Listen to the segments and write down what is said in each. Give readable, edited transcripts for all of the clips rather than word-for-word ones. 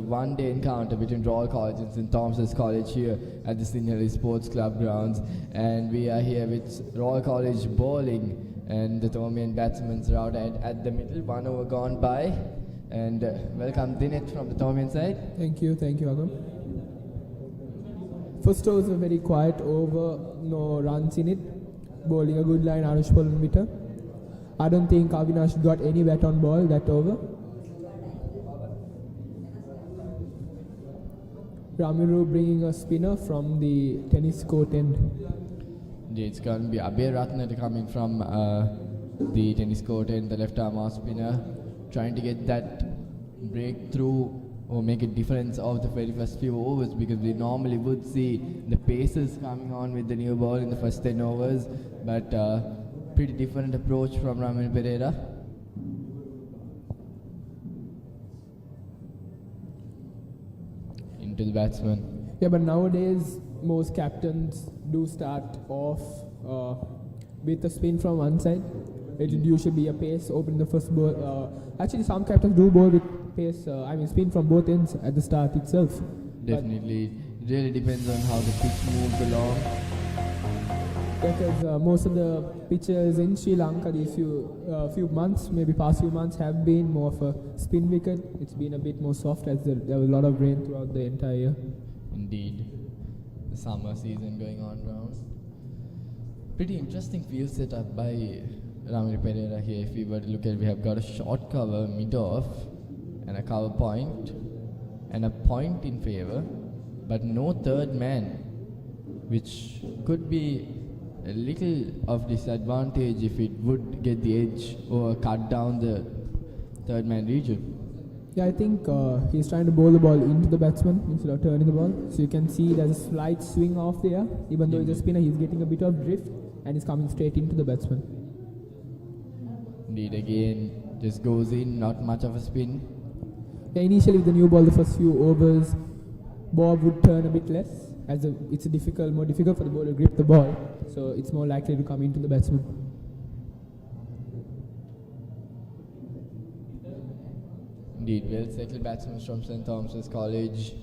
one-day encounter between Royal College and St. Thomas's College here at the Sinhalese Sports Club grounds. And we are here with Royal College bowling, and the Thomian batsmen are out at the middle, 1 over gone by. And welcome Dinet from the Thomian side. Thank you, Agam. First over was a very quiet over, no runs in it. Bowling a good line, Anush Polan Vitter. I don't think Avinash got any bat on ball that over. Ramiru bringing a spinner from the tennis court end. It's going to be Abhay Ratna coming from the tennis court end, the left arm off spinner, trying to get that breakthrough or make a difference of the very first few overs, because we normally would see the paces coming on with the new ball in the first 10 overs, but pretty different approach from Ramil Pereira. Into the batsman. Yeah, but nowadays most captains do start off with a spin from one side. It would usually be a pace open the first ball. Actually, some captains do bowl with pace, spin from both ends at the start itself. Definitely, it really depends on how the pitch moves along. Because most of the pitches in Sri Lanka these few months, maybe past few months, have been more of a spin wicket. It's been a bit more soft as there was a lot of rain throughout the entire year. Indeed, the summer season going on round. Pretty interesting field setup by Ramil Pereira here. If we were to look at it, we have got a short cover mid-off and a cover point and a point in favour, but no third man, which could be a little of disadvantage if it would get the edge or cut down the third man region. Yeah, I think he's trying to bowl the ball into the batsman instead of turning the ball. So you can see there's a slight swing off there. Even though he's a spinner, he's getting a bit of drift and he's coming straight into the batsman. Indeed, again, just goes in, not much of a spin. Yeah, initially with the new ball, the first few overs, ball would turn a bit less, as it's more difficult for the bowler to grip the ball, so it's more likely to come into the batsman. Indeed, well settled batsmen from St. Thomas's College,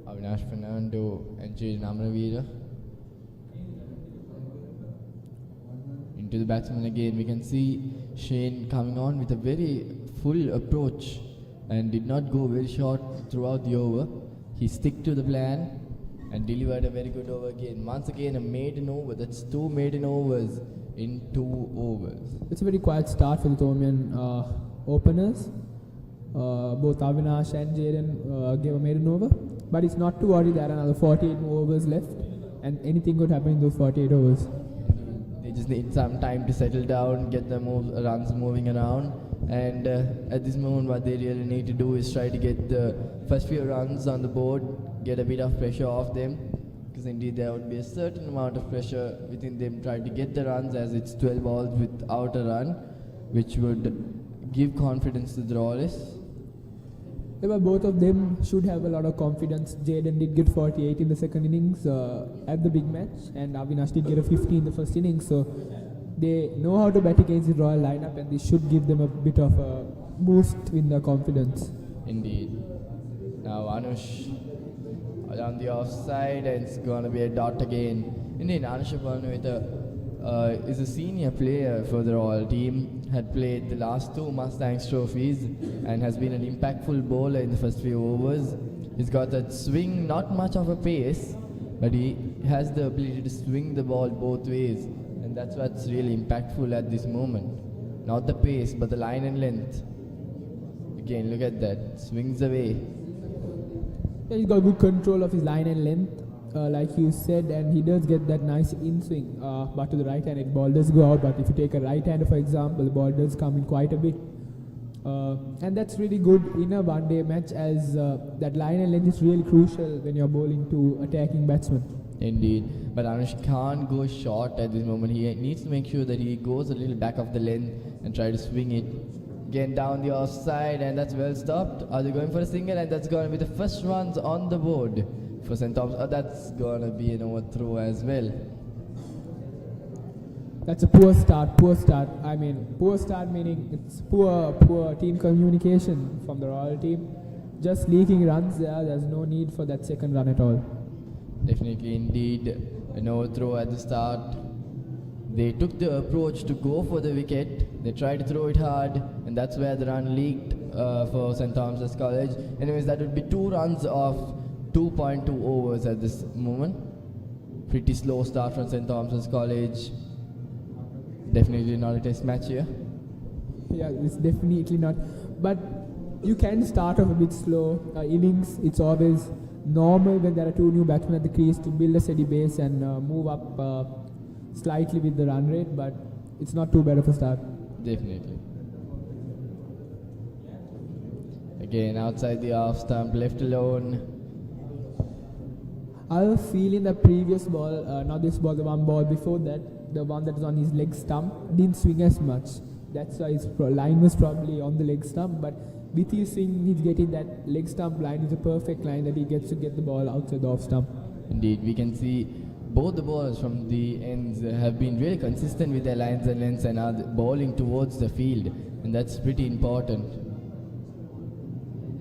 Avinash Fernando and Jaden Amravira. Into the batsman again, we can see Shane coming on with a very full approach and did not go very short throughout the over. He stuck to the plan and delivered a very good over again. Once again, a maiden over. That's 2 maiden overs in 2 overs. It's a very quiet start for the Thomian openers. Both Avinash and Jaden gave a maiden over. But it's not to worry, there are another 48 more overs left. And anything could happen in those 48 overs. They just need some time to settle down, get the runs moving around. And at this moment, what they really need to do is try to get the first few runs on the board, get a bit of pressure off them, because indeed there would be a certain amount of pressure within them trying to get the runs, as it's 12 balls without a run, which would give confidence to the Royalists. Yeah, but both of them should have a lot of confidence. Jaden did get 48 in the second innings at the big match, and Avinash did get a 50 in the first innings. So they know how to bat against the Royal lineup, and this should give them a bit of a boost in their confidence. Indeed. Now Anush on the offside, and it's going to be a dot again. Indeed, Anush is a senior player for the Royal team, had played the last 2 Mustangs trophies and has been an impactful bowler in the first few overs. He's got that swing, not much of a pace, but he has the ability to swing the ball both ways, and that's what's really impactful at this moment. Not the pace, but the line and length. Again, look at that, swings away. Yeah, he's got good control of his line and length, like you said, and he does get that nice in-swing, but to the right hand, the ball does go out, but if you take a right-hander, for example, the ball does come in quite a bit. And that's really good in a one-day match, as that line and length is really crucial when you're bowling to attacking batsmen. Indeed, but Anush can't go short at this moment. He needs to make sure that he goes a little back of the length and try to swing it. Again down the offside, and that's well stopped. Are they going for a single? And that's going to be the first runs on the board for St. Thomas. That's going to be an overthrow as well. That's a poor start. Poor start meaning it's poor team communication from the Royal team. just leaking runs there. There's no need for that second run at all. Definitely, indeed, an overthrow at the start. They took the approach to go for the wicket. They tried to throw it hard, and that's where the run leaked for St. Thomas's College. Anyways, that would be 2 runs of 2.2 overs at this moment. Pretty slow start from St. Thomas's College. Definitely not a test match here. Yeah, it's definitely not. But you can start off a bit slow. Innings, it's always normal when there are 2 new batsmen at the crease to build a steady base and move up slightly with the run rate, but it's not too bad of a start. Definitely. Again, outside the off stump, left alone. I have a feeling the previous ball, not this ball, the one ball before that, the one that was on his leg stump, didn't swing as much. That's why his line was probably on the leg stump, but with his swing, he's getting that leg stump line. Is a perfect line that he gets to get the ball outside the off stump. Indeed, we can see both the bowlers from the ends have been really consistent with their lines and lengths and are bowling towards the field, and that's pretty important.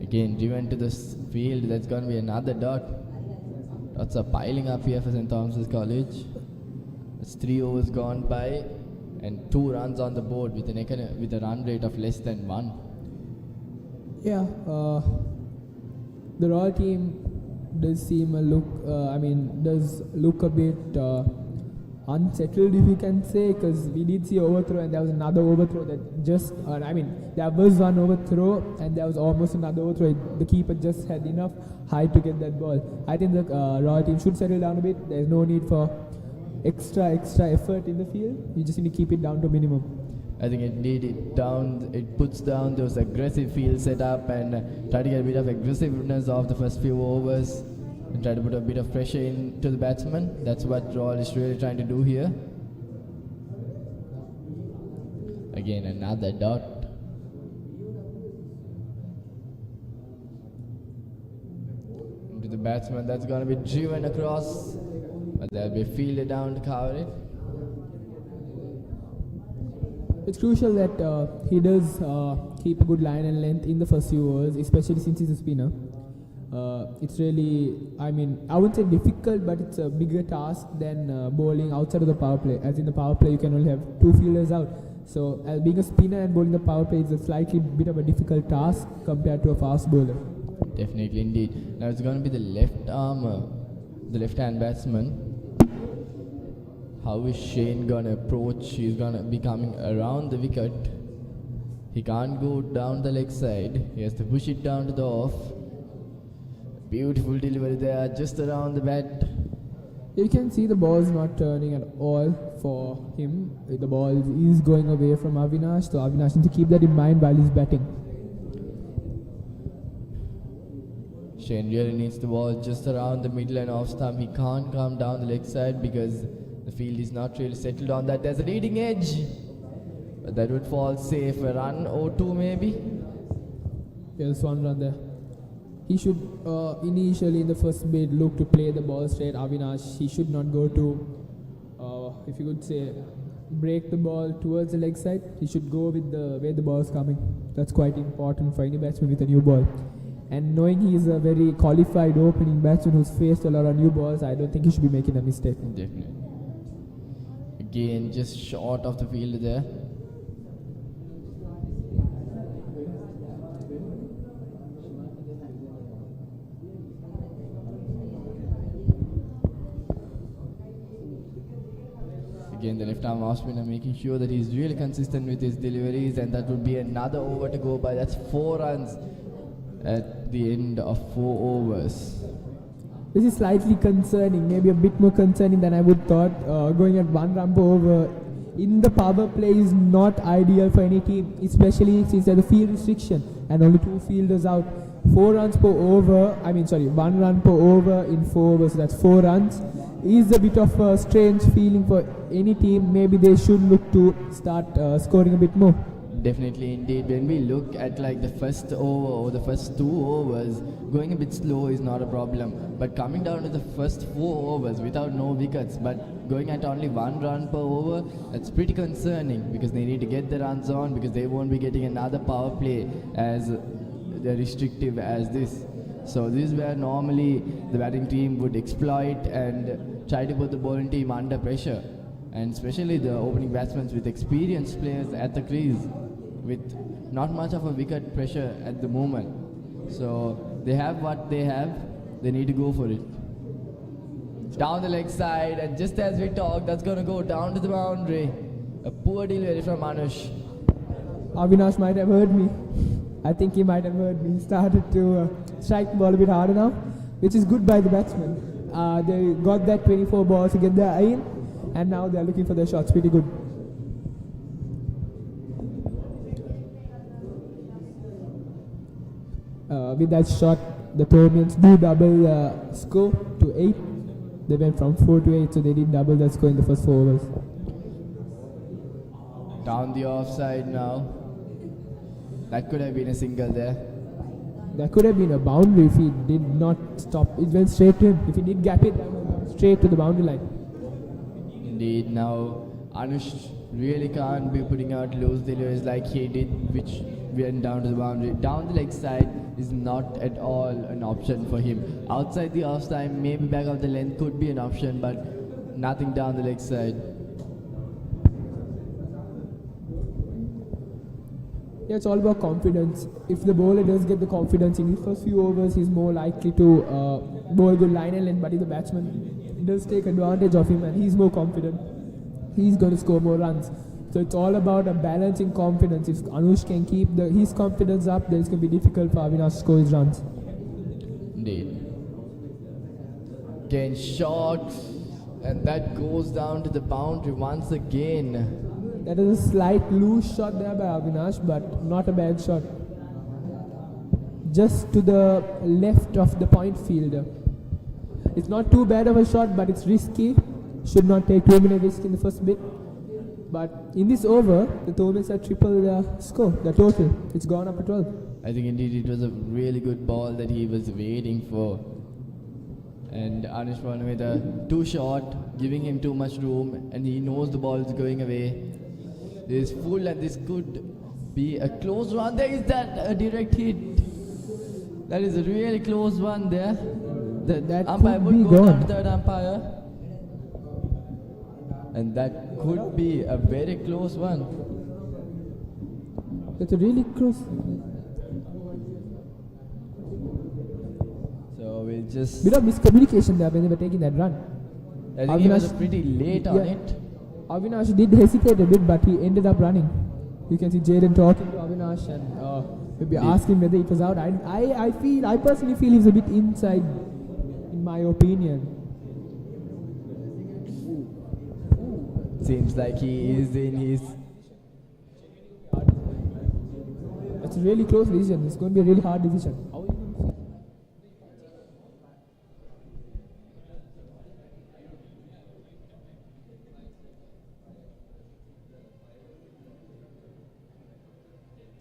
Again, driven to the field, that's going to be another dot. Dots are piling up here for St. Thomas's College. It's 3 overs gone by and 2 runs on the board with a run rate of less than 1. Yeah, the Royal team does seem does look a bit unsettled, if you can say, because we did see overthrow and there was another overthrow that just, there was one overthrow and there was almost another overthrow. The keeper just had enough height to get that ball. I think the Royal team should settle down a bit. There's no need for extra effort in the field. You just need to keep it down to minimum. I think it puts down those aggressive field setup and try to get a bit of aggressiveness off the first few overs and try to put a bit of pressure into the batsman. That's what Royal is really trying to do here. Again, another dot. Into the batsman, that's going to be driven across, but there'll be a fielder down to cover it. It's crucial that he does keep a good line and length in the first few overs, especially since he's a spinner. It's really, I wouldn't say difficult, but it's a bigger task than bowling outside of the power play. As in the power play, you can only have 2 fielders out. So, being a spinner and bowling the power play is a slightly bit of a difficult task compared to a fast bowler. Definitely, indeed. Now it's going to be the left armer, the left-hand batsman. How is Shane going to approach? He's going to be coming around the wicket. He can't go down the leg side. He has to push it down to the off. Beautiful delivery there, just around the bat. You can see the ball's not turning at all for him. The ball is going away from Avinash, so Avinash needs to keep that in mind while he's batting. Shane really needs the ball just around the middle and off stump. He can't come down the leg side because the field is not really settled on that. There's a leading edge, but that would fall safe. A run or 2 maybe. There's 1 run there. He should initially in the first bid look to play the ball straight. Avinash, he should not go to, if you could say, break the ball towards the leg side. He should go with the way the ball is coming. That's quite important for any batsman with a new ball. And knowing he is a very qualified opening batsman who's faced a lot of new balls, I don't think he should be making a mistake. Definitely. Again, just short of the field there. Again, the left arm off spinner making sure that he's really consistent with his deliveries, and that would be another over to go by. That's 4 runs at the end of 4 overs. This is slightly concerning, maybe a bit more concerning than I would thought. Going at 1 run per over in the power play is not ideal for any team, especially since there's a field restriction and only 2 fielders out. 4 runs per over, 1 run per over in 4 overs, so that's 4 runs. Is a bit of a strange feeling for any team. Maybe they should look to start scoring a bit more. Definitely, indeed. When we look at like the first over or the first 2 overs, going a bit slow is not a problem. But coming down to the first 4 overs without no wickets, but going at only 1 run per over, that's pretty concerning because they need to get the runs on because they won't be getting another power play as they're restrictive as this. So this is where normally the batting team would exploit and try to put the bowling team under pressure, and especially the opening batsmen with experienced players at the crease with not much of a wicket pressure at the moment. So they have what they have, they need to go for it. Down the leg side, and just as we talk, that's going to go down to the boundary. A poor delivery from Anush. Avinash might have heard me. I think he might have heard me. He started to strike the ball a bit harder now, which is good by the batsmen. They got that 24 balls to get their in, and now they're looking for their shots. Pretty good. With that shot, the Thomians do double score to 8. They went from 4 to 8, so they did double that score in the first 4 overs. Down the offside now. That could have been a single there. That could have been a boundary if he did not stop. It went straight to him. If he did gap it, that would have gone straight to the boundary line. Indeed, now Anush really can't be putting out loose deliveries like he did, which went down to the boundary. Down the leg side is not at all an option for him. Outside the off time, maybe back of the length could be an option, but nothing down the leg side. Yeah, it's all about confidence. If the bowler does get the confidence in his first few overs, he's more likely to bowl a good line and length, but if the batsman does take advantage of him and he's more confident, he's going to score more runs. So it's all about a balancing confidence. If Anush can keep his confidence up, then it's going to be difficult for Avinash to score his runs. Indeed. Again, shot, and that goes down to the boundary once again. That is a slight loose shot there by Avinash, but not a bad shot. Just to the left of the point fielder. It's not too bad of a shot, but it's risky. Should not take too many risks in the first bit. But in this over, the Thomians have tripled the score, the total. It's gone up to 12. I think indeed it was a really good ball that he was waiting for. And Anush won with a too short, giving him too much room, and he knows the ball is going away. This is full, and this could be a close one. There is that a direct hit. That is a really close one there. The umpire would go down to third umpire. And that could be a very close one. That's a really close. So we'll just... Bit of miscommunication there when they were taking that run. I think he was pretty late on it. Avinash did hesitate a bit, but he ended up running. You can see Jaden talking to Avinash and maybe asking whether it was out. I personally feel he's a bit inside, in my opinion. Seems like he is in his... It's a really close decision. It's going to be a really hard decision.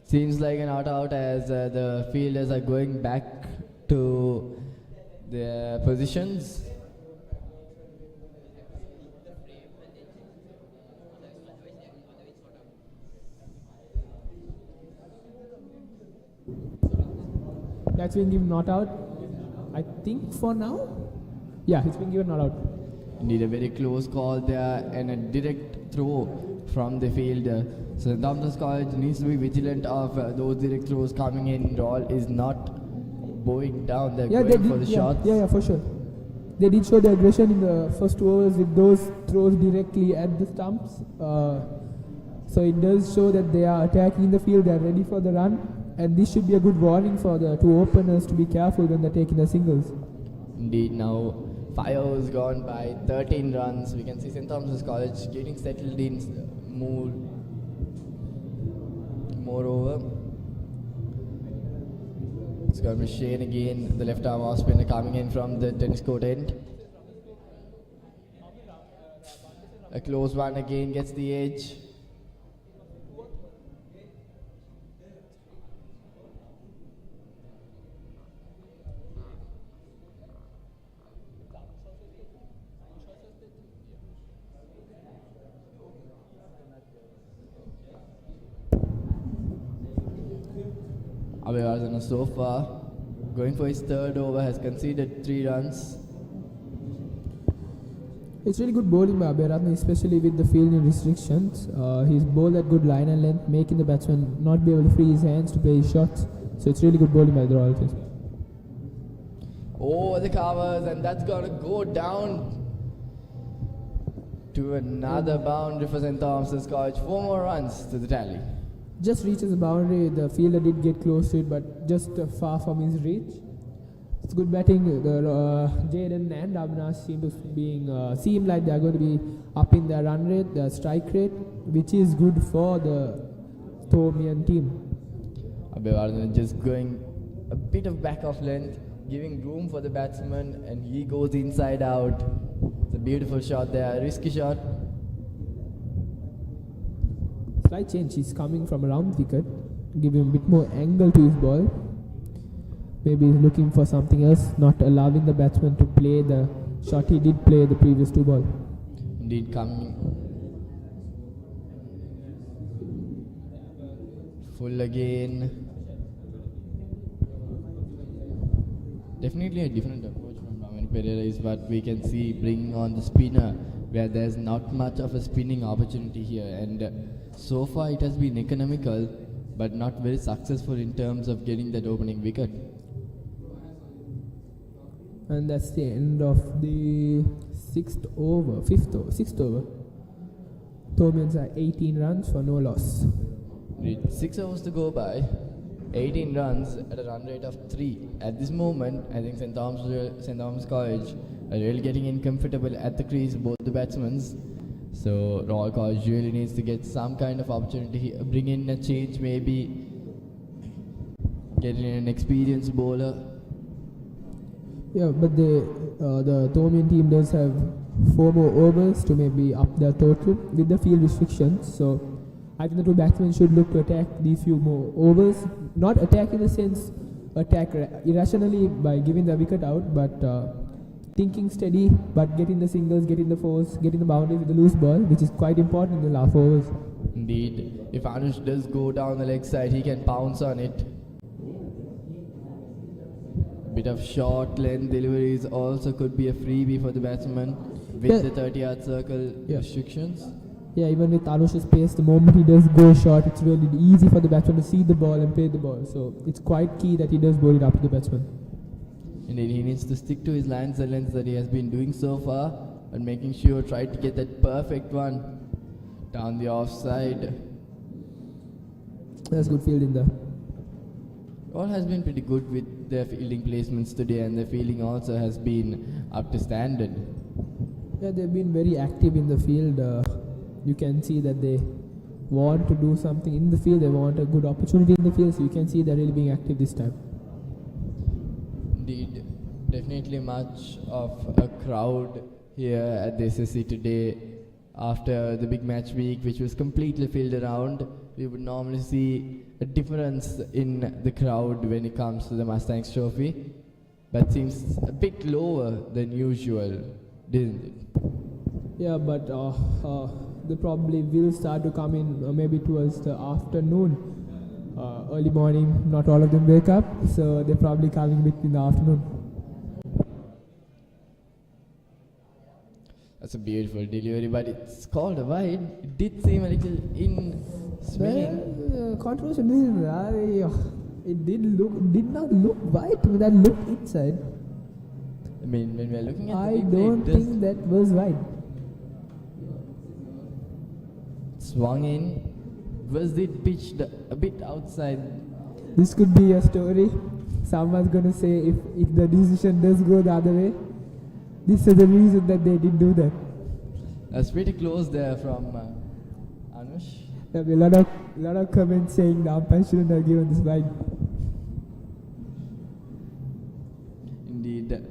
Seems like an out as the fielders are going back to their positions. That's been given not out, I think, for now. Yeah, it's been given not out. Indeed, a very close call there and a direct throw from the fielder. So Thompson's College needs to be vigilant of those direct throws coming in. Roll is not bowing down, they're going for the shots. Yeah, for sure. They did show the aggression in the first 2 overs with those throws directly at the stumps. So it does show that they are attacking the field, they are ready for the run. And this should be a good warning for the 2 openers to be careful when they're taking the singles. Indeed, now 5 overs gone by, 13 runs. We can see St. Thomas's College getting settled in more over. It's going to be Shane again, the left arm off spinner coming in from the tennis court end. A close one again, gets the edge. Abhivardhana so far, going for his third over, has conceded 3 runs. It's really good bowling by Abhivardhana, especially with the fielding restrictions. He's bowled at good line and length, making the batsman not be able to free his hands to play his shots. So it's really good bowling by the Royals. Over the covers, and that's gonna go down to another boundary for St. Thomas's College. 4 more runs to the tally. Just reaches the boundary. The fielder did get close to it, but just far from his reach. It's good batting. Jaden and Avinash seem like they are going to be up in their run rate, their strike rate, which is good for the Thomian team. Abhivardhana just going a bit of back off length, giving room for the batsman, and he goes inside out. It's a beautiful shot there, a risky shot. Slight change. He's coming from around wicket, giving a bit more angle to his ball. Maybe he's looking for something else, not allowing the batsman to play the shot he did play the previous 2 ball. Indeed, coming full again. Definitely a different approach from Raman Pereira is what we can see, bringing on the spinner where there's not much of a spinning opportunity here, and so far it has been economical but not very successful in terms of getting that opening wicket. And that's the end of the 6th over. Thomians are 18 runs for no loss. With 6 overs to go by, 18 runs at a run rate of 3. At this moment, I think St. Thomas College are really getting in comfortable at the crease, both the batsmen. So Royal College really needs to get some kind of opportunity here, bring in a change, maybe get in an experienced bowler. Yeah, but the Thomian team does have 4 more overs to maybe up their total with the field restrictions. So I think the 2 batsmen should look to attack these few more overs. Not attack in the sense attack irrationally by giving the wicket out, but thinking steady, but getting the singles, getting the fours, getting the boundaries with the loose ball, which is quite important in the last overs. Indeed, if Anush does go down the leg side, he can pounce on it. Bit of short length deliveries also could be a freebie for the batsman with the 30-yard circle restrictions. Yeah, even with Anush's pace, the moment he does go short, it's really easy for the batsman to see the ball and play the ball. So it's quite key that he does bowl it up to the batsman. Indeed, he needs to stick to his lines and lengths that he has been doing so far, and making sure try to get that perfect one down the offside. That's good fielding there. All has been pretty good with their fielding placements today, and their fielding also has been up to standard. Yeah, they've been very active in the field. You can see that they want to do something in the field. They want a good opportunity in the field, so you can see they're really being active this time. Indeed, definitely much of a crowd here at the SSC today. After the big match week, which was completely filled around, we would normally see a difference in the crowd when it comes to the Mustangs trophy, but seems a bit lower than usual, didn't it? Yeah, but they probably will start to come in maybe towards the afternoon. Early morning, not all of them wake up, so they're probably coming a bit in the afternoon. That's a beautiful delivery, but it's called a wide. It did seem a little in swinging. Controversial. It did not look wide to me. That looked inside. I mean, when we're looking at I the big don't plate, think that was wide. Swung in. Was it pitched a bit outside? This could be a story. Someone's gonna say if the decision does go the other way, this is the reason that they did do that. That's pretty close there from Anush. There'll be a lot of comments saying the umpire shouldn't have given this wide. Indeed,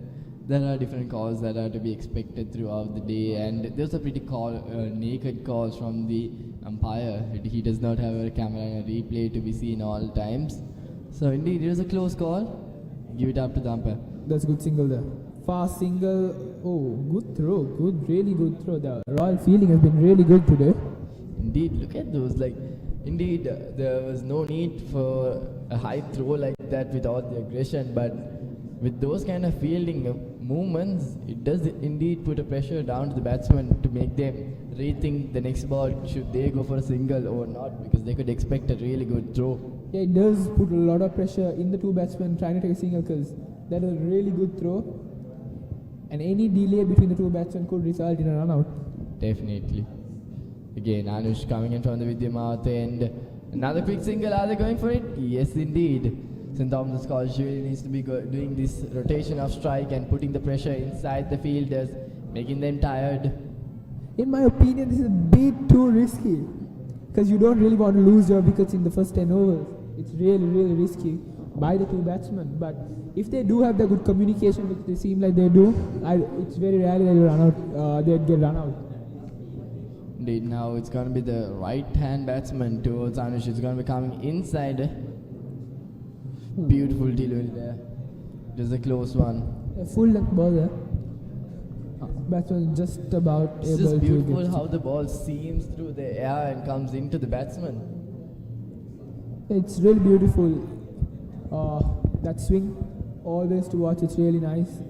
there are different calls that are to be expected throughout the day, and there's a pretty naked calls from the umpire. He does not have a camera and a replay to be seen all times. So indeed, it was a close call. Give it up to the umpire. That's a good single there. Fast single. Oh, good throw. Good, really good throw. The Royal fielding has been really good today. Indeed, look at those. Like, Indeed, there was no need for a high throw like that without the aggression, but with those kind of fielding movements, it does indeed put a pressure down to the batsman to make them rethink the next ball, should they go for a single or not, because they could expect a really good throw. Yeah, it does put a lot of pressure in the two batsmen trying to take a single, because that was a really good throw, and any delay between the two batsmen could result in a run out. Definitely. Again, Anush coming in from the Vidyamath end. Another quick single. Are they going for it? Yes, indeed. St. Thomas's College really needs to be doing this rotation of strike and putting the pressure inside the fielders, making them tired. In my opinion, this is a bit too risky, because you don't really want to lose your wickets in the first 10 overs. It's really, really risky by the two batsmen. But if they do have the good communication, which they seem like they do, it's very rarely they'll run out. They'd get run out. Indeed, now it's going to be the right-hand batsman towards Anush. It's going to be coming inside. Beautiful delivery there. It was a close one. A full length ball there. Batsman just about It's able just to beautiful get how the ball seams through the air and comes into the batsman. It's really beautiful. That swing, always to watch. It's really nice,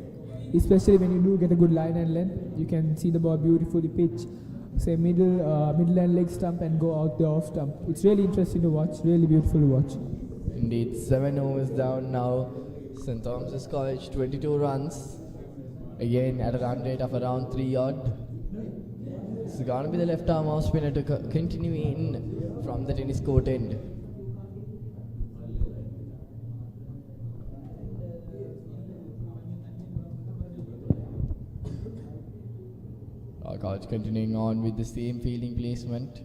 especially when you do get a good line and length. You can see the ball beautifully pitch, say middle and leg stump, and go out the off stump. It's really interesting to watch. Really beautiful to watch. Indeed, 7 overs down now. St. Thomas's College 22 runs. Again at a run rate of around 3 odd. It's going to be the left arm off spinner to continue in from the tennis court end. Our college continuing on with the same fielding placement.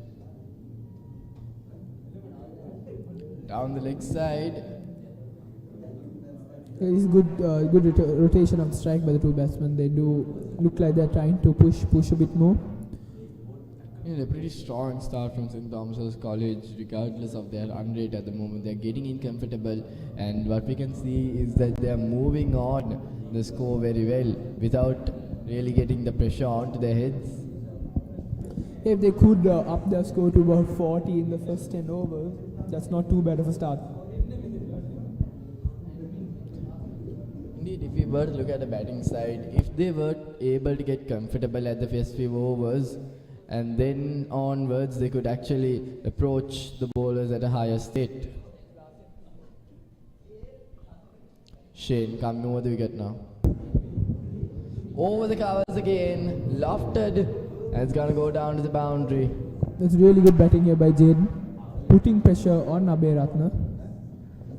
Down the leg side. There is good rotation of strike by the two batsmen. They do look like they're trying to push a bit more. A pretty strong start from St. Thomas's College, regardless of their run rate at the moment. They're getting in comfortable, and what we can see is that they're moving on the score very well without really getting the pressure onto their heads. If they could up their score to about 40 in the first 10 overs, that's not too bad of a start. Indeed, if we were to look at the batting side, if they were able to get comfortable at the first few overs, and then onwards they could actually approach the bowlers at a higher state. Shane coming over the wicket now. Over the covers again, lofted, and it's going to go down to the boundary. That's really good batting here by Jaden, putting pressure on Abhay Ratna.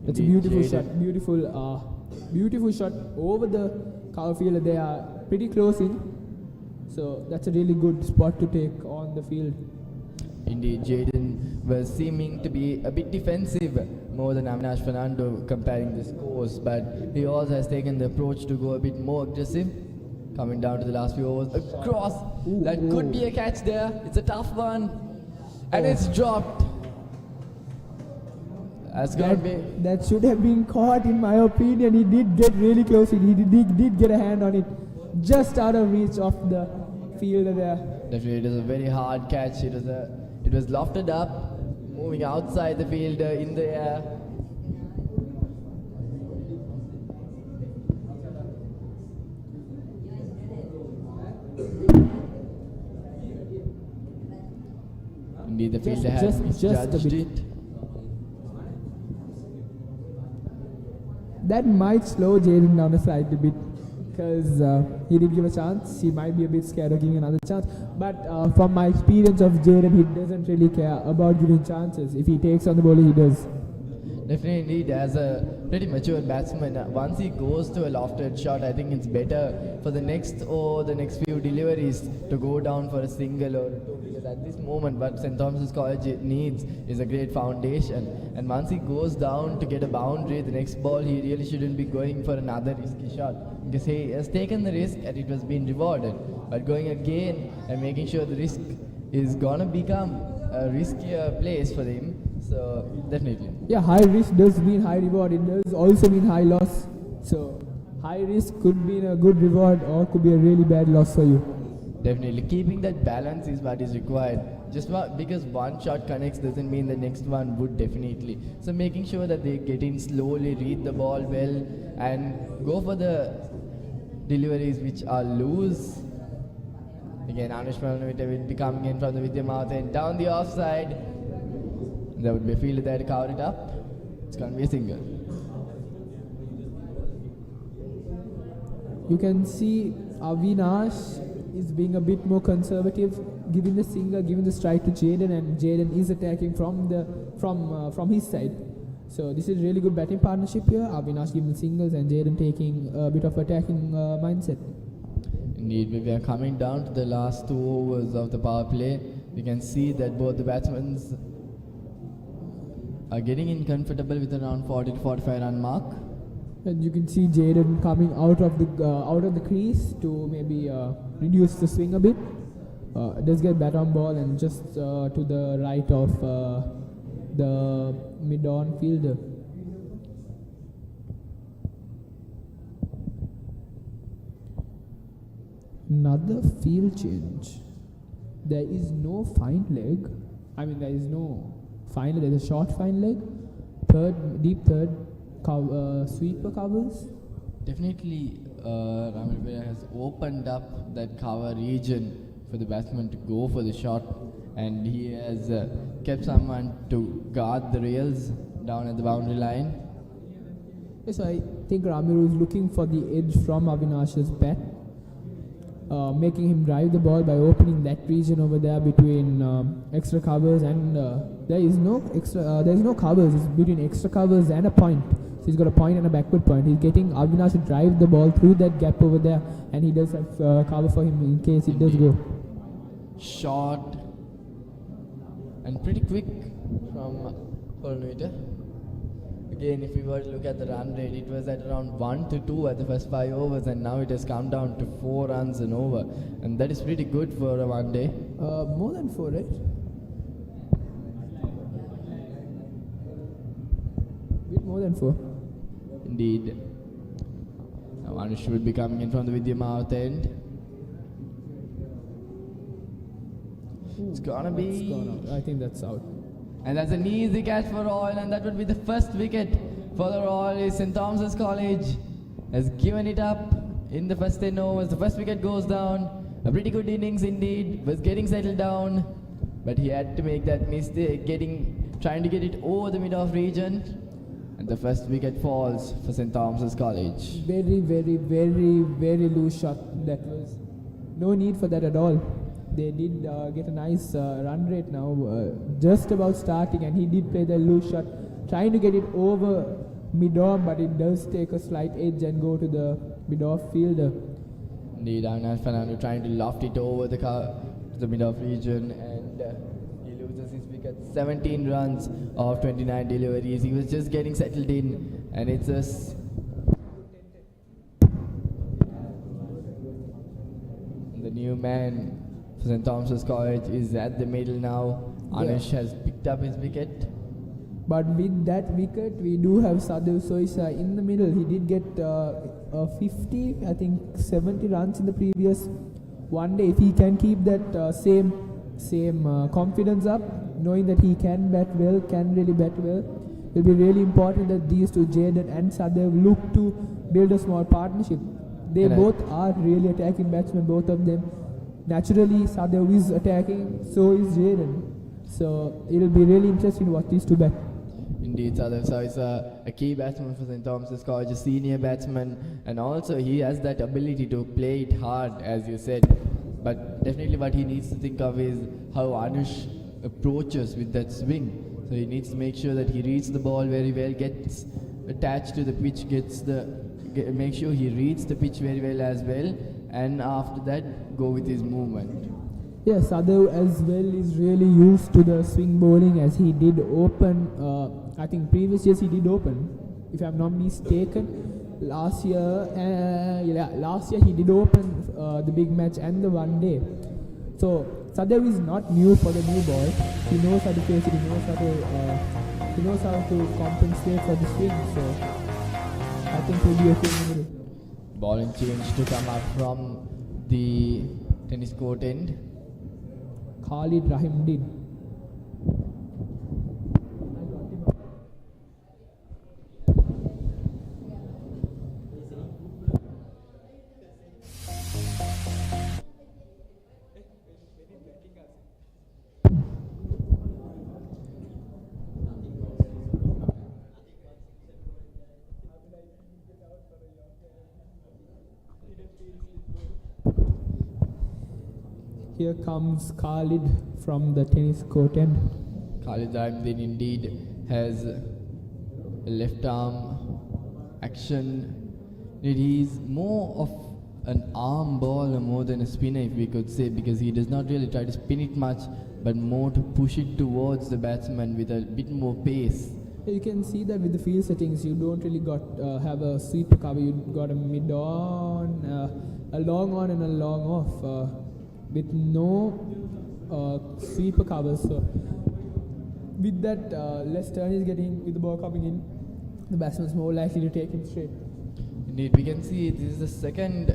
That's a beautiful shot, beautiful shot over the cover field. They are pretty close in, so that's a really good spot to take on the field. Indeed, Jaden was seeming to be a bit defensive more than Avinash Fernando comparing the scores, but he also has taken the approach to go a bit more aggressive. Coming down to the last few overs, across. That could be a catch there. It's a tough one, and it's dropped. That should have been caught, in my opinion. He did get really close. He did get a hand on it, just out of reach of the fielder there. Definitely, it was a very hard catch. It was lofted up, moving outside the fielder in the air. Indeed, the fielder has misjudged it. That might slow Jaden down a slightly bit, because he did give a chance. He might be a bit scared of giving another chance. But from my experience of Jaden, he doesn't really care about giving chances. If he takes on the bowler, he does. Definitely, indeed, as a pretty mature batsman, once he goes to a lofted shot, I think it's better for the next few deliveries to go down for a single or two, because at this moment what St. Thomas's College needs is a great foundation, and once he goes down to get a boundary, the next ball he really shouldn't be going for another risky shot, because he has taken the risk and it was being rewarded. But going again and making sure the risk is gonna become a riskier place for him. So definitely. Yeah, high risk does mean high reward. It does also mean high loss. So high risk could mean a good reward or could be a really bad loss for you. Definitely. Keeping that balance is what is required. because one shot connects doesn't mean the next one would definitely. So making sure that they get in slowly, read the ball well, and go for the deliveries which are loose. Again, Anush Palanavita will be coming in from the Vidya mouth and down the offside. There would be a fielder there to cover it up. It's going to be a single. You can see Avinash is being a bit more conservative, giving the single, giving the strike to Jaden, and Jaden is attacking from his side. So this is really good batting partnership here. Avinash giving the singles and Jaden taking a bit of attacking mindset. Indeed, we are coming down to the last 2 overs of the power play. We can see that both the batsmen are getting in comfortable with around 40 to 45 run mark. And you can see Jaden coming out of the crease to maybe reduce the swing a bit. Does get bat on ball and just to the right of the mid-on fielder. Another field change. There is no fine leg. There is no fine leg. There's a short fine leg. Deep third. Sweeper covers. Definitely, Ramil has opened up that cover region for the batsman to go for the shot, and he has kept someone to guard the rails down at the boundary line. Yes, I think Ramiru is looking for the edge from Avinash's bat, making him drive the ball by opening that region over there between extra covers, and there is no covers. It's between extra covers and a point. So he's got a point and a backward point. He's getting Avinash to drive the ball through that gap over there, and he does have cover for him in case it does go. Short and pretty quick from Palanavita. Again, if we were to look at the run rate, it was at around 1 to 2 at the first 5 overs, and now it has come down to 4 runs an over, and that is pretty good for a one day. More than 4, right? Bit more than 4. Indeed. Now Anush will be coming in from the Vidya mouth end. It's gonna be... I think that's out. And that's an easy catch for Royal, and that would be the first wicket for the Royal. St. Thomas's College has given it up in the first 10 overs. The first wicket goes down. A pretty good innings indeed. Was getting settled down, but he had to make that mistake, trying to get it over the mid-off region. And the first wicket falls for St. Thomas's College. Very, very, very, very loose shot. That was no need for that at all. They did get a nice run rate now, just about starting, and he did play the loose shot, trying to get it over mid-on, but it does take a slight edge and go to the mid-off fielder. Indeed, Avinash Fernando trying to loft it over the mid-off region, and he loses his wicket. 17 runs of 29 deliveries. He was just getting settled in, and it's a the new man for St. Thomas's College is at the middle now. Anush has picked up his wicket. But with that wicket, we do have Sadev Soisa in the middle. He did get 50, I think 70 runs in the previous one day. If he can keep that same confidence up, knowing that he can bat well, can really bat well, it will be really important that these two, Jaden and Sadev, look to build a small partnership. They both are really attacking batsmen, both of them. Naturally, Sadev is attacking, so is Jaden. So it will be really interesting to watch these two bat. Indeed, Sadev is a key batsman for St. Thomas's College, a senior batsman, and also he has that ability to play it hard, as you said. But definitely what he needs to think of is how Anush approaches with that swing. So he needs to make sure that he reads the ball very well, gets attached to the pitch, make sure he reads the pitch very well as well, and after that go with his movement. Yes, Sadev as well is really used to the swing bowling, as he did open, I think previous years he did open, if I'm not mistaken. Last year he did open the big match and the one day. So Sadev is not new for the new ball. He knows how to face it, he knows how to compensate for the swing, so I think he'll be okay in the middle. Bowling change to come up from the tennis court end. Khalid Rahimdin. Here comes Khalid from the tennis court end. Khalid Rahimdin indeed has a left arm action. He's more of an arm bowler more than a spinner, if we could say, because he does not really try to spin it much, but more to push it towards the batsman with a bit more pace. You can see that with the field settings, you don't really have a sweeper cover. You got a mid on, a long on, and a long off, with no sweeper covers. So with that, less turn is getting with the ball coming in. The batsman's more likely to take him straight. Indeed, we can see this is the second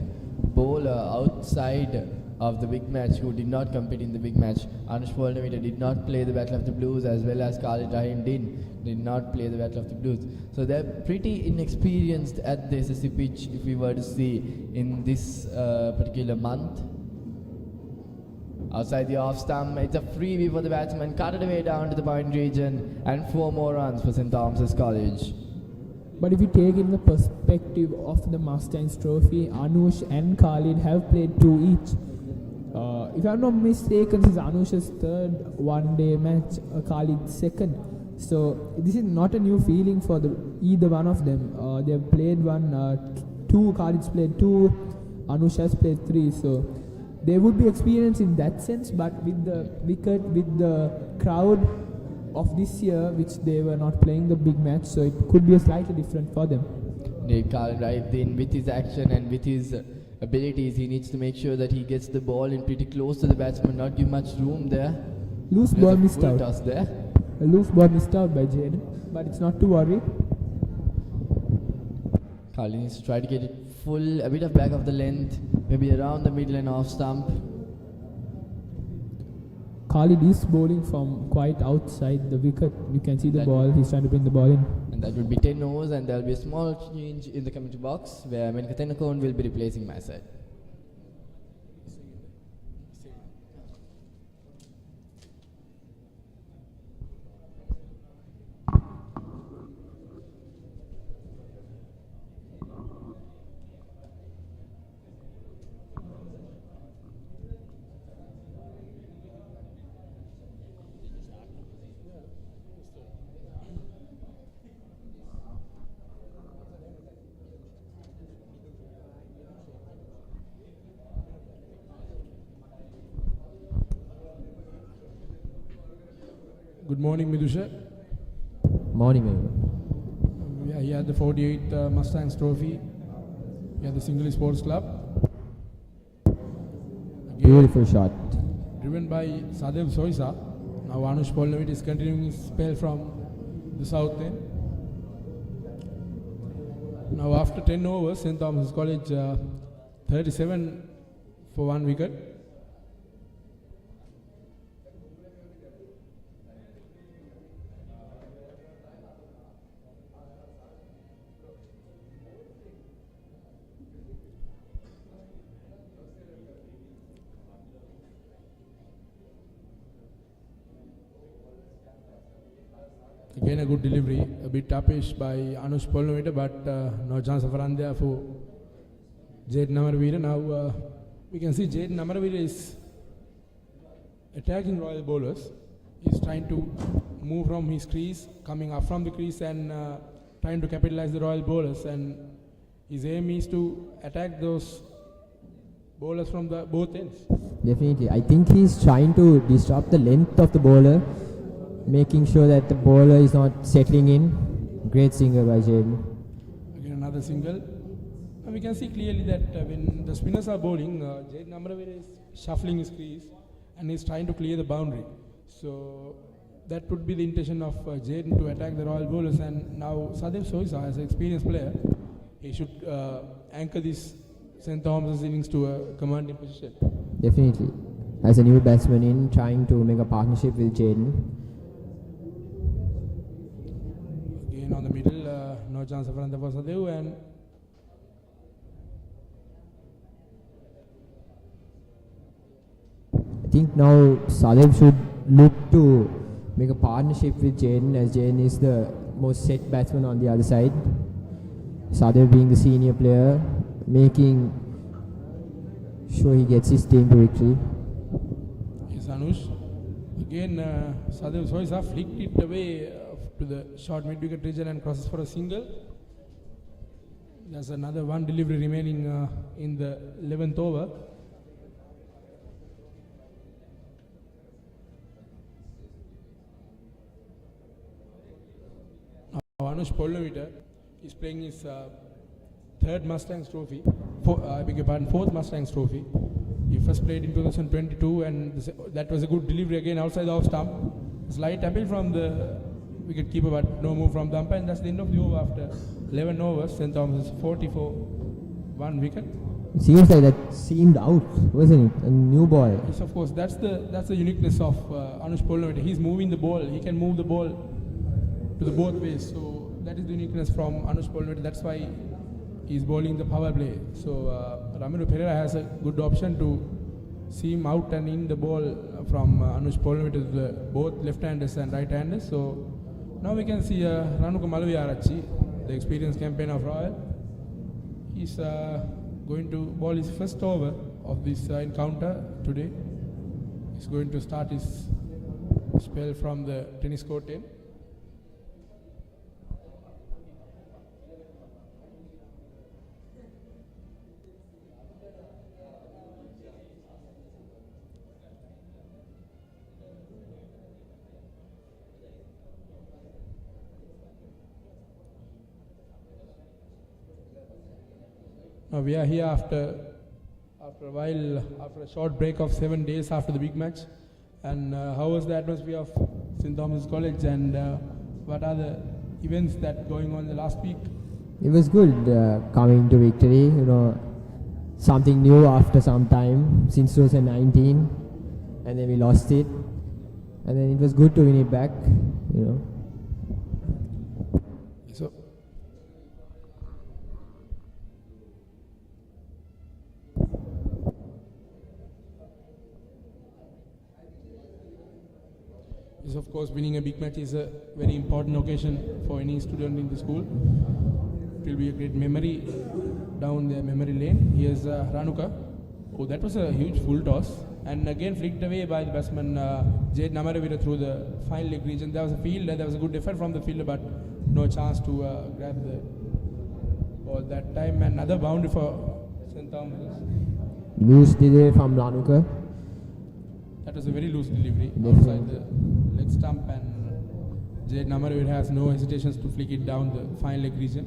bowler outside of the big match who did not compete in the big match. Anush Polnavita did not play the Battle of the Blues, as well as Khalid Rahimdin did not play the Battle of the Blues. So they're pretty inexperienced at the SSC pitch, if we were to see in this particular month. Outside the off stump, it's a freebie for the batsman, cut it away down to the point region, and 4 more runs for St. Thomas's College. But if you take in the perspective of the Mustangs trophy, Anush and Khalid have played 2 each. If I'm not mistaken, this is Anush's 3rd one-day match, Khalid's 2nd. So this is not a new feeling for either one of them. They've played 2, Khalid's played 2, Anush has played 3. So they would be experienced in that sense, but with the wicket, with the crowd of this year, which they were not playing the big match, so it could be a slightly different for them. Khalid Rahimdin, with his action and with his abilities, he needs to make sure that he gets the ball in pretty close to the batsman, not give much room there. Loose ball missed out. Toss there. A loose ball missed out by Jaden, but it's not to worry. Khalid needs to try to get it full, a bit of back of the length, maybe around the middle and off stump. Khalid is bowling from quite outside the wicket. You can see the ball, he's trying to bring the ball in. And that will be 10 overs, and there will be a small change in the commentary box where Menkathenakon will be replacing my side. Good morning, Midusha. Morning, Mayur. We are here at the 48th Mustangs Trophy. We are the Sinhalese Sports Club. Again, Beautiful shot. driven by Sadev Soisa. Now Anush Polnavit is continuing his spell from the south end. Now after 10 overs, St. Thomas's College 37 for 1 wicket. Again a good delivery, a bit uppish by Anush Polnavita, but no chance of run there for Jaden Amarveera. Now we can see Jaden Amarveera is attacking Royal bowlers. He's trying to move from his crease, coming up from the crease and trying to capitalize the Royal bowlers, and his aim is to attack those bowlers from the both ends. Definitely. I think he's trying to disrupt the length of the bowler, making sure that the bowler is not settling in. Great single by Jaden. Again another single. And we can see clearly that when the spinners are bowling, Jaden Amarveera is shuffling his crease and is trying to clear the boundary. So that would be the intention of Jaden to attack the Royal bowlers. And now Sadev Soisa, as an experienced player, he should anchor this St. Thomas's innings to a commanding position. Definitely. as a new batsman in, trying to make a partnership with Jaden. Again on the middle, no chance for Ananda for Sadev, and I think now Sadev should look to make a partnership with Jaden, as Jaden is the most set batsman on the other side. Sadev being the senior player, making sure he gets his team to victory. yes, Anush. Again, Sadev Soisa flicked it away to the short mid-wicket region and crosses for a single. There's another one delivery remaining in the 11th over. Now Anush Pollovita is playing his third Mustangs trophy, fourth Mustangs trophy. He first played in 2022, and that was a good delivery again outside the off stump. Slight appeal from the wicket keeper, but no move from the umpire, and that's the end of the over after 11 overs. St. Thomas is 44, 1 wicket. It seems like that seemed out, wasn't it? A new ball. Yes, of course. That's the uniqueness of Anush Pollovita. He's moving the ball. He can move the ball to the both ways. So that is the uniqueness from Anush Pollovita. That's why he's bowling the power play. So Ramiro Pereira has a good option to see him out and in the ball from Anush Pollovita to the both left-handers and right-handers. So now we can see Ranuka Malaviarachi, the experienced campaigner of Royal. He's going to bowl his first over of this encounter today. He's going to start his spell from the tennis court end. Now we are here after a while, after a short break of 7 days after the big match. And how was the atmosphere of St. Thomas College, and what are the events that going on the last week? It was good coming to victory, something new after some time, since 2019, and then we lost it, and then it was good to win it back, So yes, of course, winning a big match is a very important occasion for any student in the school. It will be a great memory down the memory lane. Here's Ranuka. Oh, that was a huge full toss. And again flicked away by the batsman Jade Namaravira through the fine leg region. There was a fielder, there was a good effort from the fielder, but no chance to grab the ball that time. Another boundary for St. Thomas. Loose delivery from Ranuka. That was a very loose delivery outside the leg stump, and Jade Namaravira has no hesitations to flick it down the fine leg region.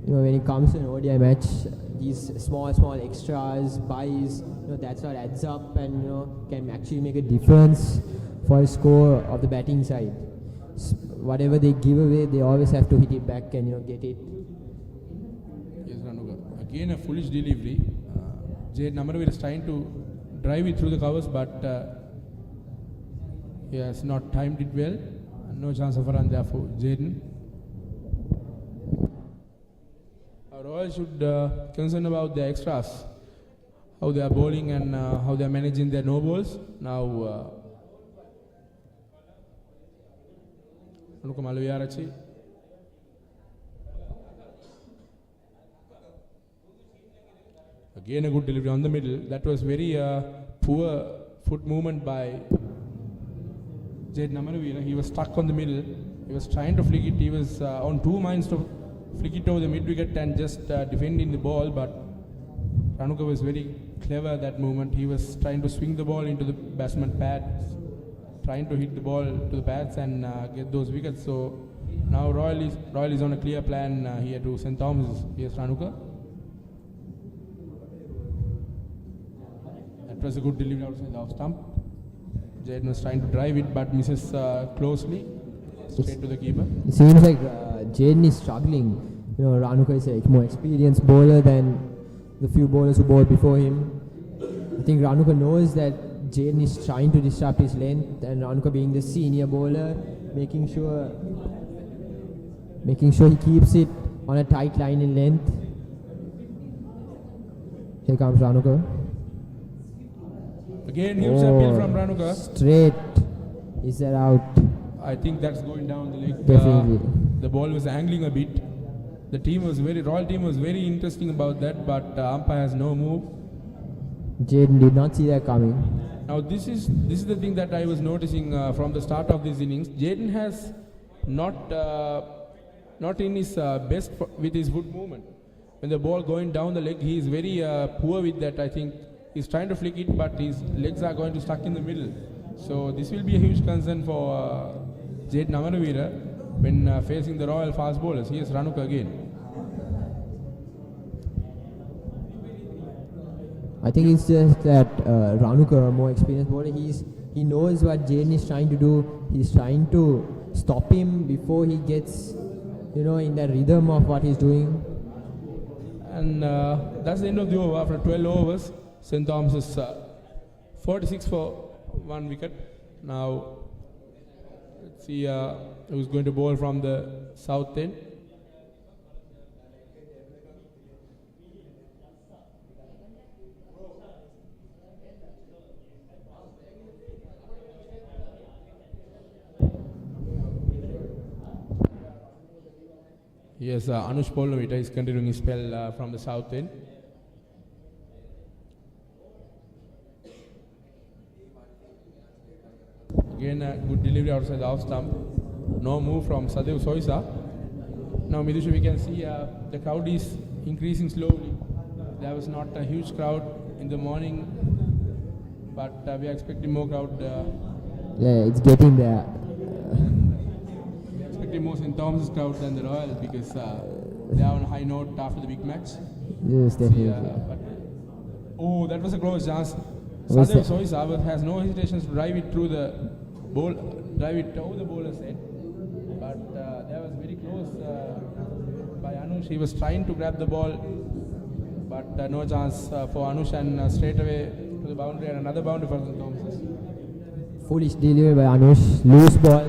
When it comes to an ODI match, these small extras, buys, that's what adds up and can actually make a difference for a score of the batting side. Whatever they give away, they always have to hit it back and get it. Yes, Ranuka. Again a foolish delivery. Jade Namaravira is trying to drive it through the covers, but he has not timed it well. No chance of a run there for Jaden. Royal should concern about the extras, how they are bowling and how they are managing their no balls. Now, Anuka Malaviarachi. Again a good delivery on the middle. That was very poor foot movement by Jade Namaravira. He was stuck on the middle. He was trying to flick it. He was on 2 minds to flick it over the mid-wicket and just defending the ball, but Ranuka was very clever at that moment. He was trying to swing the ball into the batsman pads, trying to hit the ball to the pads and get those wickets. So now Royal is on a clear plan here to St. Thomas. Here's Ranuka. That was a good delivery outside the off stump. Jaden was trying to drive it but misses closely, straight to the keeper. It seems like Jaden is struggling. Ranuka is a more experienced bowler than the few bowlers who bowled before him. I think Ranuka knows that Jaden is trying to disrupt his length, and Ranuka, being the senior bowler, making sure he keeps it on a tight line in length. Here comes Ranuka. Again, huge appeal from Ranuka. Straight. Is that out? I think that's going down the leg. Definitely. The ball was angling a bit. The Royal team was very interesting about that, but umpire has no move. Jaden did not see that coming. Now this is the thing that I was noticing from the start of this innings. Jaden has not in his best with his foot movement. When the ball going down the leg, he is very poor with that. I think he's trying to flick it, but his legs are going to stuck in the middle. So this will be a huge concern for Jaden Amaravira when facing the Royal fast bowlers. Here's Ranuka again. I think it's just that Ranuka, more experienced bowler, he knows what Jaden is trying to do. He's trying to stop him before he gets, in the rhythm of what he's doing. And that's the end of the over. After 12 overs, St. Thomas is 46 for 1 wicket. Now, let's see who's going to bowl from the south end. Yes, Anush Polnovita is continuing his spell from the south end. Again, a good delivery outside the off stump. No move from Sadev Soisa. Now, Midusha, we can see the crowd is increasing slowly. There was not a huge crowd in the morning, but we are expecting more crowd. Yeah, it's getting there. We are expecting more St. Thomas's crowd than the Royal because they are on a high note after the big match. Yes, definitely. Oh, that was a close chance. Sadev Soisa has no hesitations to drive it through the over the bowler's head. But that was very close by Anush. He was trying to grab the ball, but no chance for Anush, and straight away to the boundary, and another boundary for St. Thomas's. Foolish delivery by Anush. Loose ball.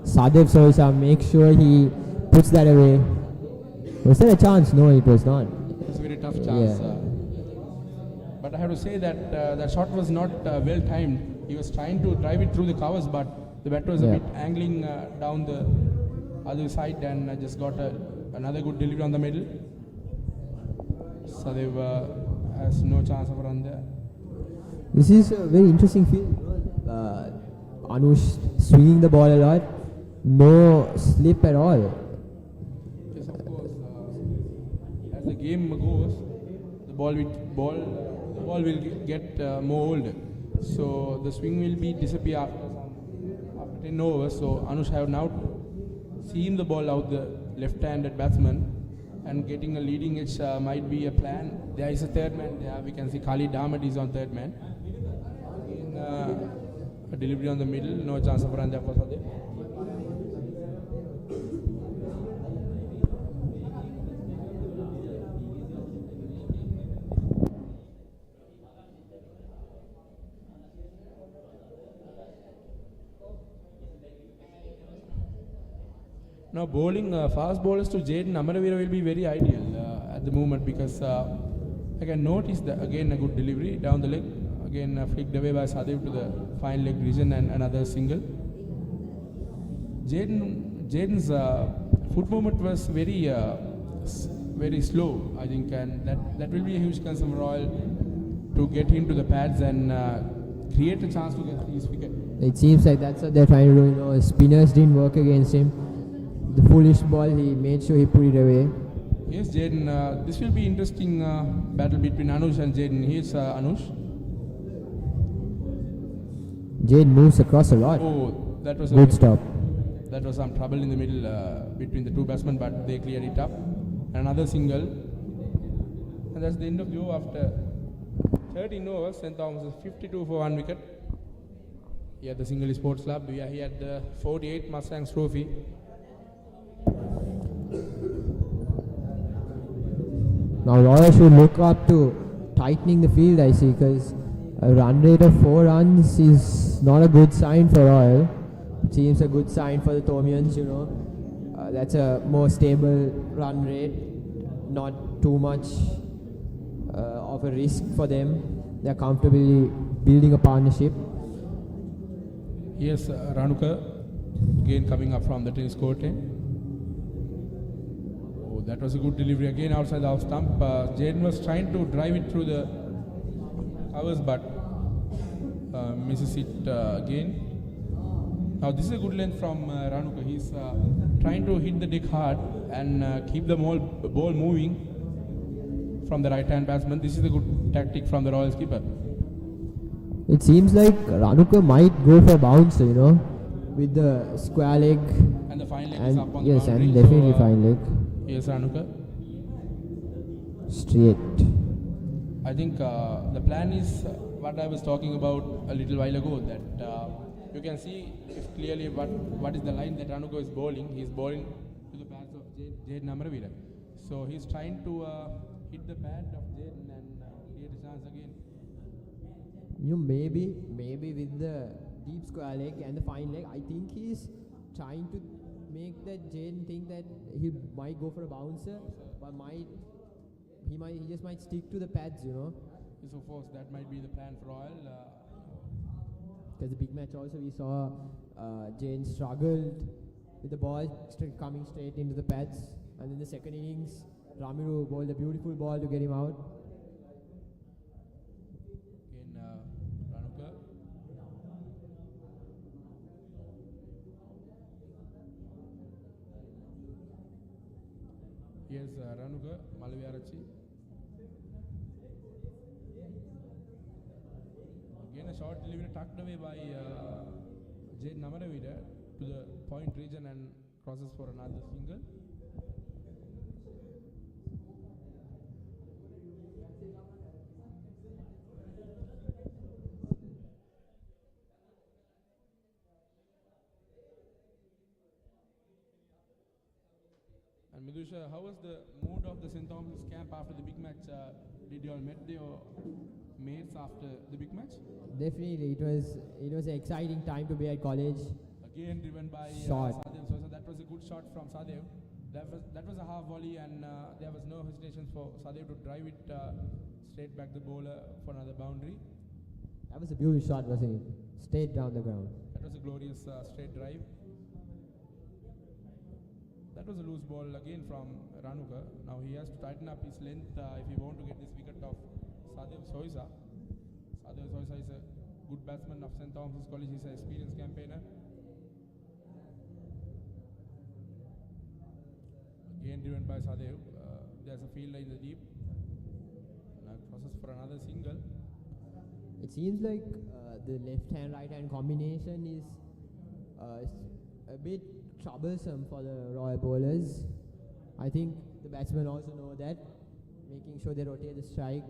Sadev Soisa makes sure he puts that away. Was there a chance? No, it was not. It was a very tough chance. Yeah. But I have to say that that shot was not well timed. He was trying to drive it through the covers, but the batter was a bit angling down the other side, and just got another good delivery on the middle. Sadev has no chance of a run there. This is a very interesting field. Anush swinging the ball a lot. No slip at all. Yes, of course. As the game goes, the ball will get more older. So the swing will be disappear after 10 overs. So Anush have now seen the ball out the left-handed batsman, and getting a leading edge might be a plan. There is a third man there. We can see Khalid Ahmed is on third man. Again, a delivery on the middle. No chance of run there for Sadev. Now bowling fast bowlers to Jaden Amaravira will be very ideal at the moment, because I can notice that again a good delivery down the leg, again flicked away by Sadev to the fine leg region, and another single. Jaden's foot movement was very slow, I think, and that will be a huge concern for Royal to get him to the pads and create a chance to get his wicket. It seems like that's what they're trying to do. Spinners didn't work against him. The foolish ball, he made sure he put it away. Yes, Jaden. This will be interesting battle between Anush and Jaden. Here's Anush. Jaden moves across a lot. Oh, that was good stop. That was some trouble in the middle between the two batsmen, but they cleared it up. Another single. And that's the end of the over. After 13 overs, St. Thomas is 52 for 1 wicket. Here the Sinhalese Sports Club. We are here at the 48th Mustang Trophy. Now Royal should look up to tightening the field, I see, because A run rate of 4 runs is not a good sign for Royal. It seems a good sign for the Thomians, you know. That's a more stable run rate, not too much of a risk for them. They're comfortably building a partnership. Yes, Ranuka again coming up from the tennis court end. Oh, that was a good delivery again outside the off stump. Jaden was trying to drive it through the covers, but misses it again. Now this is a good length from Ranuka. He's trying to hit the deck hard and keep the ball moving from the right-hand batsman. This is a good tactic from the Royal skipper. It seems like Ranuka might go for a bouncer, you know, with the square leg. And the fine leg is up on the yes, boundary. and definitely fine leg. Yes, Ranuka. Straight. I think the plan is what I was talking about a little while ago, that you can see clearly what is the line that Ranuka is bowling. He is bowling to the pads of Jade Namaravira. So he is trying to hit the pad of Jaden and create a chance again. You know, maybe with the deep square leg and the fine leg, I think he's trying to make that Jaden think that he might go for a bouncer, but he just might stick to the pads, you know. So of course that might be the plan for Royal. Because the big match also we saw Jaden struggled with the ball coming straight into the pads, and in the second innings Ramiru bowled a beautiful ball to get him out. Again Ranuka. Here's Ranuka, Malaviarachi. Again a short delivery tucked away by Jade Namaravira to the point region and crosses for another single. And Midusha, how was the mood of the St. Thomas camp after the big match? Did you all met your mates after the big match? Definitely, it was an exciting time to be at college. Again driven by Shot. Sadev. So that was a good shot from Sadev. That was a half volley, and there was no hesitation for Sadev to drive it straight back the bowler for another boundary. That was a beautiful shot, wasn't it? Straight down the ground. That was a glorious straight drive. That was a loose ball again from Ranuka. Now he has to tighten up his length if he want to get this wicket of Sadev Soisa. Sadev Soisa is a good batsman of St. Thomas's College. He's an experienced campaigner. Again driven by Sadev. There's a fielder in the deep. Now crosses for another single. It seems like the left-hand, right-hand combination is a bit troublesome for the Royal bowlers. I think the batsmen also know that, making sure they rotate the strike,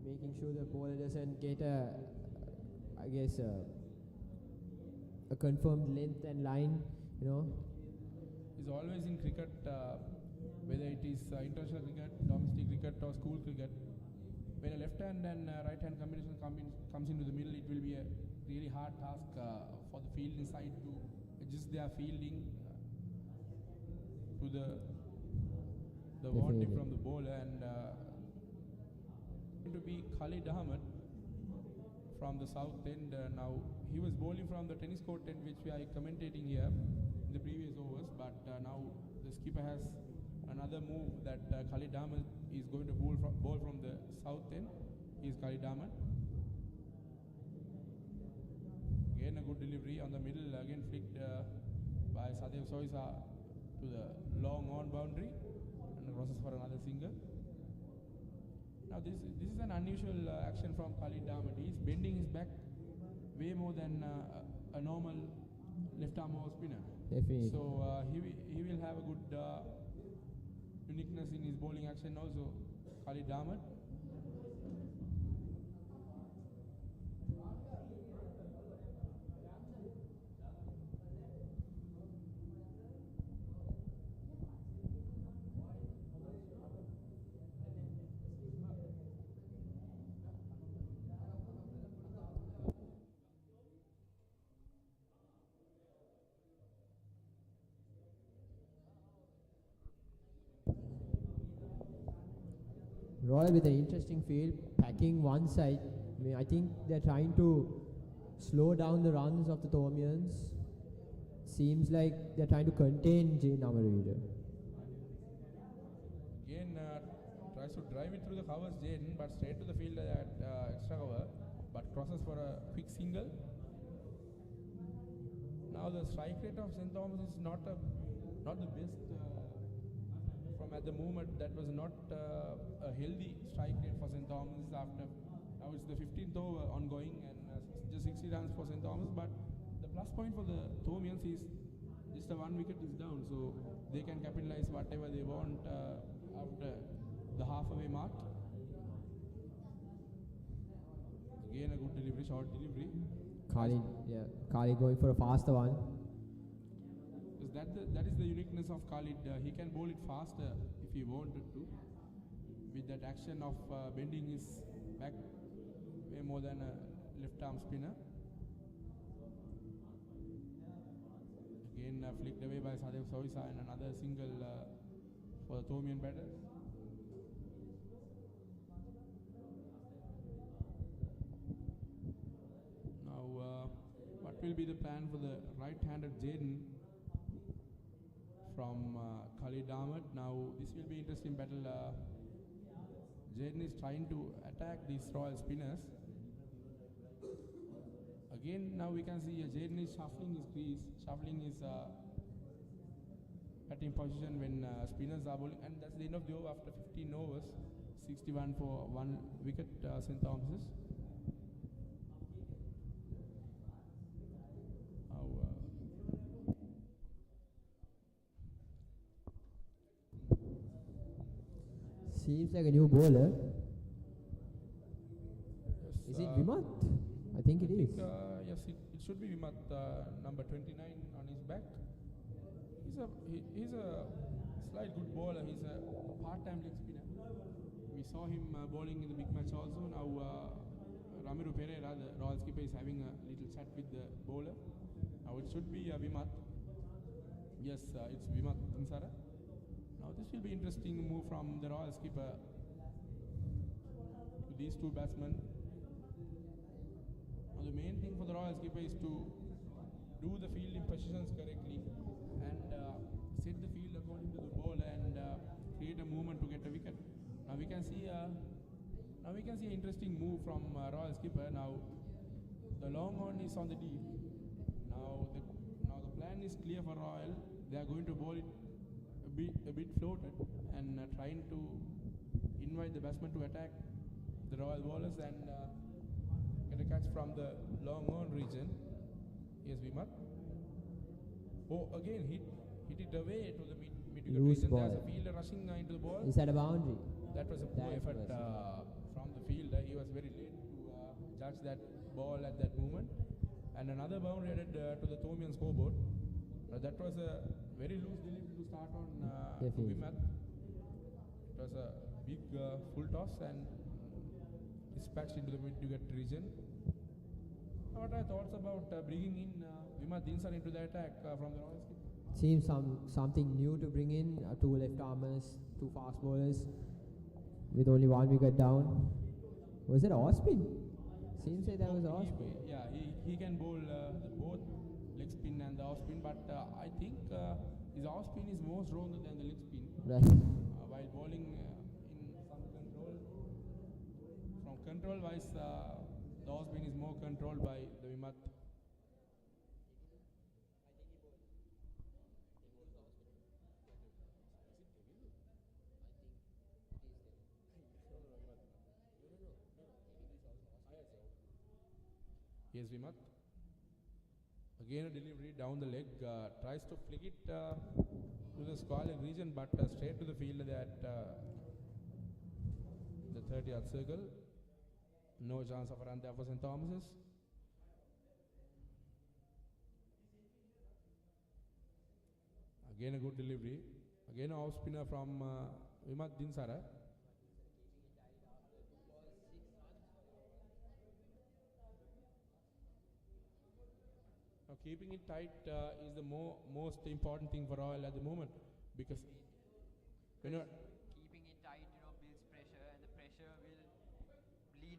making sure the bowler doesn't get a confirmed length and line, you know. Is always in cricket, whether it is international cricket, domestic cricket or school cricket, when a left hand and right hand combination comes into the middle, it will be a really hard task for the fielding side to adjust their fielding to the wanting from the bowler, and to be Khalid Ahmed from the south end. Now he was bowling from the tennis court end, which we are commentating here in the previous overs, but now the skipper has another move that Khalid Ahmed is going to bowl from the south end. He is Khalid Ahmed. Again a good delivery on the middle, again flicked by Sadev Soisa to the long on boundary and crosses for another single. Now this is an unusual action from Khalid Ahmed. He is bending his back way more than a normal left arm over spinner. Definitely. So he will have a good uniqueness in his bowling action also, Khalid Ahmed. Royal with an interesting field, packing one side. I mean, I think they're trying to slow down the runs of the Thomians. Seems like they're trying to contain Jane Amarveera. Again, tries to drive it through the covers, Jaden, but straight to the field at extra cover, but crosses for a quick single. Now the strike rate of St. Thomas is not the best from at the moment. That was not a healthy strike rate for St. Thomas after. Now it's the 15th over ongoing and just 60 runs for St. Thomas. But the plus point for the Thomians is just the 1 wicket is down, so they can capitalize whatever they want after the halfway mark. Again a good delivery, short delivery. Khalid going for a faster one. Because that is the uniqueness of Khalid. He can bowl it faster if he wanted to. With that action of bending his back way more than a left arm spinner. Again flicked away by Sadev Soisa and another single for the Thomian batters. Now what will be the plan for the right-handed Jaden from Khalid Ahmed? Now this will be interesting battle. Jaden is trying to attack these Royal spinners. Again, now we can see Jaden is shuffling his crease, shuffling his batting position when spinners are bowling, and that's the end of the over after 15 overs. 61 for 1 wicket, St. Thomas's. Seems like a new bowler. Yes, Is it Vimat? I think it is. Yes, it should be Vimat, number 29 on his back. He's a slight good bowler. He's a part-time leg spinner. We saw him bowling in the big match also. Now Ramiru Pereira, the Royal skipper, is having a little chat with the bowler. Now it should be Vimat. Yes, it's Vimat Dinsara. Now this will be interesting move from the Royal skipper to these two batsmen. Now the main thing for the Royal skipper is to do the fielding positions correctly and set the field according to the ball and create a movement to get a wicket. Now we can see an interesting move from Royal skipper. Now the long on is on the deep. Now the plan is clear for Royal. They are going to bowl it a bit floated and trying to invite the batsman to attack the Royal bowlers and get a catch from the long on region. Yes, Vimat. Oh, again hit it away to the mid region. There's a fielder rushing into the ball. Is that a boundary? That was a poor effort from the fielder. He was very late to judge that ball at that moment. And another boundary added to the Thomian scoreboard. That was a very loose delivery to start on Vimat. It was a big full toss and dispatched into the mid-wicket region. What are your thoughts about bringing in Vimat Dinsar into the attack from the Royal skipper? Seems something new to bring in. Two left armers, two fast bowlers with only 1 wicket down. Was it off spin? Seems like that was off spin. Yeah, he can bowl both leg spin and the off spin, but I think his off spin is more stronger than the leg spin. Right. While bowling in some control, from control wise, the off spin is more controlled by the Vimat. Yes, Vimat. Again a delivery down the leg, tries to flick it to the square leg region, but straight to the field at the 30-yard circle. No chance of a run there for St. Thomas's. Again a good delivery. Again a off spinner from Vimat Dinsara. Now keeping it tight is the most important thing for Royal at the moment, because when you're Keeping it tight, builds pressure, and the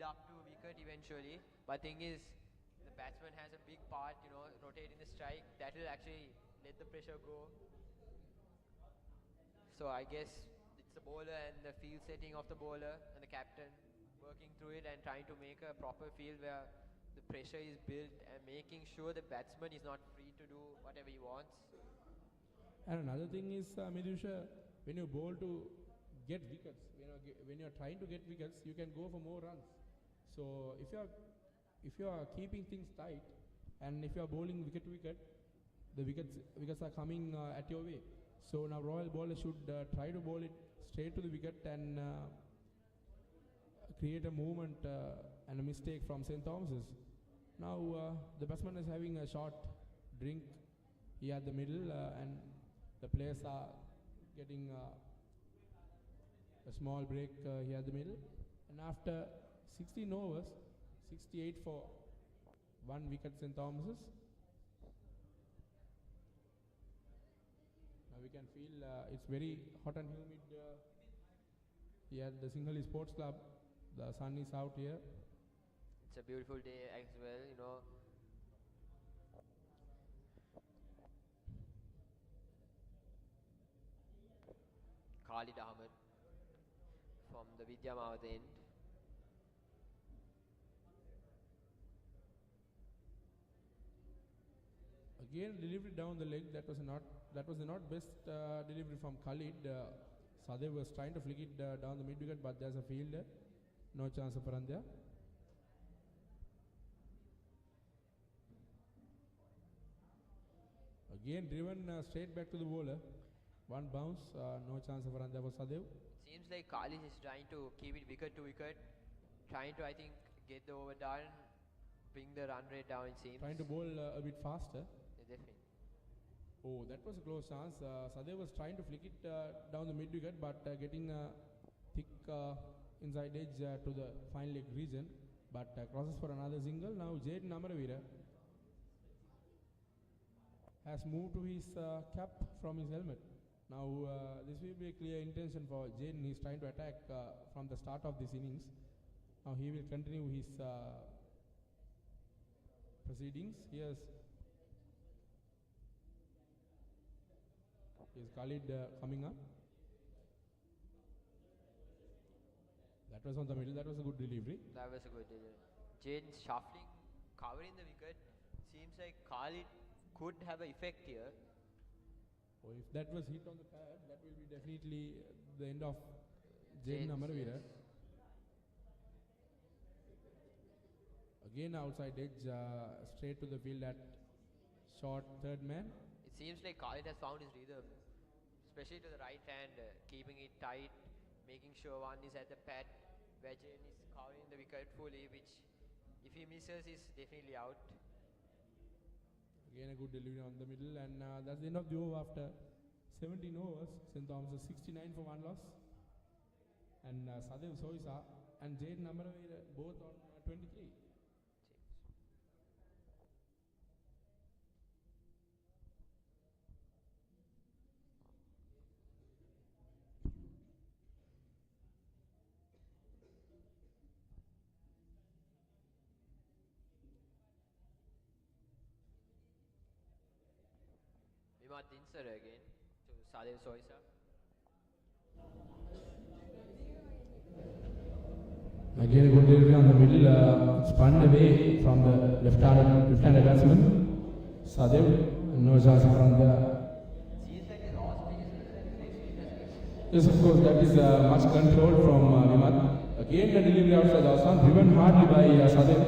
up to wicket eventually. But thing is, the batsman has a big part, rotating the strike. That will actually let the pressure go. So I guess it's the bowler and the field setting of the bowler and the captain working through it and trying to make a proper field where the pressure is built and making sure the batsman is not free to do whatever he wants. And another thing is, Midusha, when you bowl to get wickets, when you are trying to get wickets, you can go for more runs. So if you are keeping things tight, and if you are bowling wicket to wicket, the wickets are coming at your way. So now Royal bowler should try to bowl it straight to the wicket and create a movement and a mistake from St. Thomas's. Now the batsman is having a short drink here at the middle, and the players are getting a small break here at the middle. And after 16 overs, 68 for 1 wicket St. Thomas's. Now we can feel it's very hot and humid here at the Sinhalese Sports Club. The sun is out here. It's a beautiful day as well, Khalid Ahmed from the Vidya Mawat end. Again, delivery down the leg. That was not best delivery from Khalid. Sadev was trying to flick it down the mid wicket, but there's a fielder. No chance for Andya. Again, driven straight back to the bowler. One bounce, no chance for Andya for Sadev. Seems like Khalid is trying to keep it wicket to wicket, trying to, I think, get the over done, bring the run rate down, it seems. Trying to bowl a bit faster. Yeah, definitely. Oh, that was a close chance. Sadev was trying to flick it down the mid wicket, but getting a thick inside edge to the fine leg region, but crosses for another single. Now Jaden Amaravira has moved to his cap from his helmet. Now this will be a clear intention for Jaden. He's trying to attack from the start of this innings. Now he will continue his proceedings. Here's Khalid coming up. That was on the middle. That was a good delivery. That was a good delivery. Jaden shuffling, covering the wicket. Seems like Khalid could have an effect here. Oh, if that was hit on the pad, that will be definitely the end of Jaden Amaravira. Again outside edge, straight to the field at short third man. It seems like Khalid has found his rhythm, especially to the right hand, keeping it tight, making sure one is at the pad, where Jaden is covering the wicket fully, which if he misses is definitely out. Again a good delivery on the middle, and that's the end of the over after 17 overs. St. Thomas 69 for 1 loss. And Sadev Soisa and Jaden Amaravira both on 23. Vimat Dinsar again to Sadev Soisa. Again a good delivery on the middle, spun away from the left-handed batsman. Sadev, no chance from the... Yes, of course, that is much control from Vimat. Again the delivery outside the Assan, driven hardly by Sadev.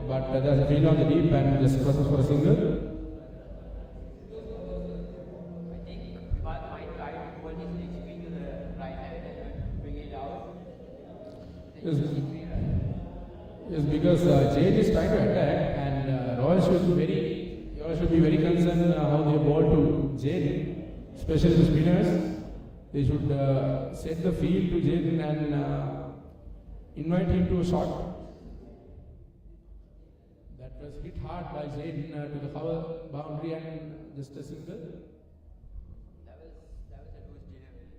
But there's a field on the deep and just crosses for a single. Yes, because Jade is trying to attack, and Royal should be very concerned how they bowl to Jade, especially the spinners. They should set the field to Jade and invite him to a shot. That was hit hard by Jade to the cover boundary and just a single. That was a loose delivery,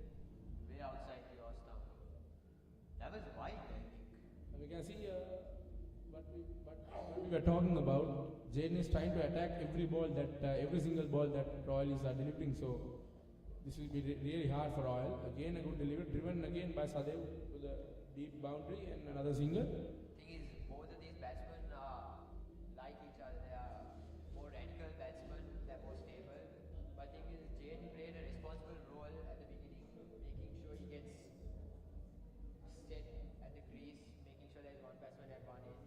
way outside the off stump. That was wide, I think. We we are talking about, Jaden is trying to attack every ball that every single ball that Royal is delivering. So this will be really hard for Royal. Again a good delivery, driven again by Sadev to the deep boundary and another single. Thing is, both of these batsmen are like each other. They are more radical batsmen. They're more stable. But thing is, Jaden played a responsible role at the beginning, making sure he gets set at the crease, making sure there's one batsman advantage.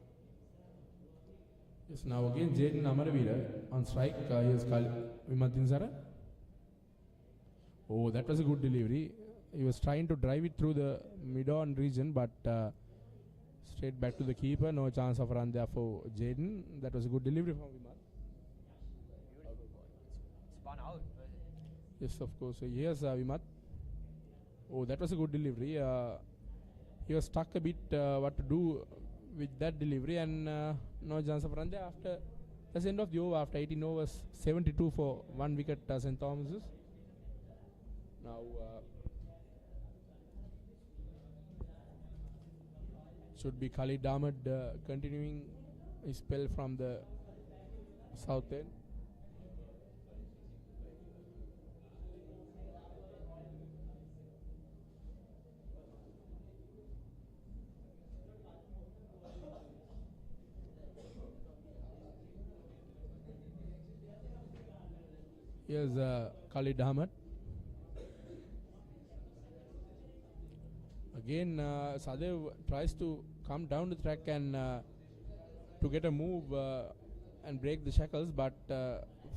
Yes, now again Jaden Amaravira on strike. Here's Vimadin Sara. Oh, that was a good delivery. He was trying to drive it through the mid-on region, but straight back to the keeper. No chance of run there for Jaden. That was a good delivery from Vimad. Beautiful ball. It's spun out, was it? Yes, of course. So here's Vimad. Oh, that was a good delivery. He was stuck a bit what to do with that delivery, and no chance of run there. After that's the end of the over. After 18 overs, 72 for 1 wicket. St. Thomas's. Now should be Khalid Ahmed continuing his spell from the south end. Here's Khalid Ahmed. Again, Sadev tries to come down the track and to get a move and break the shackles, but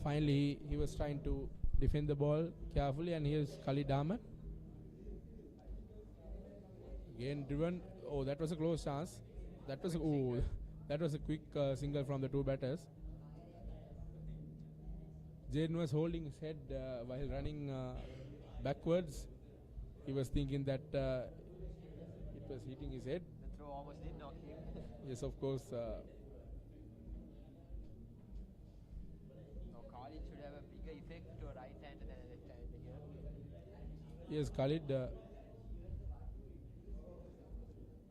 finally he was trying to defend the ball carefully, and here's Khalid Ahmed. Again driven. Oh, that was a close chance. That was that was a quick single from the two batters. Jaden was holding his head while running backwards. He was thinking that it was hitting his head. The throw almost did knock him. Yes, of course. No, Khalid should have a bigger effect to a right hander than a left hander here. Yes, Khalid.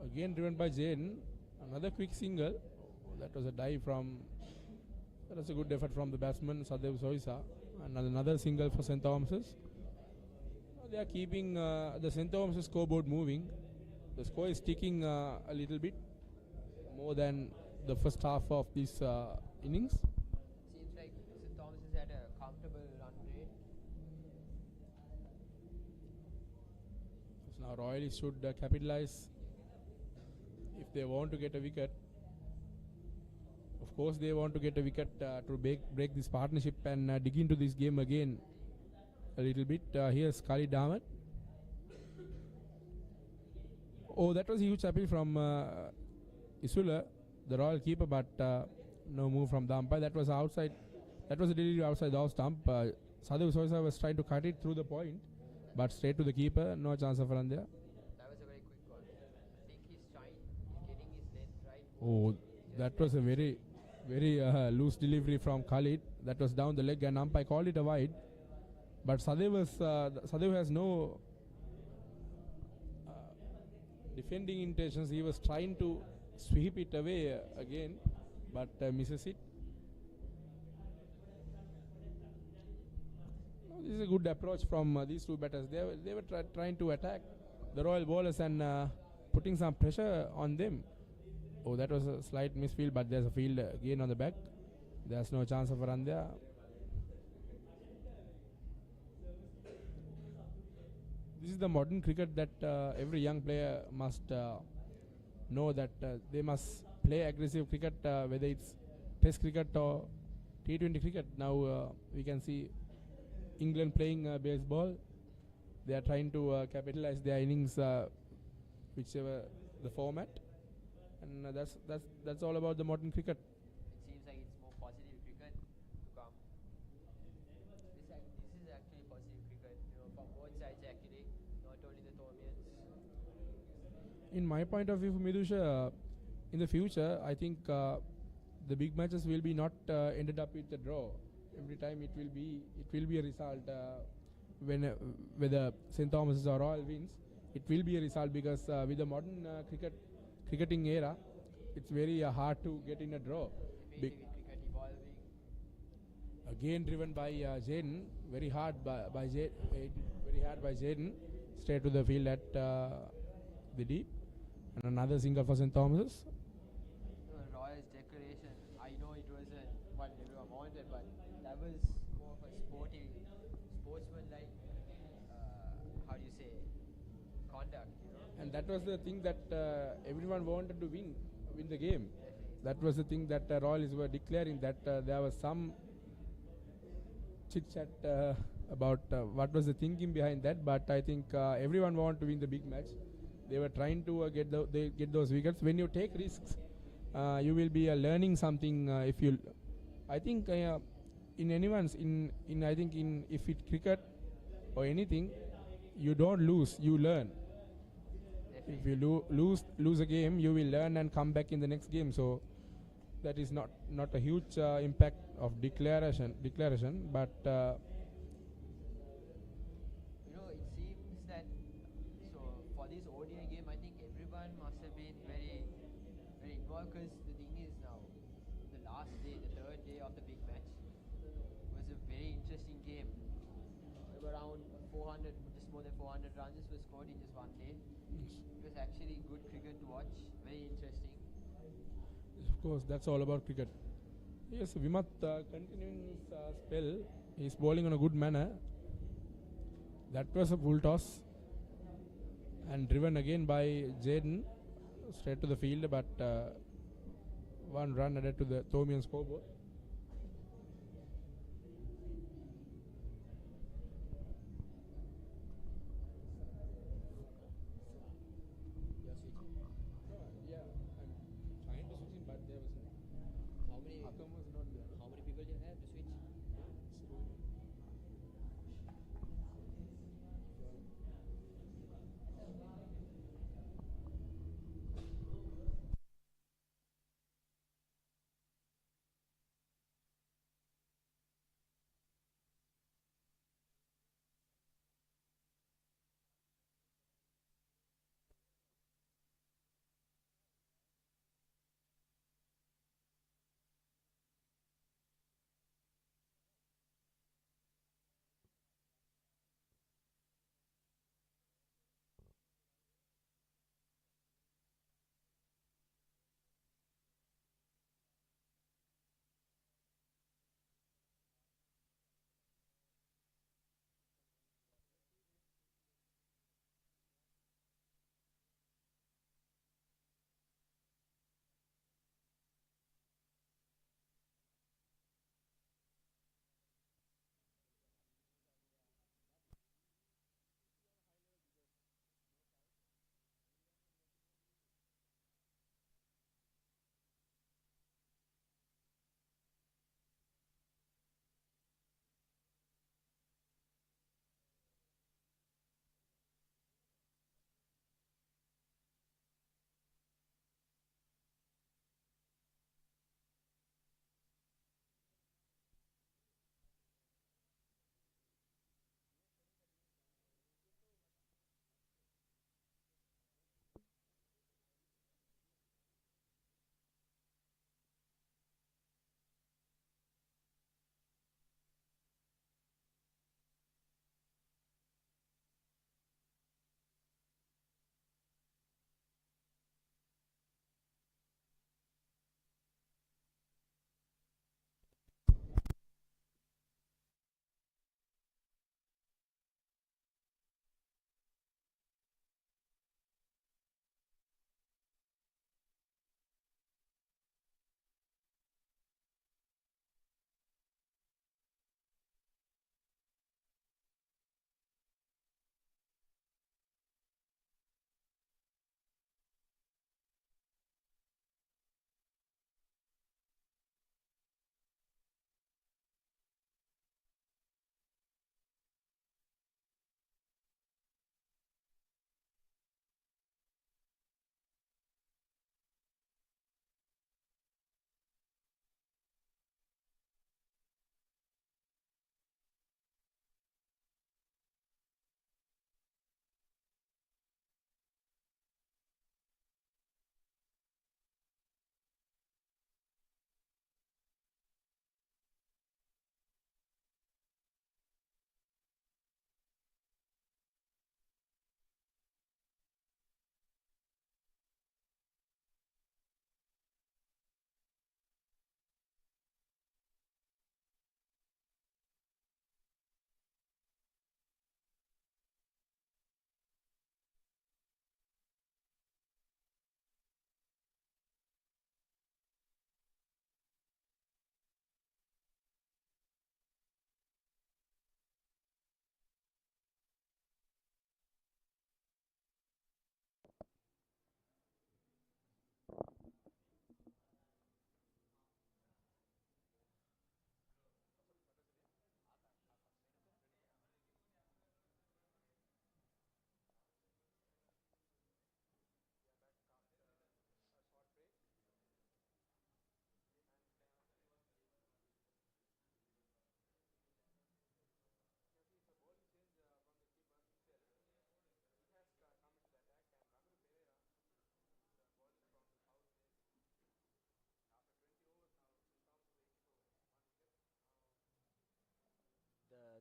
Again driven by Jaden. Another quick single. That was a dive from. That was a good effort from the batsman Sadev Soisa. And another single for St. Thomas's. They are keeping the St. Thomas's scoreboard moving. The score is ticking a little bit more than the first half of this innings. Seems like St. Thomas has had a comfortable run rate. So now Royalists should capitalize if they want to get a wicket. Of course, they want to get a wicket to break this partnership and dig into this game again a little bit. Here's Khalid Ahmed. Oh, that was a huge appeal from Isula, the Royal keeper, but no move from the umpire. That was outside. That was a delivery outside the off stump. Sadev Soisa was trying to cut it through the point, but straight to the keeper. No chance of run there. That was a very quick one. I think he's getting his length right. Oh, that was a very loose delivery from Khalid. That was down the leg, and umpire called it a wide. But Sadev has no defending intentions. He was trying to sweep it away again, but misses it. This is a good approach from these two batters. They were trying to attack the Royal bowlers and putting some pressure on them. Oh, that was a slight misfield, but there's a field again on the back. There's no chance of a run there. This is the modern cricket that every young player must know, that they must play aggressive cricket, whether it's Test cricket or T20 cricket. Now we can see England playing baseball. They are trying to capitalize their innings, whichever the format. And that's all about the modern cricket. It seems like it's more positive cricket to come. This is actually positive cricket, from both sides actually, not only the Thomians. In my point of view, Midusha, in the future, I think the big matches will be not ended up with a draw. Every time it will be a result. Whether St. Thomas's or Royal wins, it will be a result, because with the modern cricketing era, it's very hard to get in a draw. It mainly with cricket evolving. Again driven by Jaden, very hard by Jaden, straight to the field at the deep, and another single for St. Thomas's. Royal's declaration, I know it wasn't what everyone wanted, but that was more of a sportsman-like, how do you say, conduct, you know. And that was the thing that everyone wanted to win the game. That was the thing that Royals were declaring, that there was some chit chat about what was the thinking behind that. But I think everyone wanted to win the big match. They were trying to get those wickets. When you take risks, you will be learning something. If you, I think in anyone's in I think in if it cricket or anything, you don't lose, you learn. If you lose a game, you will learn and come back in the next game. So that is not a huge impact of declaration, but You know, it seems that so for this ODI game, I think everyone must have been very, very involved, because the thing is now, the last day, the third day of the big match, was a very interesting game. Around 400, just more than 400 runs were scored in just one day. It was actually good cricket to watch, very interesting. of course that's all about cricket. Yes, Vimat continuing his spell. He's bowling on a good manner. That was a full toss and driven again by Jaden, straight to the field, but one run added to the Thomian scoreboard. Yeah, I'm trying to switch him, but there was How many Akam was not there. people you have to switch?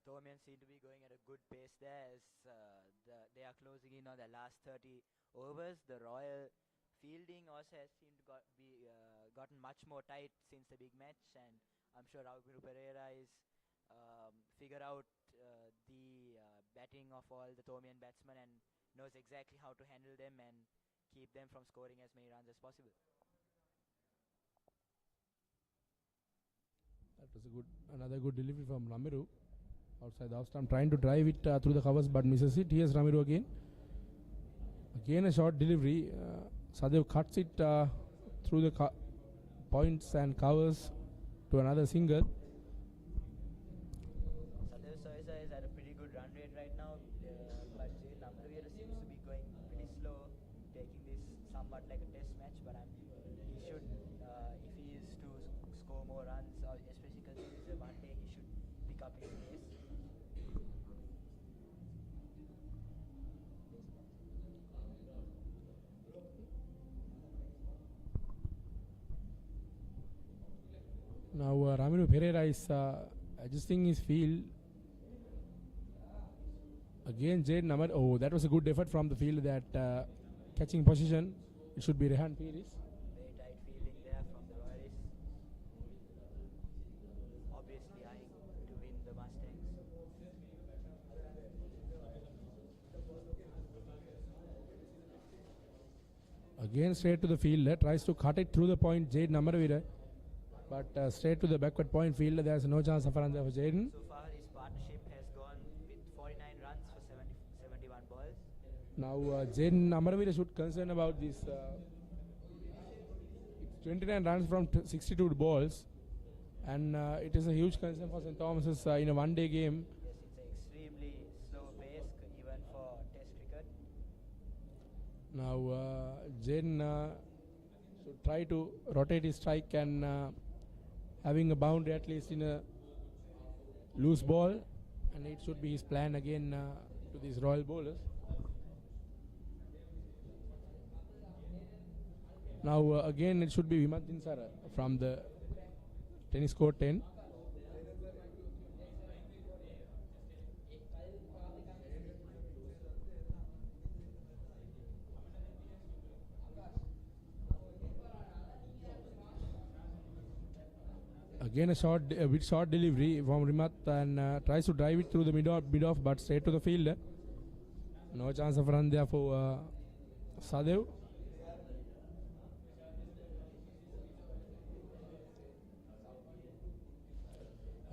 Thomian seem to be going at a good pace there as they are closing in on the last 30 overs. The Royal fielding also has seemed to gotten much more tight since the big match, and I'm sure Raul Pereira is figure out the batting of all the Thomian batsmen and knows exactly how to handle them and keep them from scoring as many runs as possible. That was another good delivery from Ramiru outside the off stump, trying to drive it through the covers but misses it. Here's Ramiru again. Again a short delivery. Sadev cuts it through the points and covers to another single. Sadev Soisa is at a pretty good run rate right now, but Jaden Amravira seems to be going pretty slow, taking this somewhat like a test match, but he should, if he is to score more runs, or especially considering it's a one day, he should pick up his pace. Now Ramiru Pereira is adjusting his field. Again Jaden Amar. Oh, that was a good effort from the field, that catching position. It should be Rehan Piris. Very tight fielding there from the Royalists. Obviously eyeing to win the Mustangs. Again straight to the fielder, tries to cut it through the point, Jaden Amravira, but straight to the backward point fielder. There's no chance of a run there for Jaden. So far his partnership has gone with 49 runs for 71 balls. Now Jaden Amravira should concern about this. It's 29 runs from 62 balls, and it is a huge concern for St. Thomas's in a one-day game. Yes, it's an extremely slow pace even for test cricket. Now Jaden should try to rotate his strike and having a boundary at least in a loose ball, and it should be his plan again to these Royal bowlers. Now again it should be Vimat Dinsara from the tennis court 10. Again a bit short delivery from Rimat, and tries to drive it through the mid off, but straight to the fielder. No chance of run there for Sadev.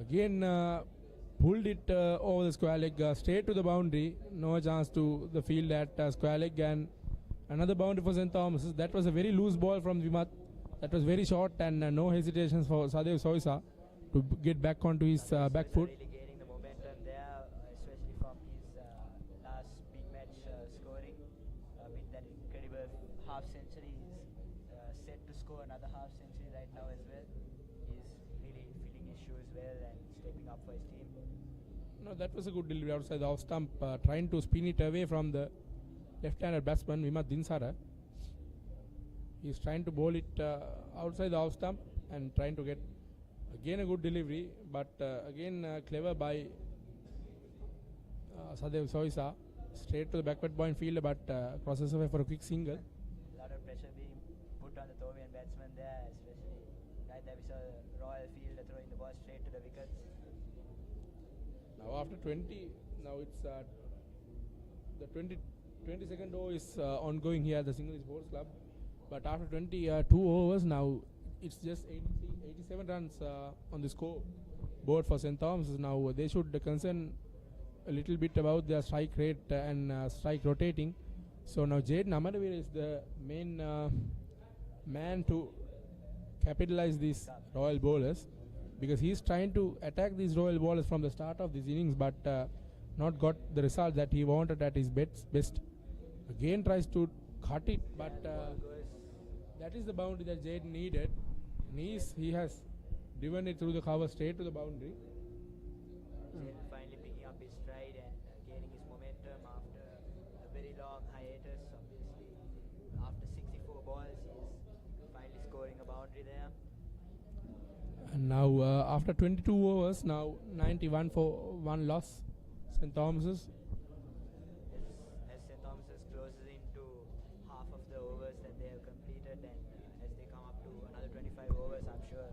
Again pulled it over the square leg, straight to the boundary. No chance to the field at square leg, and another boundary for St. Thomas. That was a very loose ball from Vimat. That was very short, and no hesitations for Sadev Soisa to get back onto his back foot. Really gaining the momentum there, especially from his last big match scoring with that incredible half century. He's set to score another half century right now as well. He's really filling his shoes well and stepping up for his team. No, that was a good delivery outside the off stump, trying to spin it away from the left-handed batsman Vimat Dinsara. He's trying to bowl it outside the off stump and trying to get again a good delivery, but again clever by Sadev Soisa, straight to the backward point fielder, but crosses away for a quick single. A lot of pressure being put on the Thomian batsman there, especially right there we saw Royal fielder throwing the ball straight to the wickets. Now after 20, now it's the 22nd over is ongoing here at the Sinhalese Sports Club. But after 22 overs now, it's just 87 runs on the score board for St. Thomas. Now they should concern a little bit about their strike rate and strike rotating. So now Jaden Amravira is the main man to capitalize these Royal bowlers, because he's trying to attack these Royal bowlers from the start of this innings, but not got the result that he wanted at his best. Again tries to cut it, but that is the boundary that Jaden needed. He has driven it through the cover straight to the boundary. Jaden finally picking up his stride and gaining his momentum after a very long hiatus. Obviously, after 64 balls, he's finally scoring a boundary there. And now after 22 overs, now 91 for 1 loss. St. Thomas's. As St. Thomas's closes into half of the overs that they have completed, and as they come up to another 25 overs, I'm sure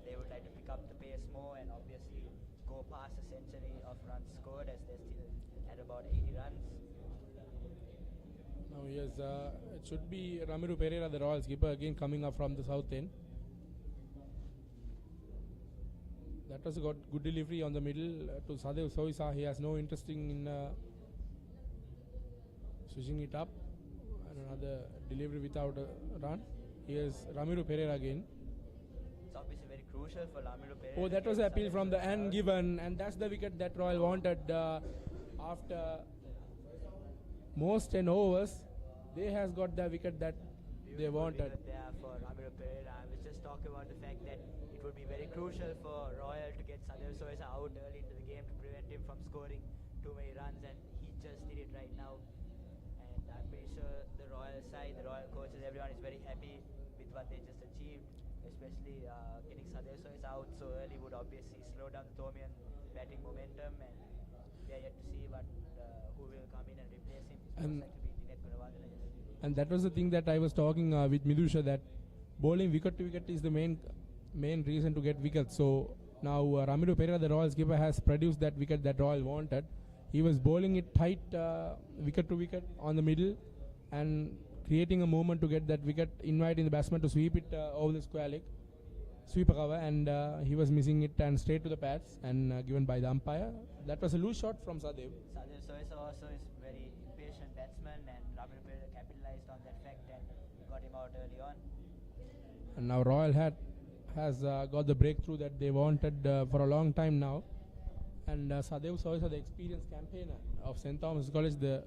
they would like to pick up the pace more and obviously go past a century of runs scored, as they're still at about 80 runs. Now yes, it should be Ramiro Pereira, the Royals keeper, again coming up from the south end. That was a good delivery on the middle to Sadev Soisa. He has no interest in switching it up. And another delivery without a run. Here's Ramiro Pereira again. It's obviously very crucial for Ramiro Pereira. Oh, that was an appeal from the end given, and that's the wicket that Royal wanted after most 10 overs. They has got the wicket that they wanted. There for Ramiro Pereira. I was just talking about the fact that it would be very crucial for Royal to get Sadev Soisa out early into the game to prevent him from scoring too many runs, and he just did it right now. And I'm pretty sure the Royal side, the Royal coaches, everyone is very happy with what they just achieved, especially getting Sadev Soisa out so early would obviously slow down the Thomian batting momentum, and we are yet to see who will come in and replace him. It's most likely to be Dinesh Gunawardena. And that was the thing that I was talking with Midusha, that bowling wicket to wicket is the main reason to get wickets. So now Ramiro Pereira, the Royals keeper, has produced that wicket that Royal wanted. He was bowling it tight wicket to wicket on the middle and creating a moment to get that wicket, inviting the batsman to sweep it over the square leg, sweep a cover, and he was missing it and straight to the pads and given by the umpire. That was a loose shot from Sadev. Sadev Soisa also is very impatient batsman, and Ramiro Pereira capitalized on that fact and got him out early on. And now Royal has got the breakthrough that they wanted for a long time now. And Sadev Soisa, the experienced campaigner of St. Thomas College, the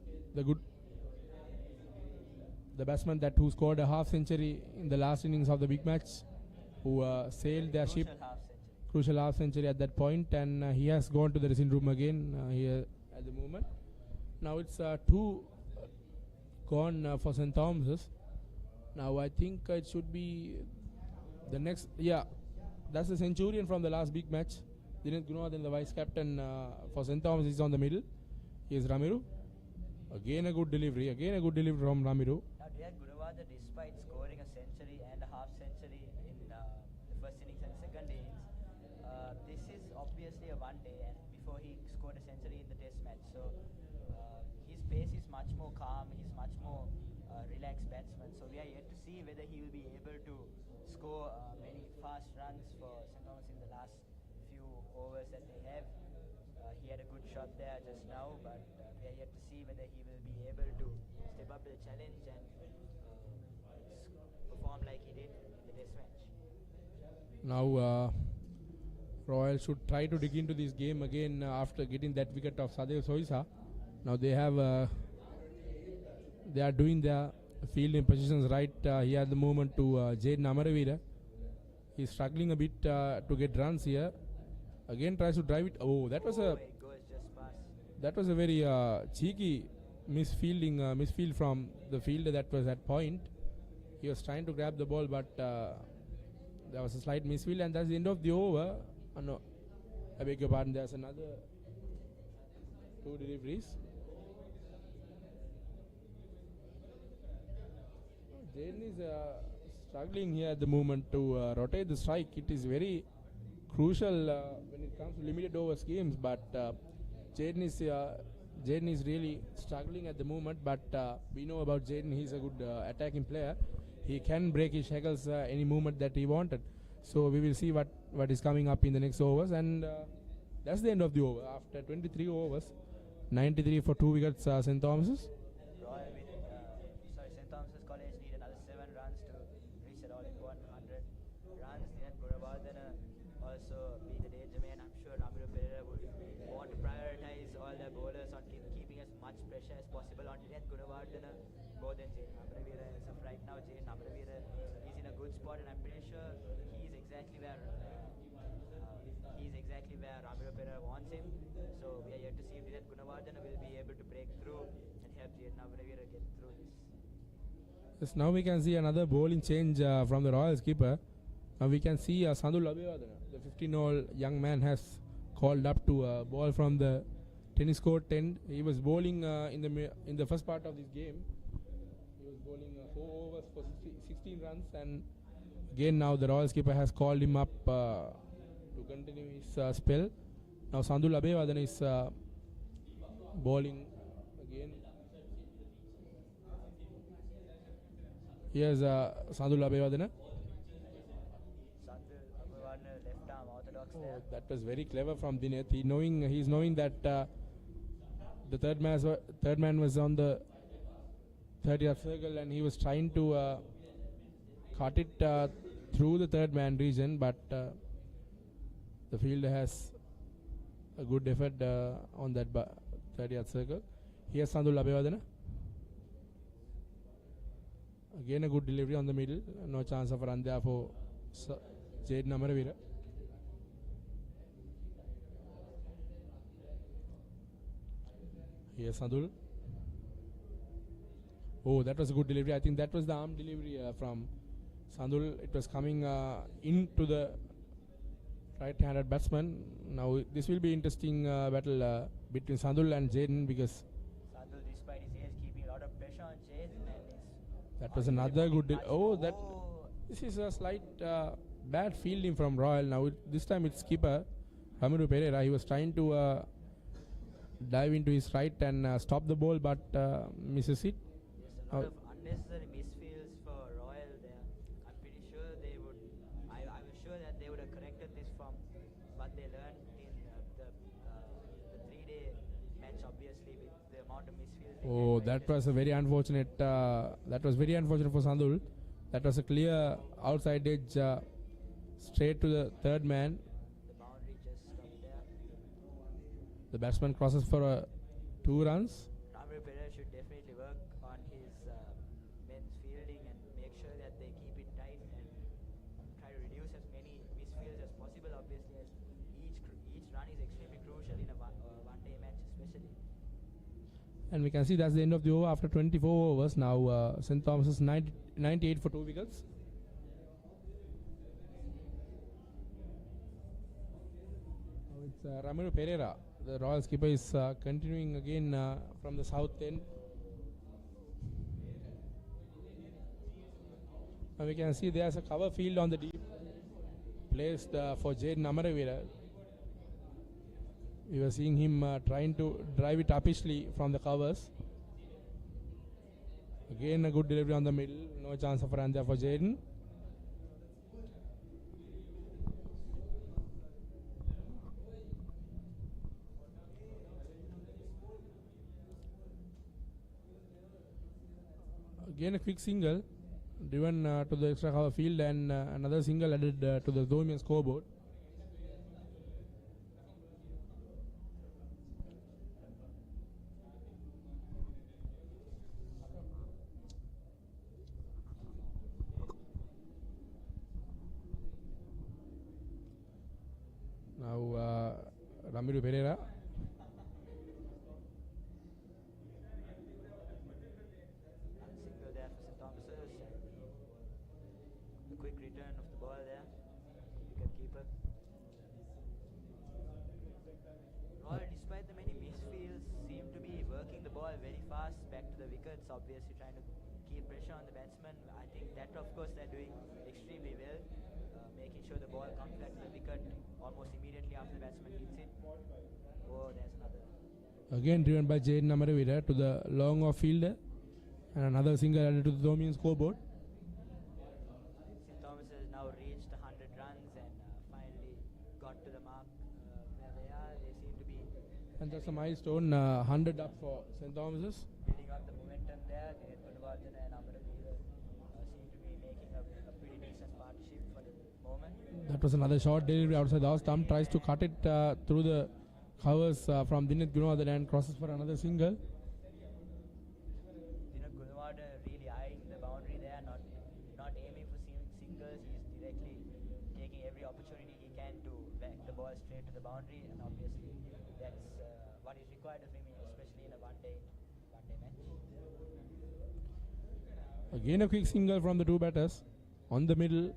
batsman who scored a half century in the last innings of the big match, who sailed their ship, crucial half century at that point, and he has gone to the dressing room again here at the moment. Now it's 2 gone for St. Thomas's. Now I think it should be the next, that's the centurion from the last big match. Dinesh Gunawardena, the vice captain for St. Thomas, is on the middle. Here's Ramiro. Again a good delivery from Ramiro. Now Dinesh Gunawardena, despite scoring a century and a half century in the first innings and second innings, this is obviously a one day, and before he scored a century in the test match. So his pace is much more calm, he's much more relaxed batsman. So we are yet to see whether he will be able to score many fast runs for St. Thomas in the last few overs that they have. He had a good shot there just now, but we are yet to see whether he will be able to step up to the challenge and perform like he did in the test match. Now Royal should try to dig into this game again after getting that wicket of Sadev Soisa. Now they are doing their fielding positions right here at the moment to Jaden Amaravira. He's struggling a bit to get runs here. Again tries to drive it. Oh, that was a very cheeky misfield from the fielder that was at point. He was trying to grab the ball, but there was a slight misfield, and that's the end of the over. No, I beg your pardon. There's another 2 deliveries. Jaden is struggling here at the moment to rotate the strike. It is very crucial when it comes to limited overs games, but Jaden is really struggling at the moment. But we know about Jaden; he's a good attacking player. He can break his shackles any moment that he wanted. So we will see what is coming up in the next overs, and that's the end of the over. After 23 overs, 93 for 2 wickets, St. Thomas's. St. Thomas's College need another 7 runs to reach that all-important 100 runs. Dinesh Gunawardena also be the danger man. I'm sure Ramiro Pereira would want to prioritize all their bowlers on keeping as much pressure as possible on Dinesh Gunawardena more than Jaden Amaravira. As of right now, Jaden Amaravira is in a good spot, and I'm pretty sure he's exactly where Ramiro Pereira wants him. So we are yet to see if Dinesh Gunawardena will be able to break through and help Jaden Amaravira get through this. Yes, now we can see another bowling change from the Royals keeper. Now we can see Sandul Abhiwadana, the 15-year-old young man, has called up to a ball from the tennis court end. He was bowling in the first part of this game. He was bowling 4 overs for 16 runs, and again now the Royal skipper has called him up to continue his spell. Now Sandul Abhiwadana is bowling again. Here's Sandul Abhiwadana. Sandil Abhiwadana left arm orthodox there. Oh, that was very clever from Dineth. He's knowing that the third man was on the 30th circle, and he was trying to cut it through the third man region, but the fielder has a good effort on that 30th circle. Here's Sandul Abhiwadana. Again a good delivery on the middle. No chance of a run there for Jaden Amaravira. Here's Sandul. Oh, that was a good delivery. I think that was the arm delivery from Sandul. It was coming into the right-handed batsman. Now this will be interesting battle between Sandul and Jaden, because Sandil, despite his age, keeping a lot of pressure on Jaden, and is that was another good this is a slight bad fielding from Royal. Now this time it's skipper Ramiru Pereira. He was trying to dive into his right and stop the ball, but misses it. There's a lot of unnecessary misfields for Royal there. I'm pretty sure they would. I was sure that they would have corrected this from what they learned in the 3-day match. Obviously, with the amount of misfields. Oh, that was a very unfortunate. That was very unfortunate for Sandul. That was a clear outside edge, straight to the third man. The boundary just stopped there. The batsman crosses for 2 runs. Ramiru Pereira should definitely work on his men's fielding and make sure that they keep it tight and try to reduce as many misfields as possible. Obviously, as each run is extremely crucial in a one-day match, especially. And we can see that's the end of the over after 24 overs. Now St. Thomas is 98 for 2 wickets. Now it's Ramiru Pereira. The Royal skipper is continuing again from the south end. Now we can see there's a cover field on the deep, placed for Jaden Amaravira. We were seeing him trying to drive it uppishly from the covers. Again a good delivery on the middle. No chance of a run there for Jaden. Again a quick single driven to the extra cover field, and another single added to the Thomian scoreboard. Now Ramiru Pereira. Single there for St. Thomas's. The quick return of the ball there. Wicket keeper. Royal, despite the many misfields, seem to be working the ball very fast back to the wickets. Obviously, trying to keep pressure on the batsman. I think that, of course, they're doing extremely well. Making sure the ball comes back to the wicket almost immediately after the batsman hits it. Oh, there's another. Again driven by Jaden Amaravira to the long off fielder, and another single added to the Thomian scoreboard. St. Thomas has now reached 100 runs and finally got to the mark where they are. They seem to be And that's a milestone, 100 up for St. Thomas's. building up the momentum there. Gunawardene and Amaravira seem to be making a pretty decent partnership for the moment. That was another short delivery outside the off stump. Tries to cut it through the covers from Dineth Gunawardene and crosses for another single. Gunawardene really eyeing the boundary there, not aiming for singles. He's directly taking every opportunity he can to whack the ball straight to the boundary, and obviously that's what is required of him, especially in a one-day match. Again a quick single from the 2 batters on the middle.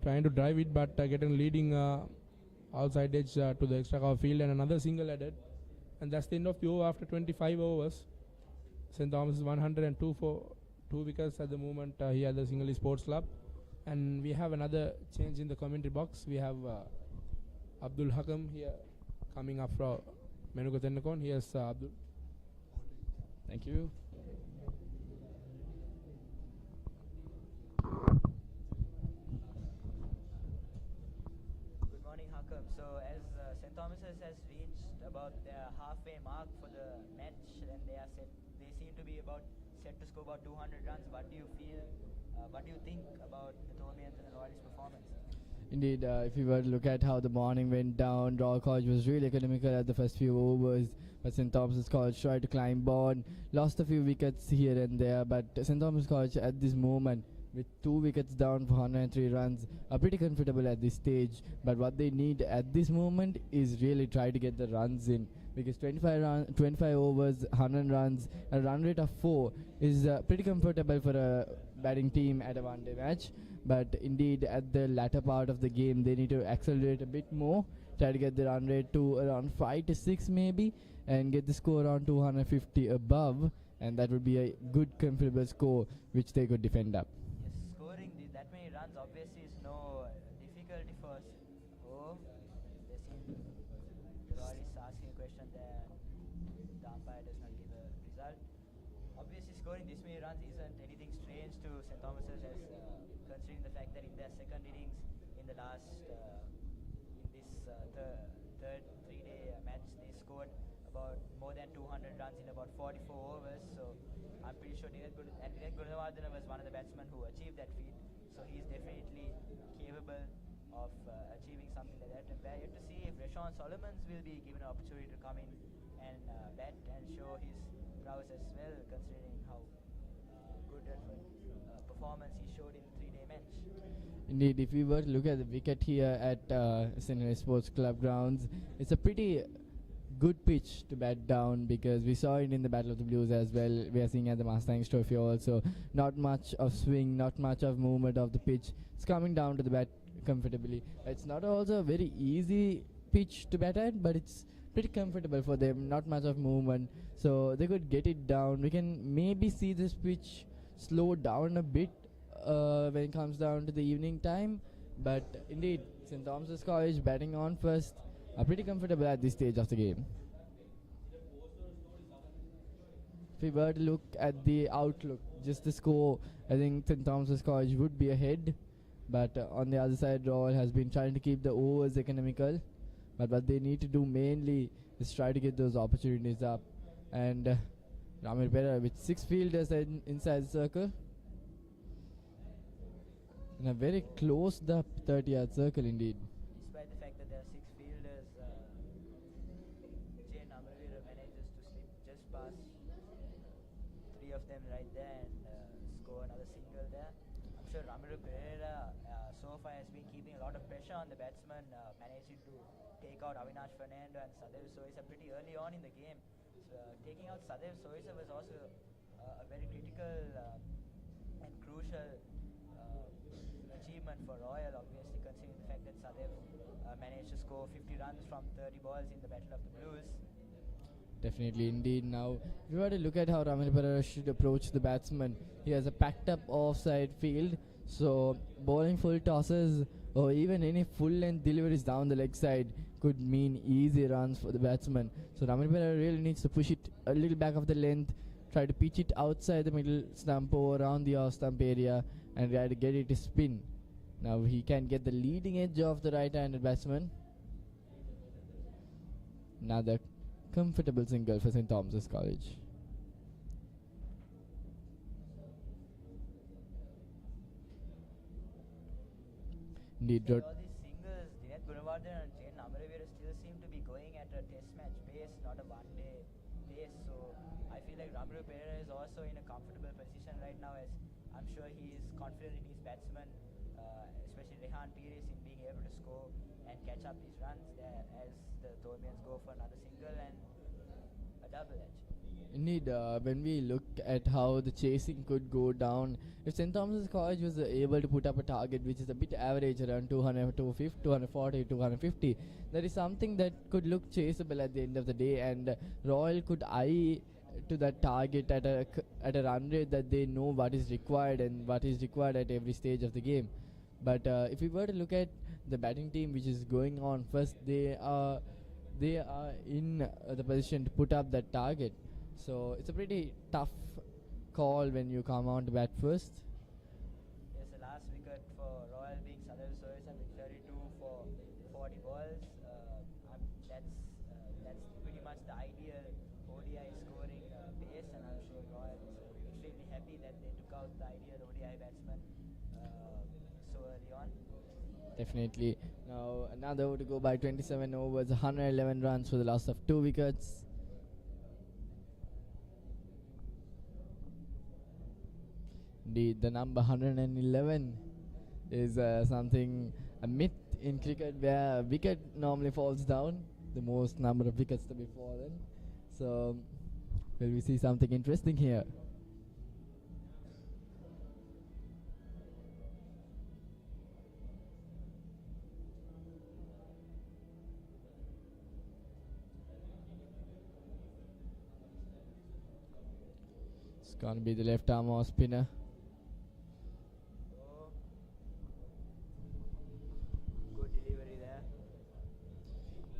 trying to drive it, but getting leading outside edge to the extra cover field, and another single added. And that's the end of the over after 25 overs. St. Thomas is 102 for 2 wickets at the moment here at the Sinhalese Sports Club. And we have another change in the commentary box. We have Abdul Hakam here coming up from Menuka Tennakon. Here's Abdul. Thank you. Good morning, Hakam. So as St. Thomas's has reached about their halfway mark for the match, and they seem to be set to score about 200 runs. What do you feel? What do you think about the Thomians and the Royals' performance? Indeed, if you were to look at how the morning went down, Royal College was really economical at the first few overs, but St. Thomas College tried to climb on, lost a few wickets here and there, but St. Thomas College at this moment, with 2 wickets down for 103 runs, are pretty comfortable at this stage. But what they need at this moment is really try to get the runs in, because 25 overs, 100 runs, a run rate of 4 is pretty comfortable for a batting team at a one-day match. But indeed, at the latter part of the game, they need to accelerate a bit more, try to get the run rate to around 5 to 6 maybe, and get the score around 250 above, and that would be a good comfortable score which they could defend up. Yes, scoring that many runs obviously is no difficulty for us. Oh, they seem the Royal is asking a question there. The umpire does not give a result. Obviously, scoring this many runs isn't anything strange to St. Thomas's, as considering the fact that in their second innings in the last in this third 3-day match, they scored about more than 200 runs in about 44 overs. So I'm pretty sure Dinesh Gunawardena was one of the batsmen who achieved that feat. So he's definitely capable of achieving something like that. And we're yet to see if Rashawn Solomons will be given an opportunity to come in and bat and show his prowess as well, considering how good performance he showed in the 3-day match. Indeed, if we were to look at the wicket here at Sinhalese Sports Club grounds, it's a pretty good pitch to bat down, because we saw it in the Battle of the Blues as well. We are seeing at the Mustangs Trophy also. Not much of swing, not much of movement of the pitch. It's coming down to the bat comfortably. It's not also a very easy pitch to bat at, but it's pretty comfortable for them. Not much of movement, so they could get it down. We can maybe see this pitch slow down a bit when it comes down to the evening time. But indeed, St. Thomas's College batting on first are pretty comfortable at this stage of the game. If we were to look at the outlook, just the score, I think St. Thomas's College would be ahead. But on the other side, Royal has been trying to keep the overs economical. But what they need to do mainly is try to get those opportunities up. And Ramir Pera with 6 fielders inside the circle. In a very closed up 30-yard circle indeed. Despite the fact that there are 6 fielders, Jane Amravira manages to slip just past 3 of them right there and score another single there. I'm sure Ramiro Pereira so far has been keeping a lot of pressure on the batsman, managing to take out Avinash Fernando and Sadev Soisa pretty early on in the game. So, taking out Sadev Soisa was also a very critical and crucial achievement for Royal, obviously, considering the fact that Sadev managed to score 50 runs from 30 balls in the Battle of the Blues. Definitely, indeed. Now, if you were to look at how Ramil Pereira should approach the batsman, he has a packed up offside field, so bowling full tosses or even any full length deliveries down the leg side could mean easy runs for the batsman. So Ramil Pereira really needs to push it a little back of the length, try to pitch it outside the middle stump or around the off stump area, and try to get it to spin. Now he can get the leading edge of the right-handed batsman. Another comfortable single for St. Thomas's College. Indeed, All these singles, Dinesh Gunawardena and Jane Amravira still seem to be going at a test match pace, not a one-day pace. So I feel like Ramiro Pereira is also in a comfortable position right now, as I'm sure he is confident in his batsmen, especially Rehan Pires, in being able to score and catch up his runs there as the Thomians go for another single and a double edge. Indeed, when we look at how the chasing could go down, if St. Thomas's College was able to put up a target which is a bit average around 200, 250, 240, 250, that is something that could look chaseable at the end of the day, and Royal could eye to that target at a run rate that they know what is required and what is required at every stage of the game. But if we were to look at the batting team which is going on first, they are in the position to put up that target. So it's a pretty tough call when you come on to bat first. Yes, the last wicket for Royal being Sadal Sois and 32 for 40 balls. That's pretty much the ideal ODI scoring pace, and I'm sure Royal is extremely happy that they took out the ideal ODI batsman so early on. Definitely. Now another over to go by 27 overs, 111 runs for the loss of 2 wickets. The number 111 is something, a myth in cricket, where a wicket normally falls down, the most number of wickets to be fallen. So will we see something interesting here? It's gonna be the left arm off spinner. Good delivery there.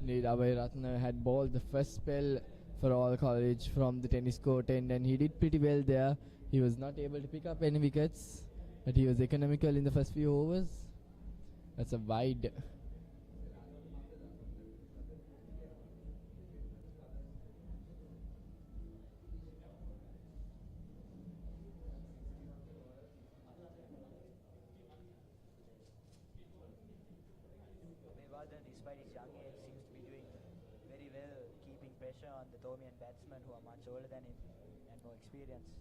Indeed, Abhay Ratna had bowled the first spell for All College from the tennis court end, and he did pretty well there. He was not able to pick up any wickets, but he was economical in the first few overs. That's a wide. Abhivadan, despite his young age, seems to be doing very well, keeping pressure on the Thomian batsmen who are much older than him and more experienced.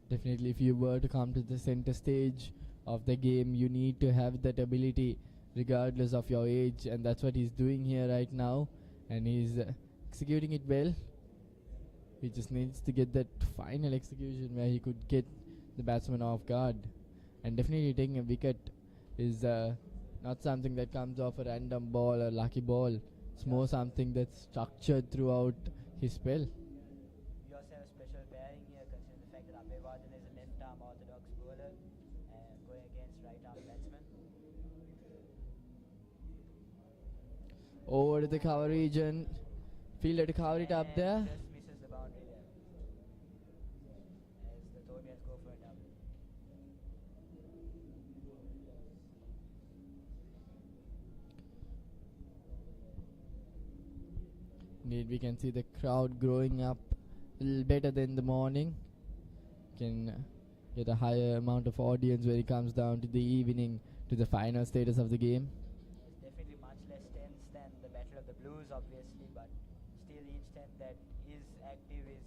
Definitely, if you were to come to the center stage of the game, you need to have that ability regardless of your age, and that's what he's doing here right now, and he's executing it well. He just needs to get that final execution where he could get the batsman off guard, and definitely taking a wicket is not something that comes off a random ball or lucky ball. It's more something that's structured throughout his spell. We also have a special pairing here, considering the fact that Abhivadan is a left-arm orthodox bowler and going against right-arm batsman. Over to the cover region. Fielder to cover it up And there. just misses the boundary there. As the Thomians go for a double. Indeed, we can see the crowd growing up a little better than the morning. Can get a higher amount of audience when it comes down to the evening, to the final status of the game. It's definitely much less tense than the Battle of the Blues, obviously, but still each tent that is active is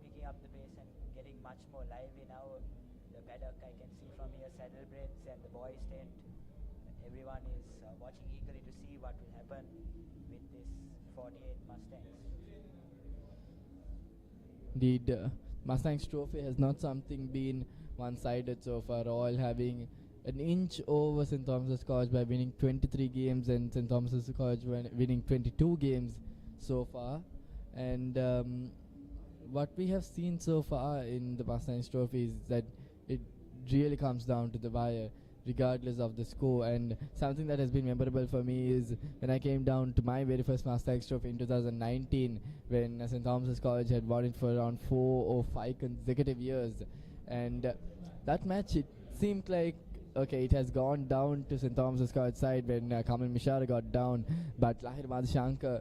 picking up the pace and getting much more lively now. The paddock I can see from here, Saddlebreds and the boys tent. Everyone is watching eagerly to see what will happen with this 48th Mustangs. Indeed, Mustang's trophy has not something been one-sided so far. Royal having an inch over St. Thomas's College by winning 23 games, and St. Thomas's College winning 22 games so far. And what we have seen so far in the Mustang's trophy is that it really comes down to the wire, regardless of the score. And something that has been memorable for me is when I came down to my very first Mustang's trophy in 2019, when St. Thomas's College had won it for around 4 or 5 consecutive years. And that match, it seemed like, okay, it has gone down to St. Thomas's College side when Kamal Mishra got down, but Lahir Madhushankar,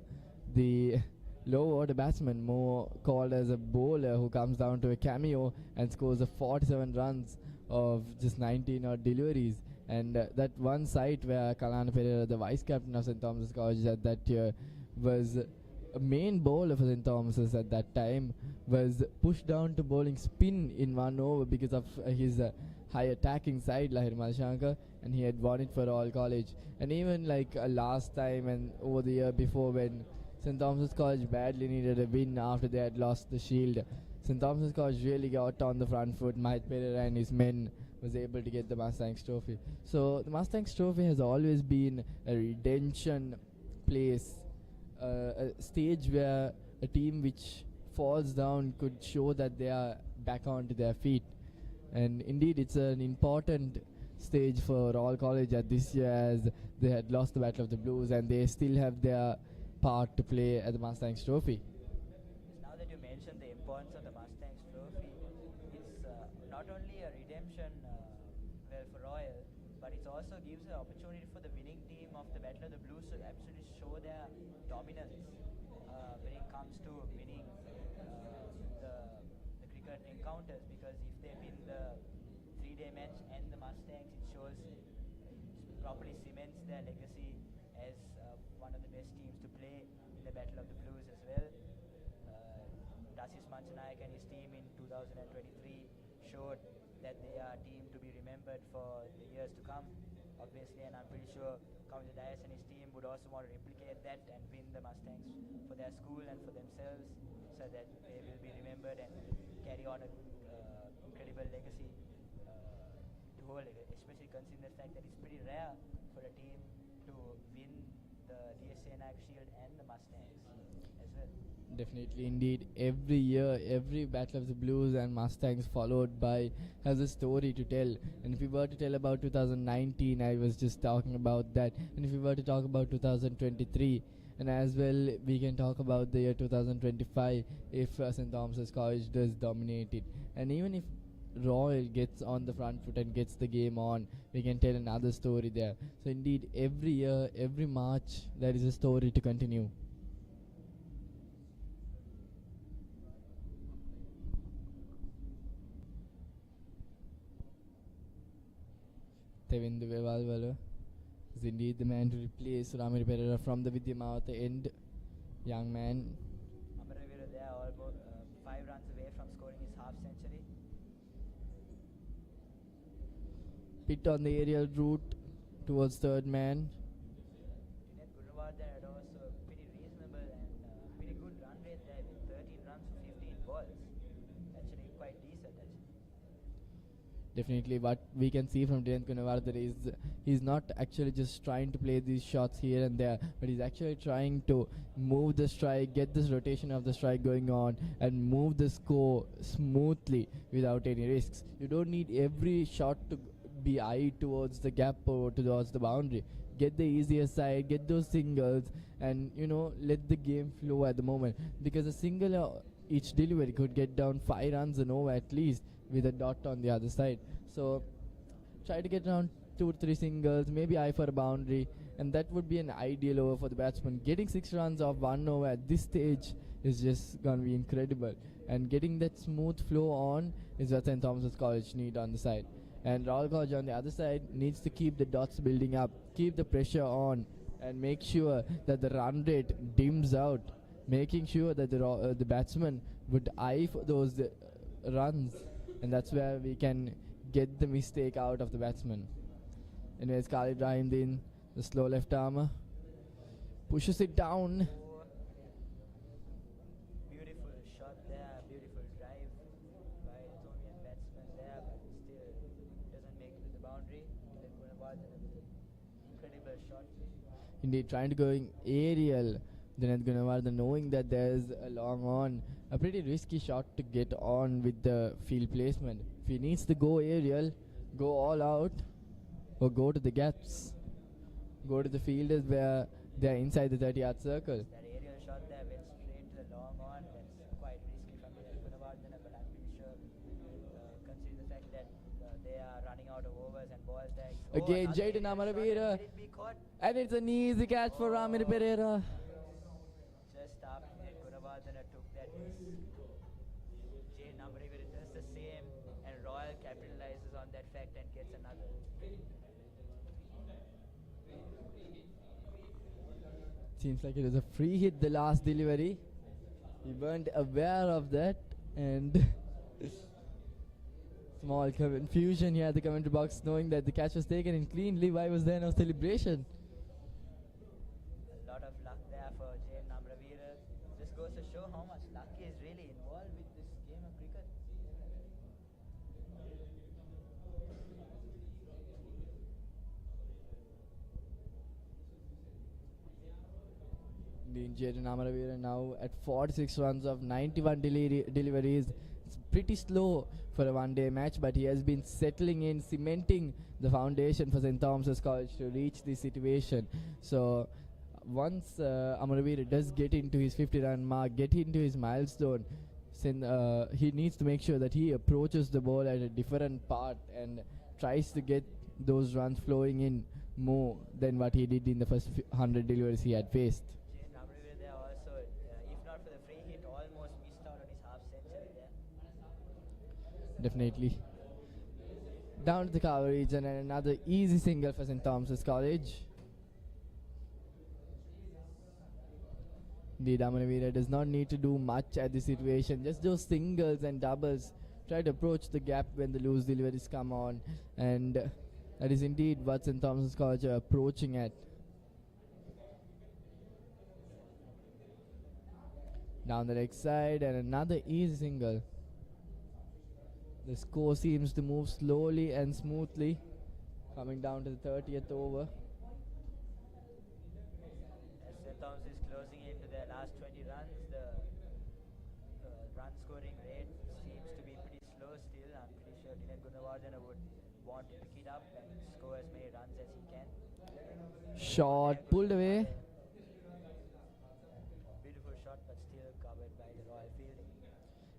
the low order batsman, more called as a bowler, who comes down to a cameo and scores a 47 runs of just 19 odd deliveries. And that one site where Kalana Pereira, the vice captain of St. Thomas's College at that year, was a main bowler for St. Thomas's at that time, was pushed down to bowling spin in one over because of his high attacking side, Lahir Madhushankar, and he had won it for All College. And even like last time and over the year before, when St. Thomas's College badly needed a win after they had lost the Shield. St. Thomas's College really got on the front foot. Mahit Pereira and his men was able to get the Mustangs trophy. So the Mustangs trophy has always been a redemption place, a stage where a team which falls down could show that they are back onto their feet. And indeed, it's an important stage for Royal College at this year, as they had lost the Battle of the Blues and they still have their part to play at the Mustangs trophy. Now that you mentioned the importance of the Mustangs trophy, it's not only a redemption for Royal, but it also gives an opportunity for the winning team of the Battle of the Blues to absolutely show their dominance when it comes to winning the cricket encounters, because if they win the 3-day match and the Mustangs, it shows, properly cements their legacy as one of the best teams to play in the Battle of the Blues as well. Dasis Manchanayak and his team in 2023 showed that they are a team to be remembered for the years to come, obviously, and I'm pretty sure Kamal Dias and his team would also want to replicate that and win the Mustangs for their school and for themselves, so that they will be remembered and carry on an incredible legacy to hold, especially considering the fact that it's pretty rare for a team to win the DSA Naik Shield and the Mustangs as well. Definitely, indeed. Every year, every Battle of the Blues and Mustangs followed by has a story to tell. And if we were to tell about 2019, I was just talking about that. And if we were to talk about 2023, and as well, we can talk about the year 2025 if St. Thomas's College does dominate it. And even if Royal gets on the front foot and gets the game on, we can tell another story there. So indeed, every year, every March, there is a story to continue. Tevindu Vevalvala is indeed the man to replace Ramir Pereira from the Vidyamawata end. Young man. Amaravira there, almost 5 runs away from scoring his half century. Pit on the aerial route towards third man. Dinesh Gunawardhan had also pretty reasonable and pretty good run rate there with 13 runs for 15 balls. Actually quite decent actually. Definitely, what we can see from Dinesh Gunawardhan is he's not actually just trying to play these shots here and there, but he's actually trying to move the strike, get this rotation of the strike going on, and move the score smoothly without any risks. You don't need every shot to be eyed towards the gap or towards the boundary. Get the easier side, get those singles, and let the game flow at the moment, because a single each delivery could get down 5 runs and over at least with a dot on the other side. So try to get around 2 or 3 singles, maybe eye for a boundary, and that would be an ideal over for the batsman. Getting 6 runs off 1 over at this stage is just going to be incredible, and getting that smooth flow on is what St. Thomas's College need on the side. And Royal College on the other side needs to keep the dots building up, keep the pressure on, and make sure that the run rate dims out, making sure that the batsman would eye for those runs, and that's where we can get the mistake out of the batsman. Anyways, Khalid Rahimdin, the slow left armer, pushes it down. Beautiful shot there, beautiful drive by the Thomian batsman there, but still doesn't make it to the boundary. Dinesh Gunawardhan with an incredible shot. Indeed, trying to go aerial. Dinesh Gunawardhan, knowing that there's a long on, a pretty risky shot to get on with the field placement. If he needs to go aerial, go all out, or go to the gaps. Go to the fielders where they're inside the 30-yard circle. That aerial shot there went straight to the long on. That's quite risky from Dinesh Gunawardhan, but I'm pretty sure, considering the fact that they are running out of overs and balls there. Again, Jayden Amaravira, Will it be caught? and it's an easy catch for Ramir Pereira. Just after Dinesh Gunawardhan took that miss, Jayden Amaravira does the same, and Royal capitalizes on that fact and gets another. Seems like it was a free hit, the last delivery. We weren't aware of that, and small confusion here at the commentary box, knowing that the catch was taken in cleanly. Why was there no celebration? A lot of luck there for Jayden Amaravira. show how much luck is really involved with this game of cricket. Jaden Amaraveera now at 46 runs of 91 deliveries. It's pretty slow for a one-day match, but he has been settling in, cementing the foundation for St. Thomas's College to reach this situation. So once Amaraveera does get into his 50-run mark, get into his milestone, he needs to make sure that he approaches the ball at a different part and tries to get those runs flowing in more than what he did in the first 100 deliveries he had faced. Jane Amravir there also, if not for the free hit, almost missed out on his half century there. Definitely. Down to the coverage and another easy single for St. Thomas's College. Indeed, Amaraveera does not need to do much at this situation. Just those singles and doubles. Try to approach the gap when the loose deliveries come on. And that is indeed what St. Thomas's College are approaching at. Down the leg side and another easy single. The score seems to move slowly and smoothly. Coming down to the 30th over. As St. Thomas is closing into their last 20 runs, the run scoring rate seems to be pretty slow still. I'm pretty sure Dylan Gunawardena would want to pick it up and score as many runs as he can. Shot pulled away. Beautiful shot, but still covered by the Royal fielding.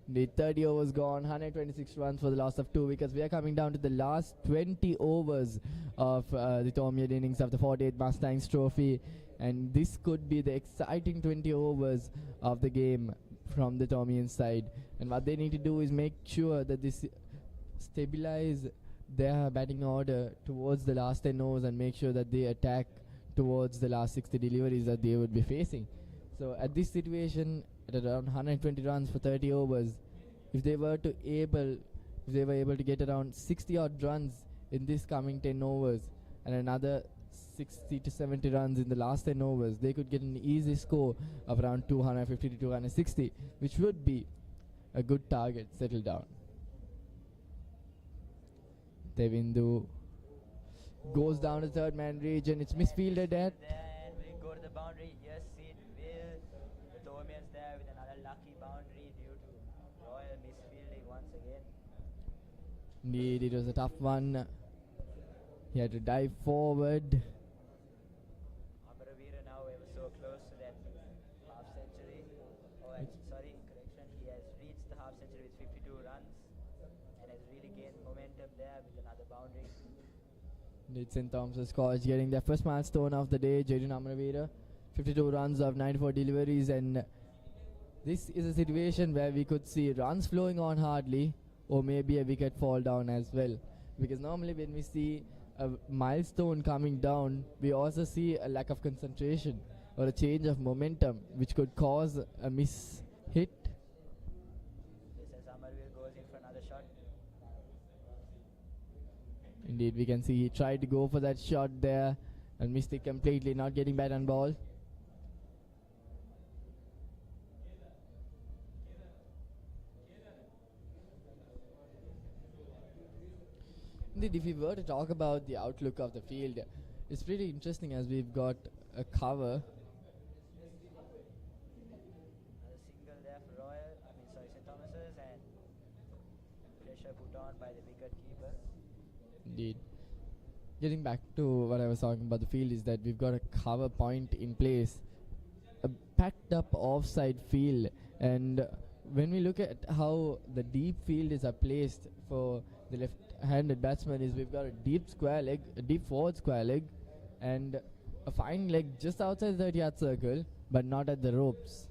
The 30 overs gone, 126 runs for the loss of 2 wickets. We are coming down to the last 20 overs of the Thomian innings of the 48th Mustangs trophy, and this could be the exciting 20 overs of the game from the Thomian side. And what they need to do is make sure that this stabilize their batting order towards the last 10 overs and make sure that they attack towards the last 60 deliveries that they would be facing. So at this situation, at around 120 runs for 30 overs, if they were able to get around 60 odd runs in this coming 10 overs and another 60 to 70 runs in the last 10 overs, they could get an easy score of around 250 to 260, which would be a good target settled down. Devindu goes down to third man region. It's misfielded at. Then will it go to the boundary? Yes, it will. The Thomians there with another lucky boundary due to Royal misfielding once again. Indeed, it was a tough one. He had to dive forward. Amaraveera now ever so close to that half century. Oh, sorry, correction. He has reached the half century with 52 runs and has really gained momentum there with another boundary. Indeed, St. Thomas's College getting their first milestone of the day. Jaden Amaraveera, 52 runs of 94 deliveries, and this is a situation where we could see runs flowing on hardly, or maybe a wicket fall down as well. Because normally when we see a milestone coming down, we also see a lack of concentration or a change of momentum, which could cause a miss hit. This as Amaraveera goes in for another shot. Indeed, we can see he tried to go for that shot there and missed it completely, not getting bat on ball. Indeed, if we were to talk about the outlook of the field, it's pretty interesting as we've got a cover. Another single there for Royal, St. Thomas's, and pressure put on by the wicket keeper. Indeed. Getting back to what I was talking about the field is that we've got a cover point in place, a packed up offside field, and when we look at how the deep fielders are placed for the left-handed batsman, is we've got a deep square leg, a deep forward square leg, and a fine leg just outside the 30-yard circle, but not at the ropes.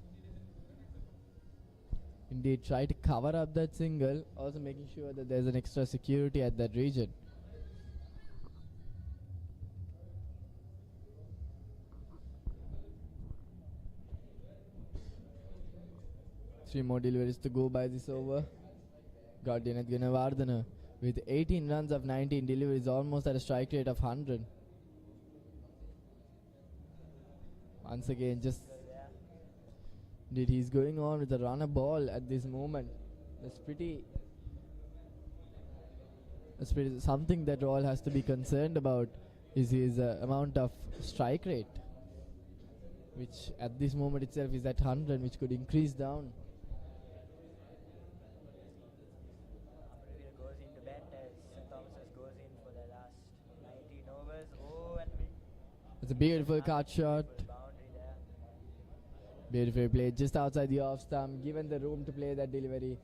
Indeed, try to cover up that single, also making sure that there's an extra security at that region. Three more deliveries to go by this over. Got Dylan Gunawardena with 18 runs of 19 deliveries, almost at a strike rate of 100. Once again, just Indeed, he's going on with a runner ball at this moment. That's pretty something that Royal has to be concerned about is his amount of strike rate, which at this moment itself is at 100, which could increase down. Amravira goes into bat as St. Thomas's goes in for the last 19 overs. Oh, and It's a beautiful cut shot. boundary there. Beautifully played just outside the off stump, given the room to play that delivery.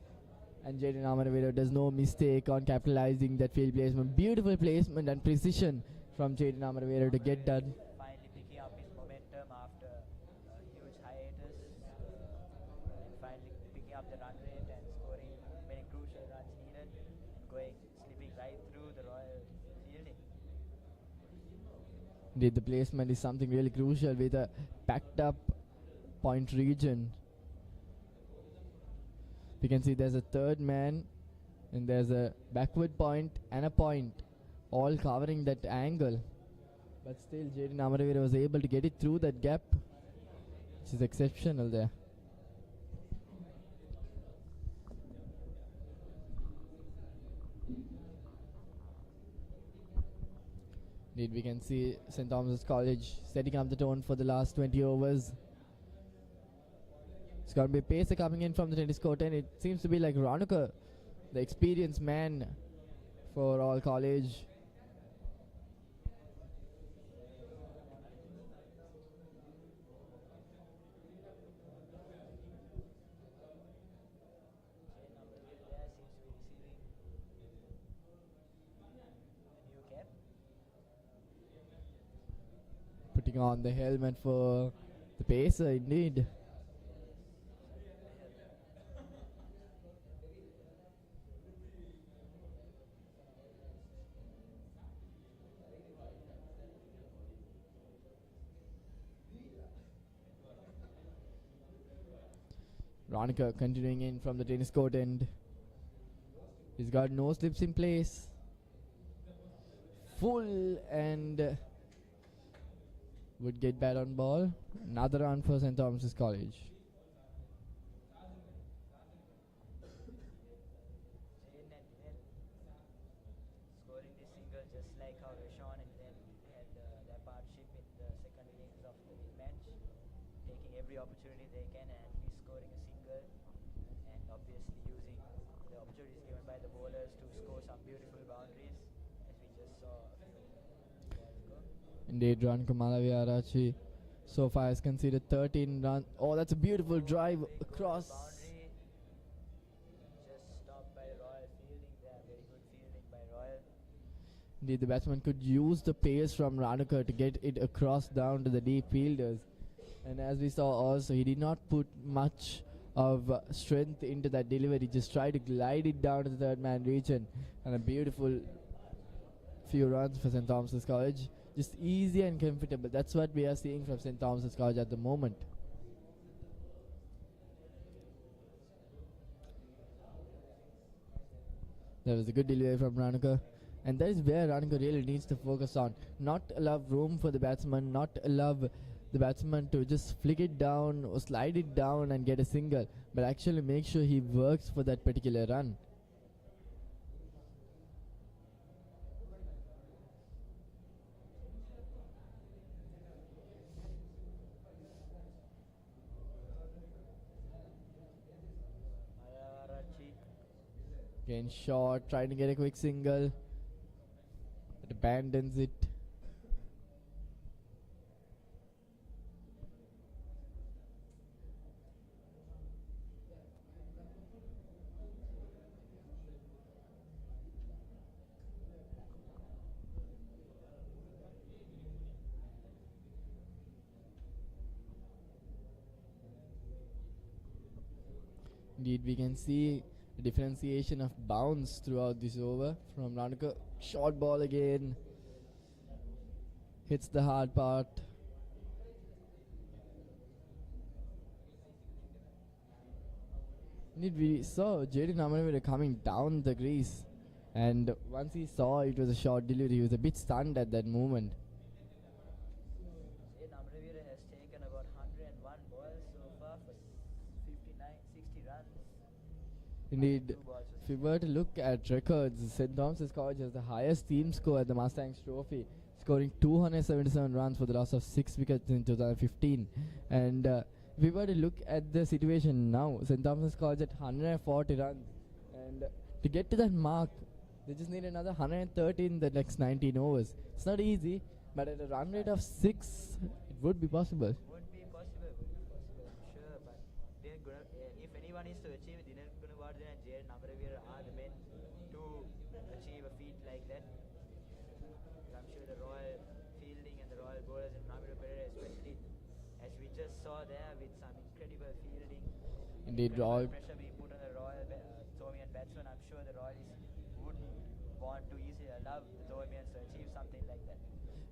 And Jaden Amravira does no mistake on capitalizing that field placement. Beautiful placement and precision from Jaden Amravira to get done. Finally picking up his momentum after a huge hiatus, and finally picking up the run rate and scoring many crucial runs needed and slipping right through the Royal fielding. Indeed, the placement is something really crucial with a packed up point region. We can see there's a third man and there's a backward point and a point, all covering that angle. But still, Jaden Amravira was able to get it through that gap, which is exceptional there. Indeed, we can see St. Thomas's College setting up the tone for the last 20 overs. It's going to be a pacer coming in from the tennis court, and it seems to be like Ranuka, the experienced man for all college. There seems to be receiving a new cap. Putting on the helmet for the pacer, indeed. Ranika continuing in from the tennis court end. He's got no slips in place. Full and would get bat on ball. Another run for St. Thomas's College. Jane and Glenn scoring this single just like how Rashawn and Glenn had their partnership in the second innings of the big match, taking every opportunity they can and at least scoring a single, and obviously using the opportunities given by the bowlers to score some beautiful boundaries, as we just saw a few balls ago. Indeed, Ranika Malaviarachi so far has conceded 13 runs. Oh, that's a beautiful drive across. Boundary just stopped by Royal fielding there. Very good fielding by Royal. Indeed, the batsman could use the pace from Ranuka to get it across down to the deep fielders. And as we saw also, he did not put much of strength into that delivery. Just tried to glide it down to the third man region. And a beautiful few runs for St. Thomas's College. Just easy and comfortable. That's what we are seeing from St. Thomas's College at the moment. That was a good delivery from Ranuka. And that is where Ranuka really needs to focus on. Not allow room for the batsman, not allow the batsman to just flick it down or slide it down and get a single, but actually make sure he works for that particular run. Malavarachi Again short, trying to get a quick single, but abandons it. Indeed, we can see a differentiation of bounce throughout this over from Ranuka. Short ball again. Hits the hard part. Indeed, we saw Jaden Amravira coming down the crease. And once he saw it was a short delivery, he was a bit stunned at that moment. Amravira has taken about 101 balls so far for Indeed, Two balls if you were to look at records, St. Thomas's College has the highest team score at the Mustangs Trophy, scoring 277 runs for the loss of 6 wickets in 2015. And if we were to look at the situation now, St. Thomas's College at 140 runs. And to get to that mark, they just need another 130 in the next 19 overs. It's not easy, but at a run rate of 6, it would be possible. would be possible, I'm sure. But if anyone is to achieve it, Dinesh Gunawardene and Jared Namaravira are the men to achieve a feat like that. I'm sure the Royal fielding and the Royal bowlers and Namiru Pereira especially, as we just saw there with some incredible fielding, Indeed, incredible Royal. pressure being put on the Royal Thomian batsman. I'm sure the Royalists wouldn't want to easily allow the Thomians to achieve something like that.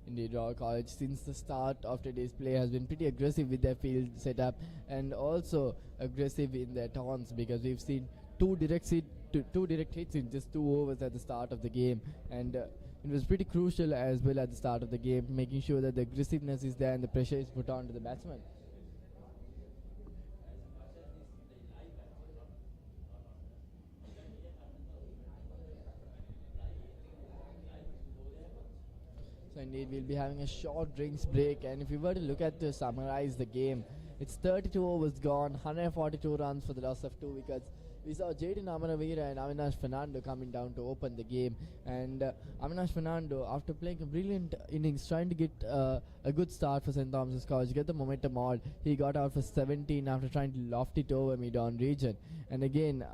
Indeed, Royal College since the start of today's play has been pretty aggressive with their field setup and also aggressive in their taunts, because we've seen two direct hits in just 2 overs at the start of the game, and it was pretty crucial as well at the start of the game, making sure that the aggressiveness is there and the pressure is put on to the batsman. So indeed, we'll be having a short drinks break, and if we were to look at to summarize the game, it's 32 overs gone, 142 runs for the loss of 2 wickets. We saw Jaden Amaraveera and Avinash Fernando coming down to open the game, and Avinash Fernando, after playing a brilliant innings, trying to get a good start for St. Thomas's College, get the momentum on, he got out for 17 after trying to loft it over mid-on region, and again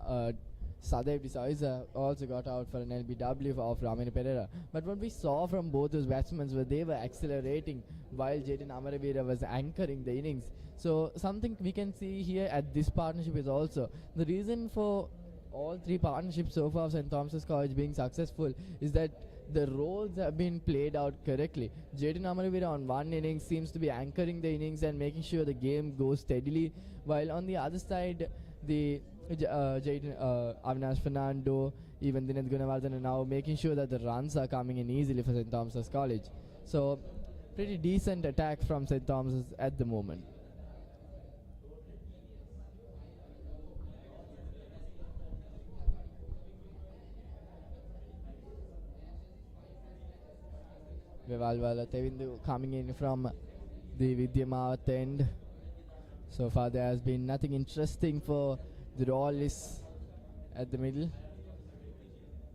Sadev D'Souza also got out for an LBW of Ramiro Pereira. But what we saw from both those batsmen was they were accelerating while Jaden Amaraveera was anchoring the innings. So something we can see here at this partnership is also the reason for all 3 partnerships so far of St. Thomas's College being successful is that the roles have been played out correctly. Jaden Amaraveera on one innings seems to be anchoring the innings and making sure the game goes steadily, while on the other side the Avinash Fernando, even Dinesh Gunawardene now making sure that the runs are coming in easily for St. Thomas's College. So pretty decent attack from St. Thomas's at the moment. Vivalwala Tevindu coming in from the Vidyamavat end. So far there has been nothing interesting for the Royalists at the middle.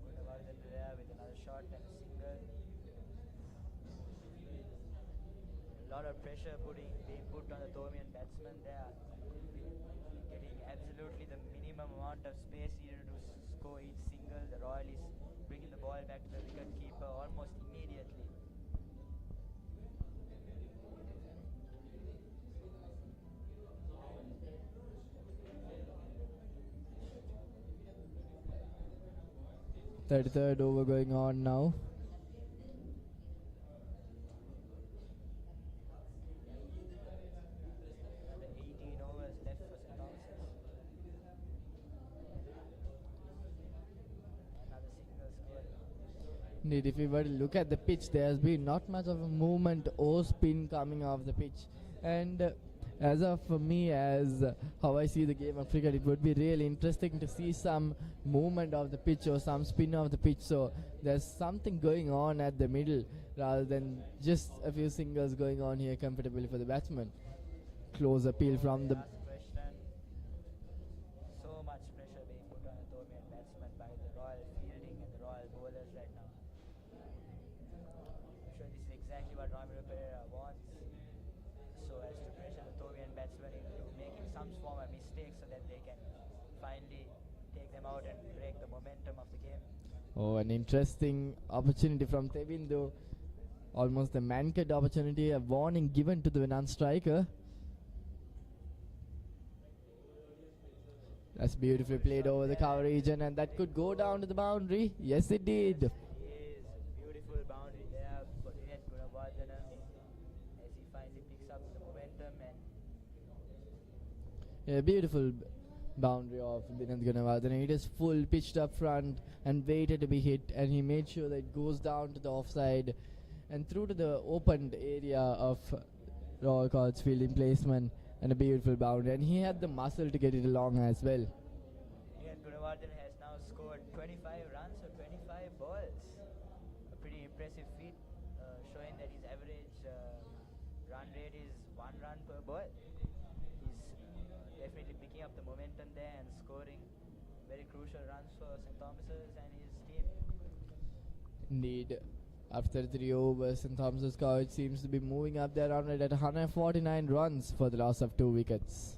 Gunawardene there with another shot and a single. A lot of pressure being put on the Thomian batsman there, getting absolutely the minimum amount of space needed to score each single. The Royalists bringing the ball back to the wicket keeper almost immediately. Third over going on now. Another 18 overs left for St. Thomas's. Another single scored. Indeed, if we were to look at the pitch, there has been not much of a movement or spin coming off the pitch. And as of for me, as how I see the game of cricket, it would be really interesting to see some movement of the pitch or some spin of the pitch. So there's something going on at the middle rather than just a few singles going on here comfortably for the batsman. Close appeal from the Last question. So much pressure being put on the Thomian batsman by the Royal fielding and the Royal bowlers right now. I'm sure this is exactly what Ramiro Pereira wants, so as to pressure the Thomian batsman into making some form of mistake so that they can finally take them out and break the momentum of the game. Oh, an interesting opportunity from Tevindu. Almost a man-cut opportunity, a warning given to the non-striker. That's beautifully played over the cover region, and that could go down to the boundary. Yes, it did. Is beautiful boundary there for Dinesh Gunawardene as he finally picks up the momentum and A beautiful boundary of Dinesh Gunawardene. It is full pitched up front and waited to be hit, and he made sure that it goes down to the offside and through to the opened area of Royal College fielding placement, and a beautiful boundary. And he had the muscle to get it along as well. Dinesh Gunawardene Gunawardhan has now scored 25 runs or 25 balls. A pretty impressive feat, showing that his average run rate is 1 run per ball. He's definitely picking up the momentum there and scoring very crucial runs for St. Thomas's and his team. Indeed. After 3 overs, St. Thomas's College seems to be moving up their run rate at 149 runs for the loss of 2 wickets.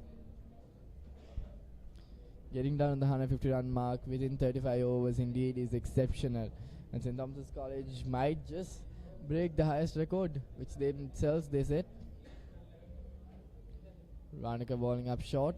Getting down on the 150 run mark within 35 overs indeed is exceptional. And St. Thomas's College might just break the highest record, which themselves they set. Ranaka bowling up short.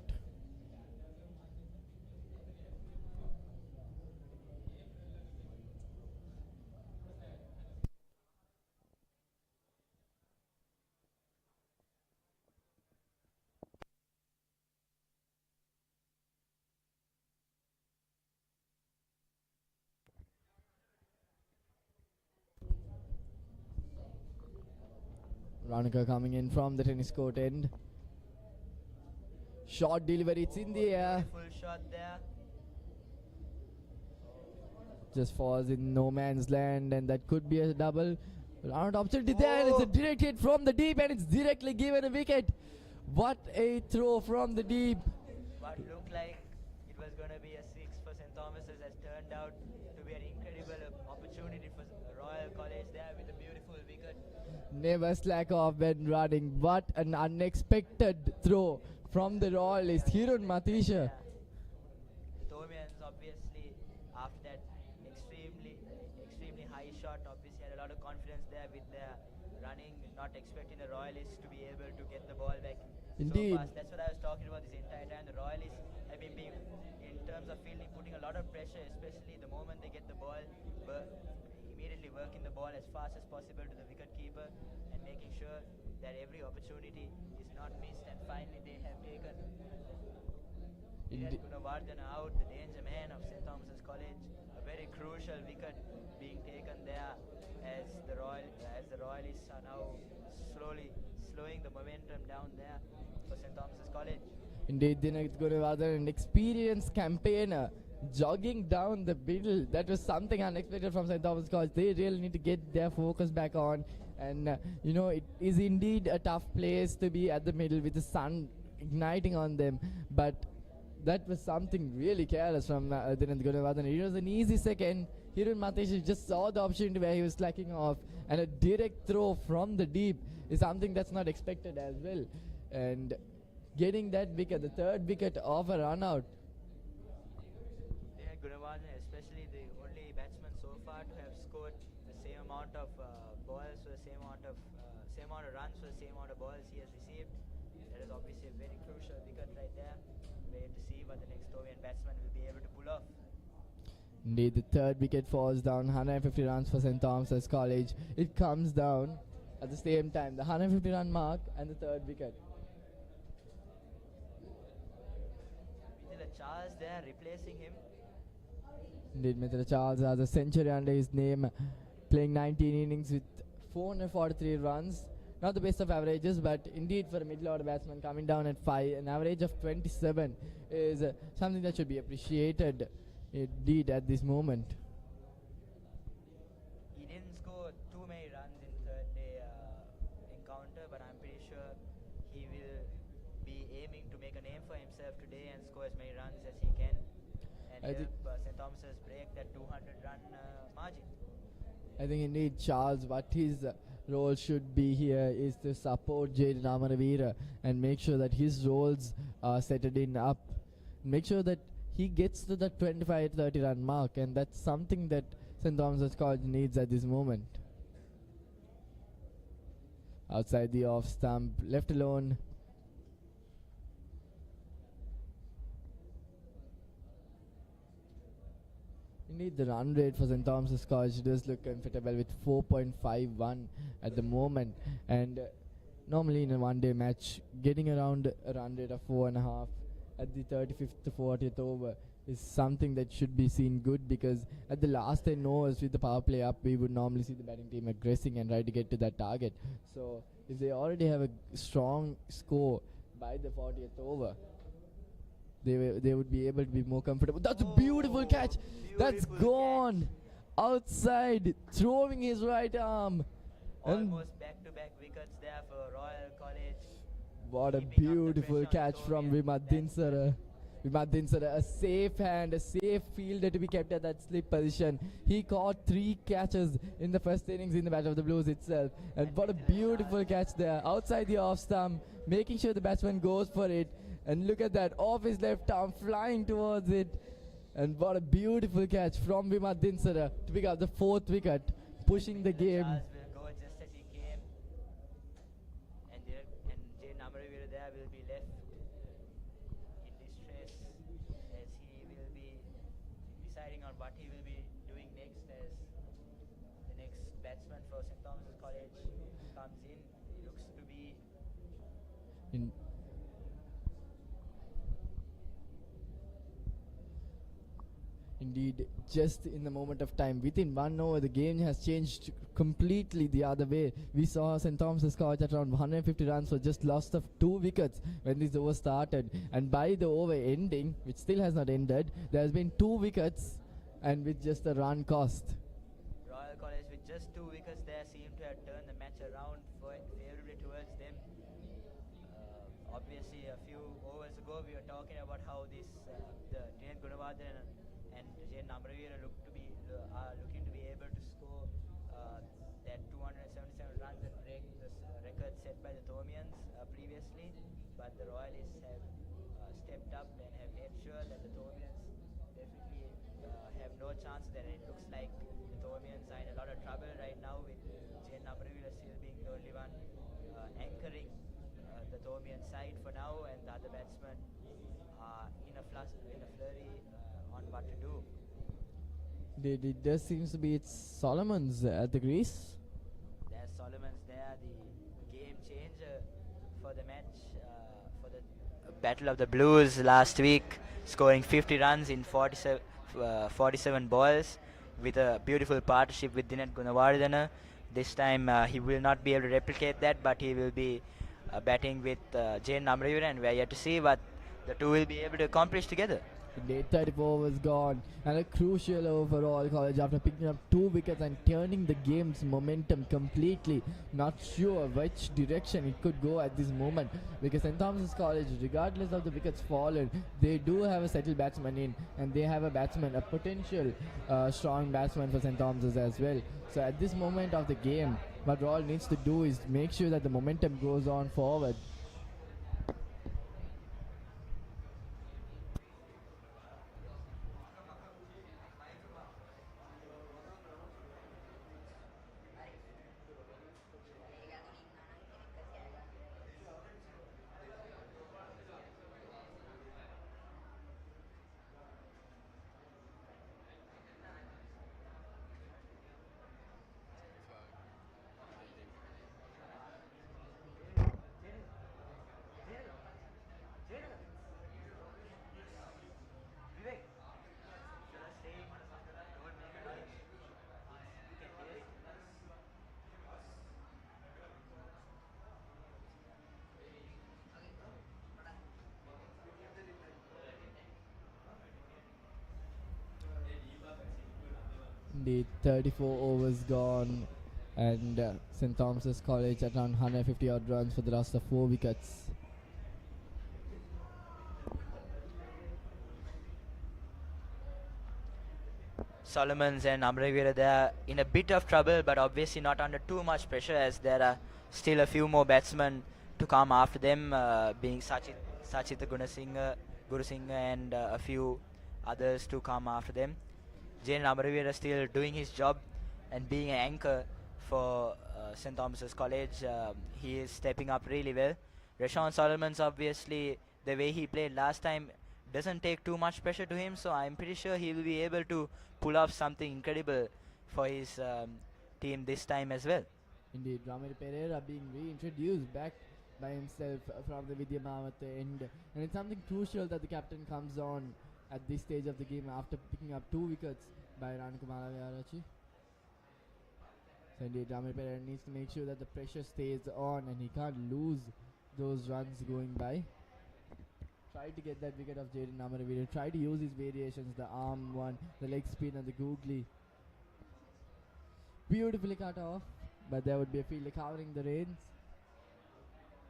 Ranaka coming in from the tennis court end. Short delivery, it's in the air. Full shot there. Just falls in no man's land, and that could be a double. Round opportunity there, and it's a direct hit from the deep, and it's directly given a wicket. What a throw from the deep. What looked like it was going to be a 6 for St. Thomas's has turned out to be an incredible opportunity for Royal College there with a beautiful wicket. Never slack off when running. What an unexpected throw from the royalist, Hirun Matisha. Thomians obviously, after that extremely high shot, obviously had a lot of confidence there with their running, not expecting the Royalists to be able to get the ball back Indeed. so fast. That's what I was talking about this entire time. The Royalists have been being, in terms of fielding, putting a lot of pressure, especially the moment they get the ball, immediately working the ball as fast as possible to the wicket keeper and making sure that every opportunity is not missed. And finally they have taken Gunawardhan out, the danger man of St. Thomas's College. A very crucial wicket being taken there as the Royalists are now slowing the momentum down there for St. Thomas's College. Indeed, Dinesh Gunawardhan, an experienced campaigner, jogging down the middle. That was something unexpected from St. Thomas College. They really need to get their focus back on. And, it is indeed a tough place to be at the middle with the sun igniting on them. But that was something really careless from Dinesh Gunawardhan. It was an easy second. Hirun Matisha just saw the opportunity where he was slacking off. And a direct throw from the deep is something that's not expected as well. And getting that wicket, the third wicket of a run out. Gunawardhan, especially the only batsman so far to have scored the same amount of balls for the same amount of runs for the same amount of balls he has received. That is obviously a very crucial wicket right there. Wait to see what the next Thomian batsman will be able to pull off. Indeed, the third wicket falls down. 150 runs for St. Thomas's College. It comes down at the same time. The 150 run mark and the third wicket. Charles there replacing him. Indeed, Mithila Charles has a century under his name, playing 19 innings with 443 runs. Not the best of averages, but indeed for a middle order batsman coming down at 5, an average of 27 is something that should be appreciated indeed at this moment. He didn't score too many runs in third day encounter, but I'm pretty sure he will be aiming to make a name for himself today and score as many runs as he can and help St. Thomas's break that 200-run margin. I think indeed Charles, what his role should be here is to support Jaden Amaravira and make sure that his roles are set in up. Make sure that he gets to the 25-30 run mark, and that's something that St. Thomas's College needs at this moment. Outside the off stump, left alone. Indeed, the run rate for St. Thomas's College does look comfortable with 4.51 at the moment. And normally in a one-day match, getting around a run rate of 4.5 at the 35th to 40th over is something that should be seen good, because at the last 10 overs with the power play up, we would normally see the batting team aggressing and try to get to that target. So if they already have a strong score by the 40th over, they would be able to be more comfortable. That's a beautiful catch. That's gone outside, throwing his right arm. And Almost back-to-back wickets there for Royal College. what a keeping up the beautiful pressure on catch from Thomian. Vimad Dinsara. Vimad Dinsara, a safe hand, a safe fielder to be kept at that slip position. He caught 3 catches in the first innings in the Battle of the Blues itself. And what a beautiful catch there, outside the off stump, making sure the batsman goes for it. And look at that, off his left arm, flying towards it. And what a beautiful catch from Vimad Dinsara to pick up the 4th wicket, pushing the game. Charles will go just as he came. And Jane Amravira there will be left in distress as he will be deciding on what he will be doing next as the next batsman for St. Thomas's College comes in. He looks to be In Indeed, just in the moment of time, within 1 over, the game has changed completely the other way. We saw St. Thomas's College at around 150 runs for just loss of 2 wickets when this over started. And by the over ending, which still has not ended, there has been 2 wickets and with just a run cost. Royal College with just 2 wickets there seem to have turned the match around favorably towards them. Obviously, a few overs ago we were talking about how the Dinesh Gunawardene and Jane Amravira are looking to be able to score that 277 runs and break the record set by the Thomians previously. But the Royalists have stepped up and have made sure that the Thomians definitely have no chance there. It looks like the Thomians are in a lot of trouble right now with Jane Amravira still being the only one anchoring the Thomian side for now, and the other batsmen are in a flurry on what to do. It does seems to be it's Solomon's at the crease. There's Solomon's there, the game changer for the match, for the Battle of the Blues last week, scoring 50 runs in 47 balls with a beautiful partnership with Dinesh Gunawardene. This time he will not be able to replicate that, but he will be batting with Jane Amravira, and we are yet to see what the two will be able to accomplish together. Indeed, 34 was gone, and a crucial overall College after picking up 2 wickets and turning the game's momentum completely. Not sure which direction it could go at this moment, because St. Thomas's College, regardless of the wickets fallen, they do have a settled batsman in, and they have a batsman, a potential strong batsman for St. Thomas's as well. So at this moment of the game, what Royal needs to do is make sure that the momentum goes on forward. Indeed, 34 overs gone, and St. Thomas's College at around 150 odd runs for the loss of 4 wickets. Solomons and Amravira, they are in a bit of trouble, but obviously not under too much pressure, as there are still a few more batsmen to come after them, being Sachita Gurusingha and a few others to come after them. Jane Amravira still doing his job and being an anchor for St. Thomas's College. He is stepping up really well. Rashawn Solomons, obviously, the way he played last time doesn't take too much pressure to him, so I'm pretty sure he will be able to pull off something incredible for his team this time as well. Indeed, Ramir Pereira being reintroduced back by himself from the Vidyamavata end, and it's something crucial that the captain comes on at this stage of the game after picking up 2 wickets by Rankumara Vyarachi. So indeed, Ramir Pereira needs to make sure that the pressure stays on and he can't lose those runs going by. Tried to get that wicket of Jaden Amaraveera. Tried to use his variations, the arm one, the leg spin and the googly. Beautifully cut off, but there would be a fielder covering the reins.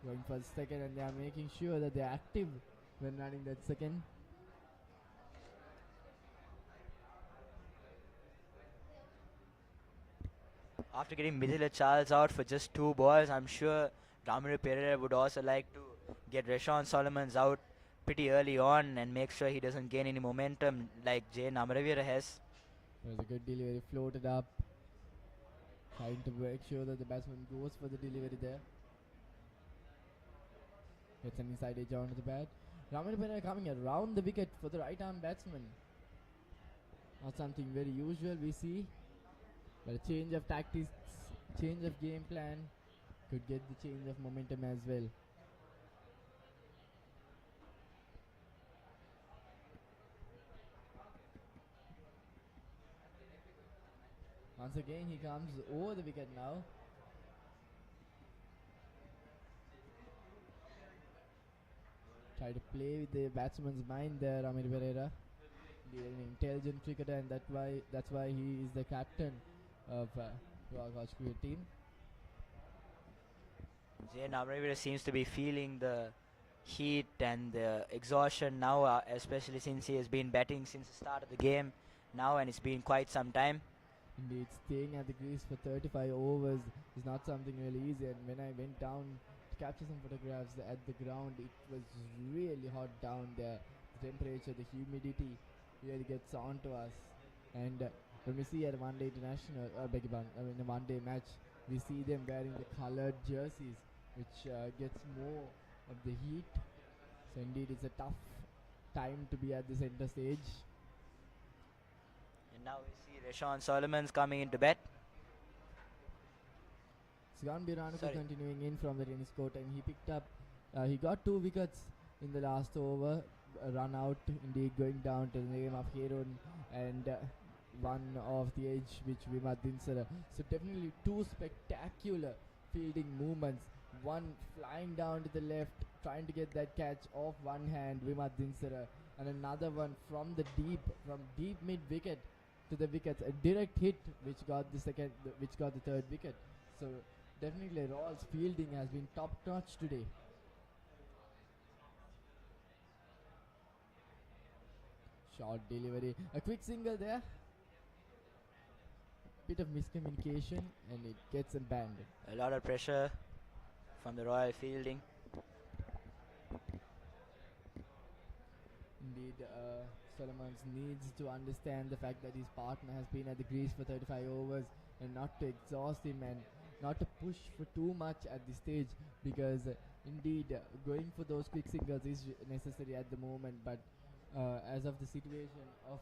Going for the second, and they are making sure that they're active when running that second. After getting Mithila Charles out for just 2 balls, I'm sure Ramiro Pereira would also like to get Rashawn Solomons out pretty early on and make sure he doesn't gain any momentum like Jay Namaravira has. There's a good delivery, floated up. Trying to make sure that the batsman goes for the delivery there. Gets an inside edge onto the bat. Ramiro Pereira coming around the wicket for the right arm batsman. Not something very usual we see. But a change of tactics, change of game plan could get the change of momentum as well. Once again he comes over the wicket now. Try to play with the batsman's mind there, Ramiro Pereira. He's an intelligent cricketer, and that's why he is the captain of Royal College cricket team. Jay Namaravira seems to be feeling the heat and the exhaustion now, especially since he has been batting since the start of the game now, and it's been quite some time. Indeed, staying at the crease for 35 overs is not something really easy, and when I went down to capture some photographs at the ground, it was really hot down there. The temperature, the humidity really gets on to us, and when we see at a one-day international, in a one-day match, we see them wearing the coloured jerseys, which gets more of the heat. So indeed, it's a tough time to be at the centre stage. And now we see Rashawn Solomons coming into bat. Sigan Biranuka continuing in from the tennis court, and he picked up, he got 2 wickets in the last over, a run out, indeed going down to the name of Herun, and one off the edge, which Vimat Dinsara. So definitely 2 spectacular fielding movements, one flying down to the left, trying to get that catch off one hand, Vimat Dinsara, and another one from deep mid wicket to the wickets, a direct hit which got the third wicket. So definitely Royal's fielding has been top notch today. Short delivery, a quick single there. Bit of miscommunication, and it gets him banned. A lot of pressure from the Royal fielding. Indeed, Solomons needs to understand the fact that his partner has been at the crease for 35 overs, and not to exhaust him and not to push for too much at this stage, because indeed going for those quick singles is necessary at the moment, but as of the situation of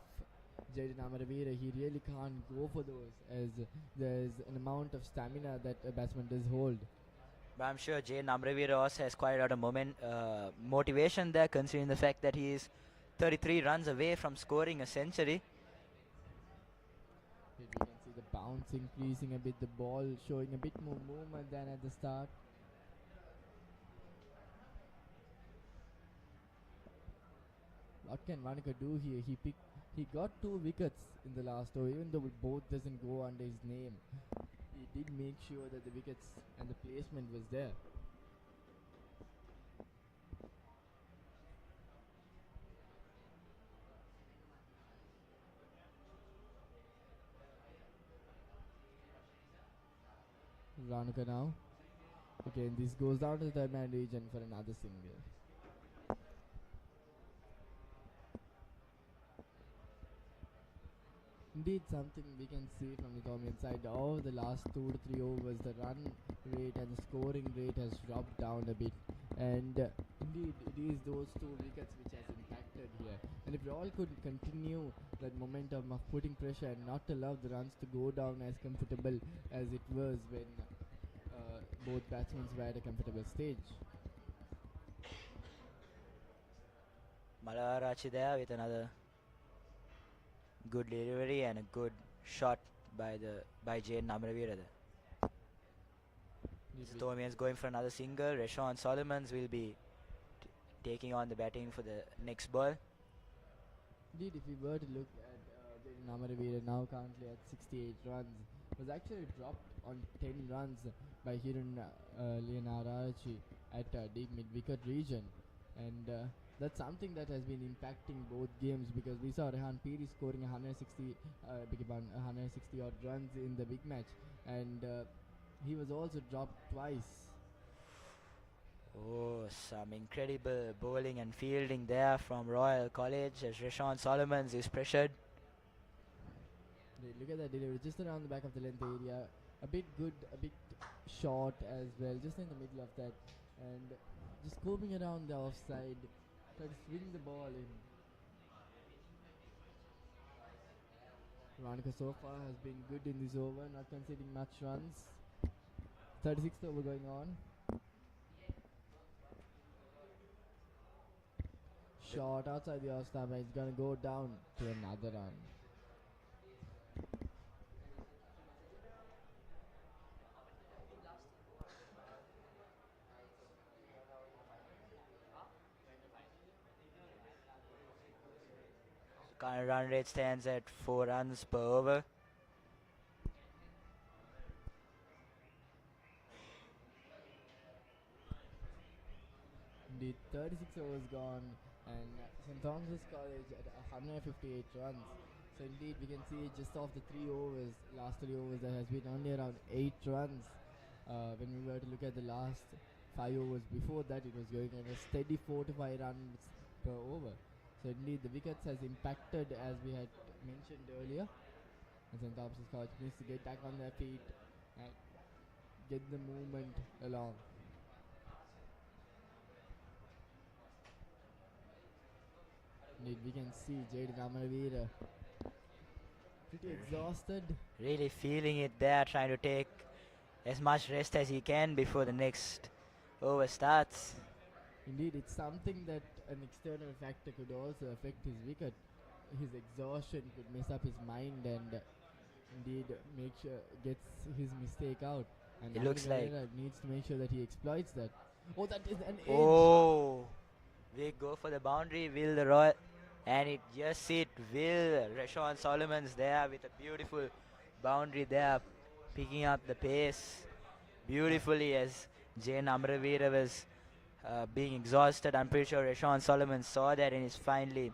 Jaden Amaraveera, he really can't go for those, as there's an amount of stamina that a batsman does hold. But I'm sure Jay Namaravira also has quite a lot of motivation there, considering the fact that he is 33 runs away from scoring a century. Here we can see the bounce increasing a bit, the ball showing a bit more movement than at the start. What can Vanika do here? He got 2 wickets in the last over, even though both doesn't go under his name. He did make sure that the wickets and the placement was there. Ranuka now. Again, this goes down to the third man region for another single. Indeed, something we can see from the Thomian side. Over the last 2 to 3 overs, the run rate and the scoring rate has dropped down a bit. And indeed, it is those 2 wickets which has impacted here. And if Royal could continue that momentum of putting pressure and not allow the runs to go down as comfortable as it was when both batsmen were at a comfortable stage. Malarachi there with another good delivery and a good shot by Jay Namaravira there. Thomian's going for another single. Rashawn Solomons will be taking on the batting for the next ball. Indeed, if we were to look at Jaden Amaravira now currently at 68 runs, was actually dropped on 10 runs by Hiran Leonararachi at deep mid-wicket region, and that's something that has been impacting both games, because we saw Rehan Piri scoring 160 odd runs in the big match, and he was also dropped twice. Oh, some incredible bowling and fielding there from Royal College as Rashawn Solomons is pressured. Look at that delivery, just around the back of the length area. A bit good, a bit short as well, just in the middle of that. And just combing around the offside, try to swing the ball in. Veronica so far has been good in this over, not conceding much runs. 36th over going on. Shot outside the off stump, and it's going to go down to another run. Current run rate stands at 4 runs per over. Indeed, 36 overs gone, and St. Thomas's College at 158 runs. So indeed, we can see just off the last 3 overs, there has been only around 8 runs. When we were to look at the last 5 overs before that, it was going at a steady 4 to 5 runs per over. So indeed, the wickets has impacted, as we had mentioned earlier. And St. Thomas's College needs to get back on their feet and get the movement along. Indeed, we can see Jaden Amaravira pretty exhausted. Really feeling it there, trying to take as much rest as he can before the next over starts. Indeed, it's something that an external factor could also affect his wicket. His exhaustion could mess up his mind and indeed make sure gets his mistake out. And It looks like needs to make sure that he exploits that. Oh, that is an edge. Oh, we go for the boundary. Will the Royal, and it just it will. Rashawn Solomons there with a beautiful boundary there, picking up the pace beautifully as Jane Amravira was being exhausted. I'm pretty sure Rashawn Solomon saw that and is finally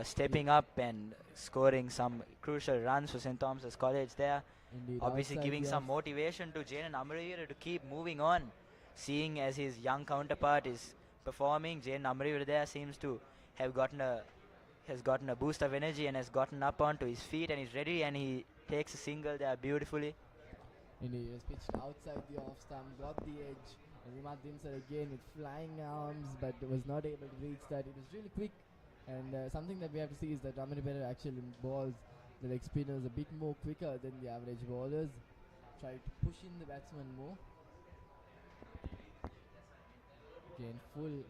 stepping up and scoring some crucial runs for St. Thomas's College there. Indeed, Obviously outside giving the some off- motivation to Jane Amravira to keep moving on, seeing as his young counterpart is performing. Jane Amravira there seems to have gotten a boost of energy and has gotten up onto his feet and is ready, and he takes a single there beautifully. Indeed, he was pitched outside the off stump, got the edge, and Imad Dimsar again with flying arms, but was not able to reach that. It was really quick, and something that we have to see is that Ramanipera actually balls the leg spinners a bit more quicker than the average bowlers. Try to push in the batsman more. Again, full.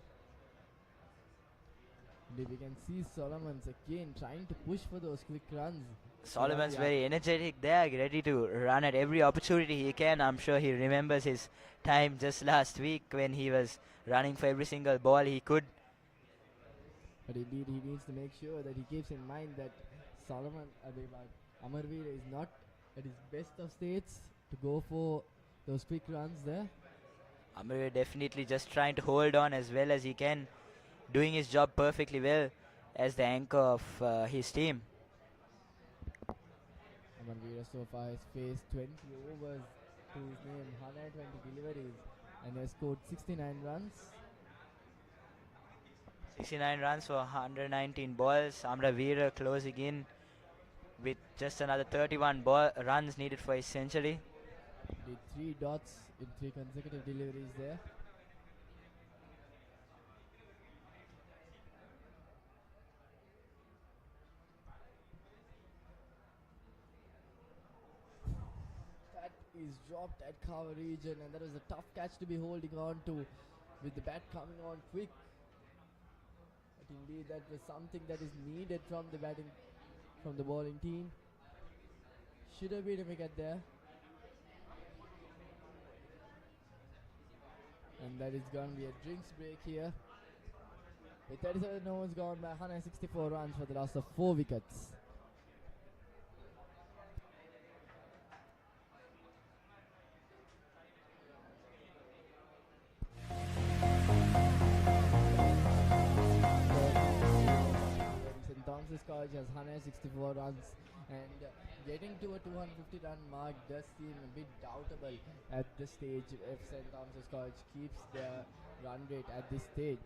Indeed, we can see Solomons again trying to push for those quick runs. Solomon's Yeah. very energetic there, ready to run at every opportunity he can. I'm sure he remembers his time just last week when he was running for every single ball he could. But indeed, he needs to make sure that he keeps in mind that Amarveer is not at his best of states to go for those quick runs there. Amir definitely just trying to hold on as well as he can, doing his job perfectly well as the anchor of his team. Amarveer so far has faced 20 overs to his name, 120 deliveries, and has scored 69 runs. 69 runs for 119 balls. Amra Veera closing in with just another 31 runs needed for his century. Did 3 dots in 3 consecutive deliveries there. That is dropped at cover region, and that was a tough catch to be holding on to with the bat coming on quick. But indeed, that was something that is needed from the bowling team. Should have been a wicket there. And that is going to be a drinks break here. With 37 overs gone by 164 runs for the loss of 4 wickets. St. Thomas's College has 164 runs, and getting to a 250 run mark does seem a bit doubtable at this stage if St. Thomas's College keeps their run rate at this stage.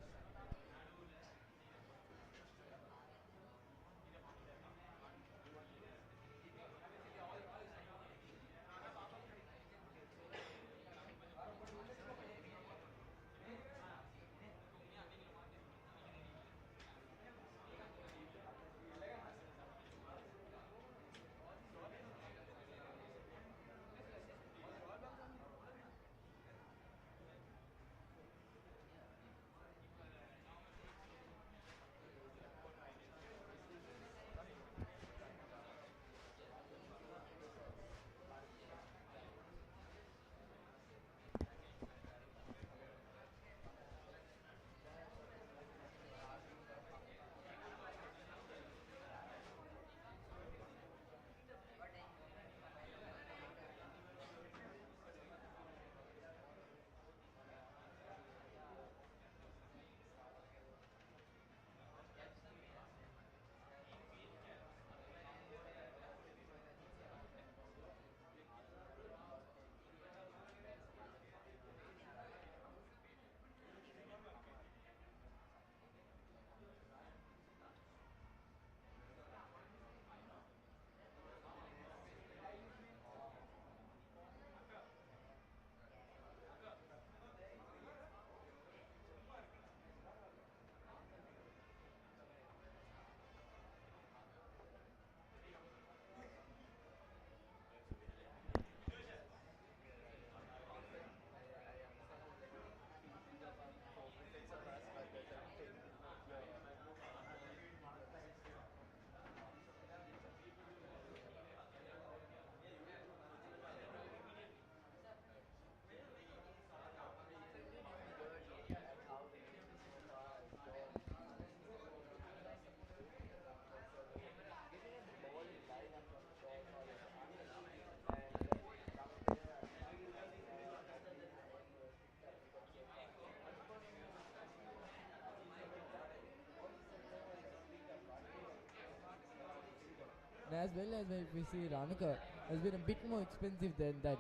As well as if we see Ranaka has been a bit more expensive than that,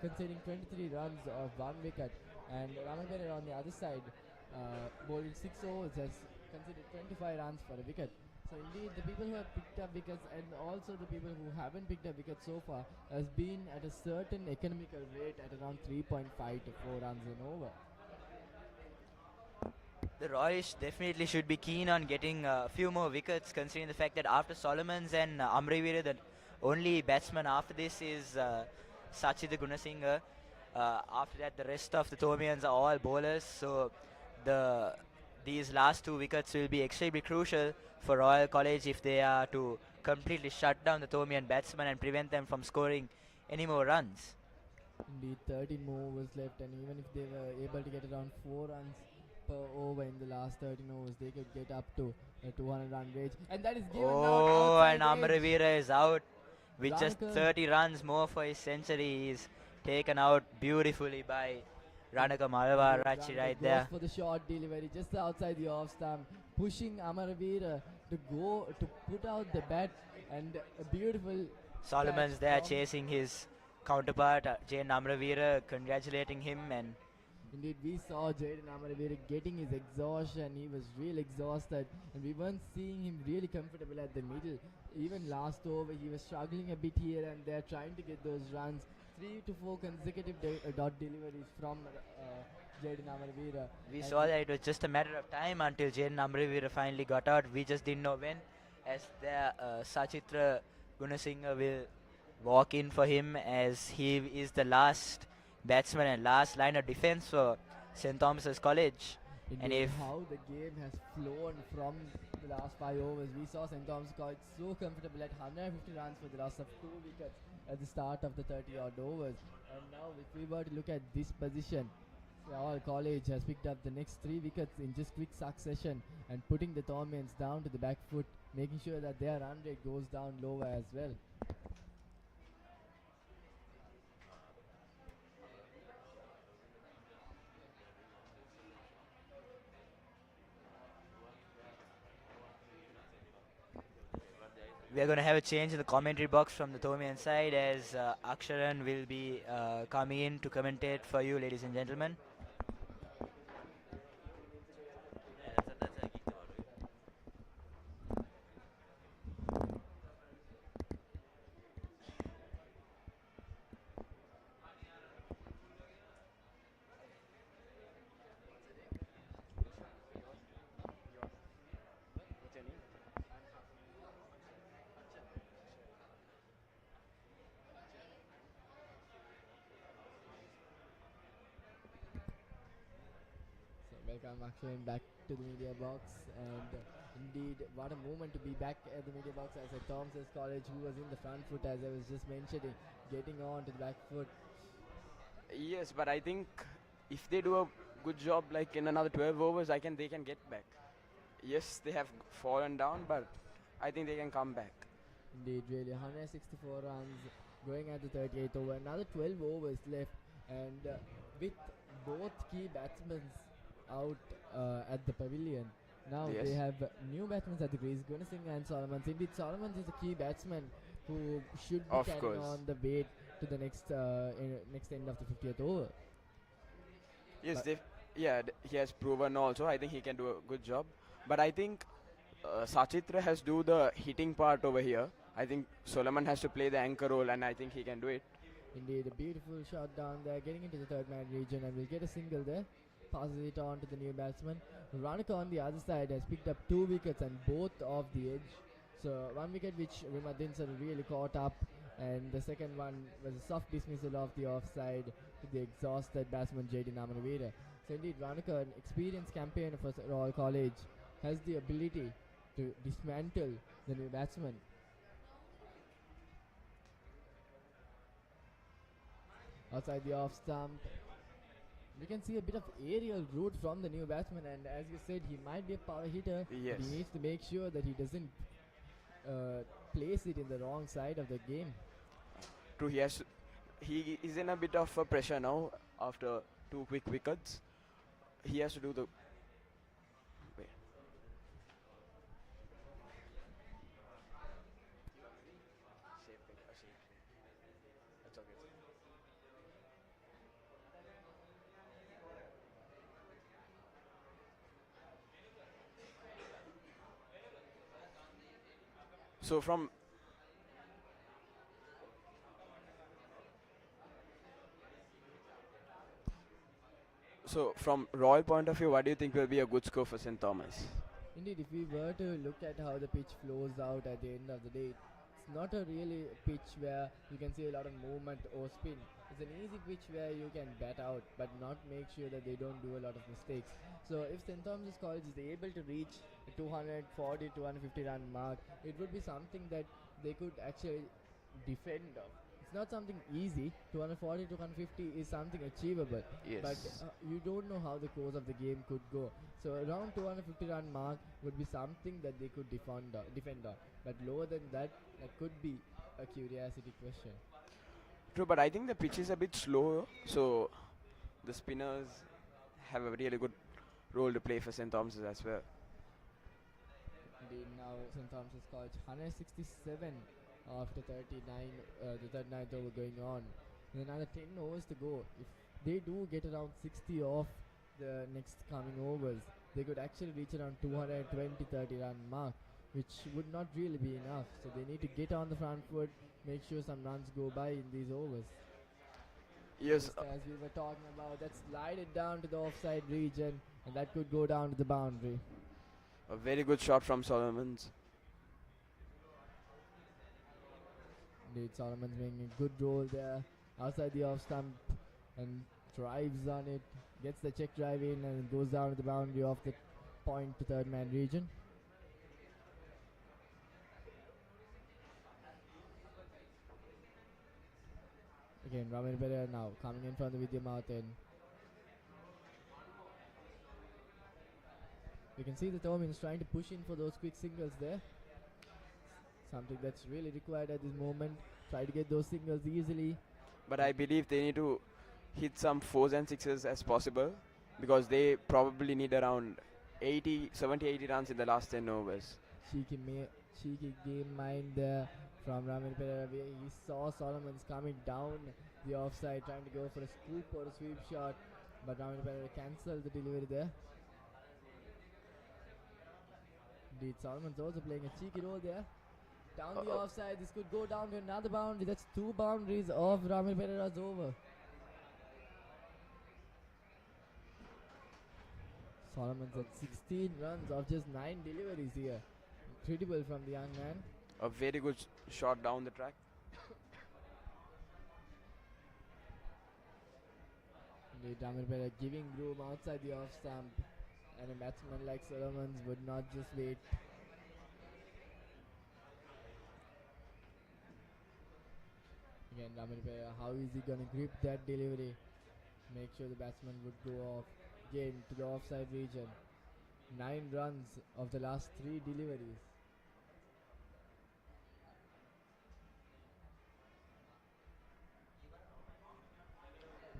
conceding 23 runs of 1 wicket, and Ramapere on the other side bowled 6 overs has conceded 25 runs for a wicket. So indeed the people who have picked up wickets and also the people who haven't picked up wickets so far has been at a certain economical rate at around 3.5 to 4 runs an over. The Royals definitely should be keen on getting a few more wickets, considering the fact that after Solomons and Amrevira, the only batsman after this is Sachita Gunasinghe. After that, the rest of the Thomians are all bowlers. So these last 2 wickets will be extremely crucial for Royal College if they are to completely shut down the Thomian batsmen and prevent them from scoring any more runs. Indeed, 13 more overs left, and even if they were able to get around 4 runs per over in the last 13 overs, they could get up to a 200 run range, and that is given out outside And Amravira is out with just Ranaka. 30 runs more for his century. He's taken out beautifully by Ranaka Malabar Rachi right goes there. for the short delivery just outside the off stump, pushing Amaravira to go to put out the bat, and a beautiful Solomon's catch there from- chasing his counterpart, Jain Amravira, congratulating him. And Indeed, we saw Jaden Amaravira getting his exhaustion. He was real exhausted, and we weren't seeing him really comfortable at the middle. Even last over, he was struggling a bit here and there, trying to get those runs. 3 to 4 consecutive dot deliveries from Jaden Amaravira. we And saw that it was just a matter of time until Jain Amravira finally got out. We just didn't know when, as there Sachitra Gunasinghe will walk in for him, as he is the last batsman and last line of defense for St. Thomas's College. And Indeed, if how the game has flown from the last 5 overs. We saw St. Thomas College so comfortable at 150 runs for the loss of 2 wickets at the start of the 30 odd overs. And now if we were to look at this position, All College has picked up the next 3 wickets in just quick succession and putting the Thomians down to the back foot, making sure that their run rate goes down lower as well. We are going to have a change in the commentary box from the Thomian side as Aksharan will be coming in to commentate for you, ladies and gentlemen. So welcome Aksharan back to the media box, and indeed what a moment to be back at the media box as a Thompson's College who was in the front foot as I was just mentioning, getting on to the back foot. Yes, but I think if they do a good job, like in another 12 overs, they can get back. Yes, they have fallen down, but I think they can come back. Indeed, really 164 runs going at the 38th over. Another 12 overs left, and with both key batsmen out at the pavilion, now Yes. they have new batsmen at the crease, Gunasinghe and Solomons. Indeed, Solomons is a key batsman who should be Of carrying course. on the weight to the next end of the 50th over. Yes, But- he has proven also. I think he can do a good job. But I think Sachitra has to do the hitting part over here. I think Solomon has to play the anchor role, and I think he can do it. Indeed, a beautiful shot down there, getting into the third man region, and we'll get a single there. Passes it on to the new batsman. Ranaka on the other side has picked up 2 wickets and both off the edge. So 1 wicket which Rimadinson really caught up, and the second one was a soft dismissal of the offside to the exhausted batsman J.D. Namanavira. So indeed, Ranaka, an experienced campaigner for Royal College, has the ability to dismantle the new batsman. Outside the off stump, we can see a bit of aerial route from the new batsman, and as you said, he might be a power hitter. Yes. But he needs to make sure that he doesn't place it in the wrong side of the game. True, he is in a bit of a pressure now after 2 quick wickets. He has to do the. Wait. That's okay. So from Royal point of view, what do you think will be a good score for St. Thomas? Indeed, if we were to look at how the pitch flows out at the end of the day, it's not a really pitch where you can see a lot of movement or spin. It's an easy pitch where you can bat out but not make sure that they don't do a lot of mistakes. So if St. Thomas College is able to reach a 240, 250 run mark, it would be something that they could actually defend of. It's not something easy. 240 to 150 is something achievable. Yes. But you don't know how the course of the game could go. So around 250 run mark would be something that they could defend on. But lower than that, that could be a curiosity question. True, but I think the pitch is a bit slow, so the spinners have a really good role to play for St. Thomas as well. Indeed, now St. Thomas College 167 after 39, the 39th over going on. And another 10 overs to go. If they do get around 60 off the next coming overs, they could actually reach around 220-30 run mark, which would not really be enough. So they need to get on the front foot, make sure some runs go by in these overs. Yes, Just as we were talking about, that slided down to the offside region, and that could go down to the boundary. a very good shot from Solomons. Indeed, Solomon's making a good roll there outside the off stump and drives on it, gets the check drive in and goes down to the boundary of the point to third man region. Again, Ramin Pereira now coming in from the Vidya Mountain. You can see the Thomians trying to push in for those quick singles there. Something that's really required at this moment. Try to get those singles easily. But I believe they need to hit some 4s and 6s as possible because they probably need around 70, 80 runs in the last 10 overs. Cheeky game mind there from Ramin Pereira. He saw Solomon's coming down the offside, trying to go for a scoop or a sweep shot, but Ramin Pereira cancelled the delivery there. Indeed, Solomon's also playing a cheeky role there. Down the offside, this could go down to another boundary. That's 2 boundaries of Ramin Pereira's over. Solomon's at 16 runs of just 9 deliveries here. Incredible from the young man. A very good shot down the track. Indeed, Ramin Pereira giving room outside the off stump, and a batsman like Solomons would not just wait. Again, Ramin Pereira, how is he going to grip that delivery? Make sure the batsman would go off again to the offside region. 9 runs of the last 3 deliveries.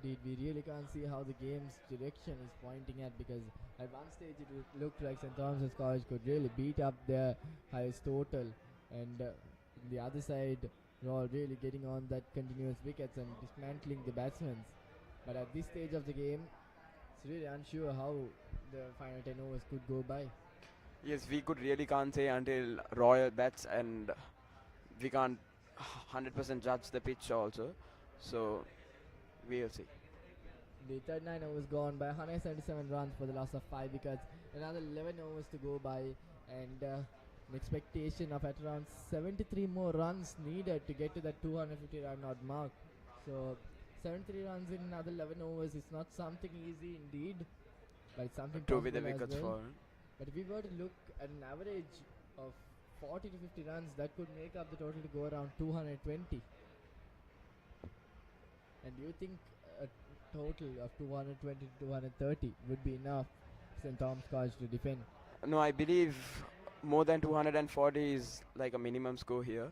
Indeed, we really can't see how the game's direction is pointing at, because at one stage it looked like St. Thomas's College could really beat up their highest total, and the other side Royal really getting on that continuous wickets and dismantling the batsmen. But at this stage of the game, it's really unsure how the final 10 overs could go by. Yes, we really can't say until Royal bats, and we can't 100% judge the pitch also. So we'll see. The third 9 overs gone by 177 runs for the loss of 5 wickets. Another 11 overs to go by, and an expectation of at around 73 more runs needed to get to that 250 run odd mark. So 73 runs in another 11 overs is not something easy indeed, but it's something Two with the possible as wickets well. fallen. But if we were to look at an average of 40 to 50 runs, that could make up the total to go around 220. And do you think a total of 220 to 230 would be enough for St. Thomas College to defend? No, I believe more than 240 is like a minimum score here.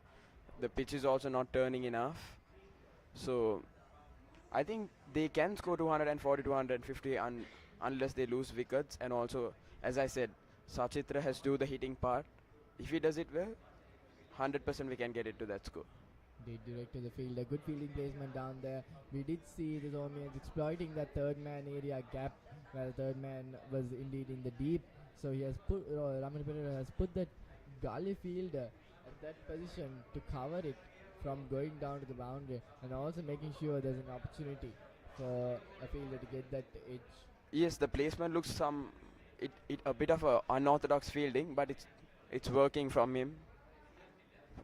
The pitch is also not turning enough. So I think they can score 240, 250 unless they lose wickets. And also, as I said, Sachitra has to do the hitting part. If he does it well, 100% we can get it to that score. They direct to the field, a good fielding placement down there. We did see the Thomians exploiting that third man area gap, where the third man was indeed in the deep. So he has put, Ramin Pereira has put that gully fielder at that position to cover it from going down to the boundary, and also making sure there's an opportunity for a fielder to get that edge. Yes, the placement looks a bit of a unorthodox fielding, but it's working from him.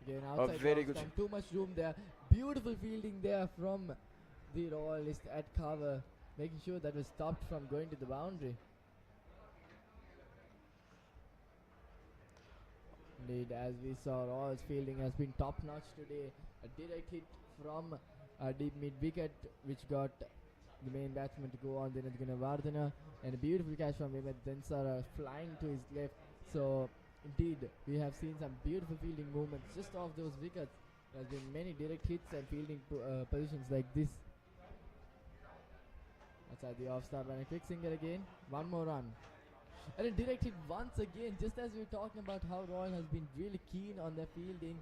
Again, outside very off good stump, too much room there. Beautiful fielding there from the Royalist at cover, making sure that was stopped from going to the boundary. Indeed, as we saw, Royal's fielding has been top notch today. A direct hit from a deep mid wicket, which got the main batsman to go on, then it's Gunawardena, and a beautiful catch from Mehmet Densara flying to his left. So indeed, we have seen some beautiful fielding movements just off those wickets. There has been many direct hits and fielding positions like this. Outside the off stump, and a quick single again. One more run. And a direct hit once again, just as we were talking about how Royal has been really keen on their fielding,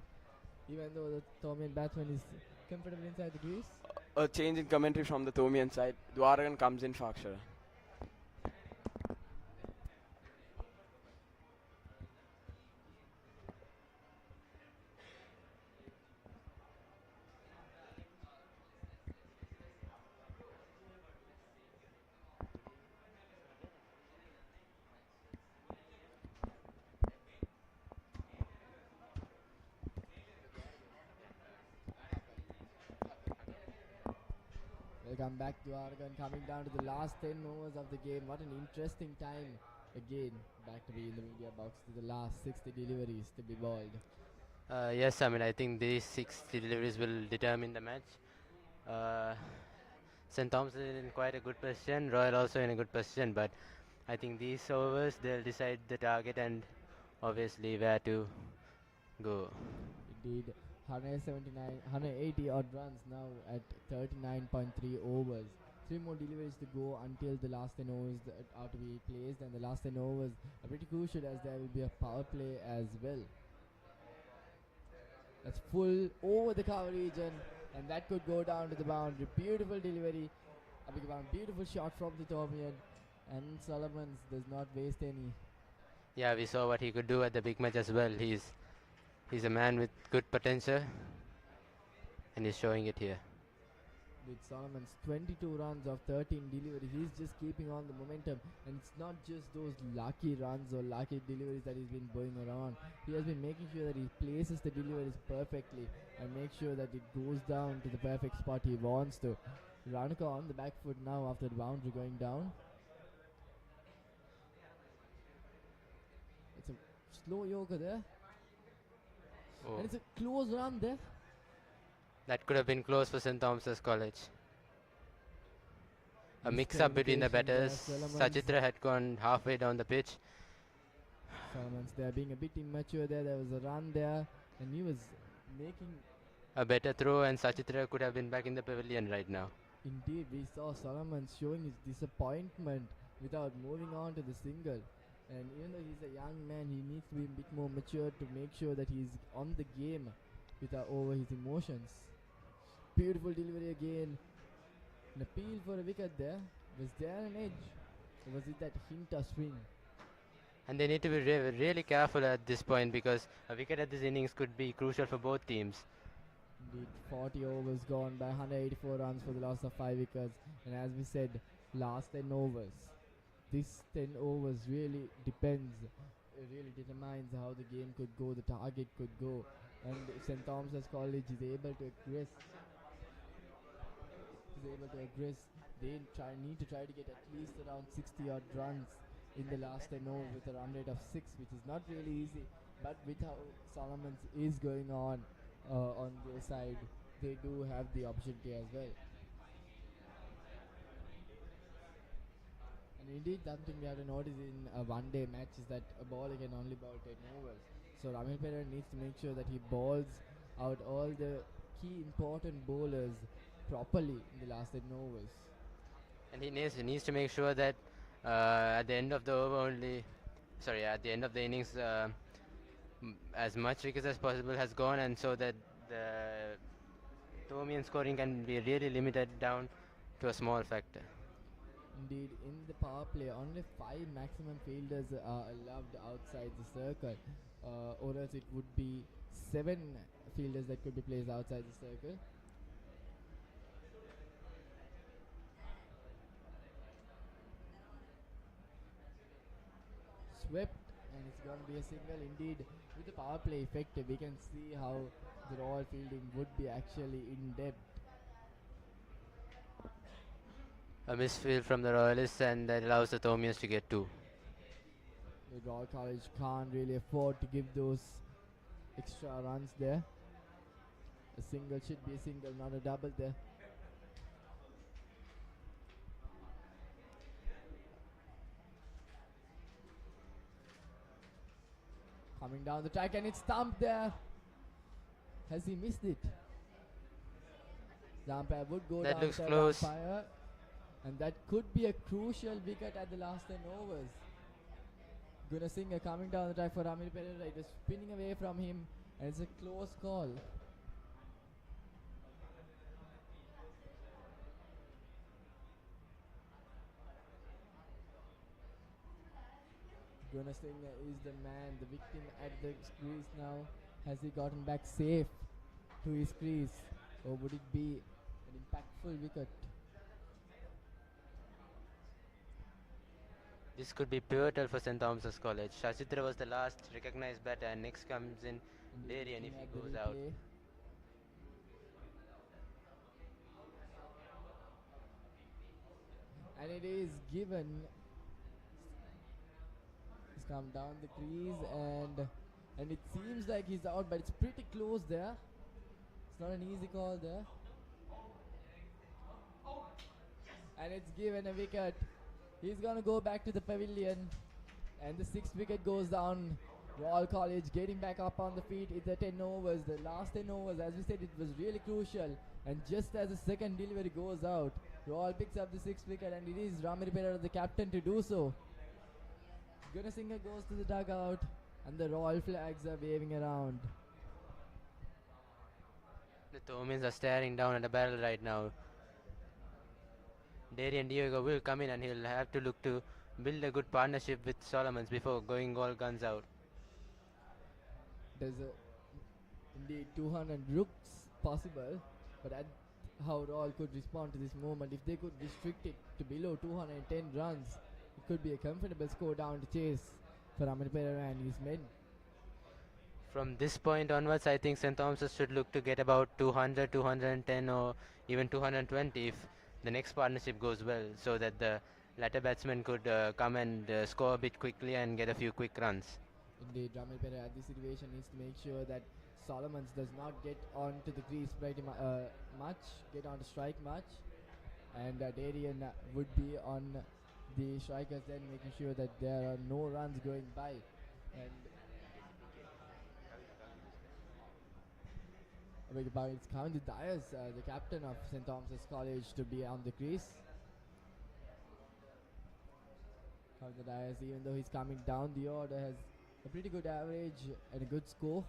even though the Thomian batsman is comfortable inside the crease. A change in commentary from the Thomian side. Dwaragan comes in for Akshara. Welcome back to Argon, coming down to the last 10 overs of the game. What an interesting time. Again, back to be in the media box to the last 60 deliveries to be bowled. Yes, I mean, I think these 60 deliveries will determine the match. St. Thomas is in quite a good position, Royal also in a good position, but I think these overs they'll decide the target and obviously where to go. Indeed, 179, 180 odd runs now at 39.3 overs. 3 more deliveries to go until the last 10 overs are to be placed, and the last 10 overs are pretty crucial as there will be a power play as well. That's full over the cover region, and that could go down to the boundary. Beautiful delivery, a big one, beautiful shot from the Thomian, and Solomons does not waste any. Yeah, we saw what he could do at the big match as well. He's a man with good potential, and he's showing it here. With Solomon's 22 runs of 13 deliveries, he's just keeping on the momentum, and it's not just those lucky runs or lucky deliveries that he's been going around. He has been making sure that he places the deliveries perfectly and make sure that it goes down to the perfect spot he wants to. Ranaka on the back foot now after the boundary going down. It's a slow yoga there, Oh, and it's a close run there. that could have been close for St. Thomas's College. A mix-up between the Miscommunication there, batters. Solomons. Sachitra had gone halfway down the pitch. Solomons there being a bit immature there. There was a run there, and he was making. A better throw, and Sachitra could have been back in the pavilion right now. Indeed, we saw Solomon showing his disappointment without moving on to the single. And even though he's a young man, he needs to be a bit more mature to make sure that he's on the game without over his emotions. Beautiful delivery again. An appeal for a wicket there. Was there an edge? Or was it that hint of swing? And they need to be really careful at this point because a wicket at this innings could be crucial for both teams. Indeed, 40 overs gone by 184 runs for the loss of 5 wickets. And as we said, last 10 overs. This 10 overs really depends, really determines how the game could go, the target could go. And if St. Thomas's College is able to aggress, they need to try to get at least around 60 odd runs in the last 10 overs with a run rate of 6, which is not really easy. But with how Solomons is going on their side, they do have the opportunity as well. And indeed, something we have to notice in a one-day match is that a bowler can only bowl 10 overs. So Ramil Pereira needs to make sure that he bowls out all the key important bowlers properly in the last 10 overs. And he needs to make sure that at the end of the at the end of the innings, as much wickets as possible has gone, and so that the Thomian scoring can be really limited down to a small factor. Indeed, in the power play, only 5 maximum fielders are allowed outside the circle, or else it would be 7 fielders that could be placed outside the circle. Swept, and it's going to be a single. Indeed, with the power play effective, we can see how the Royal fielding would be actually in depth. A misfield from the Royalists, and that allows the Thomians to get 2. The Royal College can't really afford to give those extra runs there. A single should be a single, not a double there. Coming down the track, and it's stumped there. Has he missed it? The umpire would go That down looks to the close. umpire, and that could be a crucial wicket at the last 10 overs. Gunasinghe coming down the track for Ramil Pereira. It is spinning away from him, and it's a close call. Gunasinghe is the man, the victim at the crease now. Has he gotten back safe to his crease, or would it be an impactful wicket? This could be pivotal for St. Thomas's College. Shachitra was the last recognized batter, and next comes in Darian if Looking he at the goes out. replay. And it is given. He's come down the crease, and it seems like he's out, but it's pretty close there. It's not an easy call there. And it's given a wicket. He's gonna go back to the pavilion, and the 6th wicket goes down. Royal College getting back up on the feet. It's the 10 overs. The last 10 overs, as we said, it was really crucial. And just as the second delivery goes out, Royal picks up the 6th wicket, and it is Ramiri Perera, the captain, to do so. Gunasinghe goes to the dugout, and the Royal flags are waving around. The Thomians are staring down at the barrel right now. Darian Diego will come in and he'll have to look to build a good partnership with Solomons before going all guns out. There's indeed 200 looks possible, but at how Royal could respond to this movement, if they could restrict it to below 210 runs, it could be a comfortable score down to chase for Ramiri Perera and his men. From this point onwards, I think St. Thomas's should look to get about 200, 210 or even 220 if the next partnership goes well, so that the latter batsman could come and score a bit quickly and get a few quick runs. Indeed, Ramil Perera at this situation needs to make sure that Solomons does not get onto the crease pretty much, get on to strike much, and Darian would be on the strikers then, making sure that there are no runs going by. And it's County Dyers, the captain of St. Thomas's College, to be on the crease. County Dyers, even though he's coming down the order, has a pretty good average and a good score.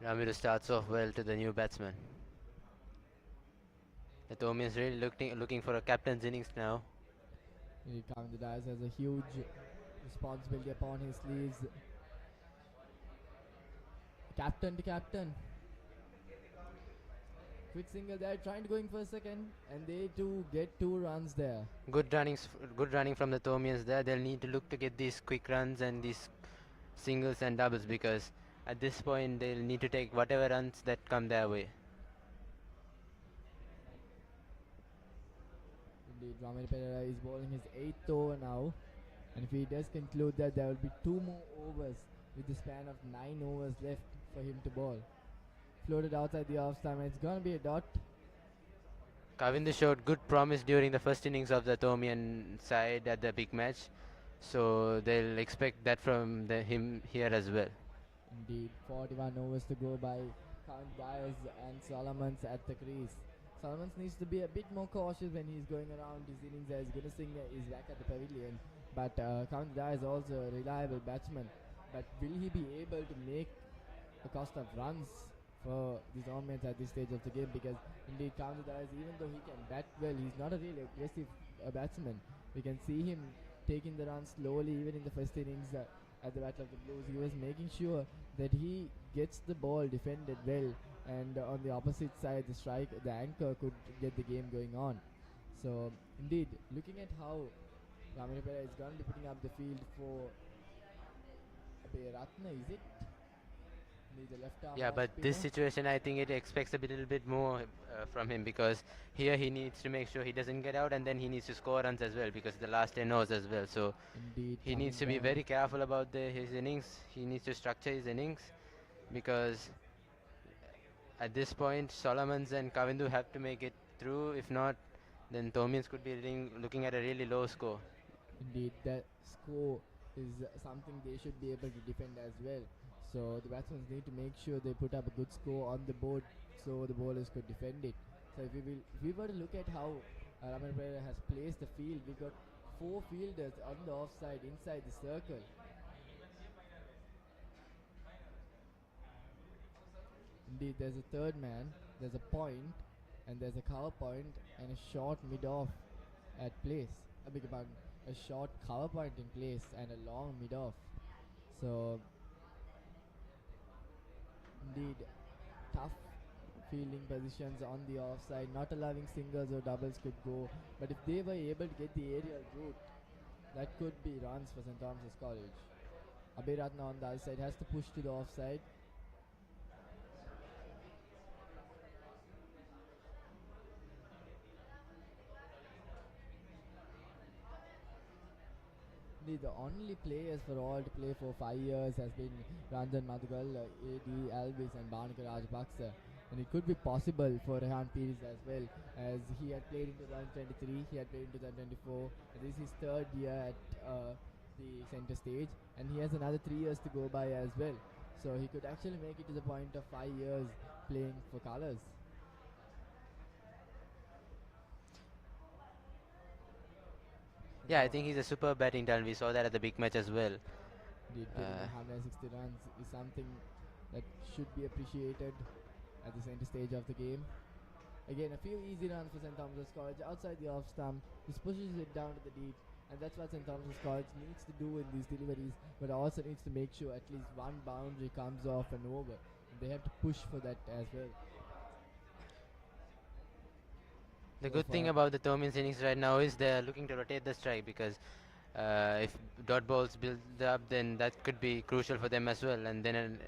Ramiro starts off well to the new batsman. The Thomians really looking for a captain's innings now. County Dyers has a huge responsibility upon his sleeves. Captain to captain. Quick single there, trying to go in for a second, and they too get 2 runs there. Good running from the Thomians there. They'll need to look to get these quick runs and these singles and doubles, because at this point they'll need to take whatever runs that come their way. Indeed, Ramil Perera is bowling his 8th over now, and if he does conclude that, there will be 2 more overs with the span of 9 overs left for him to bowl. Floated outside the off stump, and it's gonna be a dot. Kavindu showed good promise during the first innings of the Thomian side at the big match, so they'll expect that from him here as well. Indeed, 41 overs to go by Count Dyers and Solomons at the crease. Solomons needs to be a bit more cautious when he's going around his innings, as Gunasinghe is back at the pavilion. But Count Dyers is also a reliable batsman. But will he be able to make a cost of runs for the Thomians at this stage of the game? Because indeed, Count Dyers, even though he can bat well, he's not a really aggressive batsman. We can see him taking the runs slowly, even in the first innings at the Battle of the Blues. He was making sure that he gets the ball defended well, and on the opposite side, the anchor could get the game going on. So indeed, looking at how Ramiro Perera is going to be putting up the field for Ratna, is it? The left arm Yeah, but this spinner. situation, I think it expects a little bit more from him, because here he needs to make sure he doesn't get out, and then he needs to score runs as well, because the last 10 overs as well. So Indeed, he needs to be very careful about his innings. He needs to structure his innings, because at this point Solomons and Kavindu have to make it through. If not, then Thomians could be looking at a really low score. Indeed, that score is something they should be able to defend as well. So the batsmen need to make sure they put up a good score on the board, so the bowlers could defend it. So if we were to look at how Ramil Perera has placed the field, we got 4 fielders on the offside inside the circle. Indeed, there's a third man, there's a point, and there's a cover point and a short mid-off at place. I beg your pardon, a short cover point in place and a long mid-off. So indeed, tough fielding positions on the offside, not allowing singles or doubles could go. But if they were able to get the aerial route, that could be runs for St. Thomas's College. Abhay Ratna on the other side has to push to the offside. The only players for all to play for 5 years has been Ranjan Madhugal, A.D. Alvis and Bhanuka Rajapaksa. And it could be possible for Rehan Pires as well, as he had played in 2023, he had played in 2024, and this is his third year at the center stage, and he has another 3 years to go by as well. So he could actually make it to the point of 5 years playing for colours. Yeah, I think he's a super batting talent. We saw that at the big match as well. Indeed, getting 160 runs is something that should be appreciated at the center stage of the game. Again, a few easy runs for St. Thomas's College outside the off stump. This pushes it down to the deep, and that's what St. Thomas's College needs to do in these deliveries, but also needs to make sure at least one boundary comes off and over. And they have to push for that as well. The So good thing far- about the Thomian's innings right now is they're looking to rotate the strike, because if dot balls build up, then that could be crucial for them as well. And then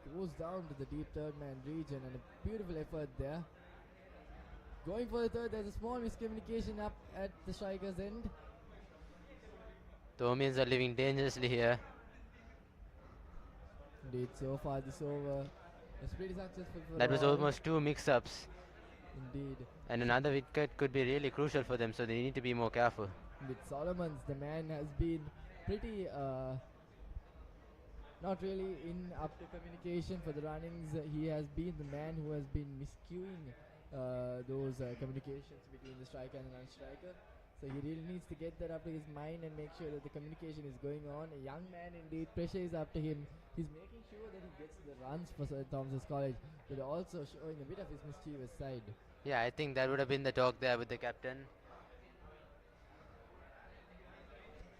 It goes down to the deep third man region, and a beautiful effort there. Going for the third, there's a small miscommunication up at the striker's end. Thomians are living dangerously here. Indeed, so far this over was pretty successful for That was Royal. almost 2 mix-ups, Indeed. and another wicket could be really crucial for them, so they need to be more careful. With Solomons, the man has been pretty not really in up to communication for the runnings. He has been the man who has been miscuing those communications between the striker and the non-striker. So he really needs to get that up to his mind and make sure that the communication is going on. A young man indeed, pressure is up to him. He's making sure that he gets the runs for St. Thomas's College, but also showing a bit of his mischievous side. Yeah, I think that would have been the talk there with the captain.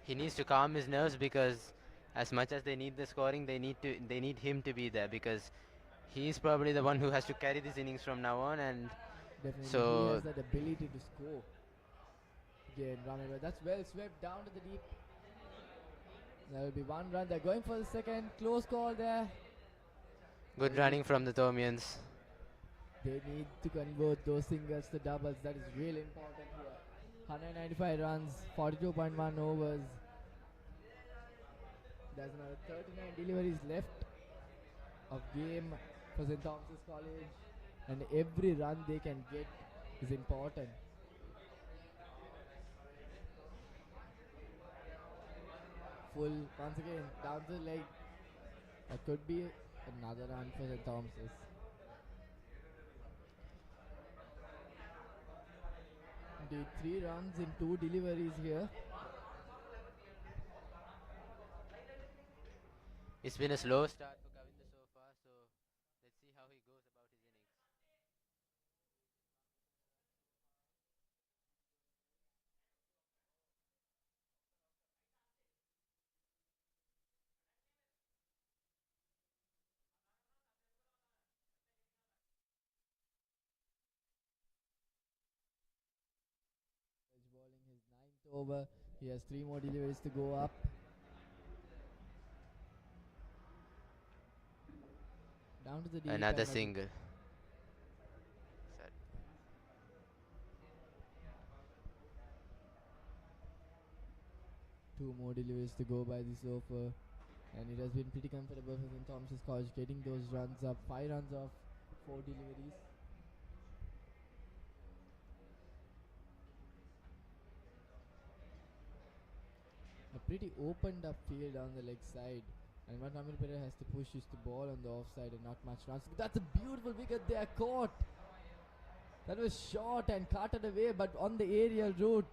He needs to calm his nerves, because as much as they need the scoring, they need him to be there, because he's probably the one who has to carry this innings from now on. And Definitely, he so has that ability to score. Again, run away. That's well swept down to the deep. There will be one run. They're going for the second. Close call there. good running from the Thomians. They need to convert those singles to doubles. That is really important here. 195 runs, 42.1 overs. There's another 39 deliveries left of game for St. Thomas's College, and every run they can get is important. Full once again down to the leg. That could be another run for St. Thomas's. Indeed, 3 runs in 2 deliveries here. It's been a slow start for Kavinda so far, so let's see how he goes about his innings. He's bowling his 9th over. He has 3 more deliveries to go up. Down to the deep. Another and single. Sad. 2 more deliveries to go by this over. And it has been pretty comfortable for St. Thomas's College getting those runs up. 5 runs off 4 deliveries. A pretty opened up field on the leg side. And what Thomian Pereira has to push is the ball on the offside and not much runs. That's a beautiful wicket there, caught. That was short and carted away, but on the aerial route.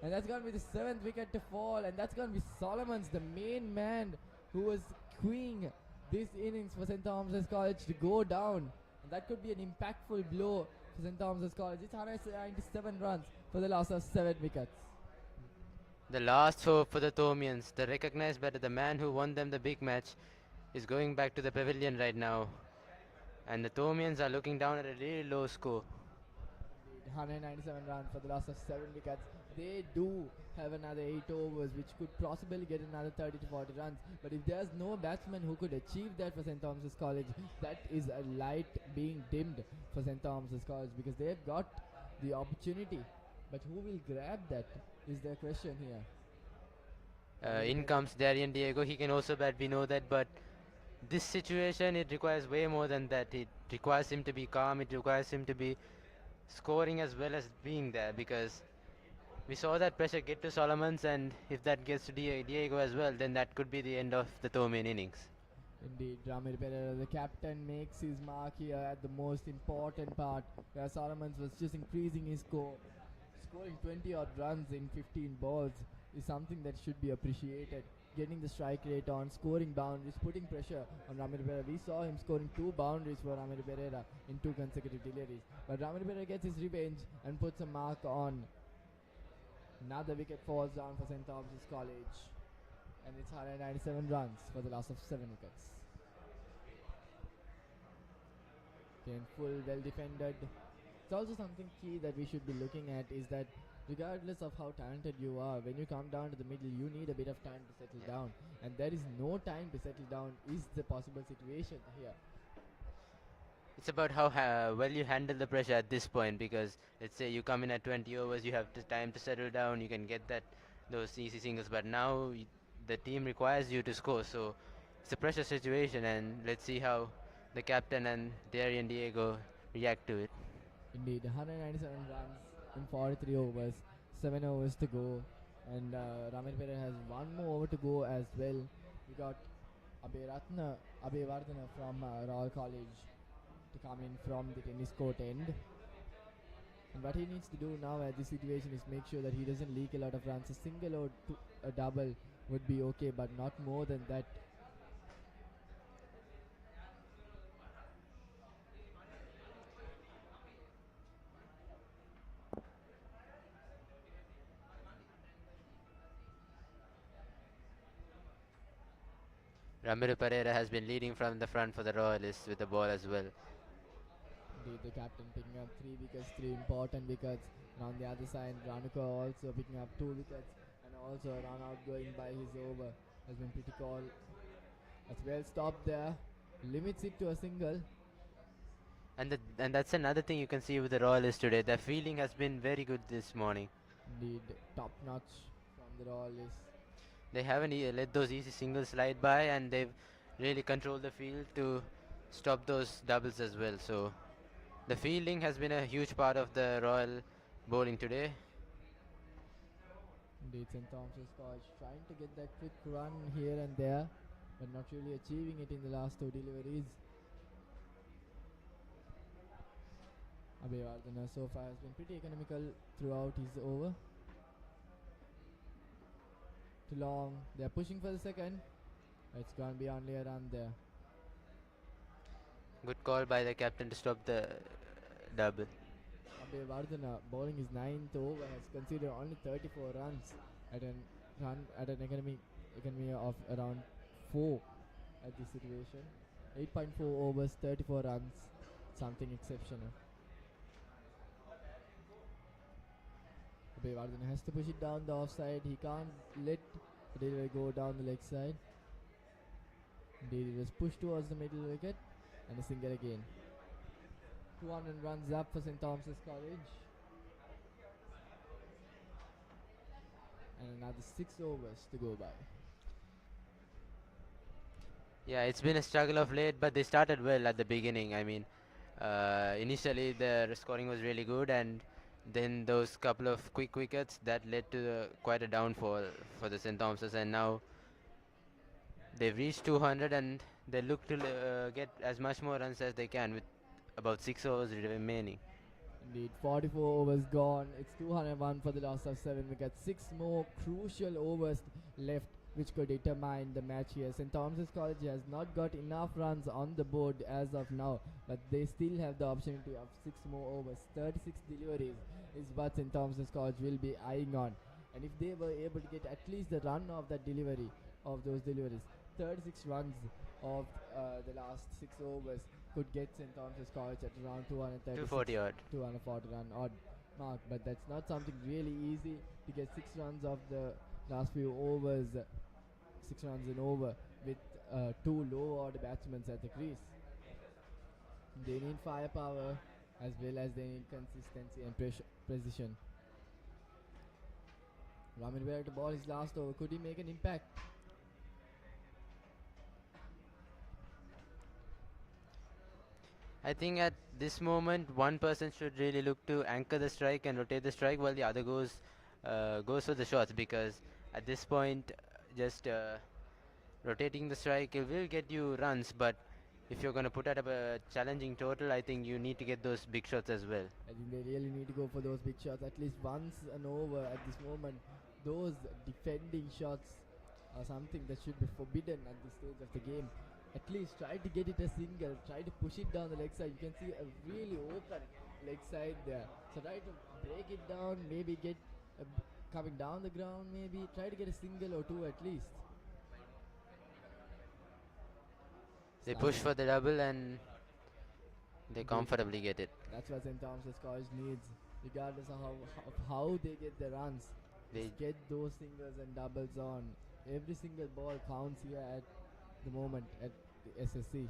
And that's going to be the 7th wicket to fall. And that's going to be Solomons, the main man who was queuing this innings for St. Thomas's College to go down. And that could be an impactful blow for St. Thomas's College. It's 197 runs for the loss of 7 wickets. The last hope for the Thomians, the recognized batter, the man who won them the big match, is going back to the pavilion right now. And the Thomians are looking down at a really low score. 197 runs for the loss of 7 wickets. They do have another 8 overs, which could possibly get another 30 to 40 runs. But if there's no batsman who could achieve that for St. Thomas's College, that is a light being dimmed for St. Thomas's College, because they've got the opportunity. But who will grab that is the question here. In comes Darian Diego. He can also bat, we know that, but this situation, it requires way more than that. It requires him to be calm. It requires him to be scoring as well as being there, because we saw that pressure get to Solomons, and if that gets to Diego as well, then that could be the end of the Thomian innings. Indeed, Ramir Pereira, the captain, makes his mark here at the most important part, where Solomons was just increasing his score. Scoring 20 odd runs in 15 balls is something that should be appreciated. Getting the strike rate on, scoring boundaries, putting pressure on Ramir Pereira. We saw him scoring 2 boundaries for Ramir Pereira in 2 consecutive deliveries. But Ramir Pereira gets his revenge and puts a mark on. Another wicket falls down for St. Thomas's College. And it's 197 runs for the loss of 7 wickets. Again, full, well defended. It's also something key that we should be looking at is that regardless of how talented you are, when you come down to the middle, you need a bit of time to settle down. And there is no time to settle down is the possible situation here. It's about how well you handle the pressure at this point, because let's say you come in at 20 overs, you have time to settle down, you can get those easy singles, but now the team requires you to score, so it's a pressure situation, and let's see how the captain and Darian Diego react to it. Indeed, 197 runs in 43 overs, 7 overs to go, and Ramir Pereira has 1 more over to go as well. We got Abhay Vardhana from Royal College to come in from the tennis court end. And what he needs to do now at this situation is make sure that he doesn't leak a lot of runs. A single or a double would be okay, but not more than that. Ramiro Pereira has been leading from the front for the Royalists with the ball as well. Indeed, the captain picking up 3 wickets, 3 important wickets. And on the other side, Ranuka also picking up 2 wickets, and also a run out going by his over has been pretty cool. That's well stopped there, limits it to a single. And that's another thing you can see with the Royalists today. Their fielding has been very good this morning. Indeed, top notch from the Royalists. They haven't let those easy singles slide by, and they've really controlled the field to stop those doubles as well. So the fielding has been a huge part of the Royal bowling today. Indeed, St. Thomas's College trying to get that quick run here and there, but not really achieving it in the last 2 deliveries. Abhay Vardhana so far has been pretty economical throughout his over. Too long. They're pushing for the second. It's going to be only a run there. Good call by the captain to stop the double. Abhay Vardhana bowling his 9th over has conceded only 34 runs at an economy of around 4 at this situation. 8.4 overs, 34 runs, something exceptional. Abhay Vardhana has to push it down the offside. He can't let the delivery go down the leg side. Indeed, it was pushed towards the middle wicket and a single again. 200 runs up for St. Thomas's College. And another 6 overs to go by. Yeah, it's been a struggle of late, but they started well at the beginning. I mean, initially their scoring was really good, and then those couple of quick wickets that led to quite a downfall for the St. Thomas's, and now they've reached 200 and they look to get as much more runs as they can with about 6 overs remaining. Indeed, 44 overs gone. It's 201 for the loss of 7 wickets. 6 more crucial overs left, which could determine the match here. St. Thomas's College has not got enough runs on the board as of now, but they still have the opportunity of 6 more overs. 36 deliveries is what St. Thomas's College will be eyeing on. And if they were able to get at least the run of that delivery, of those deliveries, 36 runs of the last 6 overs could get St. Thomas's College at around 240 odd. 240 run odd mark. But that's not something really easy to get 6 runs of the last few overs, 6 runs and over with 2 low order batsmen at the crease. They need firepower as well as they need consistency and precision. Ramir Pereira to ball his last over. Could he make an impact? I think at this moment, one person should really look to anchor the strike and rotate the strike, while the other goes for the shots. Because at this point, just rotating the strike it will get you runs, but if you're going to put up a challenging total, I think you need to get those big shots as well. I think they really need to go for those big shots at least once and over at this moment. Those defending shots are something that should be forbidden at this stage of the game. At least try to get it a single, try to push it down the leg side. You can see a really open leg side there. So try to break it down, maybe get coming down the ground, maybe try to get a single or two at least. They push for the double and they comfortably get it. That's what St. Thomas's College needs, regardless of how they get the runs. They Just get those singles and doubles on. Every single ball counts here at the moment at the SSC.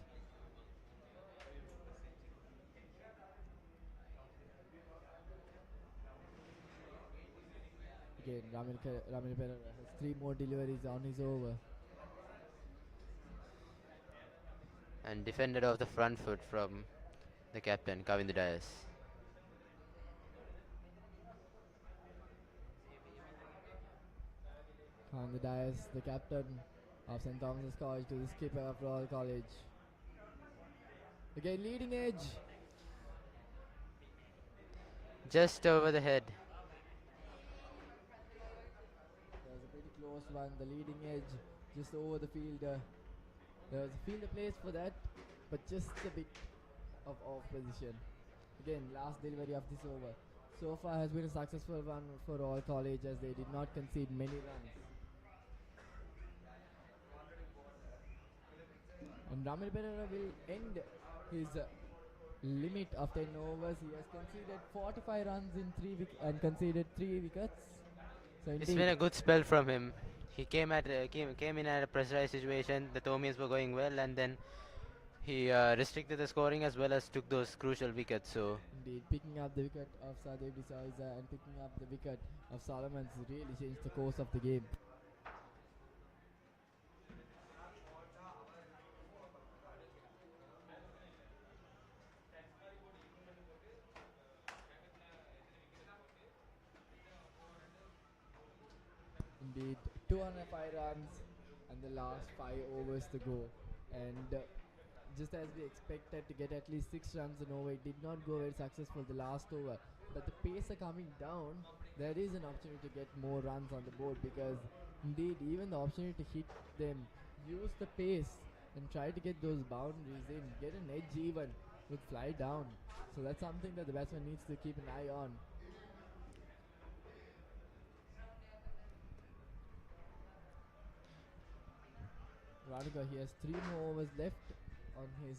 Again, Ramil Pereira has 3 more deliveries on his over. and defended off the front foot from the captain, Kavind Dias. On the dais, the captain of St. Thomas's College to the skipper of Royal College. Again, leading edge. Just over the head. There's a pretty close one, the leading edge, just over the fielder. There's a fielder place for that, but just a bit of off position. Again, last delivery of this over. So far has been a successful one for Royal College as they did not concede many runs. And Ramil Pereira will end his limit of 10 overs. He has conceded 45 runs in 3 and conceded 3 wickets. So It's been a good spell from him. He came in at a pressurized situation. The Thomians were going well, and then he restricted the scoring as well as took those crucial wickets. So indeed, picking up the wicket of Sadev D'Souza and picking up the wicket of Solomons really changed the course of the game. Indeed, 205 runs and the last 5 overs to go. And just as we expected to get at least 6 runs an over, it did not go very successful the last over. But the pace are coming down, there is an opportunity to get more runs on the board, because indeed even the opportunity to hit them, use the pace and try to get those boundaries in, get an edge even would fly down. So that's something that the batsman needs to keep an eye on. Radhika, he has 3 more overs left on his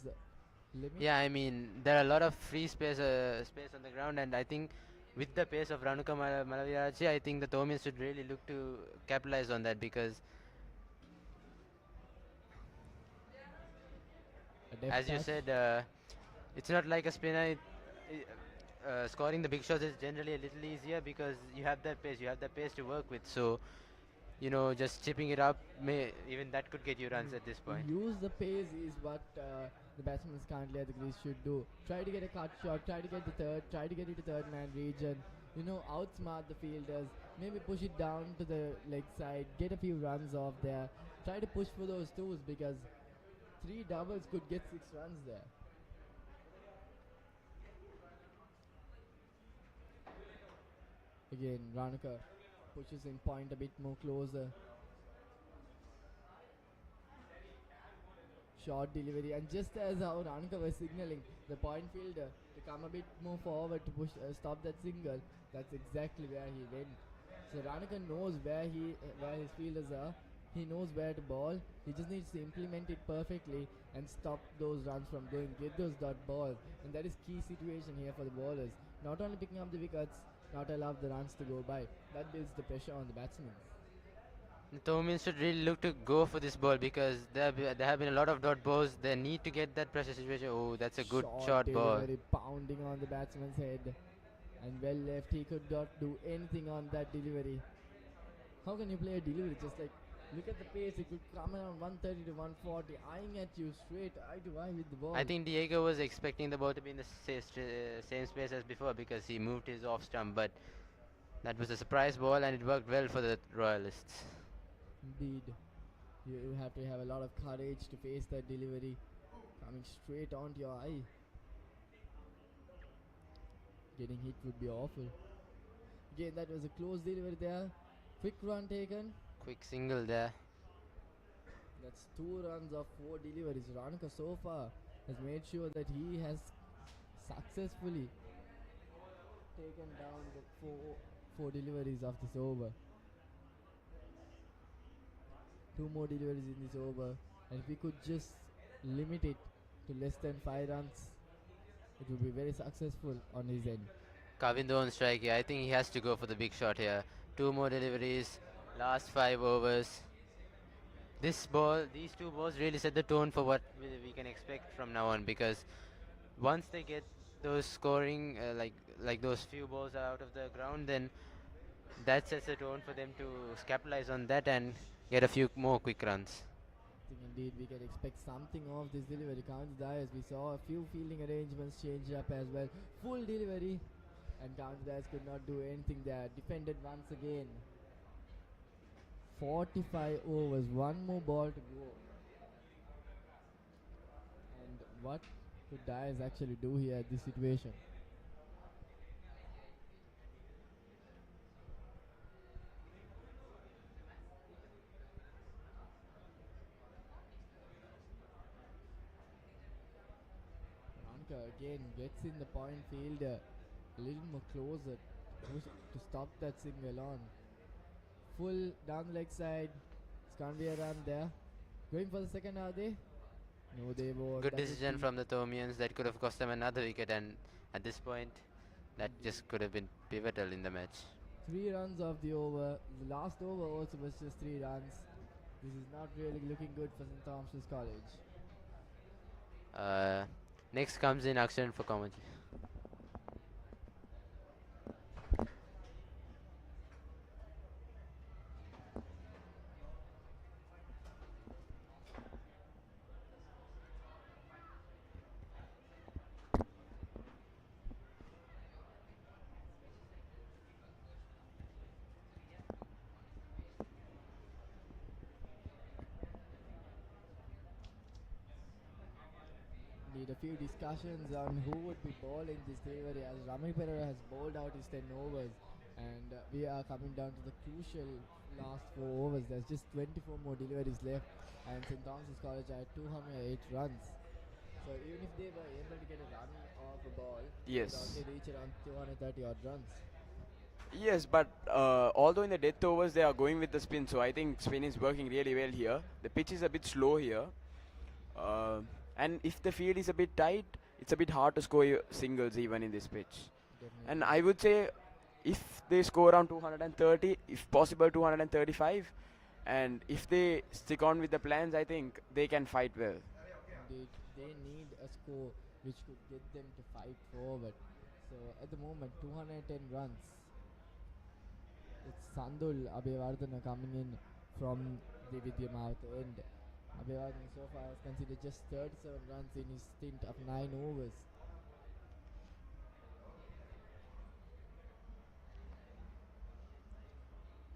limit. yeah, I mean there are a lot of free space on the ground, and I think with the pace of Ranuka Malavirachi, I think the Thomians should really look to capitalize on that, because as you said, it's not like a spinner. Scoring the big shots is generally a little easier because you have that pace to work with. So, just chipping it up, even that could get you runs at this point. Use the pace is what the batsmen currently at the crease should do. Try to get a cut shot, try to get the third, try to get it to third man region. Outsmart the fielders, maybe push it down to the leg side, get a few runs off there. Try to push for those twos, because 3 doubles could get 6 runs there. Again, Ranuka pushes in point a bit more closer. Short delivery, and just as how Ranuka was signaling the point fielder to come a bit more forward to push stop that single, that's exactly where he went. So Ranuka knows where his fielders are. He knows where to ball. He just needs to implement it perfectly and stop those runs from going. Get those dot balls, and that is key situation here for the bowlers. Not only picking up the wickets, not allow the runs to go by. That builds the pressure on the batsmen. The Thomians should really look to go for this ball, because there have been a lot of dot balls. They need to get that pressure situation. Oh, that's a good short ball. Delivery, pounding on the batsman's head, and well left. He could not do anything on that delivery. How can you play a delivery just like Look at the pace. It could come around 130 to 140, eyeing at you straight eye to eye with the ball. I think Diego was expecting the ball to be in the same space as before because he moved his off stump, but that was a surprise ball and it worked well for the Royalists. Indeed. You have to have a lot of courage to face that delivery coming straight onto your eye. Getting hit would be awful. Again, that was a close delivery there. Quick run taken. Quick single there. That's 2 runs of 4 deliveries. Ranaka so far has made sure that he has successfully taken down the four deliveries of this over. 2 more deliveries in this over, and if we could just limit it to less than 5 runs, it would be very successful on his end. Kavindo on strike here. I think he has to go for the big shot here. 2 more deliveries, last 5 overs. These 2 balls really set the tone for what we can expect from now on, because once they get those scoring, like those few balls are out of the ground, then that sets the tone for them to capitalize on that and get a few more quick runs. I think indeed we can expect something of this delivery. Counts Dias, we saw a few fielding arrangements changed up as well. Full delivery, and Counts Dias could not do anything there. Defended once again. 45 overs, 1 more ball to go. And what could Dias actually do here at this situation? Ranka again gets in the point field a little more closer to stop that single on. Full down the leg side. It's gonna be a run there. Going for the second, are they? No, they won't. Good That would decision be from the Thomians. That could have cost them another wicket, and at this point, that just could have been pivotal in the match. 3 runs of the over. The last over also was just 3 runs. This is not really looking good for St. Thomas's College. Next comes in action for commentary. Need a few discussions on who would be bowling this delivery, as Rami Pereira has bowled out his 10 overs, and we are coming down to the crucial last 4 overs. There's just 24 more deliveries left, and St. Thomas's College are at 208 runs. So even if they were able to get a run off a ball, Yes. they would only reach around 230 odd runs. Yes, but although in the death overs they are going with the spin, so I think spin is working really well here. The pitch is a bit slow here. And if the field is a bit tight, it's a bit hard to score singles even in this pitch. Definitely. And I would say if they score around 230, if possible 235, and if they stick on with the plans, I think they can fight well. They need a score which could get them to fight forward. So at the moment, 210 runs. It's Sandul Abhivardhana coming in from the Vidyamouth end. Abhivardhana so far has considered just 37 runs in his stint of 9 overs.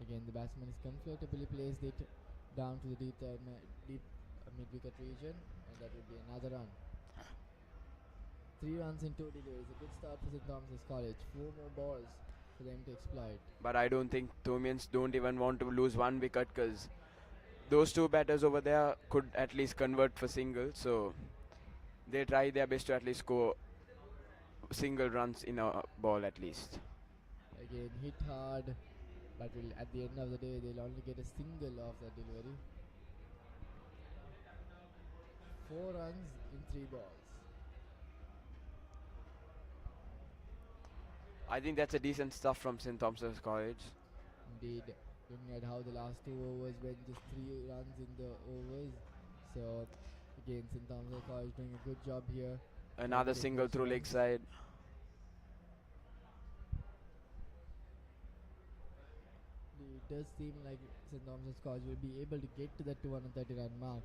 Again, the batsman is comfortably placed it down to the deep mid-wicket region, and that would be another run. 3 runs in 2 deliveries. A good start for St. Thomas's College. 4 more balls for them to exploit. But I don't think Thomians don't even want to lose 1 wicket, because those 2 batters over there could at least convert for singles. So they try their best to at least score single runs in a ball at least. Again, hit hard, but at the end of the day, they'll only get a single off that delivery. 4 runs in 3 balls. I think that's a decent stuff from St. Thomas's College. Indeed, looking at how the last 2 overs went, just 3 runs in the overs. So again, St. Thomas's College doing a good job here. Another single through leg side. The does seem like St. Thomas's College will be able to get to that 230 run mark.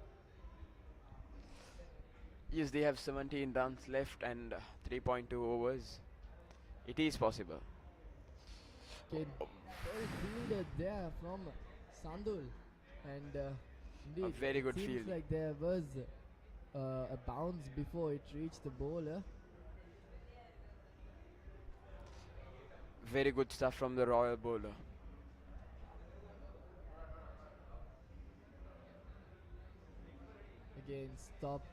Yes, they have 17 runs left and 3.2 overs. It is possible. Okay, well fielded there from Sandul, and indeed very it good seems fielding. like there was a bounce before it reached the bowler. Very good stuff from the Royal bowler. Again stopped.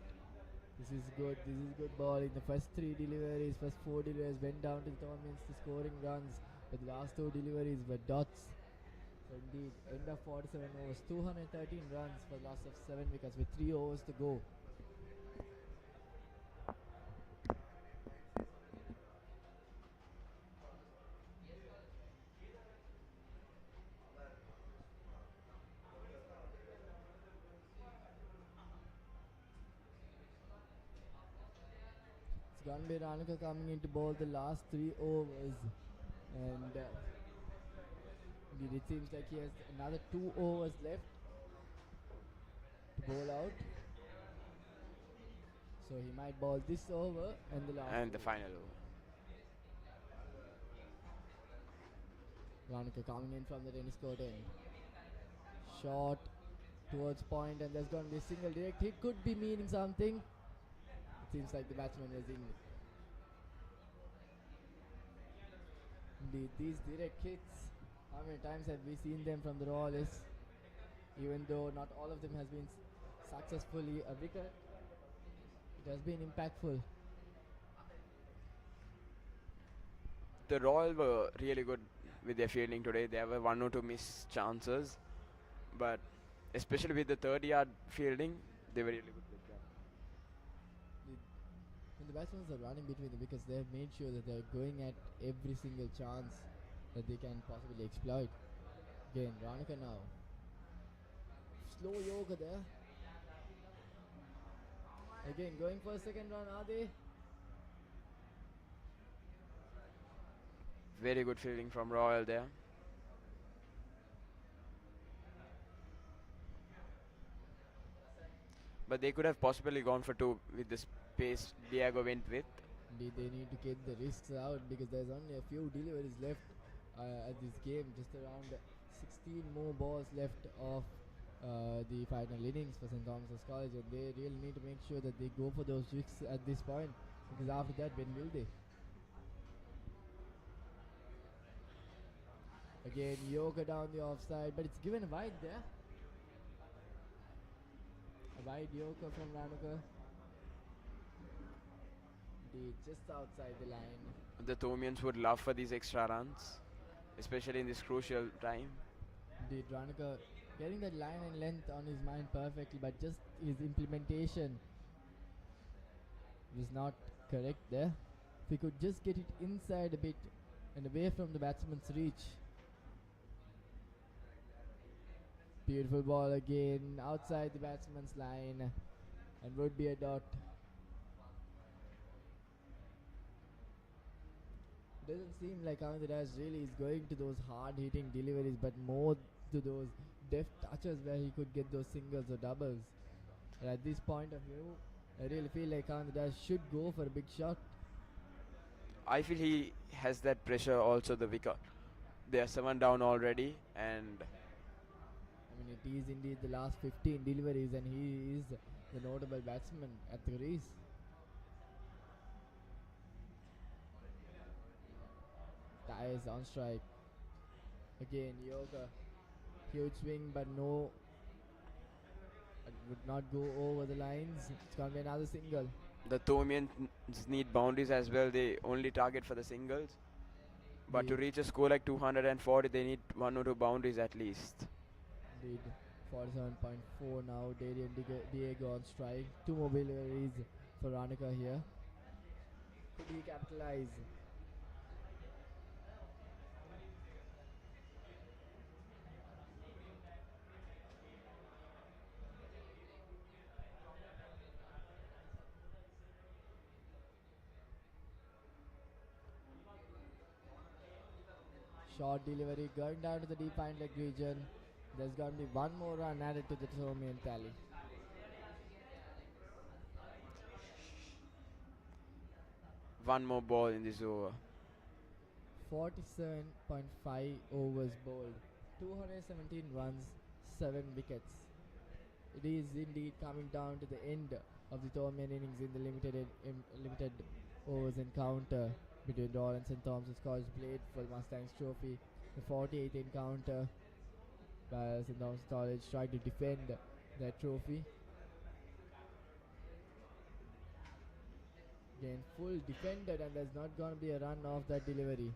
This is good. This is good bowling. The first 3 deliveries, first 4 deliveries went down to the Thomians to scoring runs, but the last 2 deliveries were dots. So indeed, end of 47 overs, 213 runs for loss of 7 wickets with 3 overs to go. It's gonna be Ranaka coming into bowl the last 3 overs, and indeed it seems like he has another 2 overs left to bowl out. So he might bowl this over and the last And the over. final over. Ranaka coming in from the tennis court end. Shot towards point, and there's going to be a single direct hit. Could be meaning something. It seems like the batsman was in. Indeed, these direct hits, how many times have we seen them from the Royalists? Even though not all of them has been successfully a wicket, it has been impactful. The Royal were really good with their fielding today. There were 1 or 2 missed chances, but especially with the 30-yard fielding, they were really good with that. When the batsmen are running between the wickets, they have made sure that they are going at every single chance that they can possibly exploit. Again, Ranaka now. Slow yoga there. Again, going for a second run, are they? Very good fielding from Royal there. But they could have possibly gone for 2 with the pace Diego went with. Indeed, they need to get the risks out because there's only a few deliveries left at this game. Just around 16 more balls left of the final innings for St. Thomas's College, and they really need to make sure that they go for those risks at this point, because after that, when will they? Again, Yoga down the offside, but it's given a wide there. A wide Yoga from Ranaka. Indeed, just outside the line. The Thomians would love for these extra runs, especially in this crucial time. Indeed, Ranaka getting that line and length on his mind perfectly, but just his implementation was not correct there. If he could just get it inside a bit and away from the batsman's reach. Beautiful ball again, outside the batsman's line, and would be a dot. Doesn't seem like Anandaraj really is going to those hard-hitting deliveries, but more to those deft touches where he could get those singles or doubles. And at this point of view, I really feel like Anandaraj should go for a big shot. I feel he has that pressure also, the wicket. They are 7 down already, and I mean, it is indeed the last 15 deliveries, and he is the notable batsman at the crease. Tyres on strike. Again, Yoga. Huge swing, but no. It would not go over the lines. It's going to be another single. the Thomians need boundaries as well. They only target for the singles. But to reach a score like 240, they need 1 or 2 boundaries at least. Indeed. 47.4 now. Diego on strike. 2 more deliveries for Ranaka here. Could he capitalize? Short delivery going down to the deep fine leg region. There's going to be one more run added to the Thomian tally. One more ball in this over. 47.5 overs bowled. 217 runs, 7 wickets. It is indeed coming down to the end of the Thomian innings in the limited overs encounter between Royal and St. Thomas's College played for the Mustangs trophy. The 48th encounter where St. Thomas's College tried to defend their trophy. Again, full defended, and there's not going to be a run off that delivery.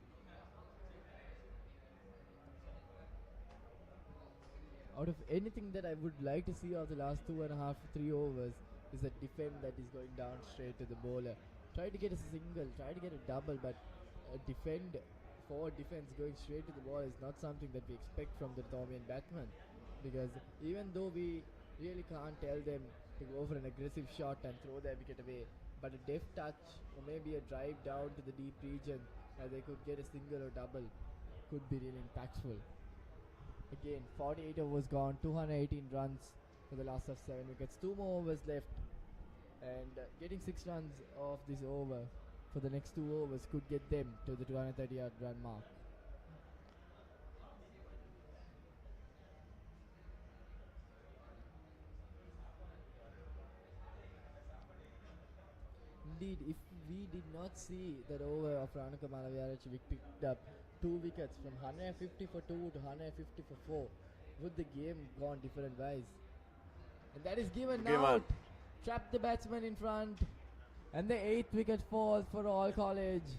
Out of anything that I would like to see of the last 2.5, 3 overs is a defend that is going down straight to the bowler. Try to get a single, try to get a double, but a forward defense going straight to the ball is not something that we expect from the Thomian batsman. Because even though we really can't tell them to go for an aggressive shot and throw their wicket away, but a deft touch or maybe a drive down to the deep region where they could get a single or double could be really impactful. Again, 48 overs gone, 218 runs for the loss of 7 wickets. 2 more overs left, and getting 6 runs off this over for the next 2 overs could get them to the 230 run mark. Indeed, if we did not see that over of Ranaka Malaviarach, we picked up 2 wickets from 150 for 2 to 150 for 4, would the game gone different ways? And that is given now. Trap the batsman in front, and the 8th wicket falls for Royal College.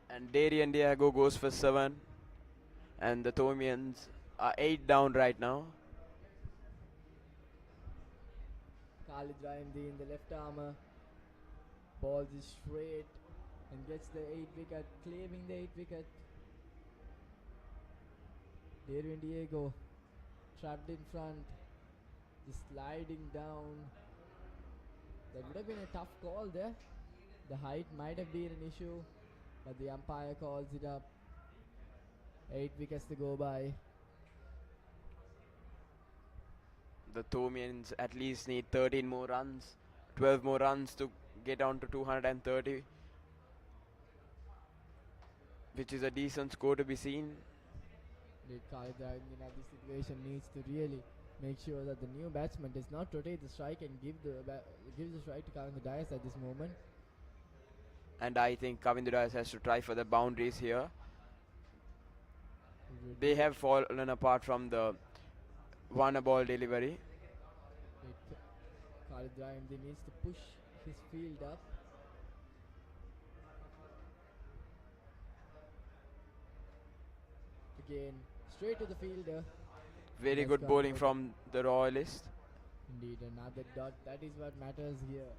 And Darian Diago goes for 7, and the Thomians are 8 down right now. Khalid Raimdi in the left armour balls it straight and gets the 8th wicket, claiming the 8th wicket. Darwin Diego trapped in front, just sliding down. That would have been a tough call there. The height might have been an issue, but the umpire calls it up. 8 wickets to go by. The Thomians at least need 13 more runs, 12 more runs to get on to 230, which is a decent score to be seen. Khalid Raimdi in this situation needs to really make sure that the new batsman does not rotate the strike and give the strike to Kavinder Dias at this moment. And I think Kavinder Dias has to try for the boundaries here. They have fallen apart from the one-ball delivery. Khalid Raimdi needs to push his field up. Again, straight to the fielder. Very good bowling from the Royalists. Indeed, another dot. That is what matters here.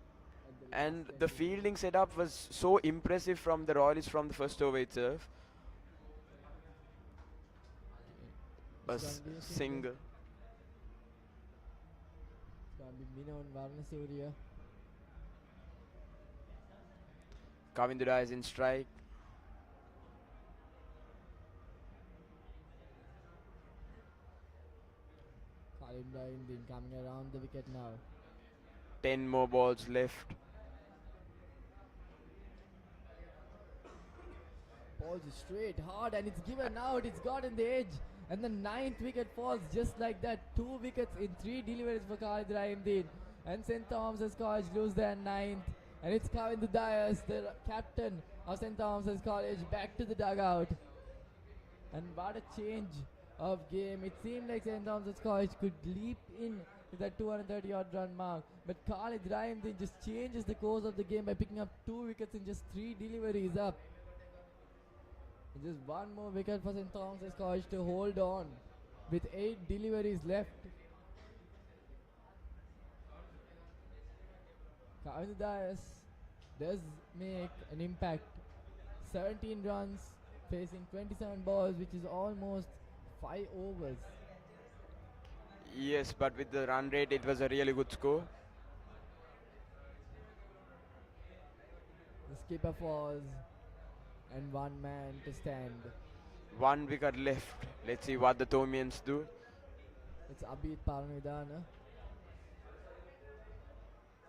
And the fielding setup was so impressive from the Royalists from the first over itself. A single. It's going to be Minon Varnasuriya. Kavinder Dias in strike. Khalid Raimdi coming around the wicket now. 10 more balls left. Balls is straight, hard, and it's given out. It's got in the edge. And the 9th wicket falls just like that. 2 wickets in 3 deliveries for Khalid Raimdi. And St. Thomas's College lose their 9th. And it's Kavinder Dias, the captain of St. Thomas's College, back to the dugout. And what a change of game. It seemed like St. Thomas's College could leap in to that 230 odd run mark. But Khalid Raimdi just changes the course of the game by picking up 2 wickets in just 3 deliveries up. Just 1 more wicket for St. Thomas's College to hold on with 8 deliveries left. Kavinder Dias does make an impact. 17 runs facing 27 balls, which is almost 5 overs. Yes, but with the run rate, it was a really good score. The skipper falls. and 1 man to stand. 1 wicket left. Let's see what the Thomians do. It's Abid Paranidana.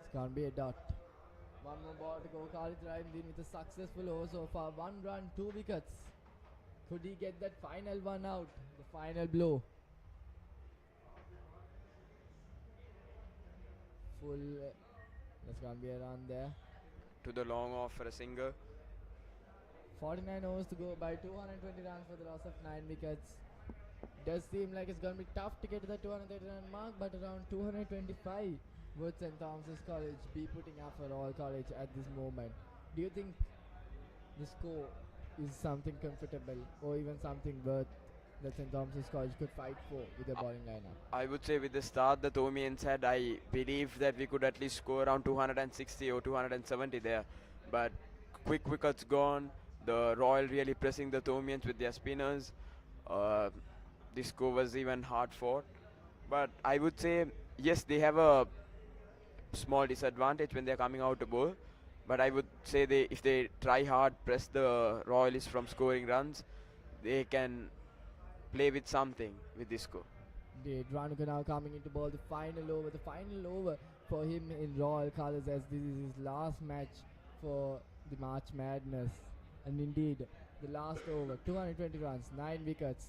It's gonna be a dot. 1 more ball to go. Khalid Rahimdeen with a successful over so far. 1 run, 2 wickets. Could he get that final one out? The final blow. Full. There's gonna be a run there. To the long off for a single. 49 overs to go by 220 runs for the loss of 9 wickets. Does seem like it's going to be tough to get to the 230 run mark, but around 225 would St. Thomas's College be putting up for all college at this moment. Do you think the score is something comfortable or even something worth that St. Thomas's College could fight for with their bowling lineup? I would say with the start the Thomians had, I believe that we could at least score around 260 or 270 there. But quick wickets gone. The Royal really pressing the Thomians with their spinners. The score was even hard fought. But I would say, yes, they have a small disadvantage when they're coming out to bowl. But I would say if they try hard, press the Royalists from scoring runs, they can play with something with this score. Indeed, Ranuka now coming into ball the final over for him in Royal colours, as this is his last match for the March Madness. And indeed, the last over, 220 runs, 9 wickets.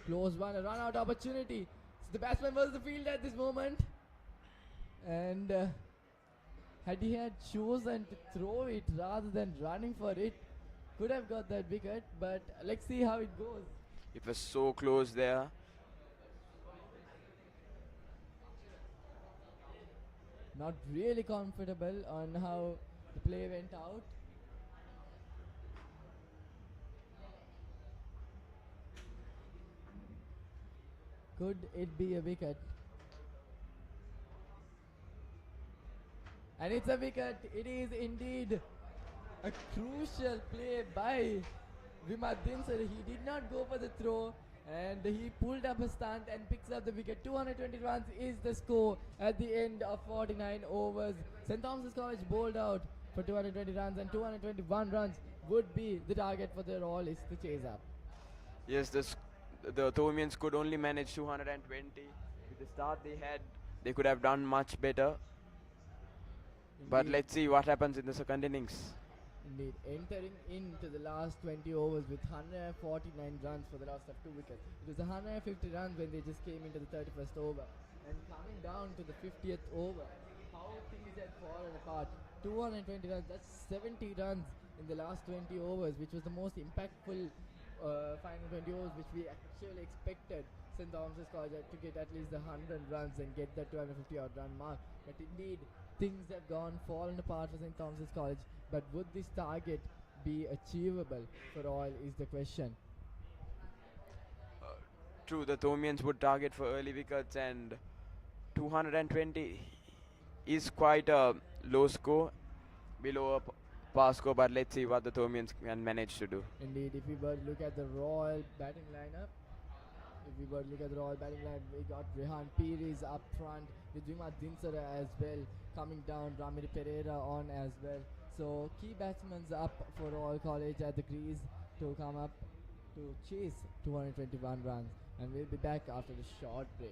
Close one, a run out opportunity. So the batsman was the field at this moment. And had he had chosen to throw it rather than running for it, could have got that wicket. But let's see how it goes. It was so close there. Not really comfortable on how the play went out. Could it be a wicket? And it's a wicket. It is indeed a crucial play by Vimat Dinsar. He did not go for the throw and he pulled up a stunt and picks up the wicket. 220 runs is the score at the end of 49 overs. St. Thomas's College bowled out for 220 runs, and 221 runs would be the target for the Royalists to chase up. Yes, the Thomians could only manage 220. With the start they had, they could have done much better. But let's see what happens in the second innings. Indeed, entering into the last 20 overs with 149 runs for the loss of 2 wickets. It was 150 runs when they just came into the 31st over. And coming down to the 50th over, how things had fallen apart. 220 runs, that's 70 runs in the last 20 overs, which was the most impactful final 20 overs which we actually expected St. Thomas's College to get at least 100 runs and get that 250 odd run mark. But indeed, things have fallen apart for St. Thomas's College. But would this target be achievable for all is the question. True, the Thomians would target for early wickets, and 220 is quite a low score, below a par score, but let's see what the Thomians can manage to do. Indeed, if we were to look at the Royal batting lineup, we got Rehan Pires up front with Vimat Dinsara as well, coming down Ramiri Pereira on as well. So key batsmen up for Royal College at the crease to come up to chase 221 runs, and we'll be back after the short break.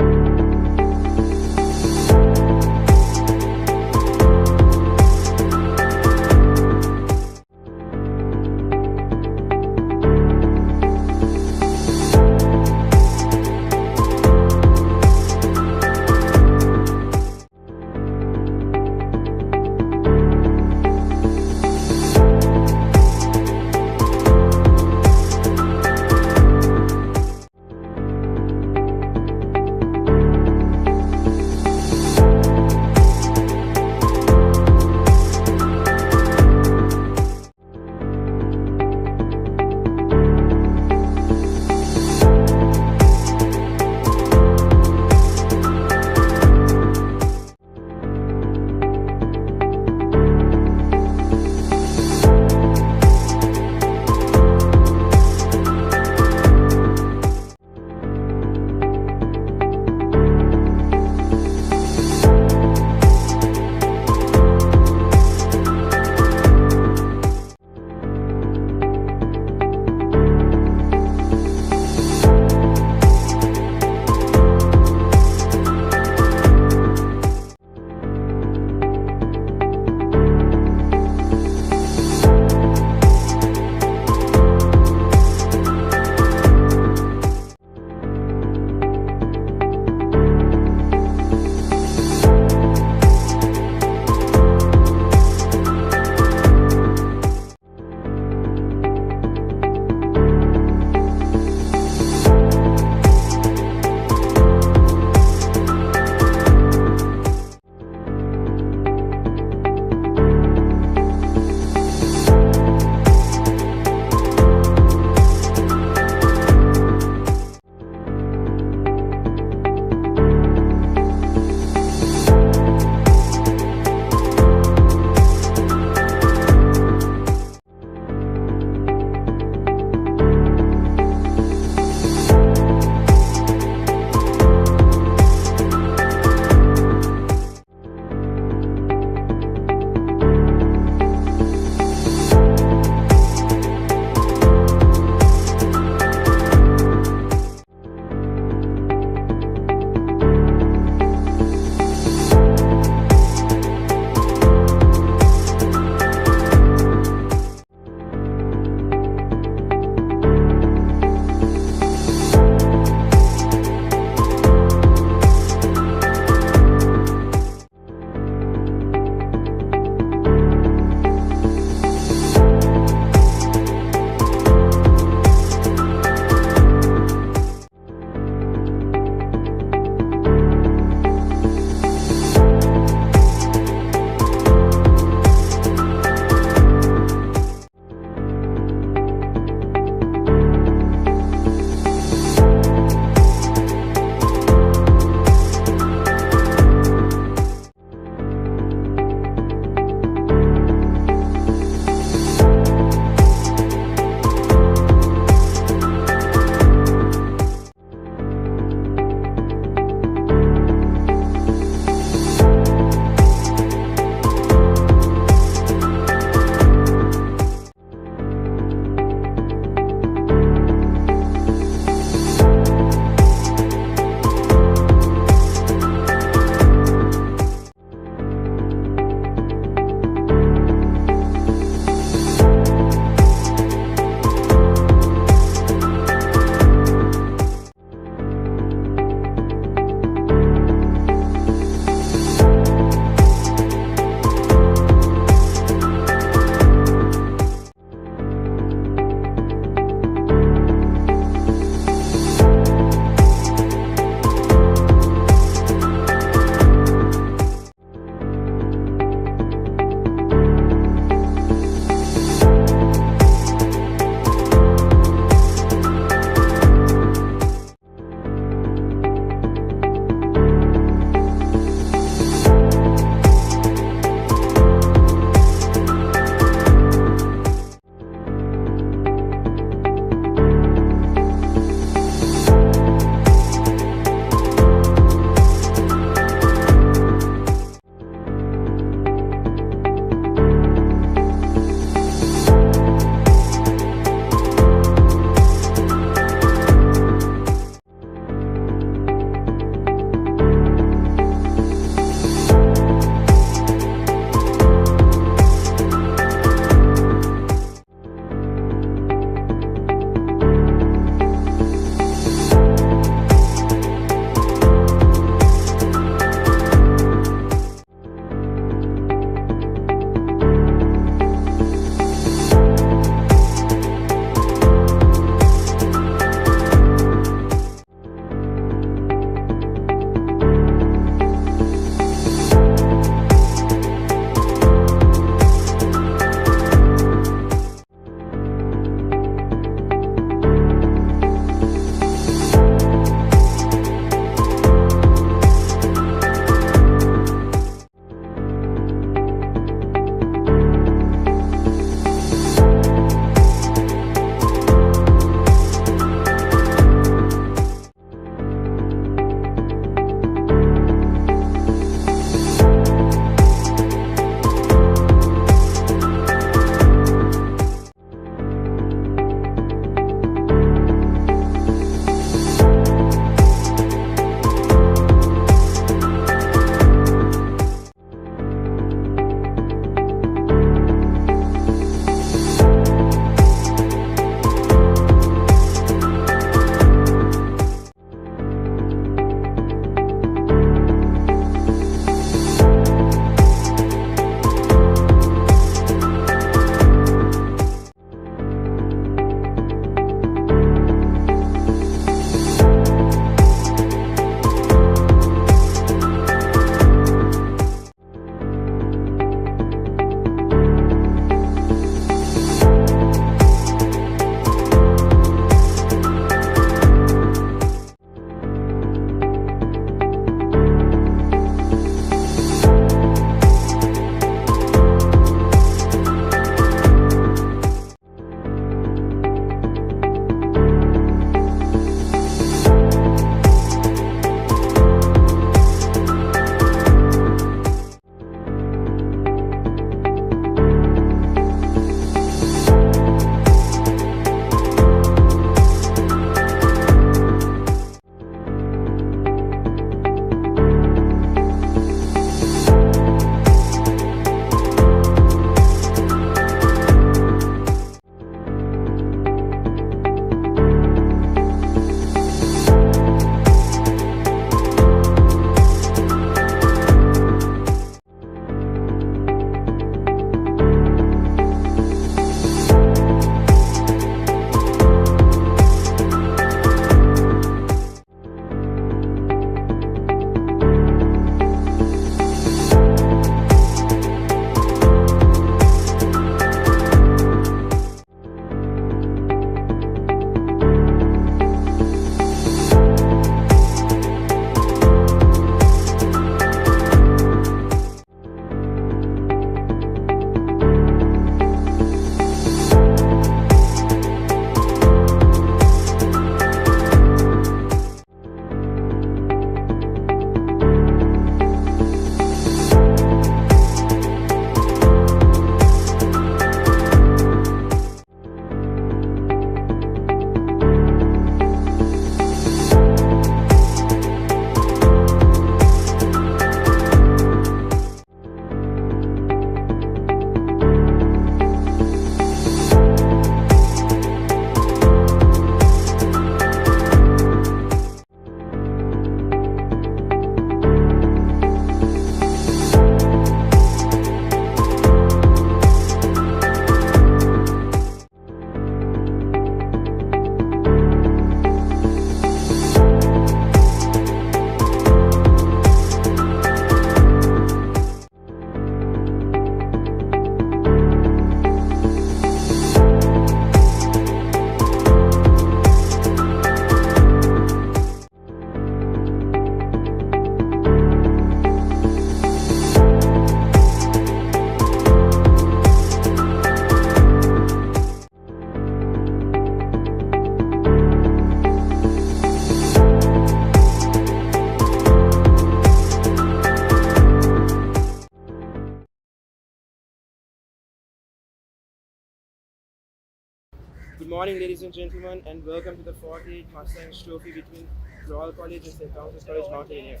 Good morning, ladies and gentlemen, and welcome to the 48th Mustang Trophy between Royal College and St. Thomas College, Mount Rainier.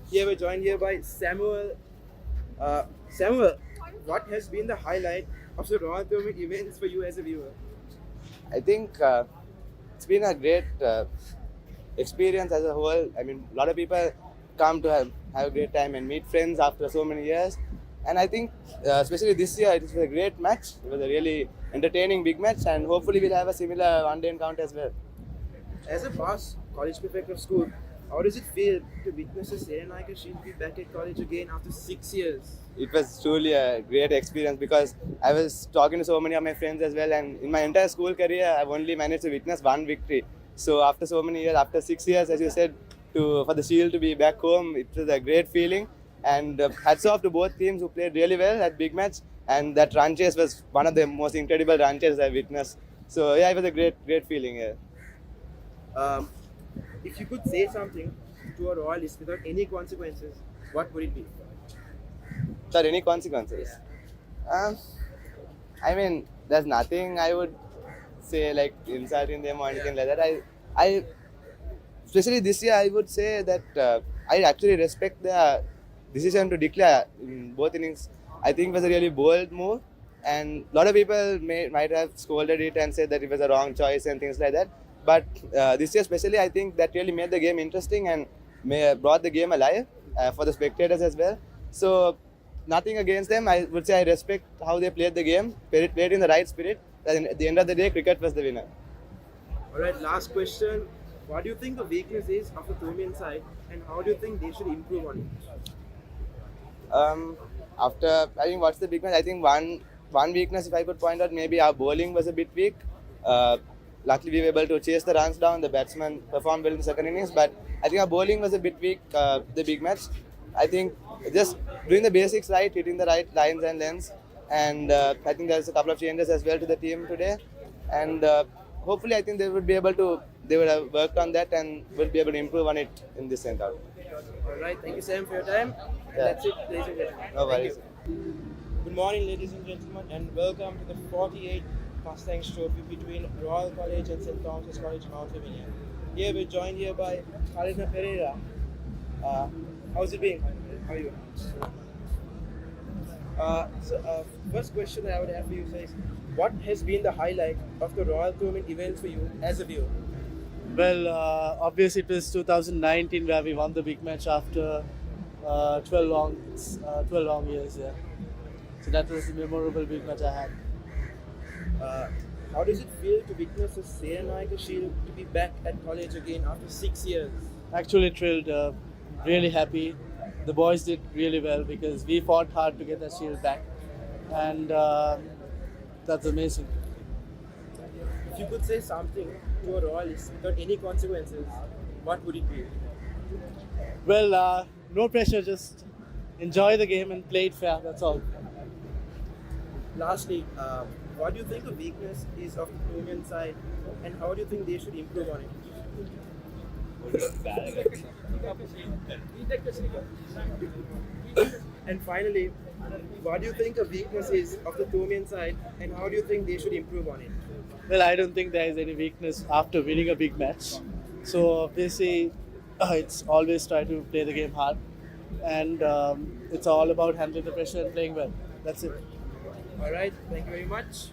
Here we're joined here by Samuel. Samuel, what has been the highlight of the Royal Tournament events for you as a viewer? I think it's been a great experience as a whole. I mean, a lot of people come to have a great time and meet friends after so many years. And I think, especially this year, it was a great match. It was a really entertaining big match, and hopefully we'll have a similar one-day encounter as well. As a past college prefect of school, how does it feel to witness a Serenaica Shield be back at college again after 6 years? It was truly a great experience because I was talking to so many of my friends as well, and in my entire school career, I've only managed to witness one victory. So after so many years, after 6 years, as you said, for the Shield to be back home, it was a great feeling. And hats off to both teams who played really well at big match. And that run chase was one of the most incredible run chases I've witnessed. So yeah, it was a great feeling. Yeah. If you could say something to a royalist without any consequences, what would it be? Without any consequences? I mean, there's nothing I would say like insulting them or anything like that. I especially this year, I would say that I actually respect the decision to declare in both innings. I think it was a really bold move, and a lot of people might have scolded it and said that it was a wrong choice and things like that. But this year especially, I think that really made the game interesting and brought the game alive for the spectators as well. So nothing against them. I would say I respect how they played the game, played in the right spirit. And at the end of the day, cricket was the winner. Alright, last question. What do you think the weakness is of the Thomian side, and how do you think they should improve on it? I think what's the big match? I think one weakness, if I could point out, maybe our bowling was a bit weak. Luckily, we were able to chase the runs down. The batsman performed well in the second innings, but I think our bowling was a bit weak. The big match, I think, just doing the basics right, hitting the right lines and lengths, and I think there's a couple of changes as well to the team today, and hopefully, I think they would have worked on that and will be able to improve on it in this end out. Alright, thank you Sam for your time. Yeah. That's it, ladies and gentlemen. No worries. Good morning, ladies and gentlemen, and welcome to the 48th Mustang Trophy between Royal College and St. Thomas College, Mount Rainier. Here we're joined here by Karina Pereira. How's it been? How are you? First question that I would have for you is, what has been the highlight of the Royal Tournament events for you as a viewer? Well, obviously it was 2019 where we won the big match after 12 long years. Yeah. So that was the memorable big match I had. How does it feel to witness a Serenaica Shield to be back at college again after 6 years? Actually thrilled, really happy. The boys did really well because we fought hard to get that shield back, and that's amazing. If you could say something to a royalist without any consequences, what would it be? Well, no pressure, just enjoy the game and play it fair, that's all. Lastly, what do you think the weakness is of the Thomian side, and how do you think they should improve on it? And finally, what do you think the weakness is of the Thomian side, and how do you think they should improve on it? Well, I don't think there is any weakness after winning a big match. So obviously, it's always try to play the game hard, and it's all about handling the pressure and playing well. That's it. All right, thank you very much.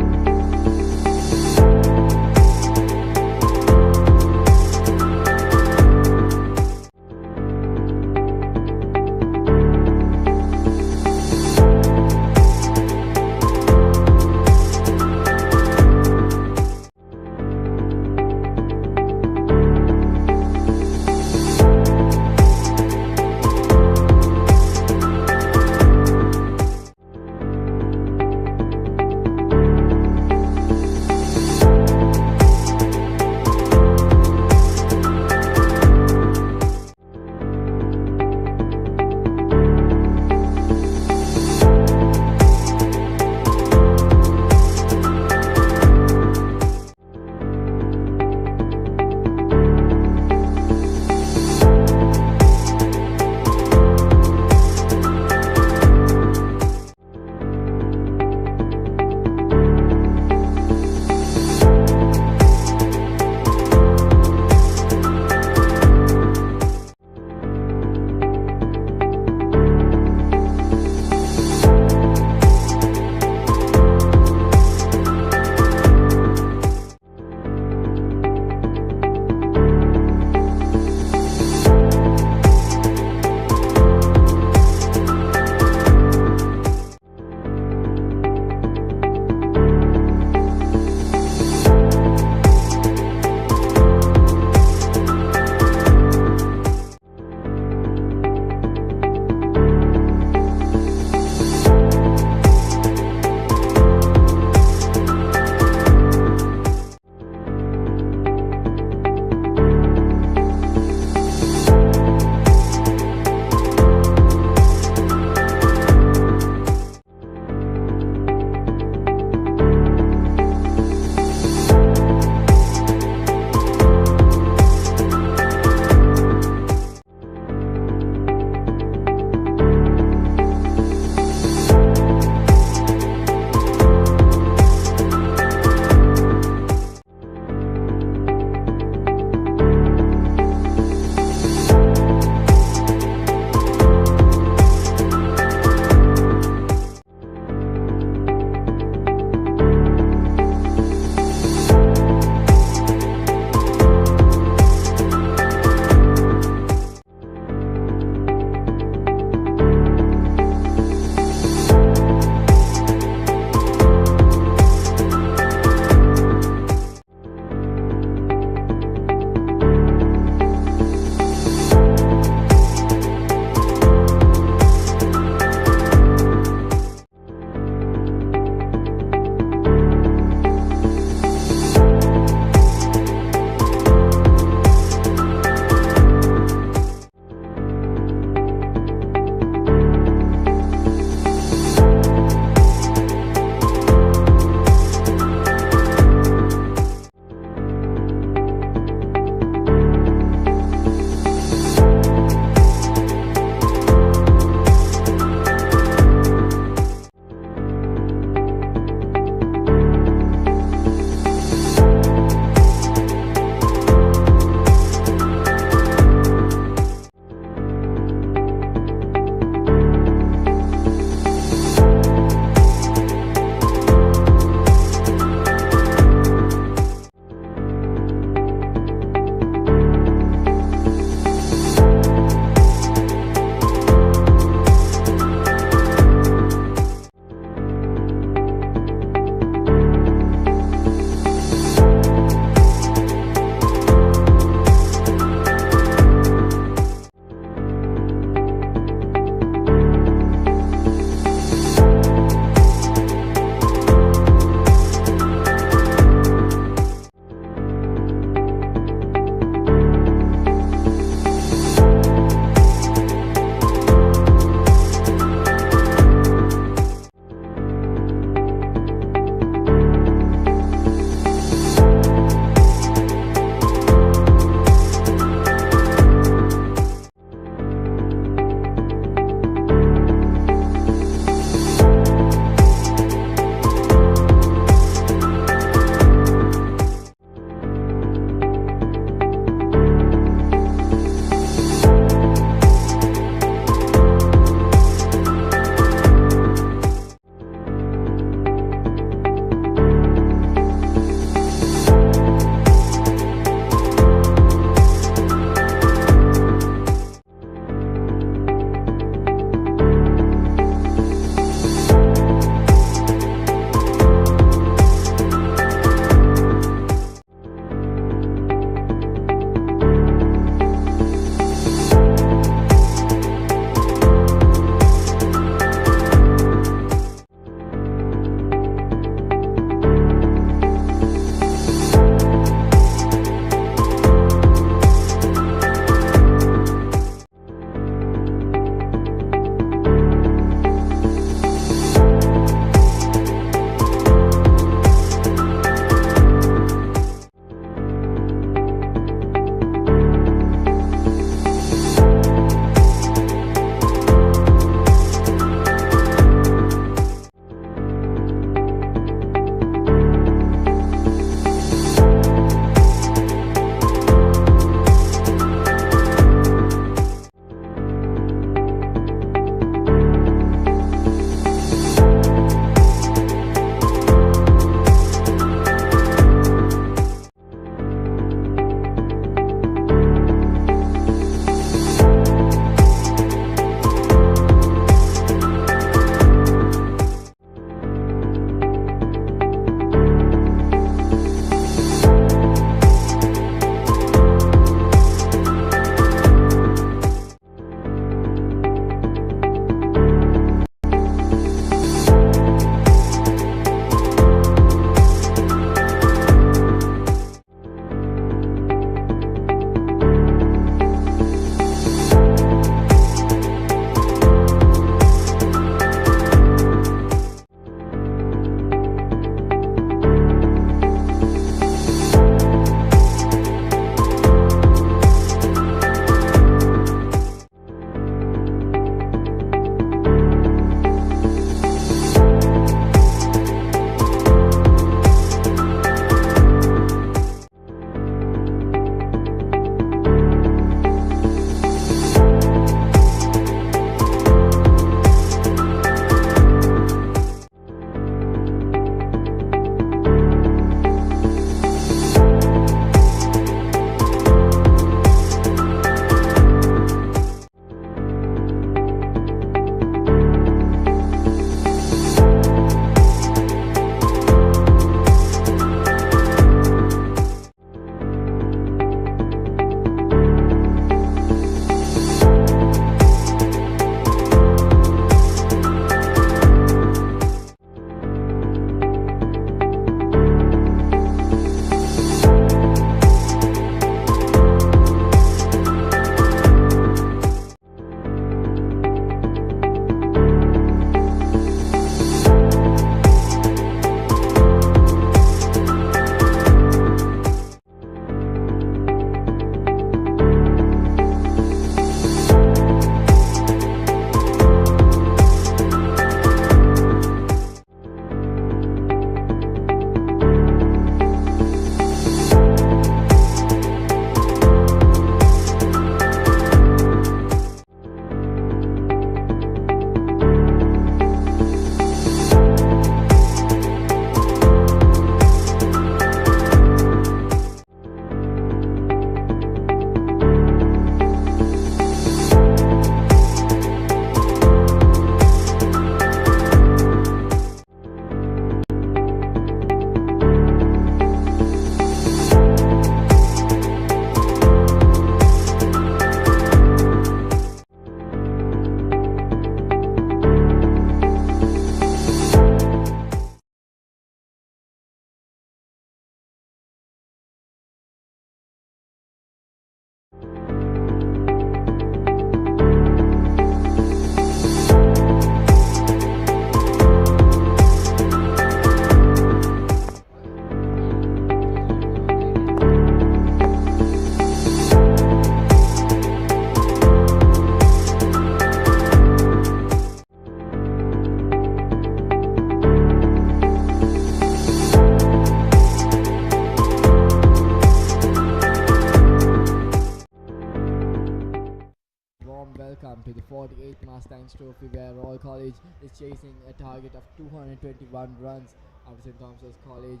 welcome to the 48th Mustang Trophy, where Royal College is chasing a target of 221 runs after St. Thomas's College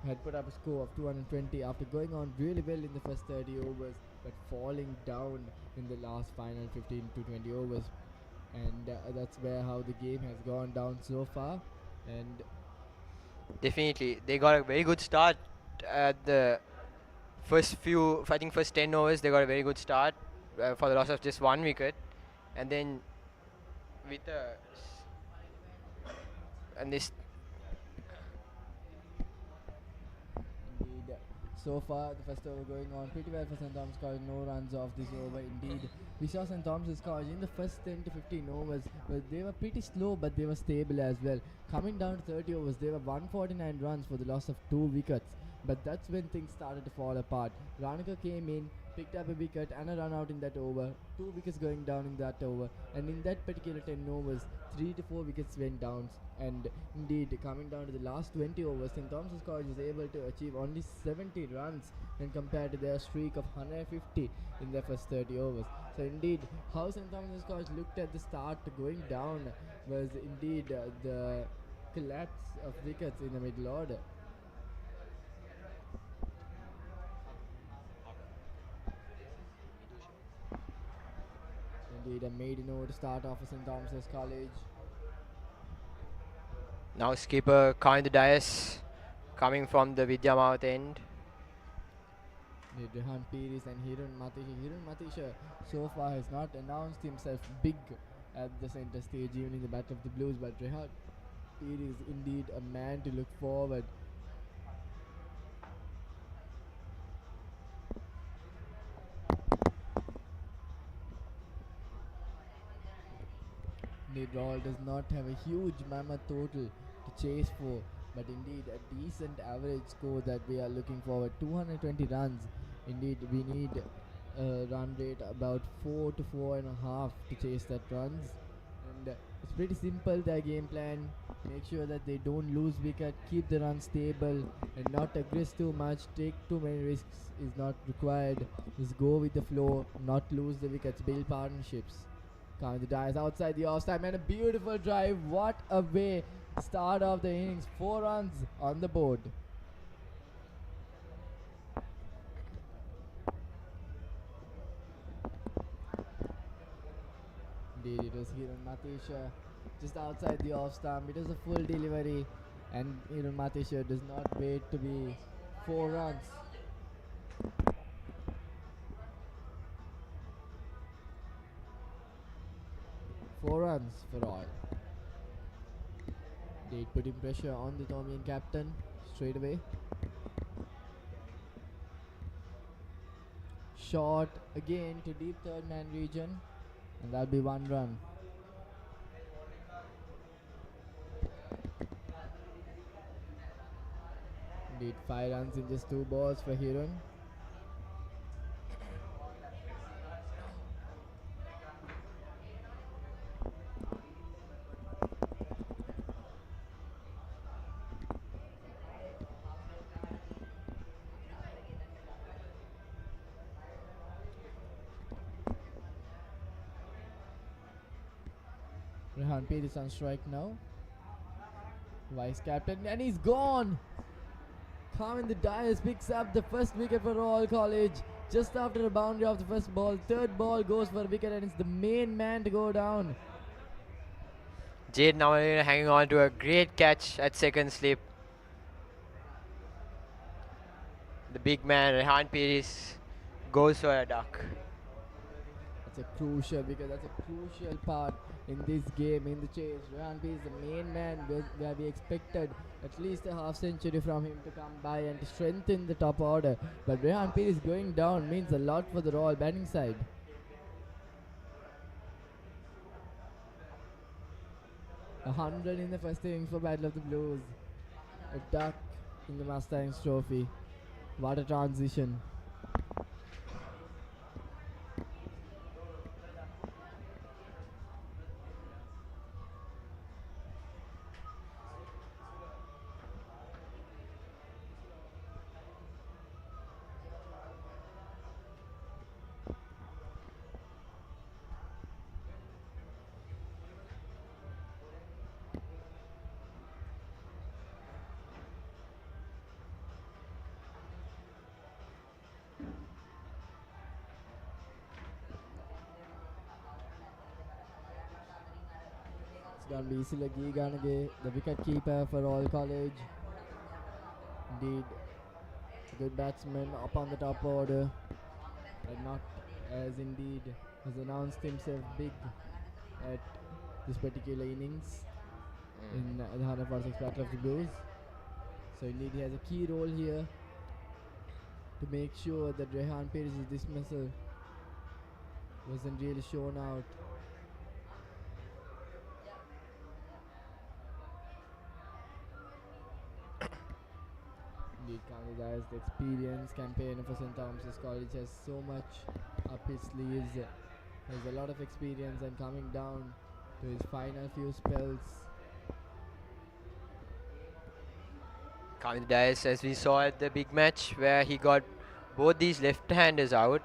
had put up a score of 220 after going on really well in the first 30 overs, but falling down in the last final 15 to 20 overs. And that's where how the game has gone down so far. And Definitely, they got a very good start at the first 10 overs. They got a very good start for the loss of just 1 wicket, and then with and this indeed, so far the first over going on pretty well for St. Thomas College. No runs off this over. Indeed, we saw St. Thomas's College in the first 10 to 15 overs, but they were pretty slow, but they were stable as well. Coming down to 30 overs, they were 149 runs for the loss of 2 wickets. But that's when things started to fall apart. Ranaka came in, picked up a wicket and a run out in that over. 2 wickets going down in that over. And in that particular 10 overs, 3 to 4 wickets went down. And indeed, coming down to the last 20 overs, St. Thomas's College was able to achieve only 70 runs when compared to their streak of 150 in their first 30 overs. So indeed, how St. Thomas's College looked at the start going down was indeed the collapse of wickets in the middle order. Indeed, a maiden over to start off for St. Thomas's College. now skipper Kind the Dias coming from the Vidyamouth end. Rehan Piris and Hirun Matisha. Hirun Matisha so far has not announced himself big at the center stage, even in the Battle of the Blues, but Rehan Piris is indeed a man to look forward. Royal does not have a huge mammoth total to chase for, but indeed a decent average score that we are looking forward. 220 runs. Indeed, we need a run rate about 4 to 4.5 to chase that runs. And it's pretty simple, their game plan. Make sure that they don't lose wicket, keep the run stable and not aggress too much, take too many risks is not required. Just go with the flow, not lose the wickets, build partnerships. The Dias outside the off time and a beautiful drive. What a way to start off the innings. 4 runs on the board. Indeed, it was Hiran Matisha just outside the off stump. It was a full delivery, and Hiran Matisha does not wait to be 4 runs. Four runs for all. They putting pressure on the Thomian captain straight away. Shot again to deep third man region, and that'll be 1 run. Indeed, 5 runs in just 2 balls for Hiran. Rehan Pate is on strike now. Vice captain, and he's gone. Carmen the Dias picks up the first wicket for Royal College just after a boundary of the first ball. Third ball goes for a wicket, and it's the main man to go down. Jade now hanging on to a great catch at second slip. The big man Rehan Piris goes for a duck. That's a crucial because that's a crucial part in this game, in the chase. Rehan Piris is the main man where we expected at least a half century from him to come by and to strengthen the top order. But Rehan Piris going down means a lot for the Royal batting side. A 100 in the first innings for Battle of the Blues. A duck in the Mustangs Trophy. What a transition. going to be Isilagi Ganage, the wicket keeper for Royal College. Indeed, a good batsman up on the top order, but not as indeed has announced himself big at this particular innings in the 146 Battle of the Blues. So indeed he has a key role here to make sure that Rehan Perez's dismissal wasn't really shown out. Indeed, Kandidas, the experienced campaigner for St. Thomas's College, has so much up his sleeves. Has a lot of experience, and coming down to his final few spells. Kandidas, as we saw at the big match where he got both these left-handers out,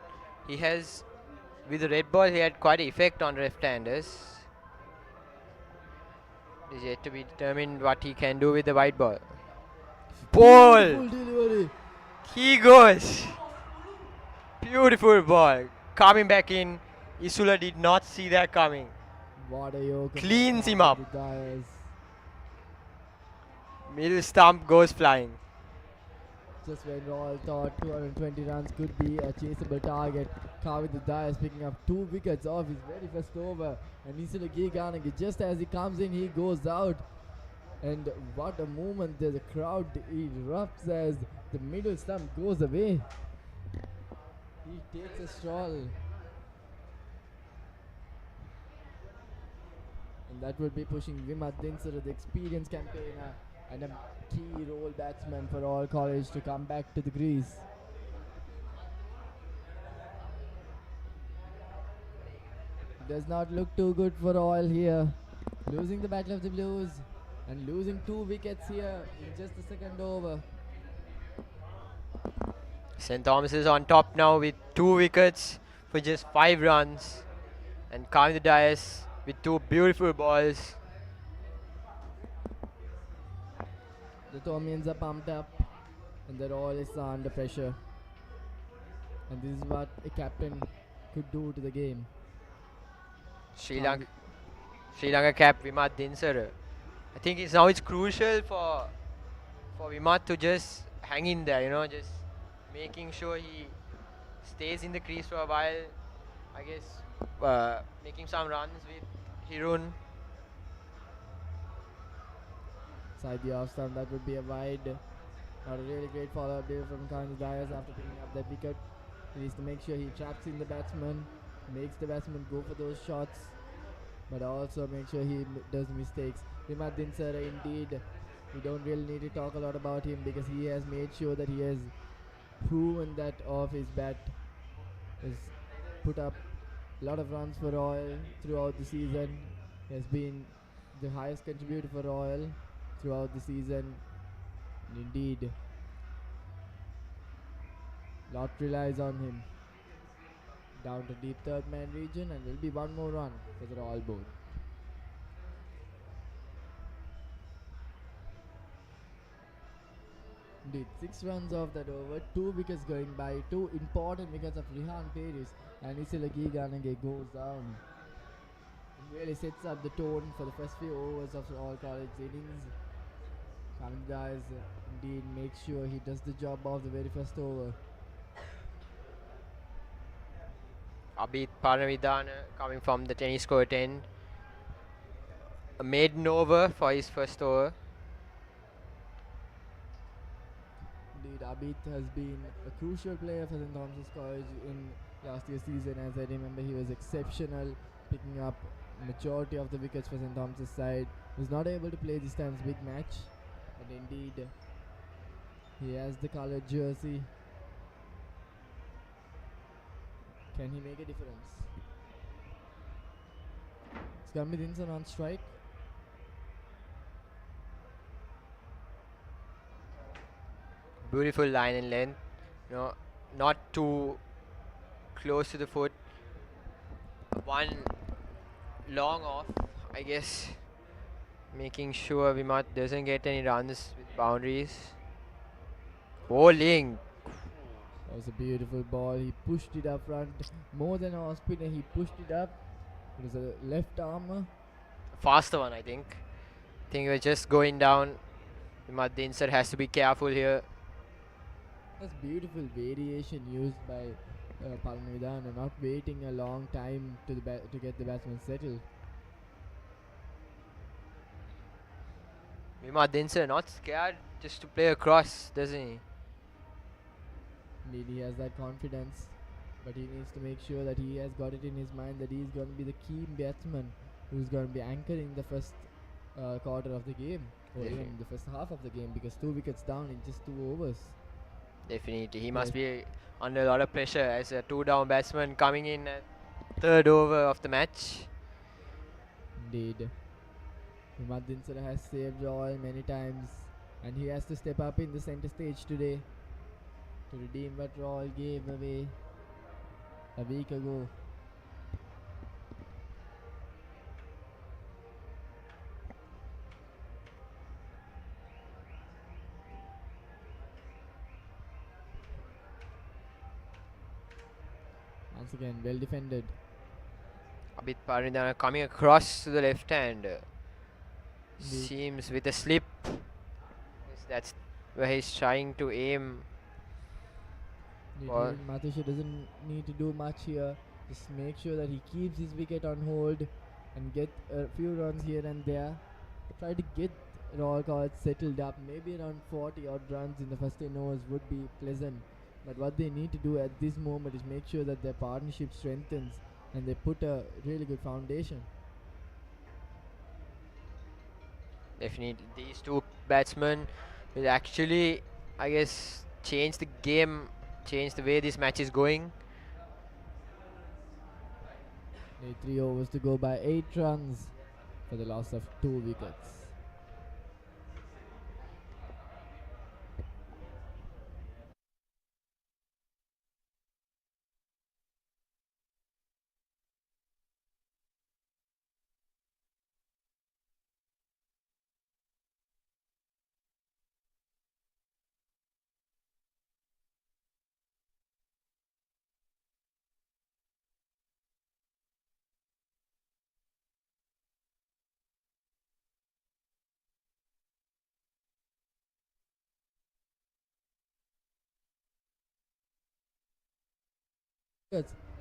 he has, with the red ball, he had quite an effect on left-handers. It is yet to be determined what he can do with the white ball. Ball! He goes! Beautiful ball. Coming back in. Isula did not see that coming. What a yoke. Cleans him up. Middle stump goes flying. Just when Royal thought 220 runs could be a chaseable target, Kavit Dias picking up 2 wickets off his very first over. And Nisula Giganagi, just as he comes in, he goes out. And what a moment, the crowd erupts as the middle stump goes away. He takes a stroll. And that would be pushing Vimat Dinsara, the experienced campaigner and a key role batsman for Royal College, to come back to the crease. Does not look too good for Royal here. Losing the Battle of the Blues and losing 2 wickets here in just the second over. St. Thomas is on top now with 2 wickets for just 5 runs. And Kavit Dias with 2 beautiful balls. The Thomians are pumped up and the Royal is under pressure. And this is what a captain could do to the game. Sri Lanka cap Vimat Dinsara. I think it's crucial for Vimat to just hang in there, just making sure he stays in the crease for a while. I guess making some runs with Hirun. Side the off stump, that would be a wide. Not a really great follow-up there from Kavit Dias after picking up that wicket. He needs to make sure he traps in the batsman, makes the batsman go for those shots, but also make sure he does mistakes. Vimat Dinsara, indeed, we don't really need to talk a lot about him because he has made sure that he has proven that off his bat has put up a lot of runs for Royal throughout the season. He has been the highest contributor for Royal throughout the season. And indeed, lot relies on him. Down to deep third man region, and will be 1 more run for the Royal board. Indeed, 6 runs off that over, 2 wickets going by, 2 important wickets of Rehan Perez, and Isilagi Ganage goes down. It really sets up the tone for the first few overs of the All College innings. Kandidas indeed makes sure he does the job of the very first over. Abhit Paranavidana coming from the tennis court end. A maiden over for his first over. Indeed, Abhit has been a crucial player for St. Thomas's College in last year's season. As I remember, he was exceptional, picking up majority of the wickets for St. Thomas's side. Was not able to play this time's big match, but indeed he has the coloured jersey. Can he make a difference? It's going to be Dinson on strike. Beautiful line and length. Not too close to the foot. 1 long off, I guess. Making sure Vimat doesn't get any runs with boundaries. Bowling. That was a beautiful ball. He pushed it up front. More than a off spinner, he pushed it up. It was a left armer. faster one, I think. I think we're just going down. Dinsar has to be careful here. That's beautiful variation used by Palmidana, not waiting a long time to get the batsman settled. Dinsar not scared just to play across, doesn't he? Indeed, he has that confidence, but he needs to make sure that he has got it in his mind that he's going to be the key batsman who's going to be anchoring the first quarter of the game, or even the first half of the game, because 2 wickets down in just 2 overs. Definitely, he must be under a lot of pressure as a 2-down batsman coming in at 3rd over of the match. Indeed. Dinsar has saved Royal many times, and he has to step up in the centre stage today to redeem what Royal gave away a week ago. Once again, well defended. Abid Parinidhana coming across to the left hand. Seems with a slip. Yes, that's where he's trying to aim. Mathusha doesn't need to do much here. Just make sure that he keeps his wicket on hold and get a few runs here and there. Try to get Royal College settled up. Maybe around 40 odd runs in the first 10 overs would be pleasant. But what they need to do at this moment is make sure that their partnership strengthens and they put a really good foundation. Definitely, these two batsmen will actually, I guess, change the game, change the way this match is going. 3 overs to go by 8 runs for the loss of 2 wickets.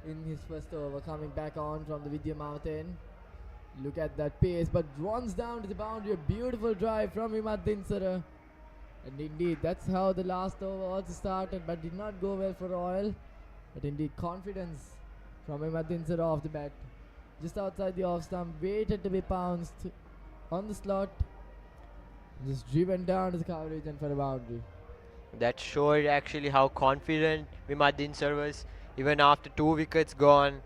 In his first over, coming back on from the Vidya Mountain. Look at that pace, but runs down to the boundary. A beautiful drive from Dinsar. And indeed, that's how the last over also started, but did not go well for Royal. But indeed, confidence from Dinsar off the bat. Just outside the off stump, waited to be pounced on the slot. Just driven down to the coverage and for a boundary. That showed actually how confident Dinsar was. Even after 2 wickets gone,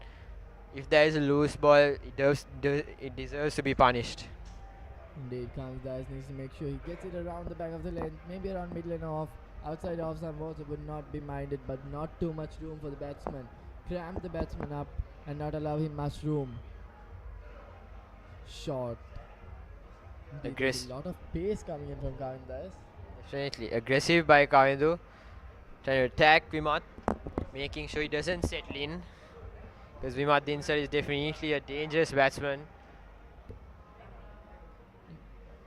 if there is a loose ball, it deserves to be punished. Indeed, Kamsdas needs to make sure he gets it around the back of the length, maybe around middle and off. Outside off some also would not be minded, but not too much room for the batsman. Cramp the batsman up and not allow him much room. Short. There's a lot of pace coming in from Kamsdas. Definitely aggressive by Kavindu, trying to attack Vimat, making sure he doesn't settle in, because Vimat Dinsar is definitely a dangerous batsman.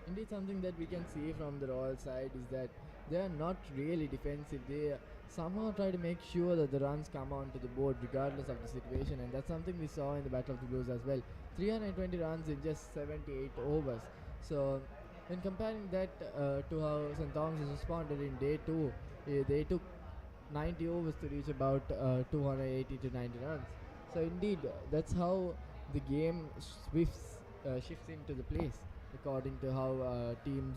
Indeed, something that we can see from the Royal side is that they are not really defensive. They somehow try to make sure that the runs come onto the board regardless of the situation, and that's something we saw in the Battle of the Blues as well. 320 runs in just 78 overs. So when comparing that to how St. Thomas responded in day 2, they took 90 overs to reach about 280 to 90 runs. So indeed, that's how the game shifts into the place according to how teams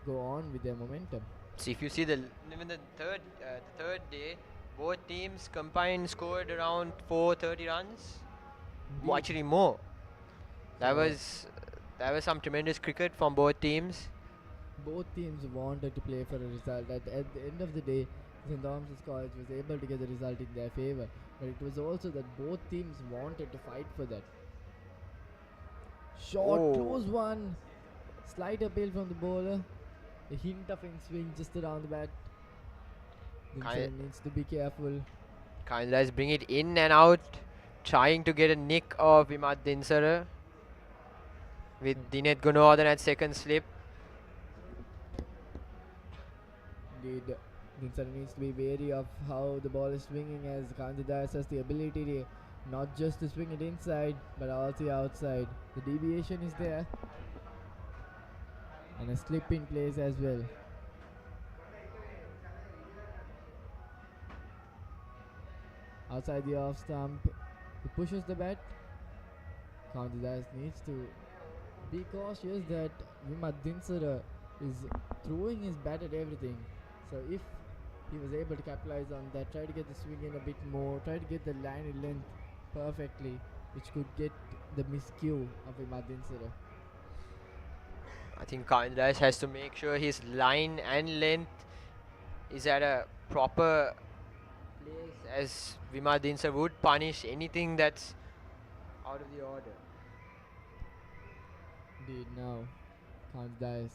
go on with their momentum. So if you see even the third day, both teams combined scored around 430 runs, actually more. That was some tremendous cricket from both teams. Both teams wanted to play for a result. At the end of the day, St. Thomas College was able to get the result in their favour, but it was also that both teams wanted to fight for that. Short, close one. Slight appeal from the bowler. A hint of in swing just around the bat. Dinsar needs to be careful. Let's bring it in and out, trying to get a nick of Vimat Dinsar. with Dinet Gunawardene at second slip. Indeed, Dinsara needs to be wary of how the ball is swinging, as Consolidation has the ability to not just to swing it inside but also outside. The deviation is there and a slip in place as well. Outside the off stump, he pushes the bat. Consolidation needs to be cautious that Vimad Dinsara is throwing his bat at everything. So if he was able to capitalize on that, try to get the swing in a bit more, try to get the line in length perfectly, which could get the miscue of Vimad Dinsara. I think Consolidation has to make sure his line and length is at a proper place, as Vimad Dinsara would punish anything that's out of the order. Indeed, now Consolidation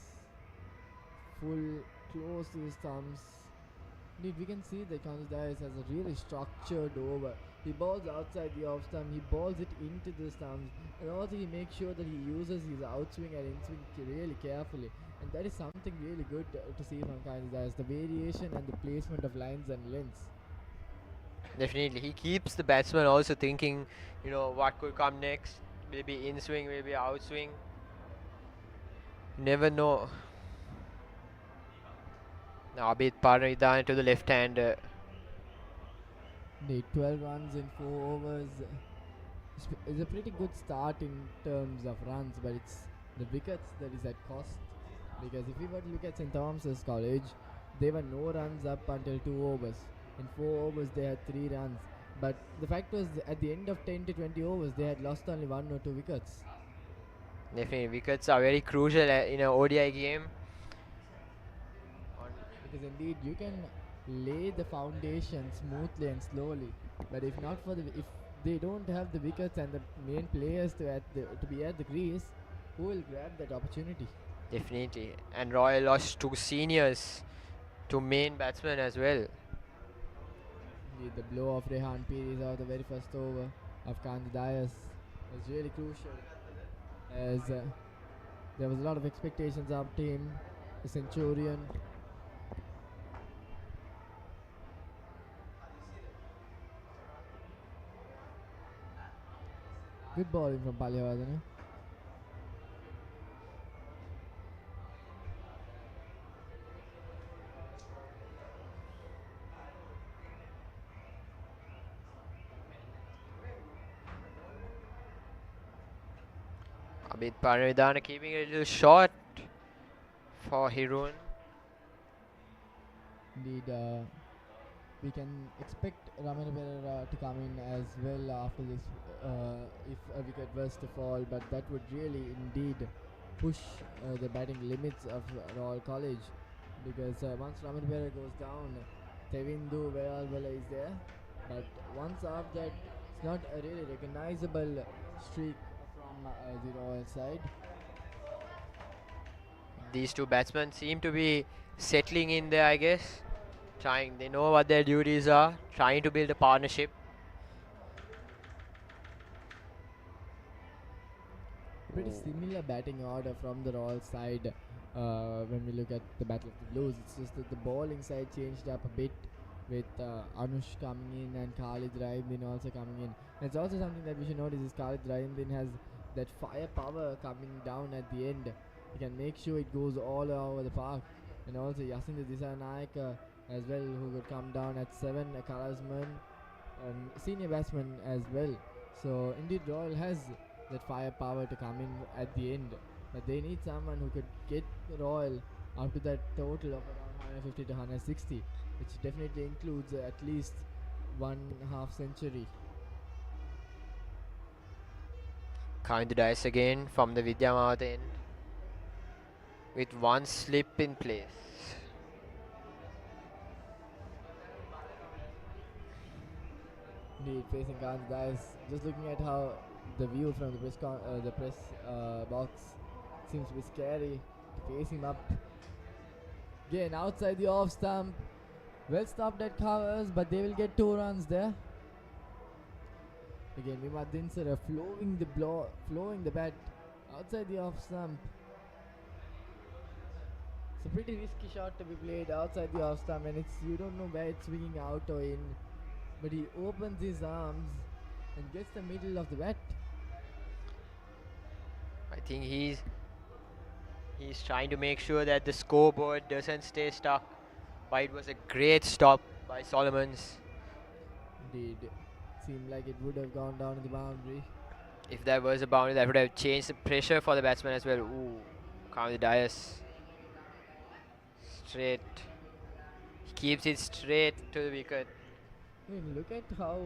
full close to his thumbs. Indeed, we can see that Consolidation has a really structured over. He balls outside the off stump, he balls it into the stumps, and also he makes sure that he uses his outswing and inswing really carefully. And that is something really good to see from Consolidation, the variation and the placement of lines and lengths. Definitely, he keeps the batsman also thinking, you know, what could come next. Maybe in swing, maybe outswing. Never know. Now Abid Paranidhan to the left-hander. Indeed, 12 runs in 4 overs. It's a pretty good start in terms of runs, but it's the wickets that is at cost. Because if we were to look at St. Thomas's College, there were no runs up until 2 overs. In 4 overs, they had 3 runs. But the fact was, at the end of 10 to 20 overs, they had lost only 1 or 2 wickets. Definitely, wickets are very crucial in an ODI game. Because indeed, you can lay the foundation smoothly and slowly, but if not for if they don't have the wickets and the main players to be at the crease, who will grab that opportunity? Definitely, and Royal lost 2 seniors, 2 main batsmen as well. Indeed, the blow of Rehan Piri out the very first over of Consolidation was really crucial, as there was a lot of expectations of him, the Centurion. Good bowling from Palihawardene. Abid Paranidhan keeping it a little short for Hirun. Indeed, we can expect Ramana Pereira to come in as well after this if a wicket was to fall, but that would really indeed push the batting limits of Royal College, because once Ramana Pereira goes down, Tevindu Veyalwala is there, but once after that, it's not a really recognizable streak from the Royal side. These 2 batsmen seem to be settling in there, I guess. They know what their duties are, trying to build a partnership. Pretty similar batting order from the Royal side when we look at the Battle of the Blues. It's just that the bowling side changed up a bit with Anush coming in and Khalid Rahimdin also coming in. And it's also something that we should notice is Khalid Rahimdin has that firepower coming down at the end. He can make sure it goes all over the park. And also Yasinda Disanaik as well, who could come down at 7, a Kalasman, senior batsman as well. So indeed Royal has that firepower to come in at the end, but they need someone who could get Royal up to that total of around 150 to 160, which definitely includes at least 1 half century. Consolidation again from the Vidyamavat end with 1 slip in place. Indeed, facing Consolidation, just looking at how the view from the press box seems to be scary. To face him up again outside the off stump. Well stopped at covers, but they will get 2 runs there. Again, Vimad Dinsara flowing the bat outside the off stump. It's a pretty risky shot to be played outside the off stump, and you don't know where it's swinging out or in. But he opens his arms and gets the middle of the bat. I think he's trying to make sure that the scoreboard doesn't stay stuck. But it was a great stop by Solomons. Indeed, seemed like it would have gone down to the boundary. If that was a boundary, that would have changed the pressure for the batsman as well. Ooh, Kamil Dias. Straight. He keeps it straight to the wicket. Look at how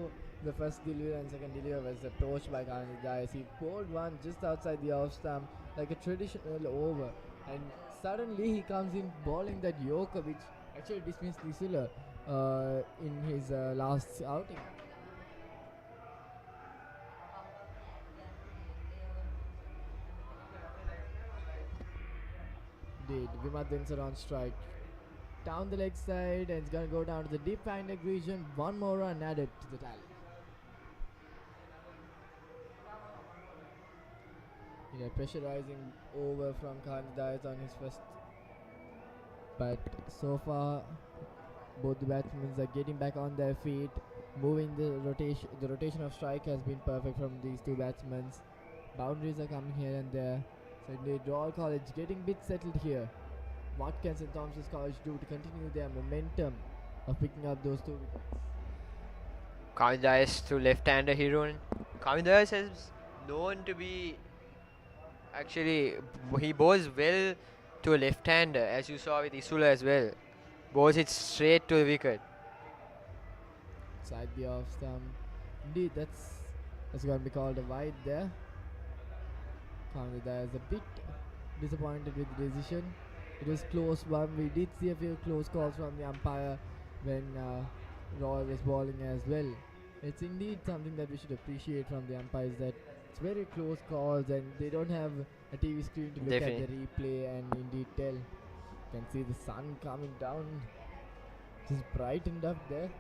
the first delivery and second delivery was approached by Consolidation. He bowled one just outside the off stump like a traditional over, and suddenly he comes in bowling that Yorker, which actually dismissed Nisula in his last outing. Indeed, Vimadensar on strike. Down the leg side, and it's gonna go down to the deep fine leg region. One more run added to the tally. Pressurizing over from Khanidais on his first. But so far, both the batsmen are getting back on their feet, moving the rotation. The rotation of strike has been perfect from these two batsmen. Boundaries are coming here and there. So indeed, Royal College getting bit settled here. What can St. Thomas's College do to continue their momentum of picking up those two wickets? Kamil Dias to left-hander Hirun. Kamil Dias is known to be actually, he bowls well to a left-hander, as you saw with Isula as well. Bowls it straight to the wicket. Side the off stump. Indeed, that's going to be called a wide there. Kamil is a bit disappointed with the decision. It was close one. We did see a few close calls from the umpire when Roy was bowling as well. It's indeed something that we should appreciate from the umpires, that it's very close calls and they don't have a TV screen to look at the replay and indeed tell. You can see the sun coming down, just brightened up there.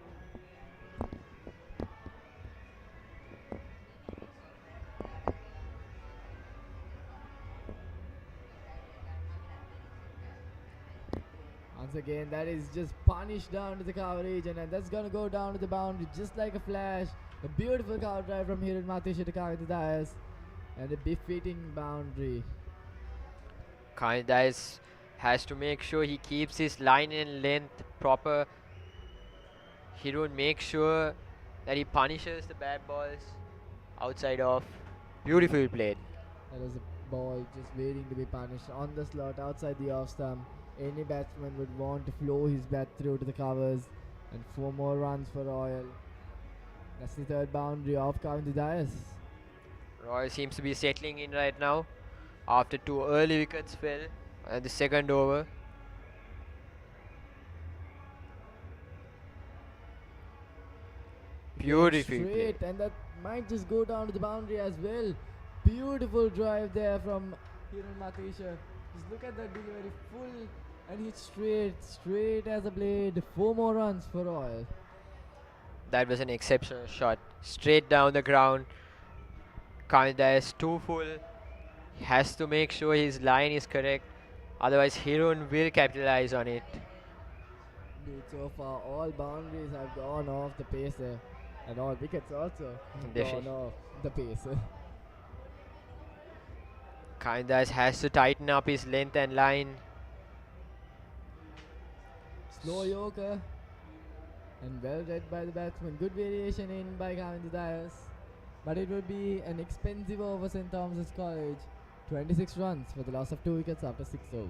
Once again, that is just punished down to the coverage, and that's gonna go down to the boundary just like a flash. A beautiful cover drive from here in Matisha to Kamil Dias, and a befitting boundary. Kamil Dias has to make sure he keeps his line and length proper. He don't make sure that he punishes the bad balls outside off. Beautifully played. That was a ball just waiting to be punished on the slot outside the off stump. Any batsman would want to flow his bat through to the covers, and 4 more runs for Royal. That's the third boundary of Kamil Dias. Royal seems to be settling in right now after 2 early wickets fell at the second over. Beautifully played. And that might just go down to the boundary as well. Beautiful drive there from Hiran Matisha. Just look at that delivery, full and hit straight as a blade. 4 more runs for Royal. That was an exceptional shot, straight down the ground. Kamil Dias too full. He has to make sure his line is correct, otherwise Hirun will capitalize on it. Dude, so far all boundaries have gone off the pacer, and all wickets also gone off the pacer. Kamil Dias has to tighten up his length and line. Slow Yorker, and well read by the batsman. Good variation in by Kamil Dias, but it would be an expensive over St. Thomas's College. 26 runs for the loss of 2 wickets after 6 overs.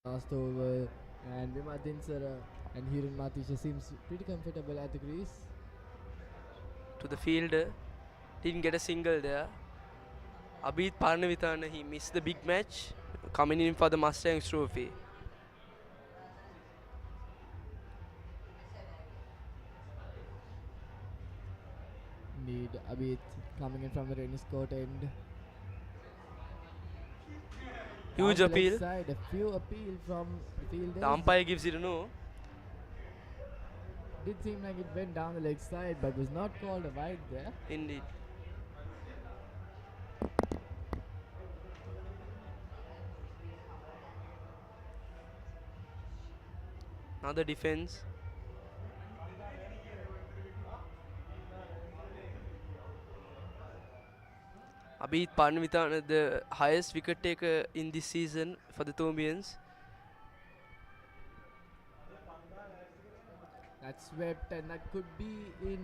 last over, and Vimadinsara and Hiran Matisha seems pretty comfortable at the crease. To the fielder, didn't get a single there. Abhijit Parnavithana, he missed the big match, coming in for the Mustangs trophy. Indeed, Abhijit coming in from the tennis court end. Huge Down the leg appeal. side, a few appeal from the fielders. The umpire gives it a no. Did seem like it went down the leg side, but was not called a wide there. Indeed. Another defense. Abhijit Parnavithana, the highest wicket taker in this season for the Thomians. That's swept, and that could be in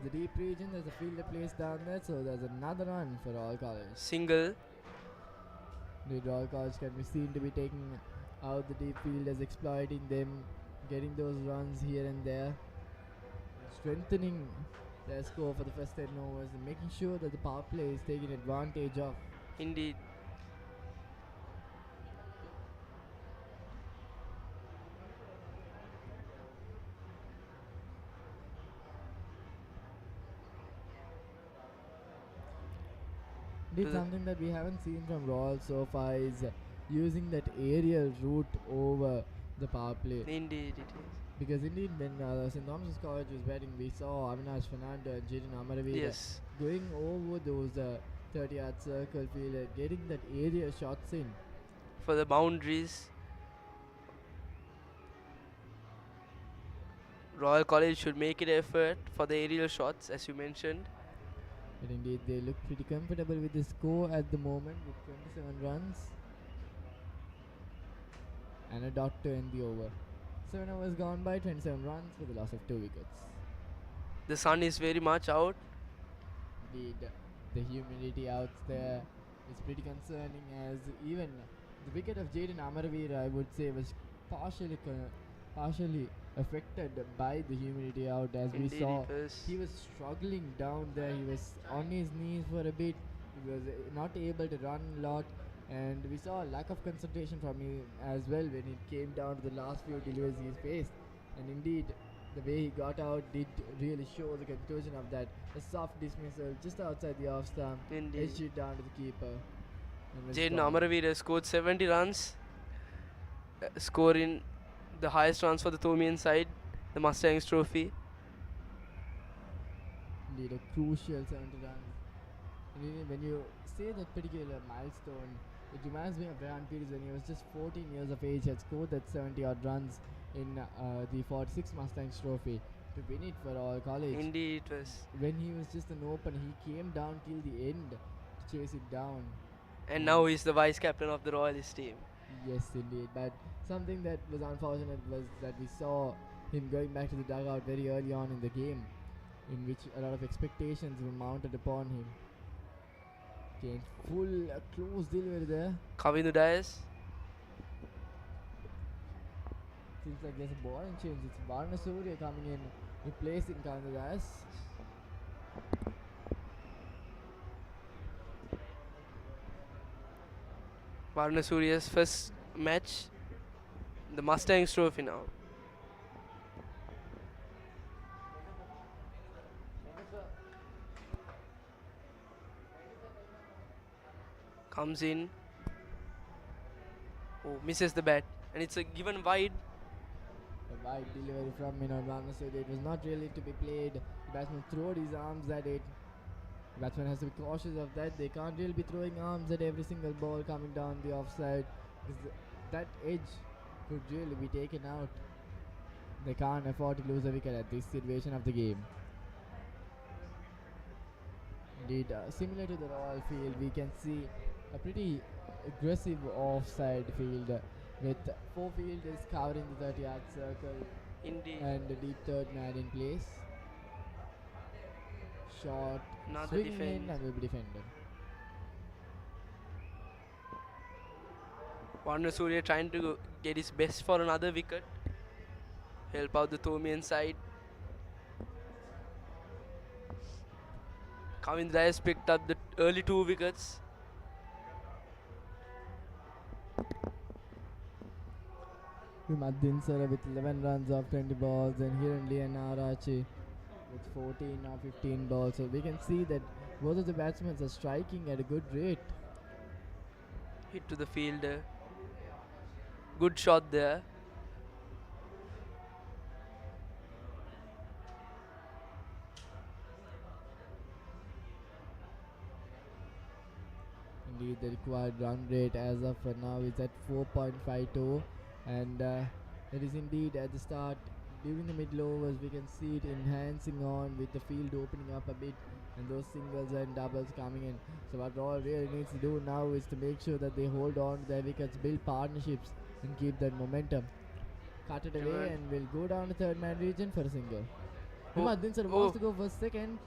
the deep region. There's a fielder placed down there, so there's another run for Royal College. Single. The Royal College can be seen to be taking out the deep fielders, exploiting them, getting those runs here and there, strengthening their score for the first 10 overs and making sure that the power play is taken advantage of. Indeed. Did something that we haven't seen from Royal so far is using that aerial route over the power play. Indeed, it is. Because indeed, when St. Thomas's College was batting, we saw Avinash Fernando and Jaden Amaravira Yes. going over those 30-yard circle field, getting that area shots in. For the boundaries. Royal College should make it effort for the aerial shots, as you mentioned. But indeed, they look pretty comfortable with the score at the moment with 27 runs. And a dot to end the over. 7 overs gone by, 27 runs with a loss of 2 wickets. The sun is very much out. Indeed, the humidity out there is pretty concerning, as even the wicket of Jaden Amaravira, I would say, was partially affected by the humidity out, as Indeed, we saw. it was. He was struggling down there. He was on his knees for a bit. He was not able to run a lot, and we saw a lack of concentration from him as well when it came down to the last few deliveries he faced. And indeed, the way he got out did really show the conclusion of that. A soft dismissal just outside the off stump, Indeed. edged it down to the keeper. and was Jaden gone. Amaravira scored 70 runs, scoring the highest runs for the Thomian side, the Mustangs trophy. Indeed, a crucial 70 runs. And when you say that particular milestone, it reminds me of Ryan Peters when he was just 14 years of age, had scored that 70 odd runs in the 46th Mustangs trophy to win it for Royal College. Indeed, it was. When he was just an open, he came down till the end to chase it down. And now he's the vice captain of the Royalist team. Yes, indeed. But something that was unfortunate was that we saw him going back to the dugout very early on in the game, in which a lot of expectations were mounted upon him. Okay, full close delivery there. Kavindu Dias. Seems like there's a bowling change. It's Varna Surya coming in, replacing Kandadas. Varna Surya's first match, the Mustangs trophy now. Comes in. Oh, misses the bat. And it's a given wide. A wide delivery from Varna Surya. It was not really to be played. The batsman throwed his arms at it. The batsman has to be cautious of that. They can't really be throwing arms at every single ball coming down the offside, because that edge could really be taken out. They can't afford to lose a wicket at this situation of the game. Indeed, similar to the Royal field, we can see a pretty aggressive offside field with 4 fielders covering the 30-yard circle. Indeed. And the deep third man in place. Shot, Another swinging defend. in and will be defended. Warner Surya trying to get his best for another wicket. Help out the Thomian side. Kavindra has picked up the early 2 wickets. Madhinsara with 11 runs off 20 balls, and Hiranli and Arachi with 14 or 15 balls. So we can see that both of the batsmen are striking at a good rate. Hit to the fielder. Good shot there. Indeed, the required run rate as of now is at 4.52, and it is indeed at the start. During the middle overs, we can see it enhancing on with the field opening up a bit and those singles and doubles coming in. So what Royal really needs to do now is to make sure that they hold on to their wickets, build partnerships and keep that momentum. Cut it away and we'll go down to third man region for a single. Madhinsara wants to go for second.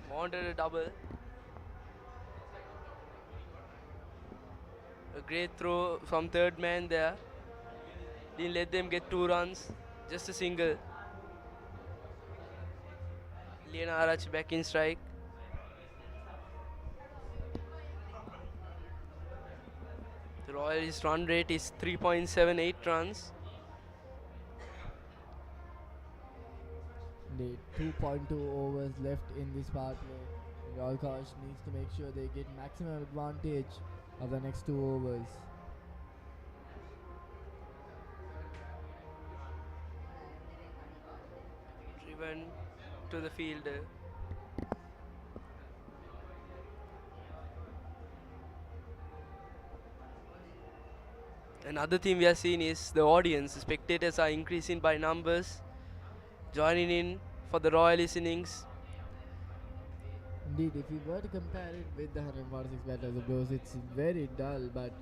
Wanted a double. A great throw from third man there. Didn't let them get 2 runs. Just a single. Liana Arach back in strike. The Royals' run rate is 3.78 runs. Indeed, 2.2 overs left in this power play. Royal College needs to make sure they get maximum advantage of the next 2 overs. Driven to the fielder. Another thing we are seeing is the audience. The spectators are increasing by numbers, joining in for the Royalist innings. Indeed, if we were to compare it with the 146 batters of those, it's very dull, but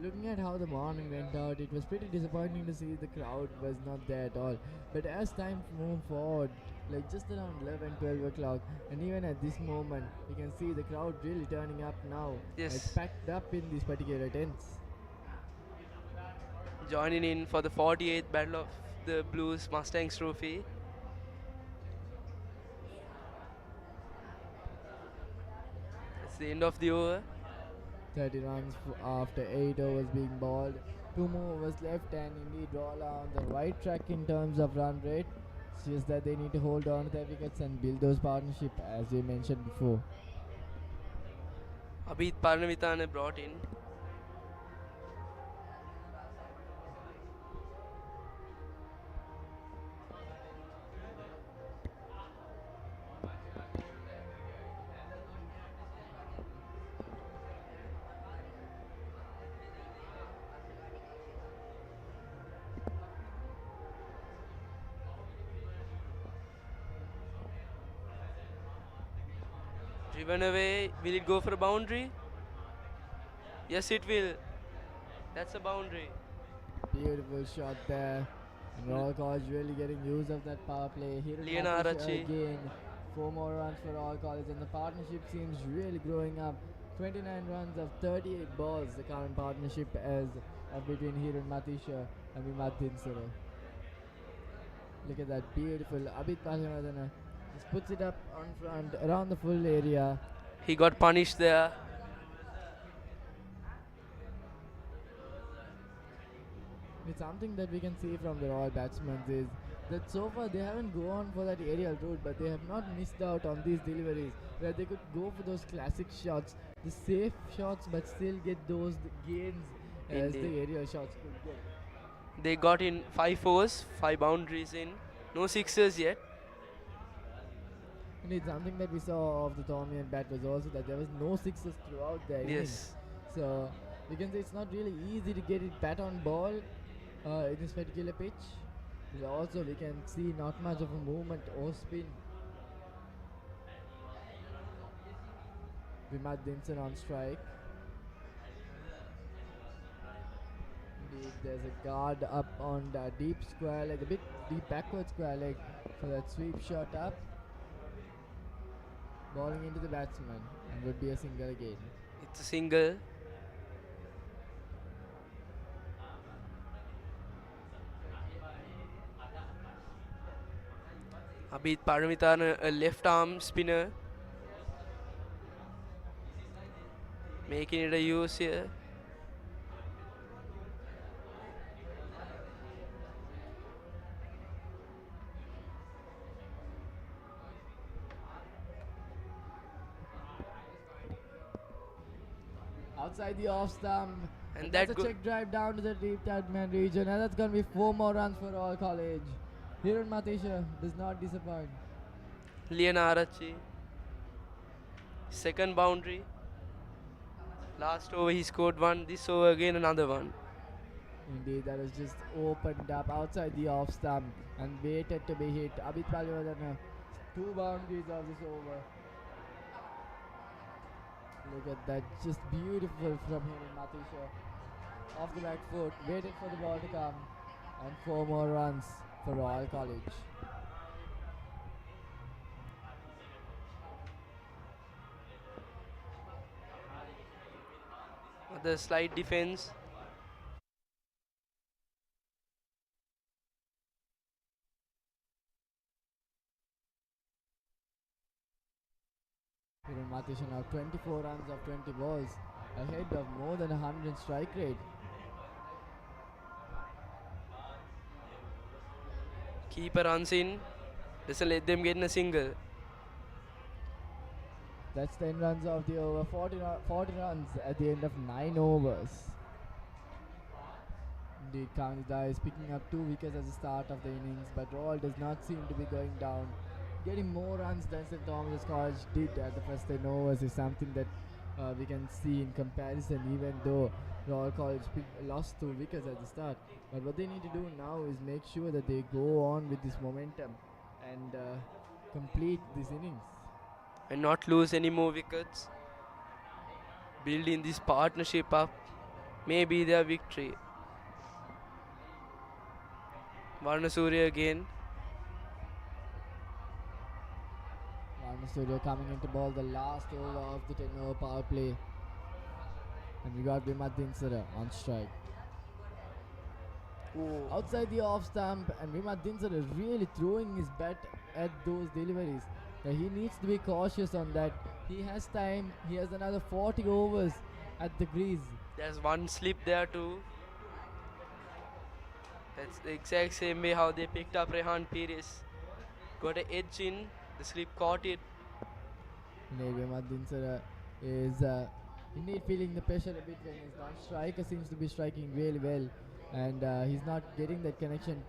looking at how the morning went out, it was pretty disappointing to see the crowd was not there at all. But as time moved forward, like just around 11, 12 o'clock, and even at this moment, we can see the crowd really turning up now. Yes. It's packed up in these particular tents. Joining in for the 48th Battle of the Blues Mustangs Trophy. It's the end of the over. 30 runs after 8 overs being balled. 2 more overs left, and indeed Royal are on the right track in terms of run rate. It's just that they need to hold on to their wickets and build those partnerships as we mentioned before. Abhit Parnavithana brought in. Driven away. Will it go for a boundary? Yes, it will. That's a boundary. Beautiful shot there. And Royal College really getting use of that power play. Liana Arachi. Again, 4 more runs for Royal College, and the partnership seems really growing up. 29 runs of 38 balls, the current partnership as between Hiran Matisha and Vimad Dinsara. Look at that, beautiful. Abhit Parnavithana just puts it up on front around the full area. He got punished there. It's something that we can see from the Royal batsmen is that so far they haven't gone for that aerial route, but they have not missed out on these deliveries where they could go for those classic shots, the safe shots, but still get those gains as the aerial shots could get. They got in 5 fours, 5 boundaries in, no sixers yet. Indeed, something that we saw of the Thomian bat was also that there was no sixes throughout the innings. So we can say it's not really easy to get it bat on ball in this particular pitch. But also we can see not much of a movement or spin. Vimad Dinson on strike. Indeed, there's a guard up on the deep square leg, a bit deep backward square leg for that sweep shot up. Bowling into the batsman, and would be a single again. It's a single. Abhijit Paramithana, a left arm spinner, making it a use here. Outside the off stump. And That's that a check drive down to the deep Tasman region, and that's going to be 4 more runs for Royal College. Hiran Matisha does not disappoint. Liana Arachi, second boundary. Last over he scored one, this over again another one. Indeed, that has just opened up outside the off stump and waited to be hit. Abhijit Paramithana, 2 boundaries of this over. Look at that, just beautiful from Hiran Matisha. Off the back foot, waited for the ball to come, and 4 more runs for Royal College. The slight defense. Hiran Matisha now 24 runs of 20 balls, ahead of more than 100 strike rate. Keeper runs in, doesn't let them get in a single. That's 10 runs of the over, 40 runs at the end of 9 overs. Indeed, Kangnida is picking up 2 wickets at the start of the innings, but Royal does not seem to be going down. Getting more runs than St. Thomas College did at the first 10 overs is something that we can see in comparison, even though Royal College lost 2 wickets at the start. But what they need to do now is make sure that they go on with this momentum and complete this innings. And not lose any more wickets. Building this partnership up may be their victory. Varnasuriya again. Varnasuriya coming into ball the last over of the 10 over power play. And we got Vimat Dinsara on strike. Ooh. Outside the off stump, and Vimat Dinsara is really throwing his bat at those deliveries. He needs to be cautious on that. He has time. He has another 40 overs at the crease. There's one slip there too. That's the exact same way how they picked up Rehan Pires. Got an edge in, the slip caught it. Vimat Dinsara is indeed feeling the pressure a bit when his non-striker seems to be striking really well, and he's not getting that connection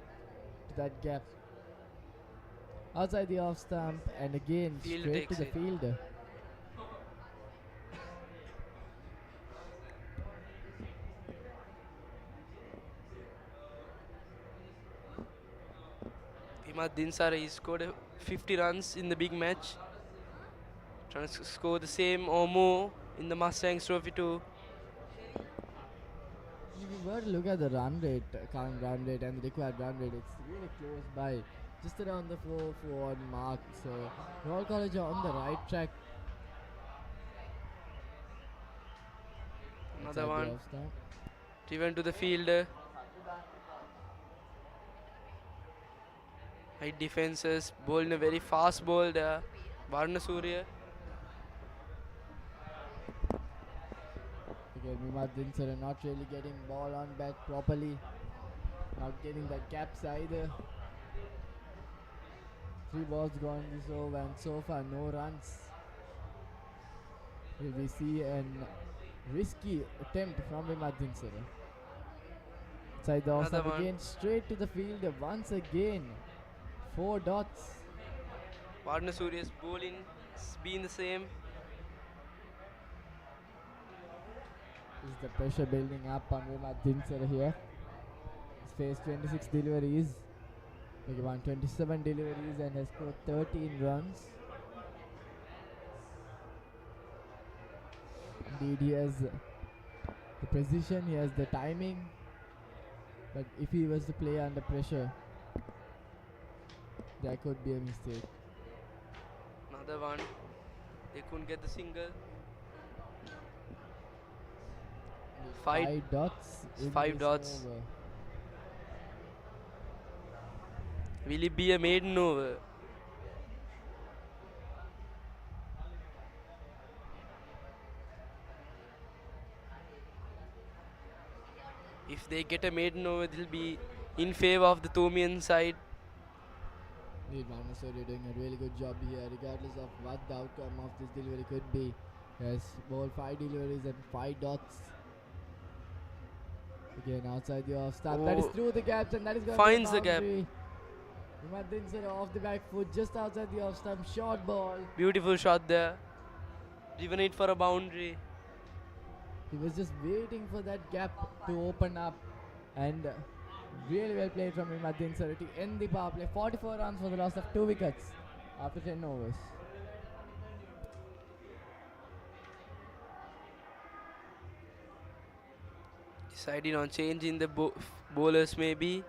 to that gap. Outside the off stump, and again Fielder straight to takes the it. fielder. Vimat Dinsara, he scored 50 runs in the big match. Trying to score the same or more in the Mustangs Trophy too. If you were to look at the run rate, current run rate and the required run rate, it's really close by, just around the 4 mark. So Royal College are on the right track. Another Outside the one. off stump. Driven to the fielder. High defenses, bowling a very fast ball there. Varnasuriya. Again, Vimat Dinsara not really getting ball on bat properly. Not getting that gaps either. 3 balls gone this over, and so far no runs. Will we see an risky attempt from Vimat Dinsara? Inside the off Another stump one. again, straight to the fielder once again. 4 dots. Varnasuriya's bowling has been the same. Is the pressure building up on Vimat Dinsara here? He's faced 26 deliveries. He won 27 deliveries and has scored 13 runs. Indeed, he has the precision, he has the timing. But if he was to play under pressure, there could be a mistake. Another one. They couldn't get the single. 5 dots. in 5 this dots. over. Will it be a maiden over? If they get a maiden over, they'll be in favor of the Thomian side. Indeed, Manasuri doing a really good job here, regardless of what the outcome of this delivery could be. Yes, ball 5 deliveries and 5 dots. Again, outside the off stump. That is through the gaps, and that is going Finds to the gap. Mid-innings off the back foot, just outside the off stump. Short ball. Beautiful shot there. Driven it for a boundary. He was just waiting for that gap to open up, and really well played from Mid-innings to end the power play. 44 runs for the loss of 2 wickets after 10 overs. Decided on changing the bowlers maybe.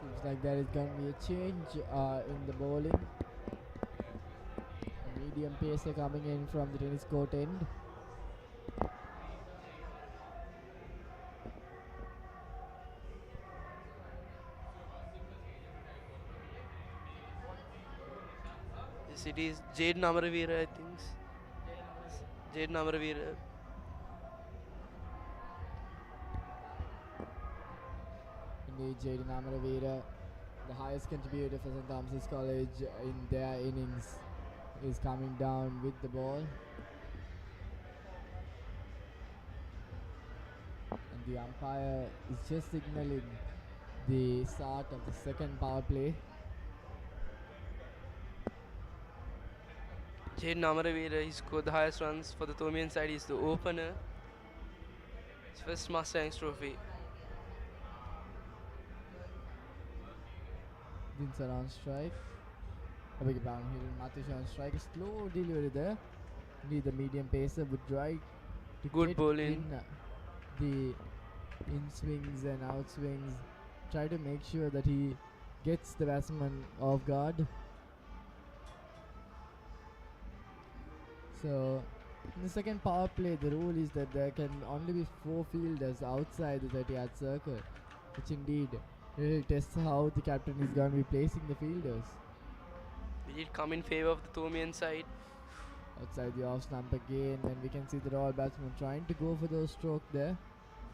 Seems like there is going to be a change in the bowling. A medium pacer coming in from the tennis court end. Yes, it is Jade Namaravira, I think. Jade Namaravira. Indeed, Jaden Amaravira, the highest contributor for St. Thomas's College in their innings, is coming down with the ball. And the umpire is just signaling the start of the second power play. Jade Namaravira, he scored the highest runs for the Thomian side. He's the opener. His first Mustangs trophy. Vincent on strike. A big bound here in Matisha on strike. A slow delivery there. Indeed, the medium pacer would try to Good get bowling. in the in swings and out swings. Try to make sure that he gets the batsman off guard. So, in the second power play, the rule is that there can only be 4 fielders outside the 30-yard circle, which indeed really tests how the captain is going to be placing the fielders. Will it come in favor of the Thomian side? Outside the off stump again, and we can see the Royal batsman trying to go for those stroke there.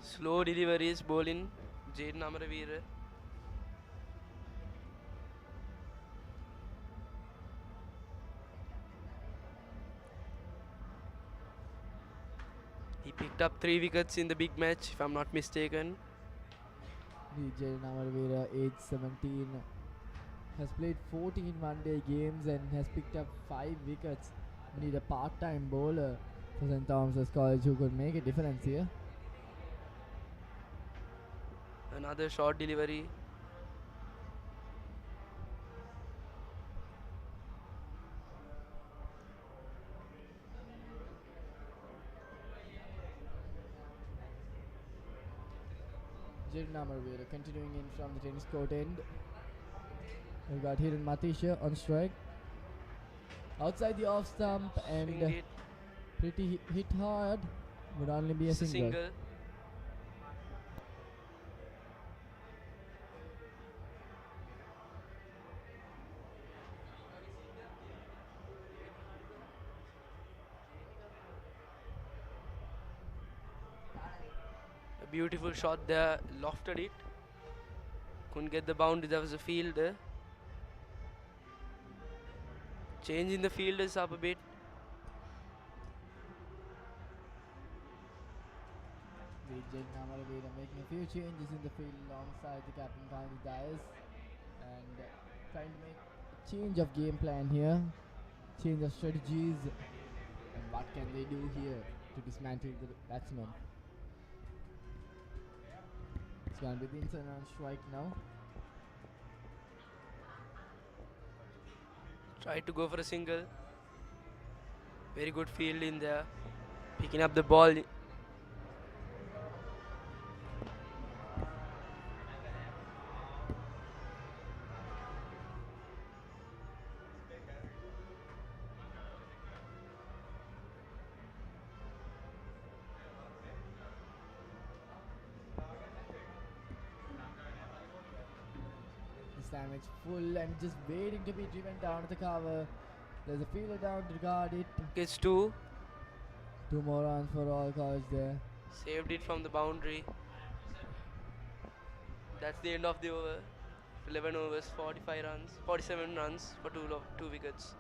Slow deliveries, bowling. Jade Namaravira. He picked up 3 wickets in the big match, if I'm not mistaken. DJ Namaravira, age 17, has played 14 one-day games and has picked up 5 wickets. We need a part-time bowler for St. Thomas's College who could make a difference here. Another short delivery. Jaden Namaravira continuing in from the tennis court end. We've got Hiran Matisha on strike. Outside the off stump and Swing it. pretty hit hard. Would only be a It's a single. single. A beautiful shot there, lofted it. Couldn't get the boundary, there was a fielder. Changing the fielders up a bit. The Jaden Amaravira making a few changes in the field alongside the captain behind the dais and trying to make a change of game plan here, change of strategies, and what can they do here to dismantle the batsman. It's going to be Dinson on strike now. Try to go for a single. Very good field in there. Picking up the ball. This time it's full and just waiting to be driven down to the cover. There's a fielder down to guard it. Gets two. 2 more runs for Royal College there. Saved it from the boundary. That's the end of the over. 11 overs, 45 runs, 47 runs for two wickets.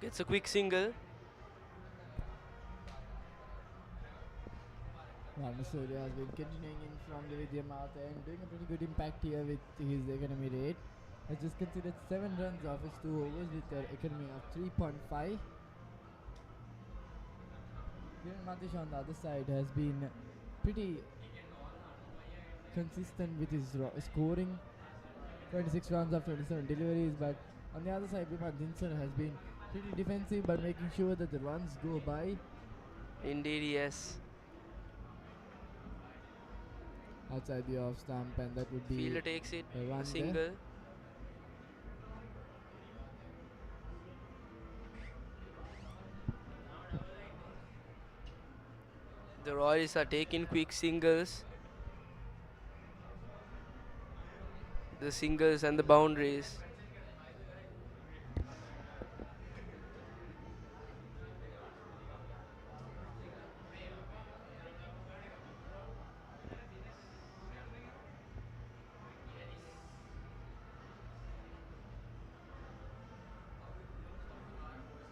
Gets a quick single. Surya has been continuing in from the Vidya Mouth and doing a pretty good impact here with his economy rate. Has just considered 7 runs off his 2 overs with their economy of 3.5. Kiran Matish on the other side has been pretty consistent with his scoring. 26 runs off 27 deliveries, but on the other side, Vimal Dinson has been pretty defensive but making sure that the runs go by. Indeed, yes. Outside the off stump, and that would be Fielder takes it, a a single. there. The Royals are taking quick singles. The singles and the boundaries.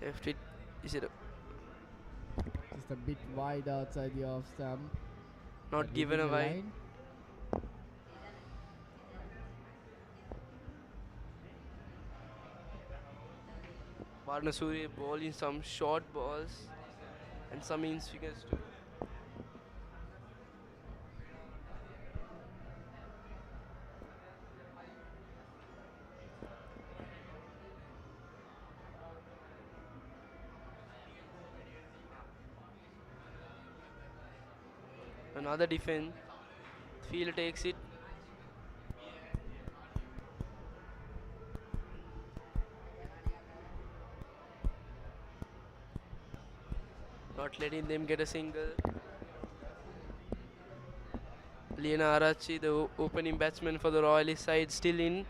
Left it. Is it Just a bit wide outside the off stump. not given a within the wide? line. Varnasuri bowling some short balls and some in swingers too. Another defense. Field takes it. Not letting them get a single. Liana Arachi, the opening batsman for the Royalist side, still in.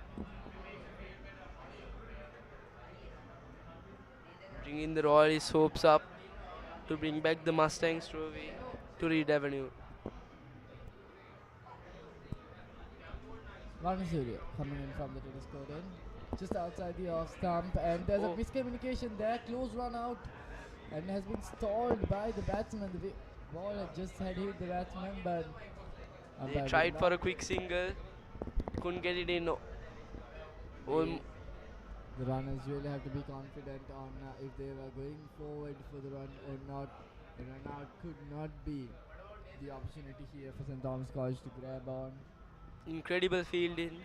Bringing the Royalist hopes up to bring back the Mustangs trophy to Reed Avenue. Varnasuri coming in from the tennis court end. Just outside the off stump, and there's a miscommunication there. Close run out, and has been stalled by the batsman. The ball had just had hit the batsman, but They tried for a quick single, couldn't get it in. The runners really have to be confident on if they were going forward for the run or not. The run out could not be the opportunity here for St. Thomas College to grab on. Incredible fielding.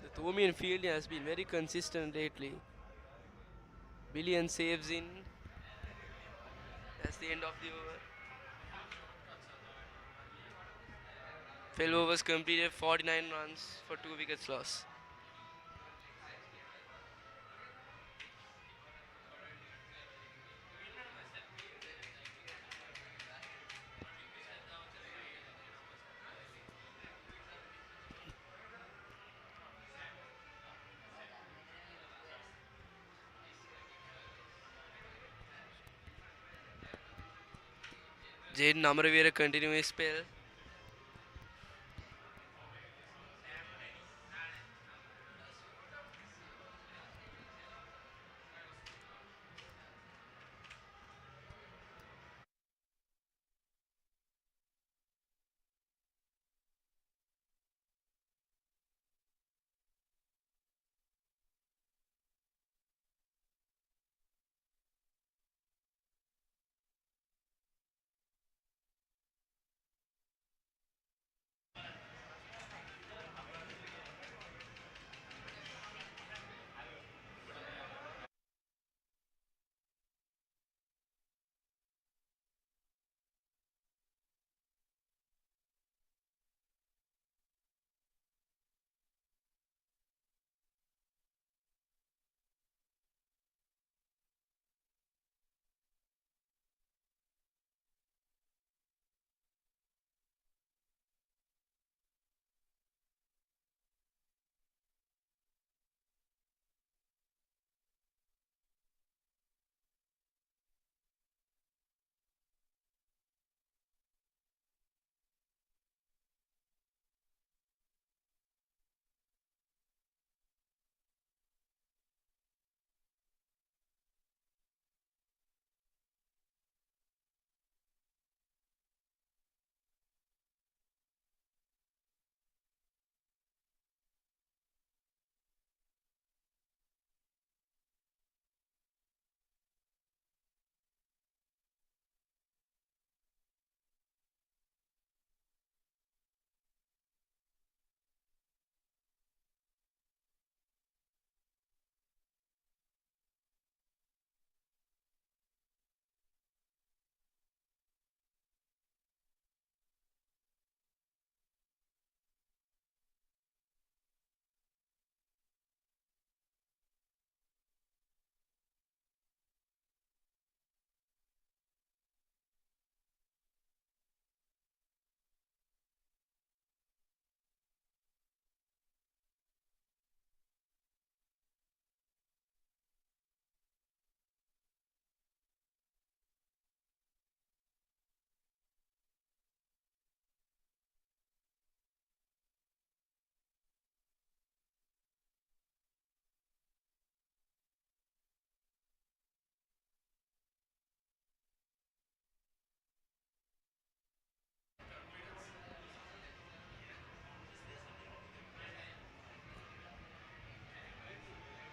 The Thomian fielding has been very consistent lately. Billion saves in. That's the end of the over. 12 overs completed, 49 runs for 2 wickets lost. Jaden Amaravira continuing his spell.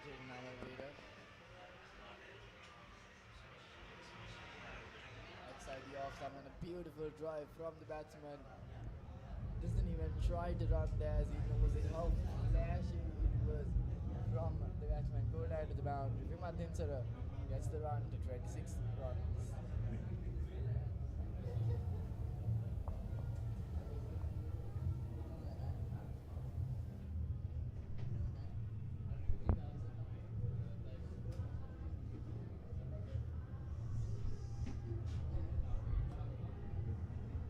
Jaden Amaravira. Outside the off stump and a beautiful drive from the batsman. Doesn't even try to run there as he knows how flashy it was from the batsman. Go down to the boundary. Vimat Dinsara gets the run to 26 runs.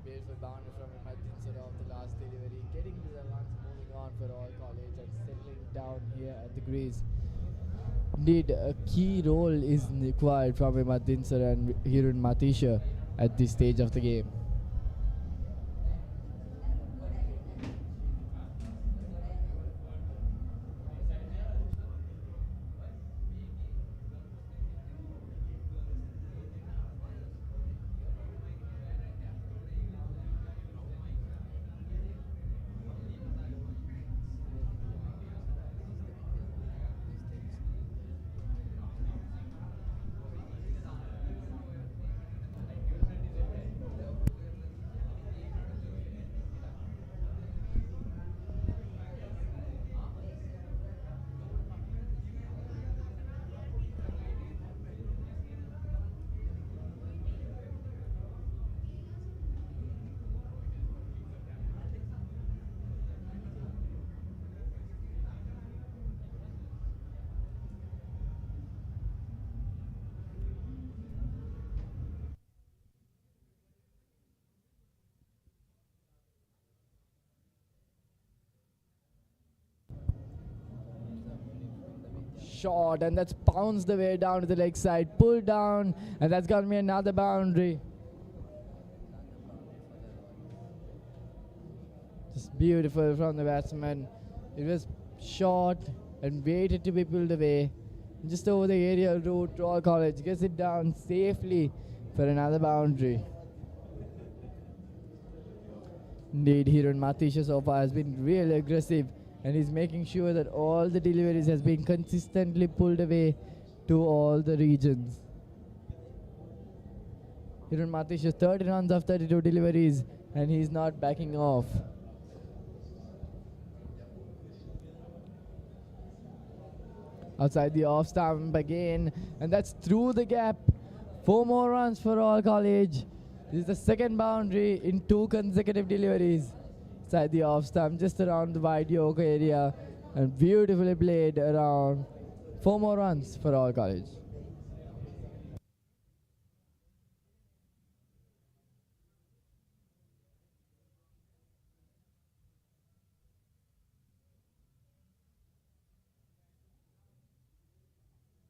Beautiful boundary from Vimat Dinsara off the last delivery. Getting to the runs, moving on for all college and settling down here at the crease. Indeed, a key role is required from Vimat Dinsara and Hirun Matisha at this stage of the game. shot, and that's bounced the way down to the leg side, pulled down, and that's got me another boundary. Just beautiful from the batsman. It was short and waited to be pulled away. Just over the aerial route, Royal College gets it down safely for another boundary. Indeed, Hiran Matisha so far has been really aggressive, and he's making sure that all the deliveries has been consistently pulled away to all the regions. Hiran Matisha 30 runs of 32 deliveries, and he's not backing off. Outside the off stump again, and that's through the gap. 4 more runs for Royal College. This is the second boundary in 2 consecutive deliveries. Inside the off stump, just around the wide yoke area, and beautifully played around. 4 more runs for Royal College.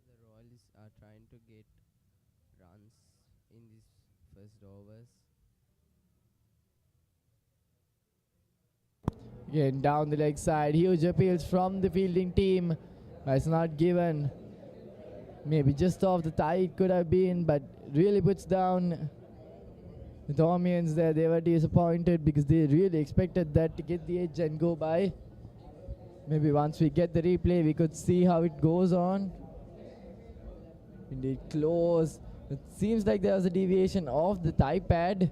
The Royals are trying to get runs in these first overs. Again, down the leg side, huge appeals from the fielding team. It's not given. Maybe just off the tie it could have been, but really puts down the Thomians there. They were disappointed because they really expected that to get the edge and go by. Maybe once we get the replay, we could see how it goes on. Indeed, close. It seems like there was a deviation of the tie pad.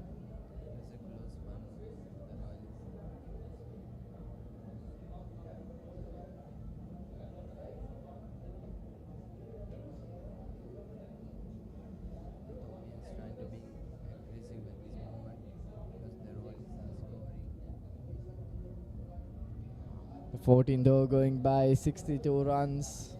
The 14th over going by, 62 runs.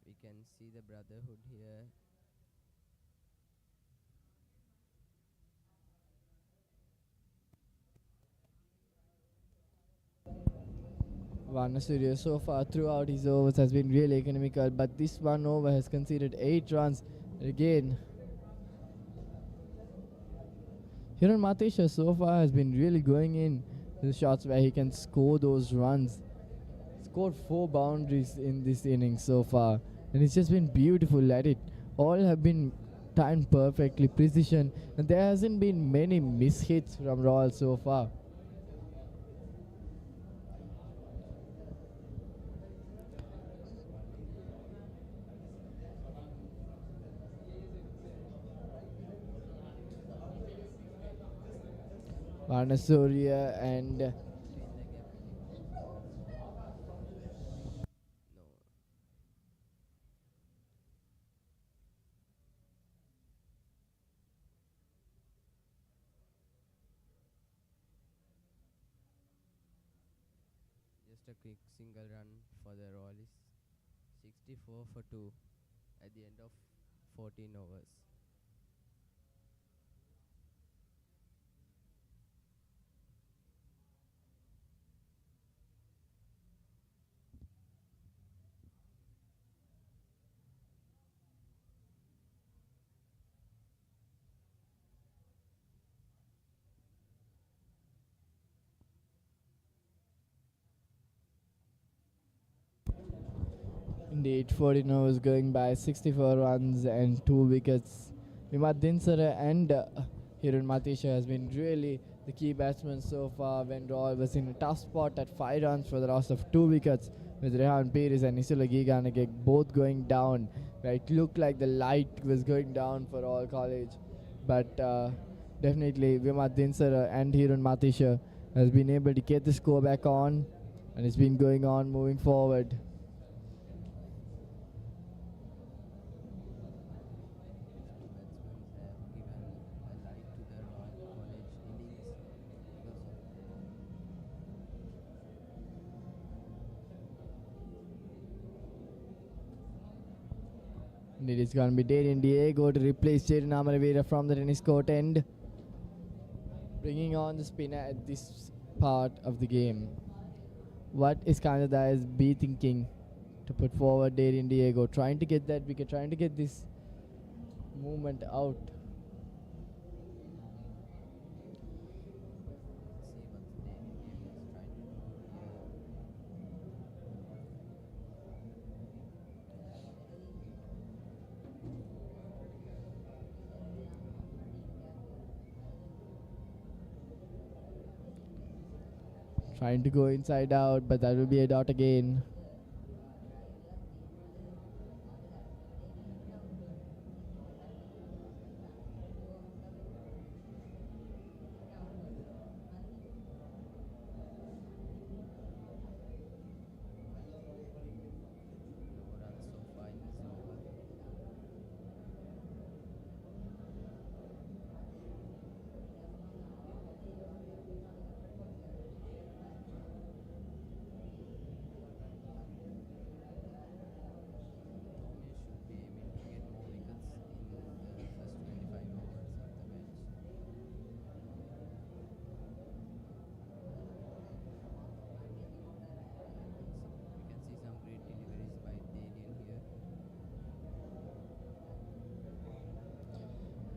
We can see the brotherhood here. Varna Surya so far throughout his overs has been really economical, but this one over has conceded 8 runs. Again, Hiran Matisha so far has been really going in the shots where he can score those runs. Scored 4 boundaries in this inning so far, and it's just been beautiful at it. All have been timed perfectly, precision, and there hasn't been many mishits from Royal so far. Varna Surya and Just a quick single run for the Royals. 64 for 2 at the end of 14 overs. indeed 14 overs going by, 64 runs and 2 wickets. Vimad Dinsara and Hiran Matisha has been really the key batsmen so far when Royal was in a tough spot at 5 runs for the loss of 2 wickets, with Rehan Pires and Nisula Giganagek both going down. Where it looked like the light was going down for Royal College, but definitely Vimad Dinsara and Hiran Matisha has been able to get the score back on, and it's been going on moving forward. Batsmen have given a light to the Royal College innings because of And it is going to be Darian Diego to replace Jaden Amaravira from the tennis court end, bringing on the spinner at this part of the game. What is Kanada's B thinking to put forward Darian Diego, trying to get that wicket, trying to get this movement out. Trying to go inside out, but that will be a dot again.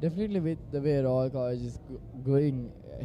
Definitely with the way Royal College is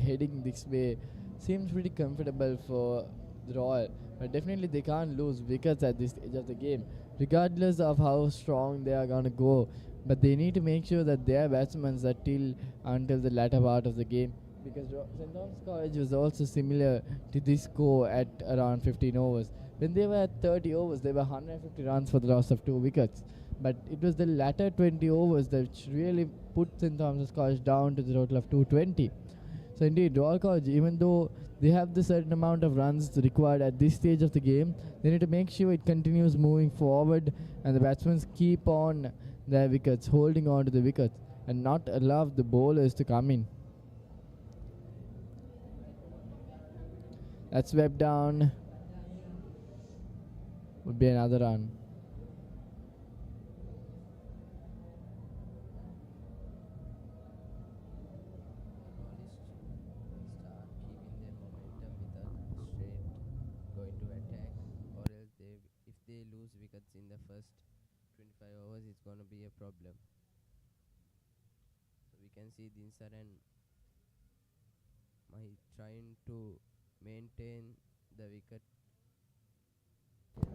heading this way, seems pretty comfortable for the Royal. But definitely they can't lose wickets at this stage of the game, regardless of how strong they are going to go. But they need to make sure that their batsmen are till until the latter part of the game, because St. Thomas College was also similar to this score at around 15 overs. When they were at 30 overs, they were 150 runs for the loss of 2 wickets. But it was the latter 20 overs that really put St. Thomas College down to the total of 220. So indeed, Royal College, even though they have the certain amount of runs required at this stage of the game, they need to make sure it continues moving forward and the batsmen keep on their wickets, holding on to the wickets, and not allow the bowlers to come in. That's swept down. Would be another run. In the first 25 overs, it's going to be a problem. So we can see Dinsaran trying to maintain the wicket.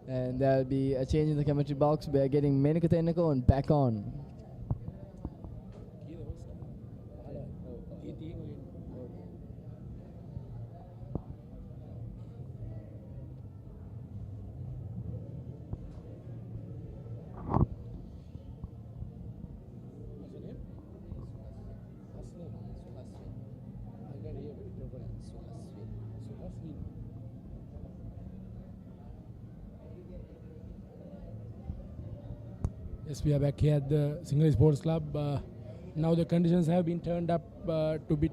And there'll be a change in the commentary box. We are getting Menuka Tennakoon back on. Yes, we are back here at the Sinhalese Sports Club. Now the conditions have been turned up to a bit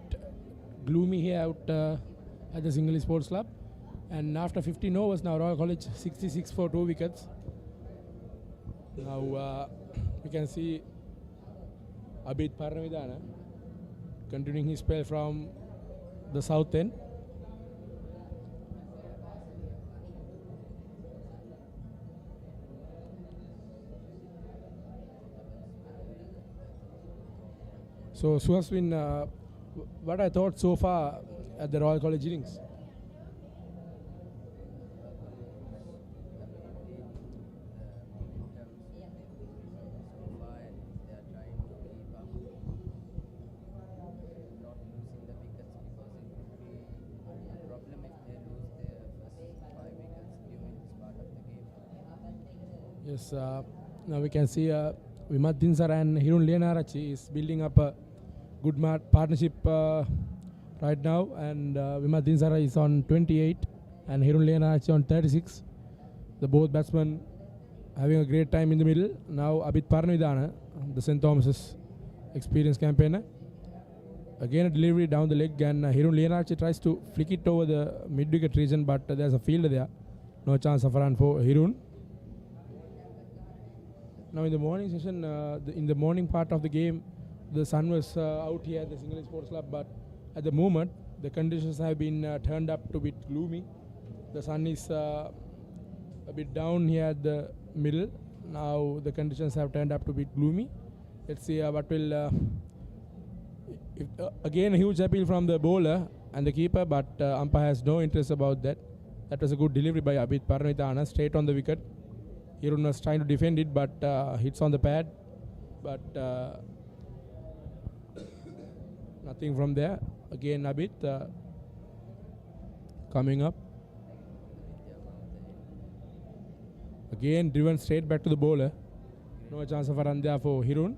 gloomy here out at the Sinhalese Sports Club. And after 15 overs now, Royal College 66 for 2 wickets. Now we can see Abid Parnavidana continuing his spell from the south end. So Suhaswin, what I thought so far at the Royal College innings? Yes, now we can see Vimat Dinsara and Hirun Lianarachi is building up a good partnership right now, and Vimat Dinsara is on 28 and Hirun Lianarachi on 36. The both batsmen having a great time in the middle. Now Abid Parnavidana, the St. Thomas's experienced campaigner. Again a delivery down the leg, and Hirun Lianarachi tries to flick it over the mid-wicket region, but there's a fielder there. No chance of a run for Hirun. Now in the morning session, in the morning part of the game, the sun was out here at the Sinhalese Sports Club, but at the moment, the conditions have been turned up to a bit gloomy. The sun is a bit down here at the middle. Now the conditions have turned up to a bit gloomy. Let's see what will... again, a huge appeal from the bowler and the keeper, but umpire has no interest about that. That was a good delivery by Abid Paranithana, straight on the wicket. Hirun was trying to defend it, but hits on the pad. But nothing from there. Again, Abid coming up. Again, driven straight back to the bowler. No chance of a run there for Hirun.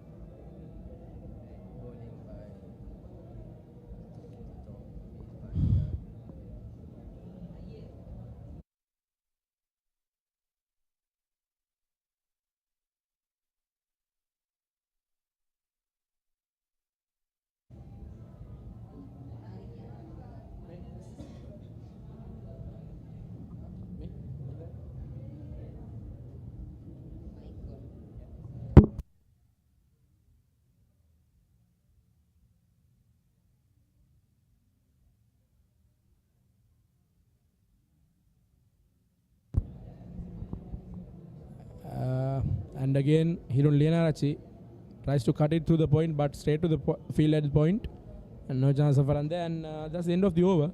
And again, Hirun Lienarachi tries to cut it through the point, but straight to the field at the point, and no chance of a run there. And that's the end of the over.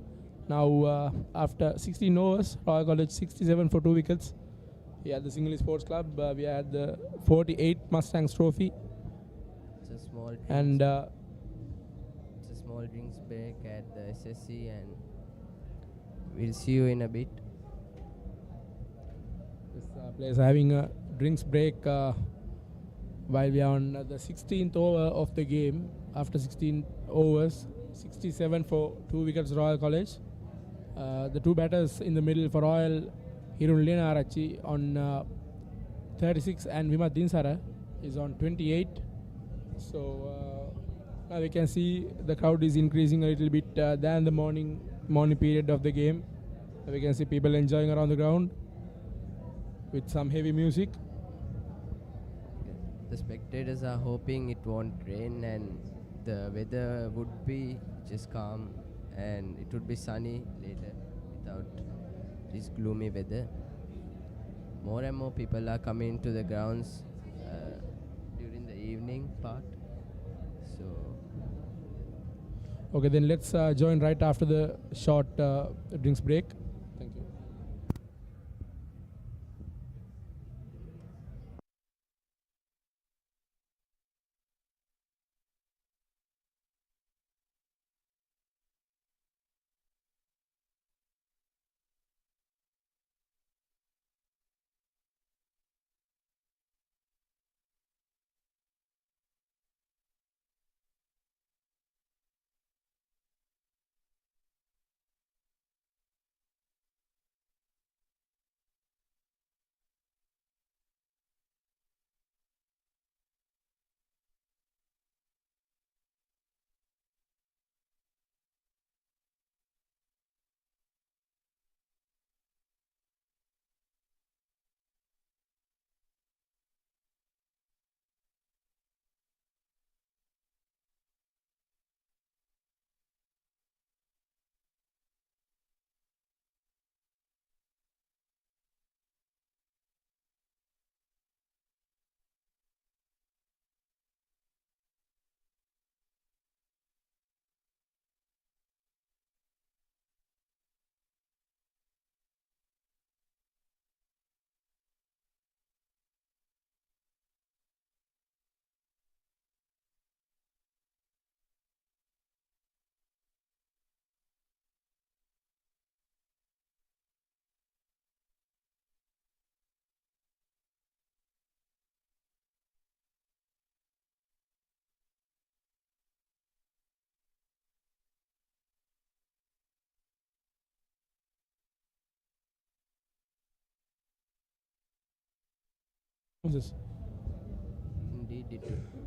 Now, after 16 overs, Royal College 67 for 2 wickets. Here at the Sinhalese Sports Club, we had the 48th Mustangs trophy. It's a small drinks, And it's a small drinks break at the SSC, and we'll see you in a bit. this players are having a drinks break while we are on the 16th over of the game. After 16 overs, 67 for 2 wickets Royal College. The two batters in the middle for Royal, Hirun Lienarachi on 36 and Vimat Dinsara is on 28. So now we can see the crowd is increasing a little bit than the morning period of the game. We can see people enjoying around the ground with some heavy music. The spectators are hoping it won't rain and the weather would be just calm and it would be sunny later without this gloomy weather. More and more people are coming to the grounds during the evening part. So Okay, then let's join right after the short drinks break. Thank you.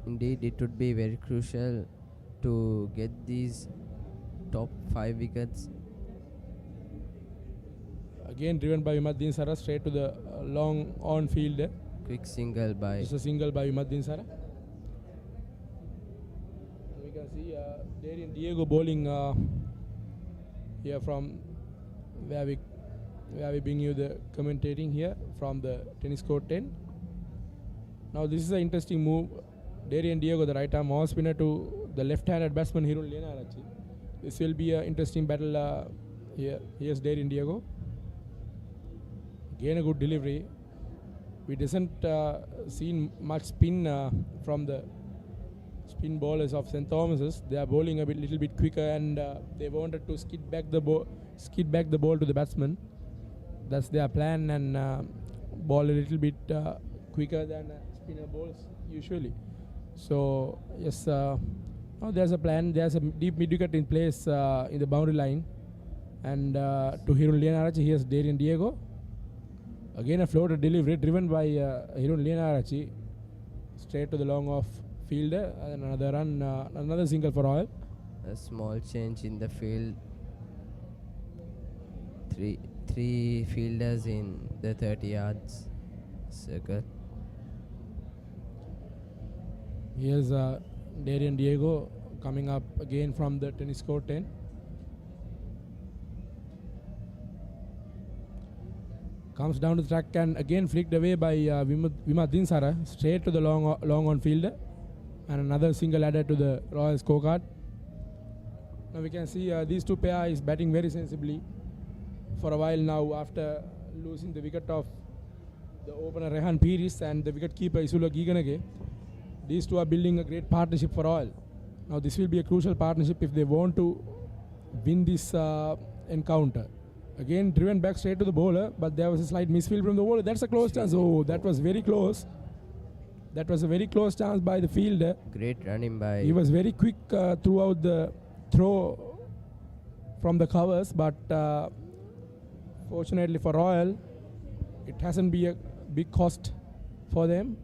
Indeed, it would be very crucial to get these top 5 wickets. Again driven by Vimat Dinsara straight to the long on field. quick single by. It's a single by Vimaddin Sara. We can see Darian Diego bowling here from where we bring you the commentating here from the tennis court 10. Now this is an interesting move. Darian Diego, the right arm off spinner, to the left-handed batsman Hirun Lienarachi. This will be an interesting battle here. Here's Darian Diego. Again a good delivery. We doesn't seen much spin from the spin bowlers of St. Thomas's. They are bowling a little bit quicker, and they wanted to skid back the ball to the batsman. That's their plan, and ball a little bit quicker than spinner bowls usually. So yes, now there's a plan. There's a deep mid-wicket in place in the boundary line, and to Hirun Lienarachi, here's Darian Diego. Again a floater delivery driven by Hirun Lienarachi, straight to the long off fielder, and another run, another single for Royal. A small change in the field. Three fielders in the 30 yards circle. Here's Darian Diego coming up again from the tennis court 10. Comes down to the track and again flicked away by Vimaddin Sara, straight to the long on fielder, and another single added to the Royal scorecard. Now we can see these two pair is batting very sensibly for a while now after losing the wicket of the opener Rehan Piris and the wicket keeper Isulo Giganage. These two are building a great partnership for Royal. Now this will be a crucial partnership if they want to win this encounter. Again driven back straight to the bowler, but there was a slight misfield from the bowler. That's a close chance. Oh, that was very close. That was a very close chance by the fielder. Great running by. He was very quick throughout the throw from the covers, but fortunately for Royal, it hasn't been a big cost for them.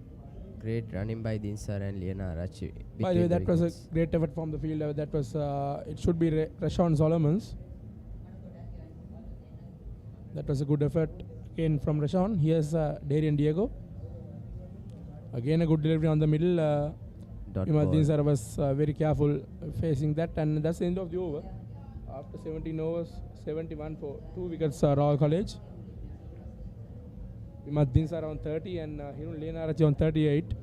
Great running by Dinsar and Lienarachi. By the way, that was a great effort from the fielder. That was it should be Rashawn Solomons. That was a good effort again from Rashawn. Here's Darian Diego. Again a good delivery on the middle. Dinsar was very careful facing that, and that's the end of the over. After 17 overs, 71 for 2 wickets Royal College. Dinsar on 30 and Hirun Lienarachi on 38.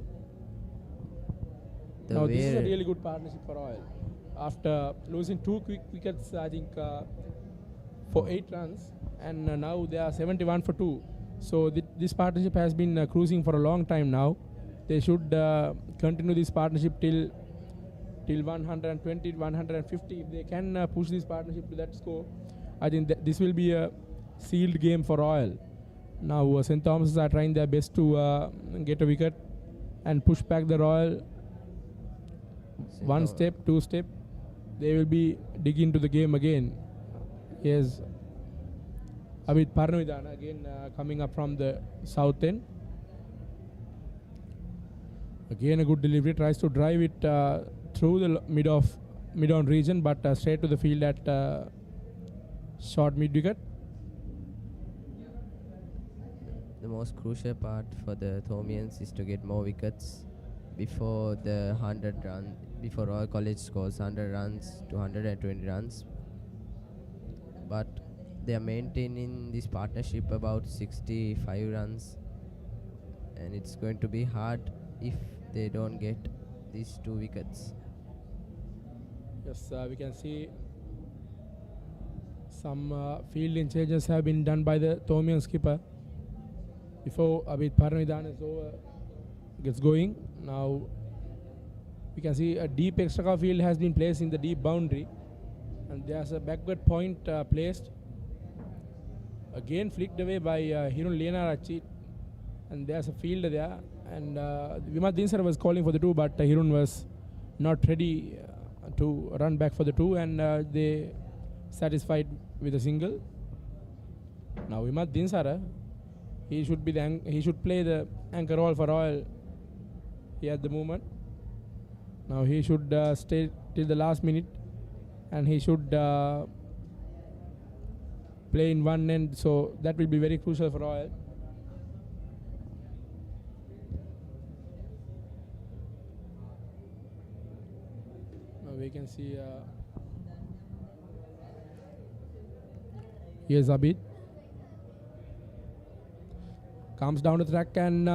Now this is a really good partnership for Royal. After losing 2 quick wickets, I think for 8 runs, and now they are 71 for 2. So this partnership has been cruising for a long time now. They should continue this partnership till 120, 150. If they can push this partnership to that score, I think this will be a sealed game for Royal. Now St. Thomas are trying their best to get a wicket and push back the Royal. 1 step, 2 step, they will be digging into the game again. Yes, Abid Parnavidana again coming up from the south end. Again a good delivery, tries to drive it through the mid-on region, but straight to the field at short mid-wicket. The most crucial part for the Thomians is to get more wickets before the 100 run, before Royal College scores 100 runs to 120 runs. But they are maintaining this partnership about 65 runs, and it's going to be hard if they don't get these 2 wickets. Yes, we can see some fielding changes have been done by the Thomian skipper before Abid Parnavidana's over gets going. Now we can see a deep extra cover field has been placed in the deep boundary, and there's a backward point placed. Again flicked away by Hirun Lienarachi, and there's a fielder there, and Vimaddin Sara was calling for the 2, but Hirun was not ready to run back for the 2, and they satisfied with a single. Now Vimaddin Sara, he should play the anchor role for Royal here at the moment. Now he should stay till the last minute, and he should play in one end, so that will be very crucial for Royal. we can see here's Abid. Comes down the track and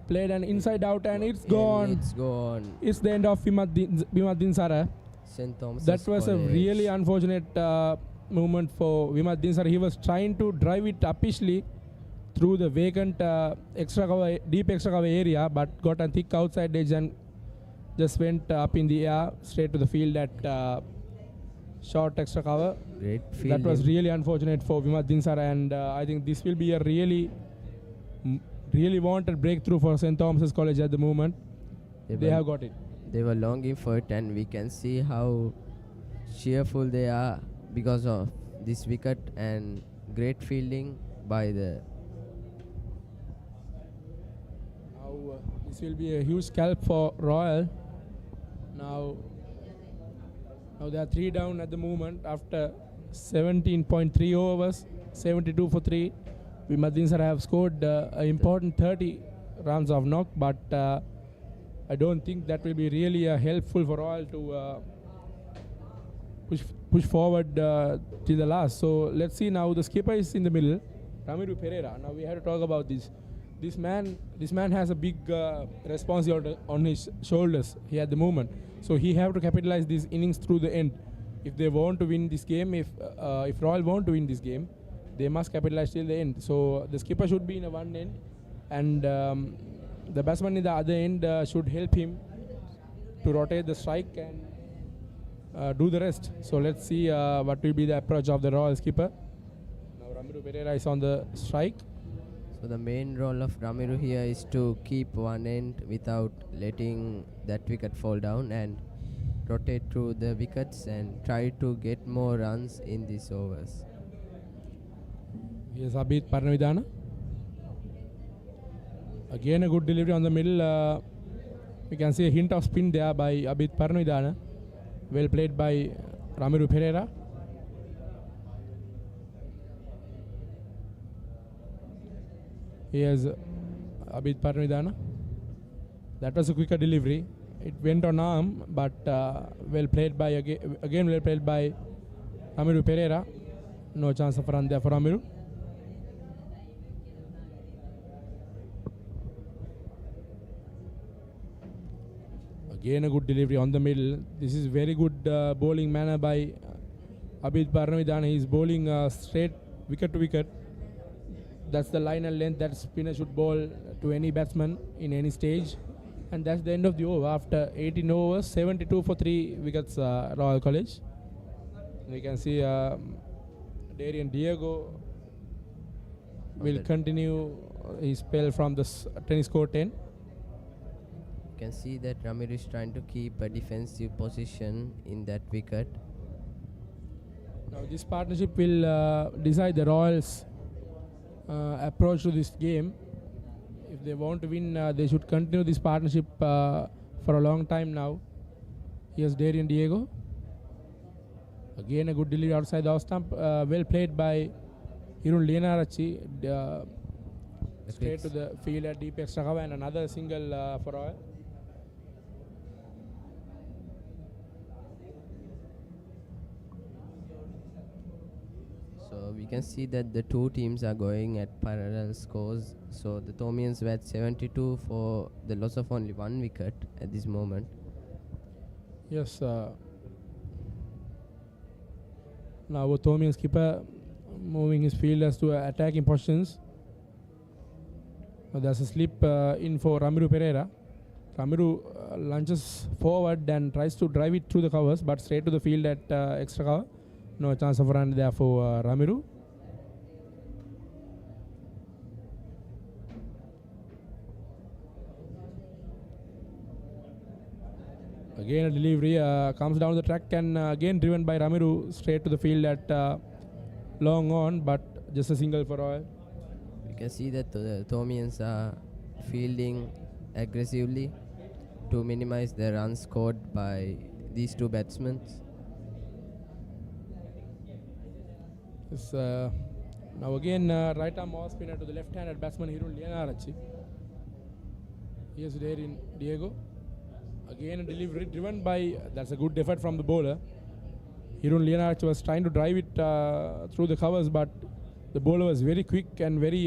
played an inside out and it's gone. It's gone. It's the end of Vimat Sara. St. Thomas. That was a really unfortunate movement for Vimat Sara. He was trying to drive it uppishly through the vacant extra cover, deep extra cover area, but got a thick outside edge and just went up in the air straight to the field at short extra cover. Great fielding. That was really unfortunate for Vimat Sara, and I think this will be a really wanted breakthrough for St. Thomas's College at the moment. They have got it. They were longing for it, and we can see how cheerful they are because of this wicket and great fielding by the. Now this will be a huge scalp for Royal. Now they are 3 down at the moment after 17.3 overs, 72 for 3. Vimat Sara have scored an important 30 runs of knock, but I don't think that will be really helpful for Royal to push forward till the last. So let's see now. The skipper is in the middle, Ramiru Pereira. Now we have to talk about this. This man has a big responsibility on his shoulders here at the moment. So he have to capitalize these innings through the end. If they want to win this game, if Royal want to win this game, they must capitalize till the end. So the skipper should be in one end, and the batsman in the other end should help him to rotate the strike and do the rest. So let's see what will be the approach of the Royal skipper. Now Ramiru Pereira is on the strike. So the main role of Ramiru here is to keep one end without letting that wicket fall down and rotate through the wickets and try to get more runs in these overs. Here's Abid Parnavidana. Again a good delivery on the middle. We can see a hint of spin there by Abid Parnavidana. Well played by Ramiru Pereira. Here's Abid Parnavidana. That was a quicker delivery. It went on arm, but well played by again well played by Ramiru Pereira. No chance of run there for Ramiru. Again a good delivery on the middle. This is very good bowling manner by Abid Parnavidana. He is bowling straight wicket to wicket. That's the line and length that spinner should bowl to any batsman in any stage. And that's the end of the over. After 18 overs, 72 for 3 wickets, Royal College. We can see Darian Diego will continue his spell from the tennis court 10. You can see that Ramiru is trying to keep a defensive position in that wicket. Now this partnership will decide the Royals' approach to this game. If they want to win, they should continue this partnership for a long time now. Here's Darian Diego. Again a good delivery outside the off stump. Well played by Hirun Lienarachi. Straight to the field at deep extra cover, and another single for Royal. So we can see that the two teams are going at parallel scores. So the Thomians were at 72 for the loss of only 1 wicket at this moment. Yes. Now Thomian skipper moving his fielders to attacking positions. There's a slip in for Ramiru Pereira. Ramiru lunges forward and tries to drive it through the covers, but straight to the field at extra cover. No chance of run there for Ramiru. Again a delivery comes down the track and again driven by Ramiru straight to the field at long on, but just a single for Royal. You can see that the Thomians are fielding aggressively to minimize the runs scored by these two batsmen. Yes, now again right arm off spinner to the left-handed batsman Hirun Lienarachi. Here's Darian Diego. Again a delivery driven by, that's a good effort from the bowler. Hirun Leonarch was trying to drive it through the covers, but the bowler was very quick and very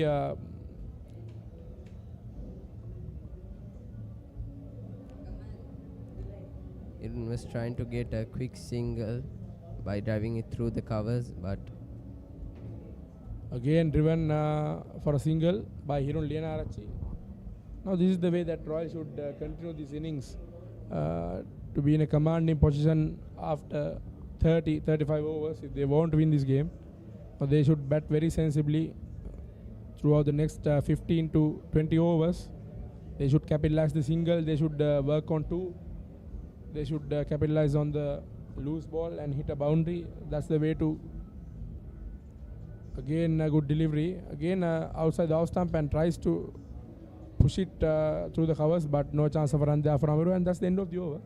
Irun was trying to get a quick single by driving it through the covers, but again driven for a single by Hirun Leonarch. Now this is the way that Royal should continue these innings, to be in a commanding position after 30-35 overs if they want to win this game. But they should bat very sensibly throughout the next 15 to 20 overs. They should capitalize the single, they should work on two, they should capitalize on the loose ball and hit a boundary. That's the way to. Again a good delivery, again outside the off stump and tries to push it through the covers, but no chance of a run there for Amiru, and that's the end of the over.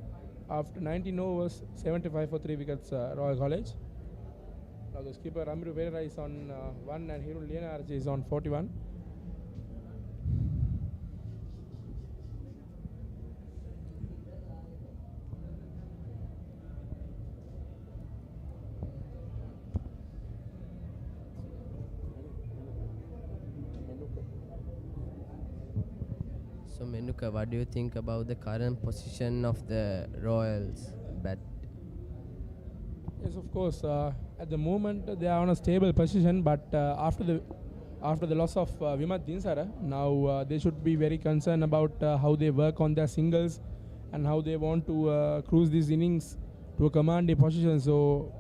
After 19 overs, 75 for 3 wickets, Royal College. Now the skipper Amiru Pereira is on 1 and Hirun Leonarch is on 41. so Menuka, what do you think about the current position of the Royals bat? Yes, of course. At the moment, they are on a stable position, but after the loss of Vimat Dinsara, now they should be very concerned about how they work on their singles and how they want to cruise these innings to a commanding position. So,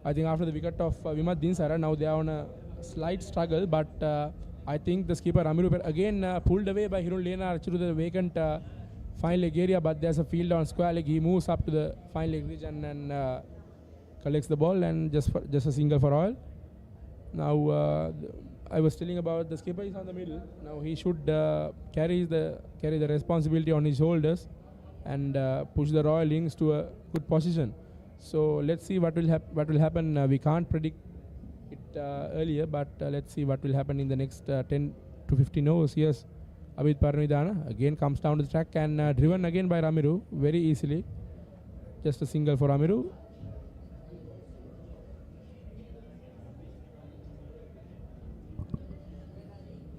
I think after the wicket of Vimat Dinsara, now they are on a slight struggle, but I think the skipper Amiru again pulled away by Hirun Leonarch to the vacant fine leg area, but there's a field on square leg. He moves up to the fine leg region and collects the ball, and just a single for Royal. Now I was telling about the skipper is on the middle. Now he should carry the responsibility on his shoulders and push the Royal innings to a good position. So let's see what will happen. We can't predict it earlier, but let's see what will happen in the next 10 to 15 overs. Yes, Abid Paranidhana again comes down to the track and driven again by Ramiru very easily. Just a single for Ramiru.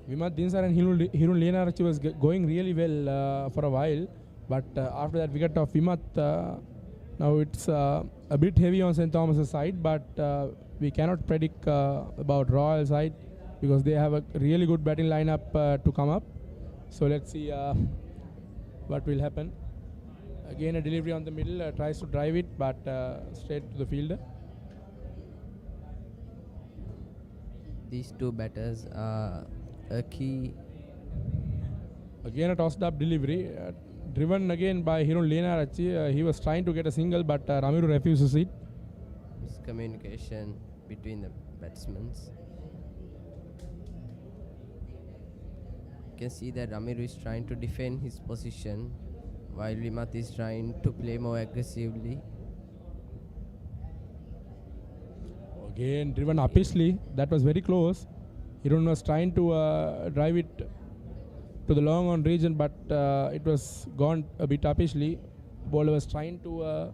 Vimat Dinsara and Hirun Leonarch was going really well for a while, but after that wicket of Vimat, now it's a bit heavy on St. Thomas's side, but we cannot predict about Royal side because they have a really good batting lineup to come up. So let's see what will happen. Again a delivery on the middle, tries to drive it, but straight to the fielder. These two batters are a key. Again a tossed up delivery, driven again by Hirun Leonarch. He was trying to get a single, but Ramiru refuses it. Miscommunication between the batsmen. You can see that Ramiru is trying to defend his position while Vimat is trying to play more aggressively. Again driven uppishly, that was very close. Hirun was trying to drive it to the long on region, but it was gone a bit uppishly. Bowler was trying to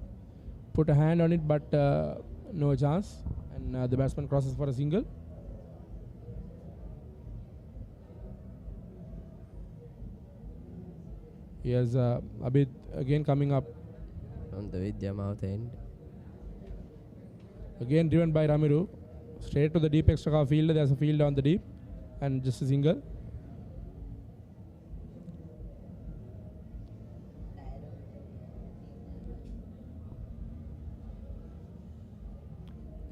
put a hand on it, but no chance, and the batsman crosses for a single. Here's Abid again coming up on the Vidya mouth end. Again driven by Ramiru, straight to the deep extra cover field. There's a field on the deep, and just a single.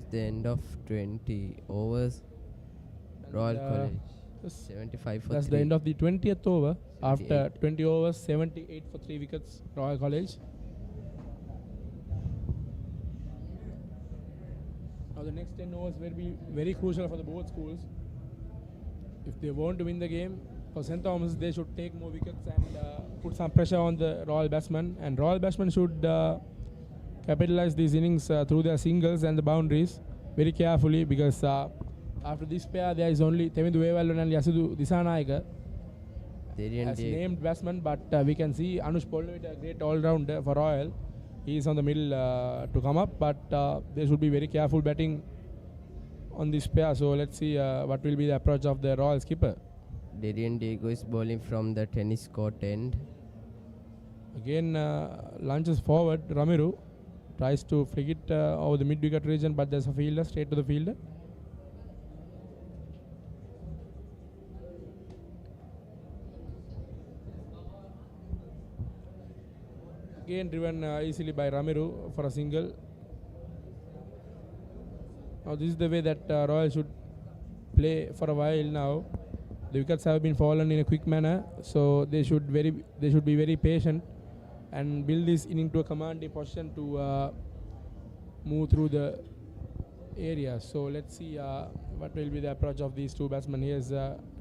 It's the end of 20 overs. Royal College 75 for that's 3. the end of the 20th over. After 20 overs, 78 for 3 wickets, Royal College. Now the next 10 overs will be very crucial for the both schools. If they want to win the game, for St. Thomas, they should take more wickets and put some pressure on the Royal batsmen. And Royal batsmen should capitalize these innings through their singles and the boundaries very carefully, because after this pair there is only Temindu Evalwan and Yasudu Disanayaka. as named batsman, but we can see Anush Polnovita, a great all-rounder for Royal. He is on the middle to come up, but they should be very careful batting on this pair. So let's see what will be the approach of the Royal skipper. Darian Diego is bowling from the tennis court end. Again, launches forward. Ramiru tries to flick it over the mid-wicket region, but there's a fielder, straight to the fielder. Again driven easily by Ramiru for a single. Now this is the way that Royal should play for a while now. The wickets have been fallen in a quick manner, so they should be very patient and build this inning to a commanding position to move through the area. So let's see what will be the approach of these two batsmen. Here's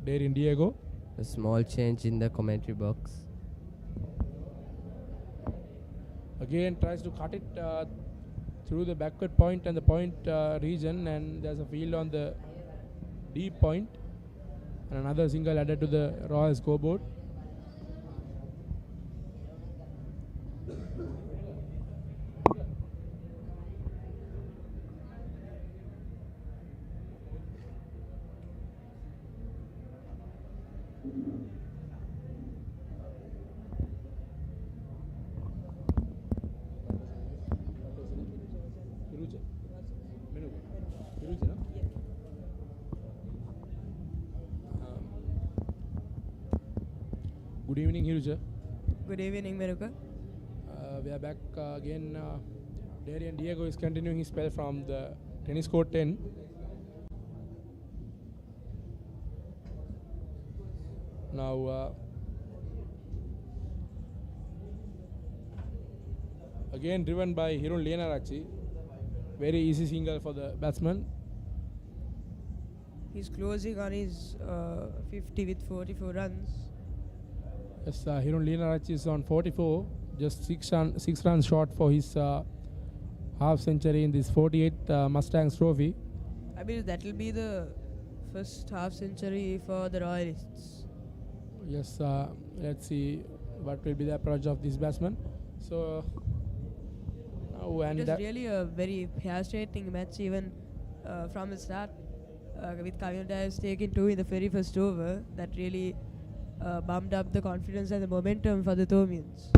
Darian Diego. A small change in the commentary box. Again tries to cut it through the backward point and the point region, and there's a field on the deep point, and another single added to the Royal scoreboard. Good evening, Hiruja. Good evening, Meruka. We are back again. Darian Diego is continuing his spell from the tennis court 10. Now, again driven by Hirun Lienarachi. Very easy single for the batsman. He's closing on his 50 with 44 runs. Yes, Hirun Lienarachi is on 44, just 6 runs short for his half century in this 48th Mustang trophy. I believe that will be the first half century for the Royalists. Yes, let's see what will be the approach of this batsman. So, it was really a very hair-straightening match even from the start, with Consolidation taking 2 in the very first over. That really bumped up the confidence and the momentum for the Thomians.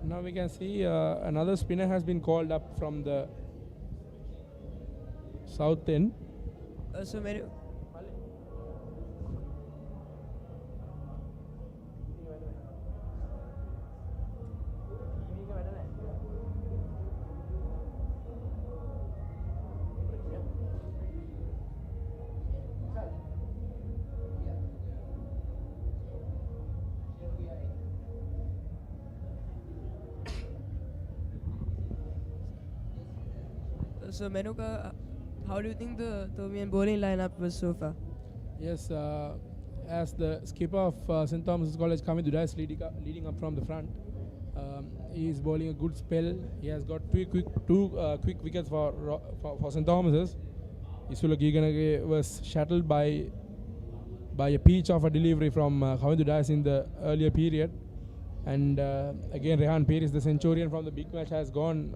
Now we can see another spinner has been called up from the south end. So So Menuka, how do you think the Thomian bowling lineup was so far? Yes, as the skipper of St. Thomas's College, Kamidura, is leading up from the front. He is bowling a good spell. He has got two quick wickets for St. Thomas's. Isula Giganage was shuttled by a peach of a delivery from Kamidura in the earlier period. And again, Rehan Peiris, the centurion from the big match, has gone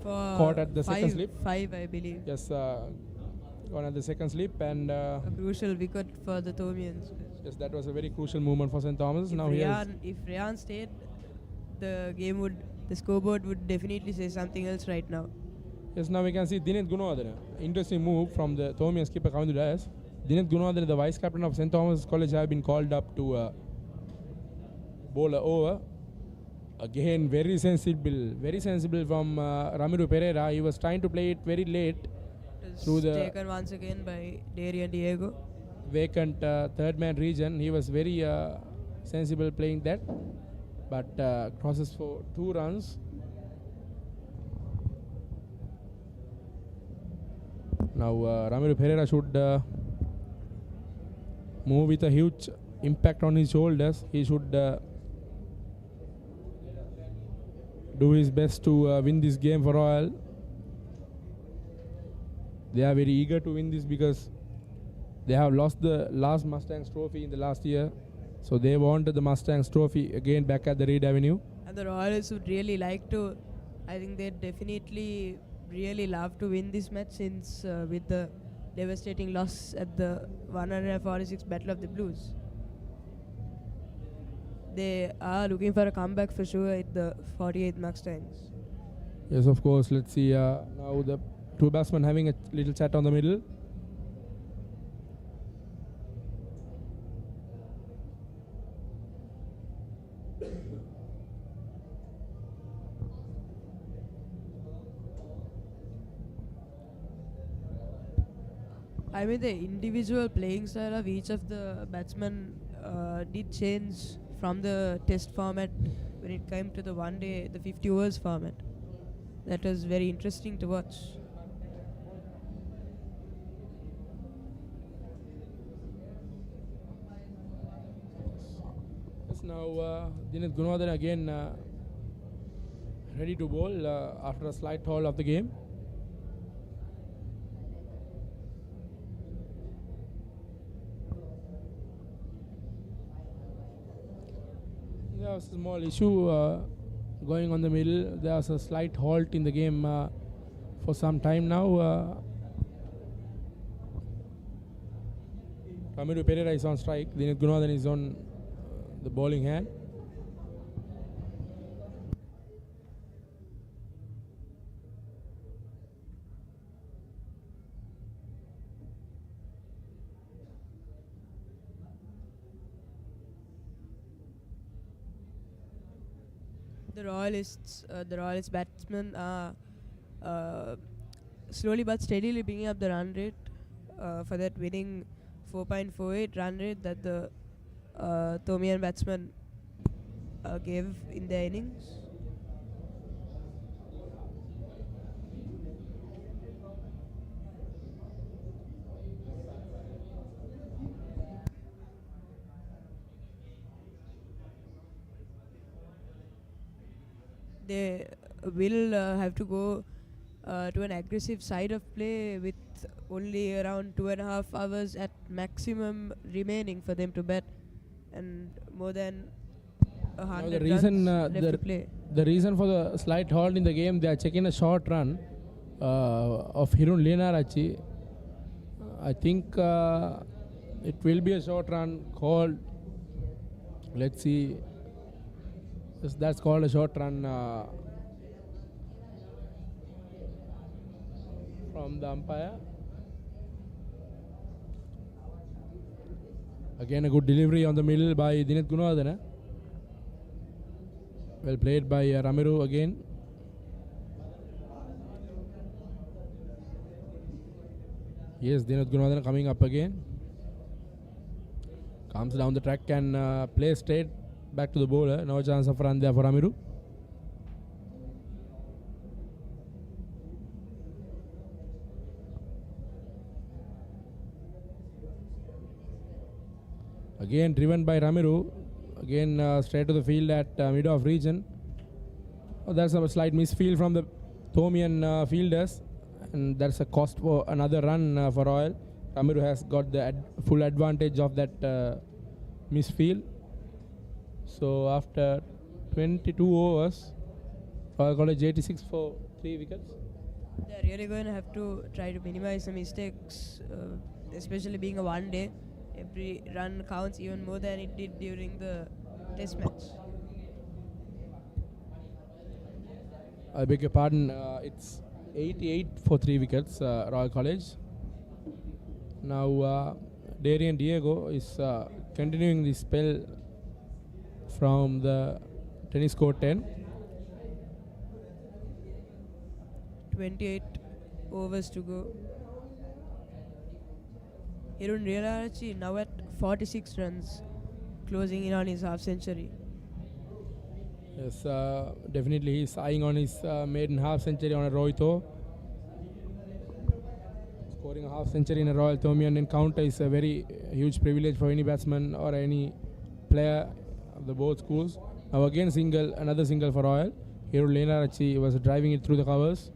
caught at the second slip. 5, I believe. Yes, gone at the second slip, and a crucial wicket for the Thomians. Yes, that was a very crucial moment for St. Thomas. If Rehan stayed, the scoreboard would definitely say something else right now. Yes, now we can see Dineth Gunawardena. Interesting move from the Thomian skipper Kavindu Dias. Dineth Gunawardena, the vice captain of St. Thomas College, have been called up to bowl over. Again, very sensible from Ramiru Pereira. He was trying to play it very late through the taken once again by Darian Diego. Vacant third man region. He was very sensible playing that, but crosses for 2 runs. Now Ramiru Pereira should move with a huge impact on his shoulders. He should do his best to win this game for Royal. They are very eager to win this because they have lost the last Mustangs trophy in the last year. So they want the Mustangs trophy again back at the Reed Avenue. And the Royals would really like to, I think they'd definitely really love to win this match since with the devastating loss at the 146 Battle of the Blues. They are looking for a comeback for sure at the 48th Mustangs. Yes, of course. Let's see now the two batsmen having a little chat on the middle. I mean, the individual playing style of each of the batsmen did change from the test format when it came to the one day, the 50 overs format. That was very interesting to watch. Yes, now Dinesh Gunawardene again ready to bowl after a slight hold of the game. There was a small issue going on the middle. There was a slight halt in the game for some time now. Ramiru Pereira is on strike. Dinesh Gunawardene is on the bowling hand. The Royalists batsmen are slowly but steadily bringing up the run rate for that winning 4.48 run rate that the Thomian batsman gave in their innings. They will have to go to an aggressive side of play with only around 2.5 hours at maximum remaining for them to bat and more than 100 runs left to play. The reason for the slight halt in the game, they are checking a short run of Hirun Lienarachi. I think it will be a short run called, let's see. Yes, that's called a short run from the umpire. Again, a good delivery on the middle by Dinesh Gunawardene. Well played by Ramiru again. Yes, Dinesh Gunawardene coming up again. Comes down the track and plays straight back to the bowler. No chance of run there for Ramiru. Again driven by Ramiru. Again straight to the field at mid-off region. Oh, that's a slight misfield from the Thomian fielders. And that's a cost for another run for Royal. Ramiru has got the full advantage of that misfield. So after 22 overs, Royal College 86 for 3 wickets. They're really going to have to try to minimize the mistakes, especially being a one day. Every run counts even more than it did during the test match. I beg your pardon, it's 88 for 3 wickets, Royal College. Now Darian Diego is continuing the spell from the tennis court 10. 28 overs to go. Hirun Lienarachi now at 46 runs, closing in on his half century. Yes, definitely he's eyeing on his maiden half century on a Rohito. Scoring a half century in a Royal Thomian encounter is a very huge privilege for any batsman or any player of the both schools. Now again another single for Royal. Hirun Lenarachi was driving it through the covers.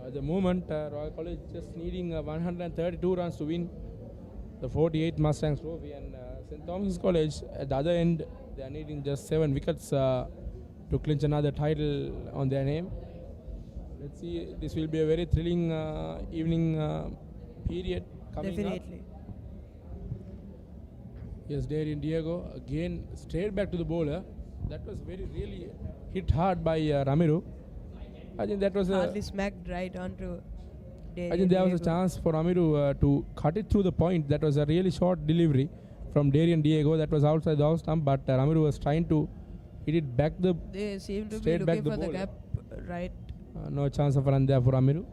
At the moment, Royal College just needing 132 runs to win the 48th Mustang Trophy, and St. Thomas College at the other end, they are needing just 7 wickets to clinch another title on their name. Let's see, this will be a very thrilling evening period coming Definitely. up. Yes, Darian Diego again straight back to the bowler. That was really hit hard by Ramiro. I think that was Hardly smacked right onto Darian I think there was a Diego. chance for Ramiro to cut it through the point. That was a really short delivery from Darian Diego. That was outside the off stump, but Ramiro was trying to hit it back the They seem to be straight back looking the for the bowler. gap right. No chance of run there for Ramiro.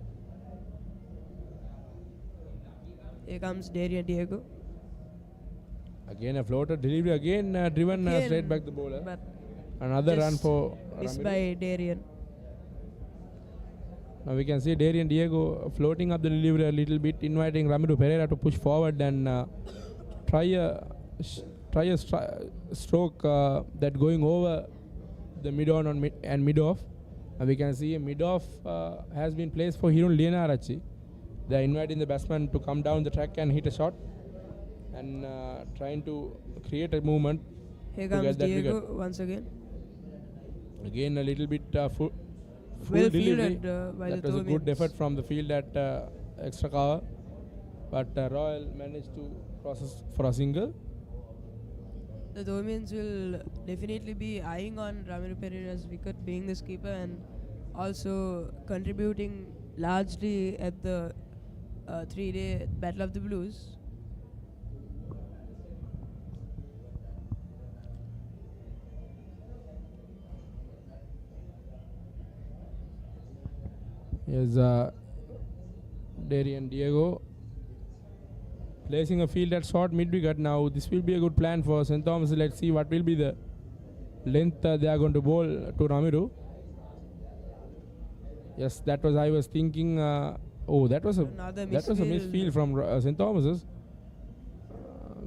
Here comes Darian Diego. Again a floater delivery, again driven Again, straight back the bowler. but Another run just for missed Ramiro. by Darian. Now we can see Darian Diego floating up the delivery a little bit, inviting Ramiro Pereira to push forward and try a stroke that going over the mid-on and mid-off. And we can see a mid-off has been placed for Hirun Lenarachi. They are inviting the batsman to come down the track and hit a shot, and trying to create a movement. Here to comes get that Diego wicket. once again. Again a little bit full Well delivery. fielded by That the was a good Thomians. effort from the field at extra cover, but Royal managed to process for a single. The Thomians will definitely be eyeing on Ramiro Pereira's wicket, being the skipper and also contributing largely at the 3-day Battle of the Blues. Yes, Darian Diego placing a field at short mid wicket. Now this will be a good plan for St. Thomas. Let's see what will be the length they are going to bowl to Ramiro. Yes, that was I was thinking. Oh, that was a misfield from St. Thomas's.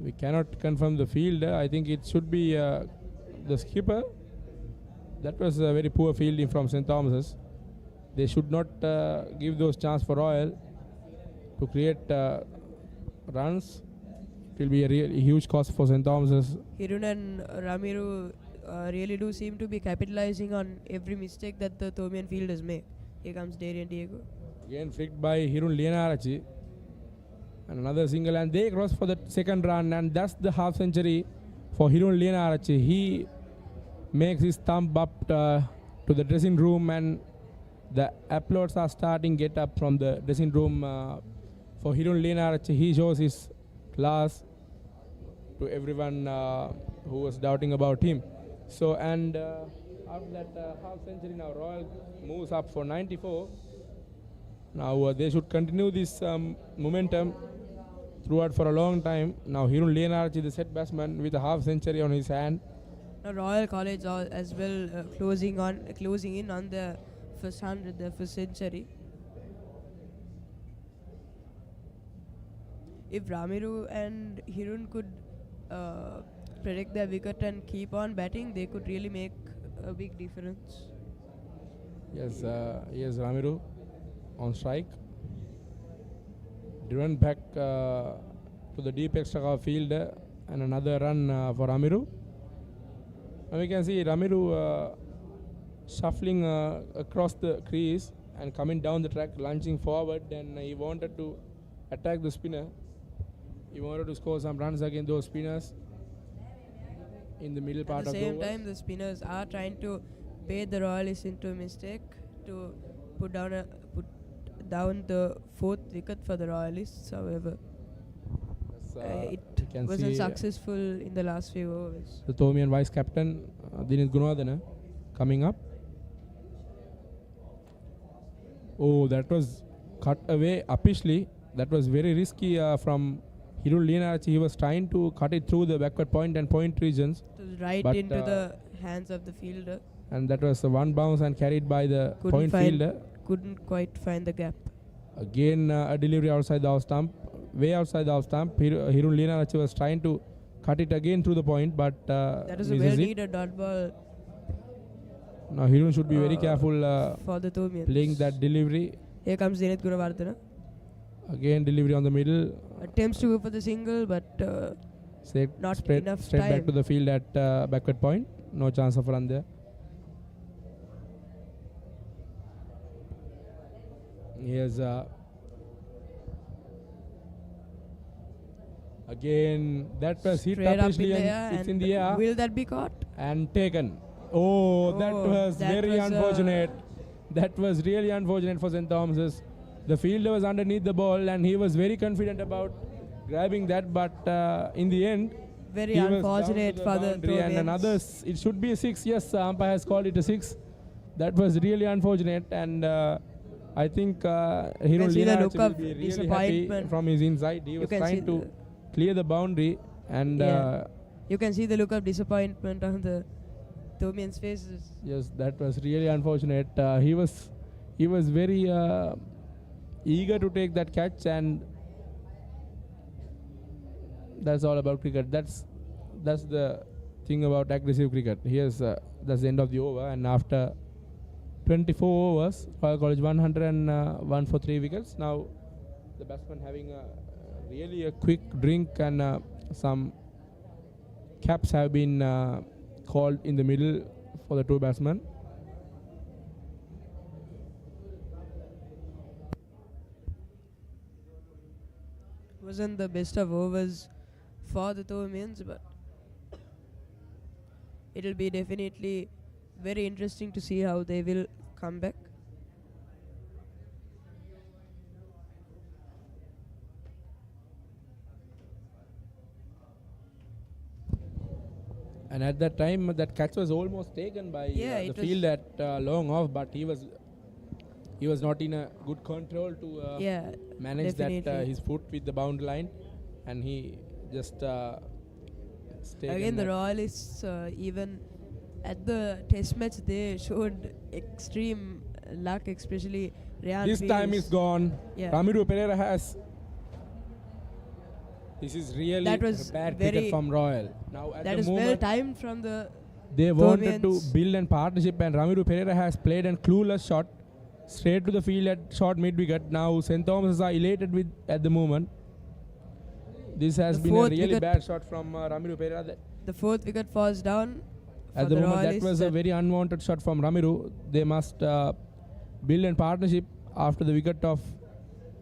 We cannot confirm the field. I think it should be the skipper. That was a very poor fielding from St. Thomas's. They should not give those chance for Royal to create runs. It will be a really huge cost for St. Thomas's. Hirun and Ramiro really do seem to be capitalizing on every mistake that the Thomian fielders make. Here comes Darian Diego. Again flicked by Hirun Lenarachi. And another single, and they cross for the second run, and that's the half century for Hirun Lenarachi. He makes his thumb up to the dressing room, and the applauds are starting get up from the dressing room for Hirun Lenarachi. He shows his class to everyone who was doubting about him. So, and after that half century, now Royal moves up for 94. Now they should continue this momentum throughout for a long time. Now Hirun Lenarachi, the set batsman, with a half century on his hand. Now Royal College as well closing in on the first 100, the first century. If Ramiro and Hirun could protect their wicket and keep on batting, they could really make a big difference. Yes, Ramiro on strike. Driven back to the deep extra cover field, and another run for Ramiro. And we can see Ramiro shuffling across the crease and coming down the track, lunging forward, and he wanted to attack the spinner. He wanted to score some runs against those spinners in the middle part At the of the same overs. time, the spinners are trying to bait the Royalists into a mistake to put down the fourth wicket for the Royalists. However, it can wasn't see, successful in the last few overs. The Thomian vice captain Dinesh Gunawardena coming up. Oh, that was cut away uppishly. That was very risky from Hirun Lenarachi. He was trying to cut it through the backward point and point regions. It was right but, into the hands of the fielder. And that was one bounce and carried by the point fielder. Couldn't quite find the gap. Again, a delivery outside the off stump, way outside the off stump. Hirun Lenarachi was trying to cut it again through the point, but That is a misses it. well-needed dot ball Now Hirun should be very careful for the Thomians. playing that delivery. Here comes Zenith Gunawardena. Again delivery on the middle. Attempts to go for the single, but not enough straight time. back to the field at backward point. No chance of run there. Here's again that was hit Straight up in upishly the and air, it's and in the air will that be caught? and taken. Oh, that was that very was, unfortunate. That was really unfortunate for St. Thomas's. The fielder was underneath the ball and he was very confident about grabbing that, but in the end, Very he was down unfortunate to for the boundary and Thomians. another. It should be a 6. Yes, umpire has called it a 6. That was really unfortunate, and I think Hirun see the Lina look will of be really happy disappointment. from his inside. He You was can see trying to clear the boundary, and You can see the look of disappointment on the Thomians' faces. yes, that was really unfortunate. He was very eager to take that catch, and that's all about cricket. That's the thing about aggressive cricket. Here's that's the end of the over, and after 24 overs, Royal College 101 for 3 wickets. Now the batsman having really a quick drink, and some caps have been called in the middle for the 2 batsmen. Wasn't the best of overs for the Thomians, but it'll be definitely very interesting to see how they will come back. And at that time, that catch was almost taken by Yeah, the it was- field at long off, but he was not in a good control to manage that definitely. his foot with the boundary line, and he just stayed. Again, the Royalists, even at the test match, they showed extreme luck, especially Ryan This time Fields. is gone. Yeah. Ramiru Pereira has. This is really That was bad very cricket from Royal. Now at That the is well moment, timed from the they wanted to Thomians. build a partnership, and Ramiru Pereira has played a clueless shot straight to the field at short mid wicket. Now St. Thomas are elated with at the moment. This has The been a fourth really wicket- bad shot from Ramiru Pereira. The 4th wicket falls down. At for the moment, Royalists. that was a very unwanted shot from Ramiru. They must build a partnership after the wicket of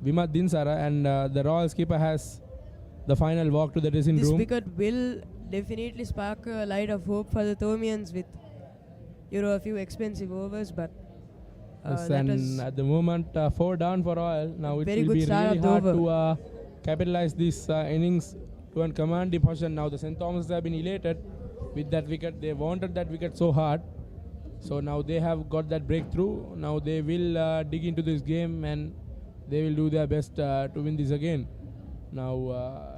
Vimat Dinsara, and the Royal skipper has the final walk to the dressing This room. wicket will definitely spark a light of hope for the Thomians with a few expensive overs, but Yes, that and was at the moment, 4 down for Royal. Now it very will good be start really of the hard over. to capitalize this innings to a commanding position. Now the St. Thomas have been elated with that wicket. They wanted that wicket so hard. So now they have got that breakthrough. Now they will dig into this game, and they will do their best to win this again. Now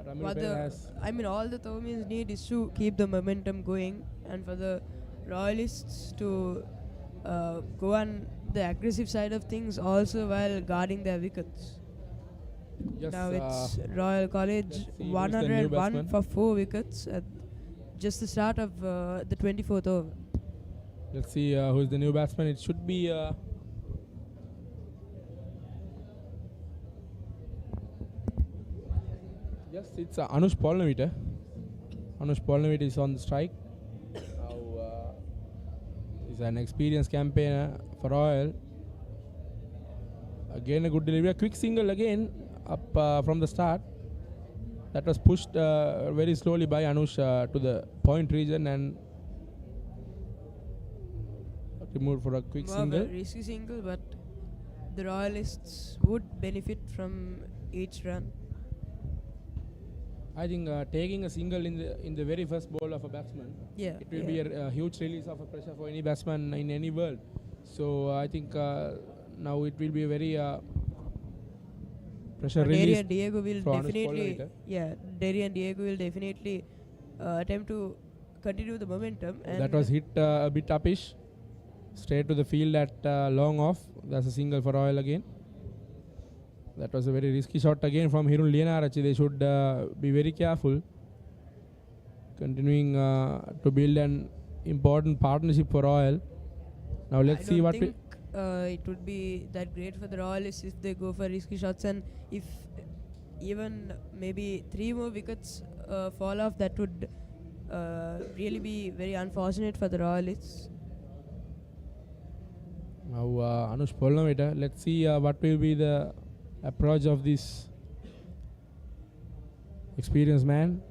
Ramil What Pereira has all the Thomians need is to keep the momentum going, and for the Royalists to go on the aggressive side of things also while guarding their wickets. Yes, Now it's Royal College see who's the new 101 batsman. for 4 wickets at just the start of the 24th over. Let's see who is the new batsman. It should be yes, it's Anush Polnavita. Anush Polnavita is on the strike. Now he's an experienced campaigner for Royal. Again a good delivery, a quick single again up from the start. That was pushed very slowly by Anush to the point region and removed for a quick More single. of a risky single, but the Royalists would benefit from each run. I think taking a single in the very first ball of a batsman, Yeah, it will be a huge release of a pressure for any batsman in any world. So I think now it will be a very pressure release. Darian Diego will for Anush definitely, Polnavita. Darian Diego will definitely attempt to continue the momentum. And That was hit a bit upish, straight to the field at long off. That's a single for Royal again. That was a very risky shot again from Hirun Lienarachi. They should be very careful. continuing to build an important partnership for Royal. Now let's see what. I don't think it would be that great for the Royalists if they go for risky shots, and if even maybe 3 more wickets fall off, that would really be very unfortunate for the Royalists. Now Anush Polnaveta, let's see what will be the approach of this experienced man.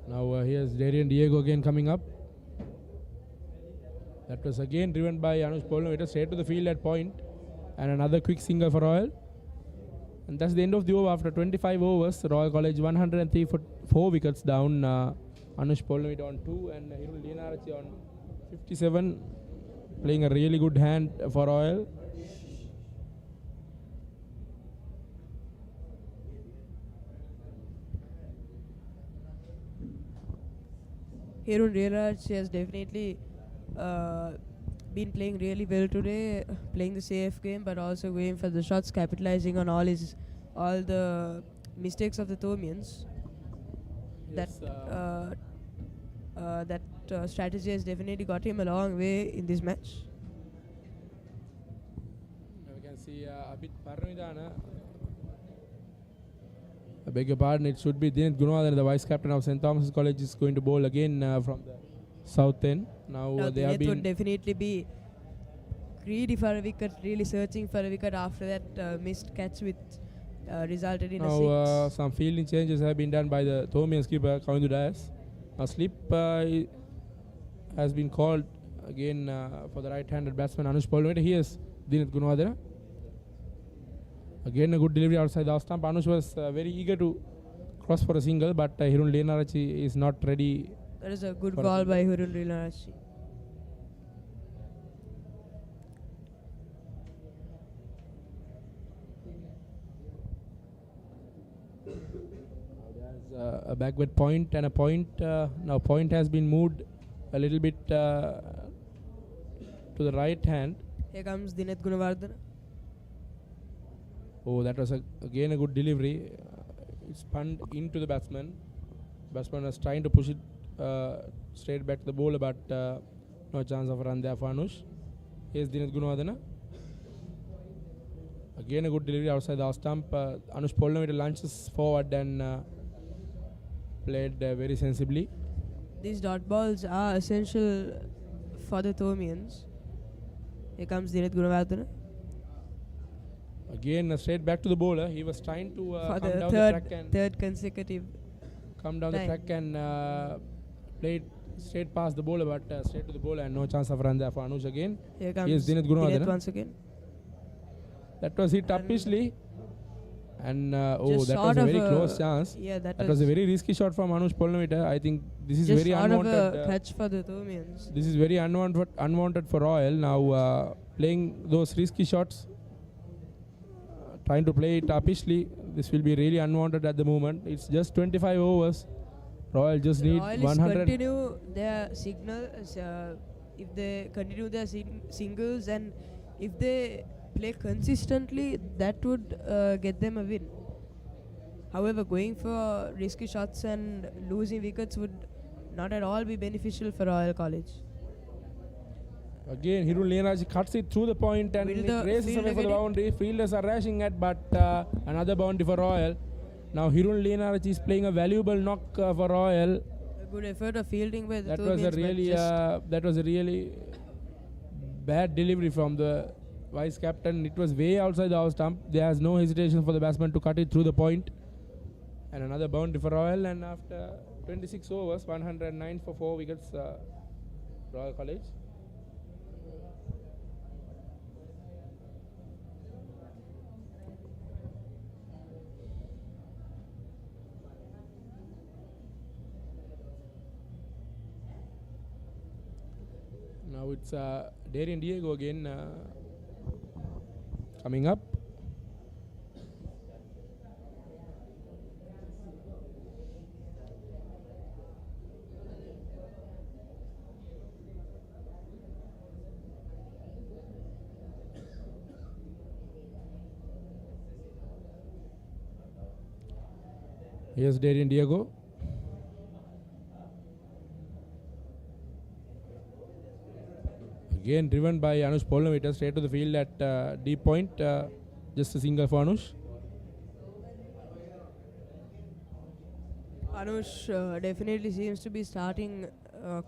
Now here's Darian Diego again coming up. That was again driven by Anush Polnaveta straight to the field at point, and another quick single for Royal. And that's the end of the over. After 25 overs, Royal College 103 for 4 wickets down. Anush Polnaveta on 2 and Hirul Lienarachi on 57, playing a really good hand for Royal. Hirul Lienarachi has definitely been playing really well today, playing the safe game, but also going for the shots, capitalizing on all the mistakes of the Thomians. Yes, That strategy has definitely got him a long way in this match. Now we can see Abid Paramidana. I beg your pardon, it should be Dineth Gunawardene, the vice captain of St. Thomas College, is going to bowl again from the south end. Now they have Dineth been. would definitely be greedy for a wicket, really searching for a wicket after that missed catch with resulted in a Now 6. some fielding changes have been done by the Thomian skipper Kavindu Dias. A slip has been called again for the right-handed batsman Anush Polnaveta. Here's Dineth Gunawardene. Again a good delivery outside the off stump. Anush was very eager to cross for a single, but Hirul Lienarachi is not ready. That is a good ball by Hirul Lienarachi. There's a backward point and a point. Now point has been moved a little bit to the right hand. Here comes Dineth Gunawardene. Oh, that was again a good delivery. It's spun into the batsman. Batsman was trying to push it straight back to the bowler, but no chance of a run there for Anush. Here's Dineth Gunawardene. Again a good delivery outside the off stump. Anush Polnaveta launches forward and played very sensibly. These dot balls are essential for the Thomians. Here comes Dineth Gunawardene. Again straight back to the bowler. He was trying to For come the down the track and third consecutive come down time. the track and play it straight past the bowler, but straight to the bowler and no chance of run there for Anush again. Here comes Here's Dineth Dineth Gunawardene. once again. That was hit uppishly. And Just that short was a of very a- close chance. yeah, that was was a very risky shot from Anush Polnaveta. I think this is Just very short of unwanted. a catch for the Thomians. This is very unwanted for Royal. Now playing those risky shots, trying to play it uppishly. This will be really unwanted at the moment. It's just 25 overs. Royal just need Royalists 100. continue their signals. If they continue their singles and if they play consistently, that would get them a win. However, going for risky shots and losing wickets would not at all be beneficial for Royal College. Again, Hirul Lienarachi cuts it through the point and Will it the races fielder away for get the it? boundary. Fielders are rushing at, but another boundary for Royal. Now Hirul Lienarachi is playing a valuable knock for Royal. A good effort of fielding by the That was a Thomians, but really just that was a really bad delivery from the vice captain. It was way outside the off stump. There has no hesitation for the batsman to cut it through the point. And another boundary for Royal. And after 26 overs, 109 for 4 wickets, Royal College. Now it's Darian Diego again coming up. Here's Darian Diego. Again driven by Anush Polnavita straight to the field at deep point. Just a single for Anush. Anush definitely seems to be starting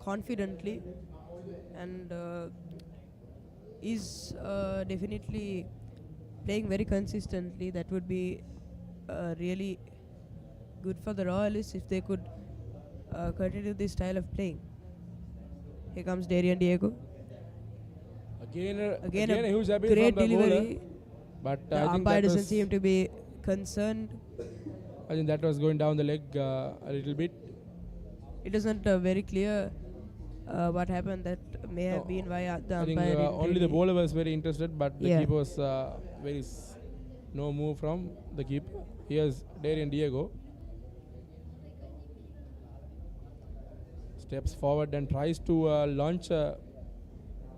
confidently and is definitely playing very consistently. That would be really good for the Royalists if they could continue this style of playing. Here comes Darian Diego. Again a a huge appeal great from the delivery. bowler. But The I think umpire that doesn't was, seem to be concerned. I think that was going down the leg a little bit. It isn't very clear what happened. That may have been why the I think umpire didn't only the really- bowler was very interested, but the Yeah. keeper was no move from the keeper. Here's Darian Diego. Steps forward and tries to launch a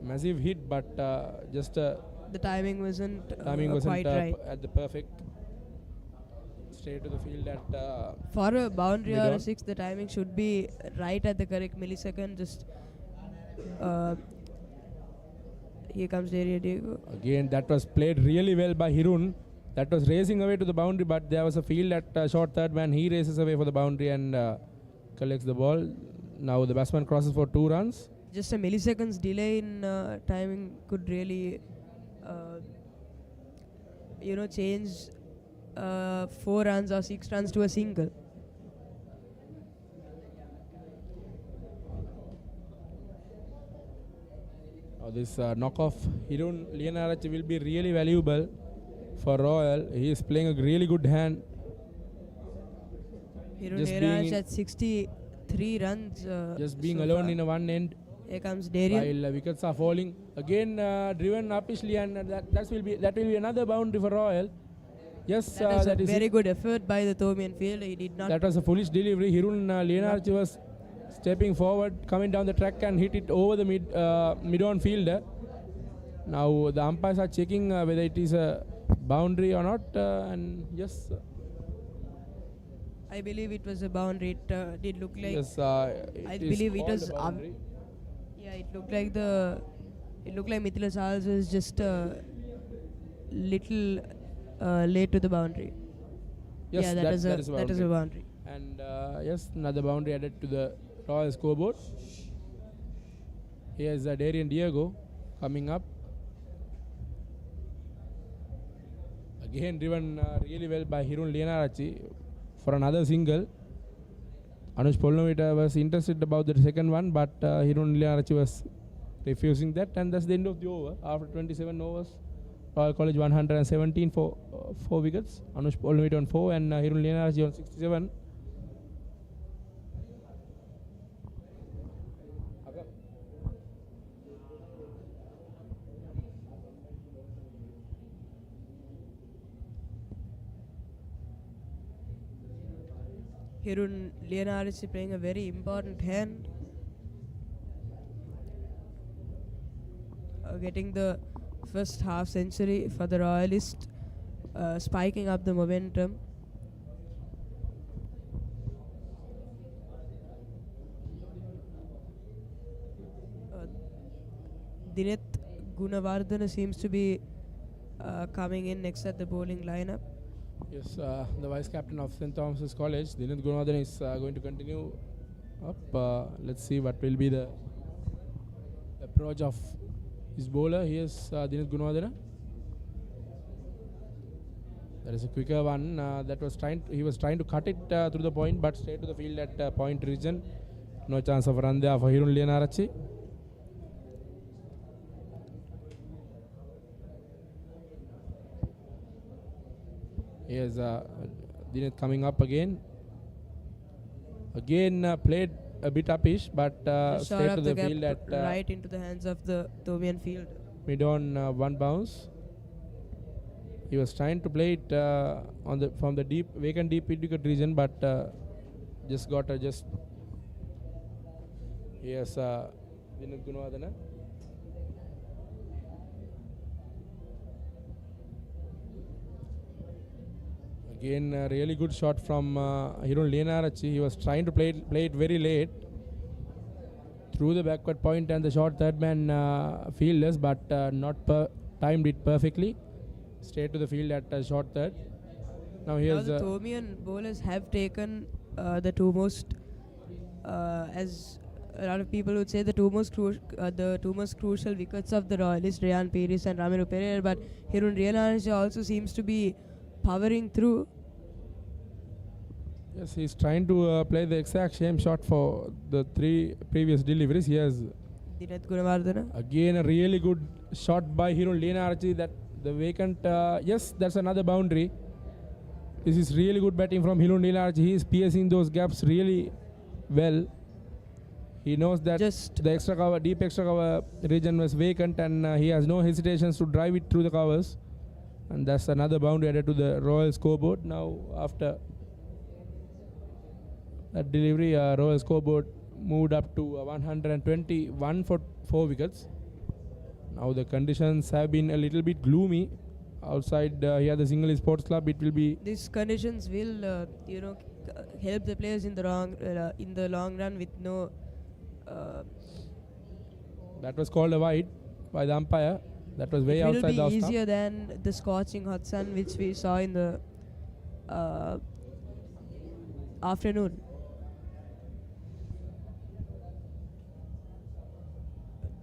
massive hit, but the timing wasn't wasn't quite right. at the perfect. Straight to the field at For a boundary or a mid-on. six, the timing should be right at the correct millisecond. Just here comes Darian Diego. Again, that was played really well by Hirun. That was racing away to the boundary, but there was a field at short third man. He races away for the boundary and collects the ball. Now the batsman crosses for 2 runs. Just a milliseconds delay in timing could really, change 4 runs or 6 runs to a single. Now this knockoff Hirun Lianarachi will be really valuable for Royal. He is playing a really good hand. Hirun Just Heraj being at 63 runs. Just being so alone far. in a one end. Here comes Darian. While wickets are falling. Again driven upishly, and that will be another boundary for Royal. Yes, That was that a is very it. good effort by the Thomian field. He did not. That was a foolish delivery. Hirun Lianarachi was stepping forward, coming down the track and hit it over the mid-on fielder. Now the umpires are checking whether it is a boundary or not, and yes. I believe it was a boundary. It did look like. Yes, I it is believe it called was. a boundary. Yeah, it looked like Mithila Sahals was just a little late to the boundary. Yes, yeah, that is a boundary. And yes, another boundary added to the Royal scoreboard. Here's Darian Diego coming up. Again driven really well by Hirun Lianarachi for another single. Anush Polnavita was interested about the second one, but Hirun Lianarachi was refusing that, and that's the end of the over. After 27 overs, Royal College 117 for 4 wickets. Anush Polnavita on 4 and Hirun Lianarachi on 67. Hirun Lianarachi playing a very important hand. Getting the first half century for the Royalists, spiking up the momentum. Dineth Gunawardena seems to be coming in next at the bowling lineup. Yes, the vice captain of St. Thomas's College, Dineth Gunawardena, is going to continue up. Let's see what will be the approach of his bowler. Here's Dineth Gunawardena. That is a quicker one. He was trying to cut it through the point, but straight to the field at point region. No chance of run there for Hirun Lianarachi. Here's Dineth coming up again. Again played a bit uppish, but Just short straight of to the the gap, field at right into the hands of the Thomian field. mid-on one bounce. He was trying to play it from the vacant deep mid-wicket region, but just got a just. Yes, Dineth Gunawardena. Again, a really good shot from Hirun Lenarachi. He was trying to play it very late through the backward point and the short third man fielders, but not timed it perfectly. Straight to the field at short third. Now here's the Thomian bowlers have taken the two most, as a lot of people would say, the two most crucial wickets of the Royalists, Rayan Pires and Ramiro Pereira. But Hirun Lenarachi also seems to be powering through. Yes, he's trying to play the exact same shot for the 3 previous deliveries. He has again a really good shot by Hirun Lenarachi. That the vacant, yes, that's another boundary. This is really good batting from Hirun Lenarachi. He is piercing those gaps really well. He knows that the extra cover, deep extra cover region was vacant, and he has no hesitations to drive it through the covers. And that's another boundary added to the Royal scoreboard. Now, after that delivery, Royal scoreboard moved up to 121 for 4 wickets. Now the conditions have been a little bit gloomy. Outside here, the Sinhalese Sports Club, it will be. These conditions will, help the players in the long run with no. That was called a wide by the umpire. That was way outside the off It will be easier than the scorching hot sun which we saw in the afternoon.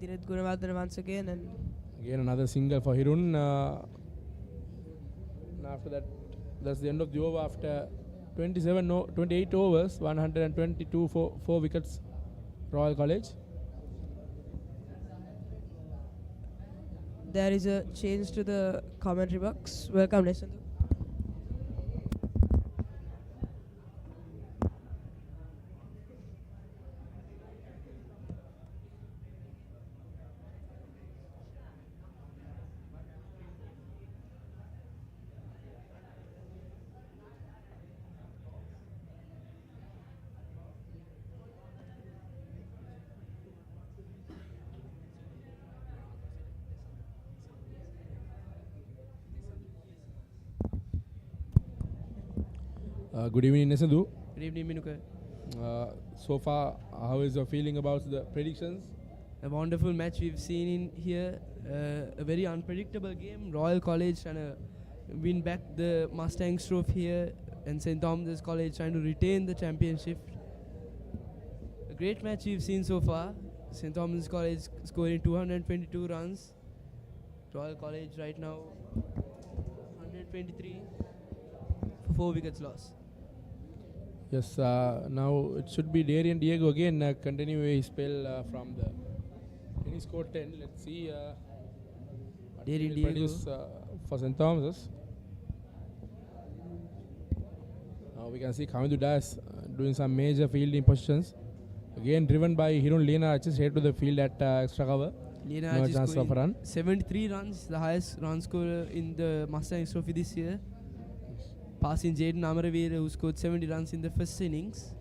Dhirat Gunawardena once again, and again another single for Hirun. After that, that's the end of the over. After 28 overs, 122 for 4 wickets, Royal College. There is a change to the commentary box. Welcome, Nesandhu. Good evening, Nesandhu. Good evening, Minuka. So far, how is your feeling about the predictions? A wonderful match we've seen in here. A very unpredictable game. Royal College trying to win back the Mustangs trophy here, and St. Thomas College trying to retain the championship. A great match we've seen so far. St. Thomas College scoring 222 runs. Royal College right now 123 for 4 wickets lost. Yes, now it should be Darian Diego again continue his spell from the. He scored 10. Let's see. Darian Diego produce for St. Thomas's. Now we can see Kamidu Das doing some major fielding positions. Again driven by Hirun Lenarachi straight to the field at extra cover. No chance of a run. 73 runs, the highest run scorer in the Mustangs trophy this year. Passing Jaden Amaraveera, who scored 70 runs in the first innings.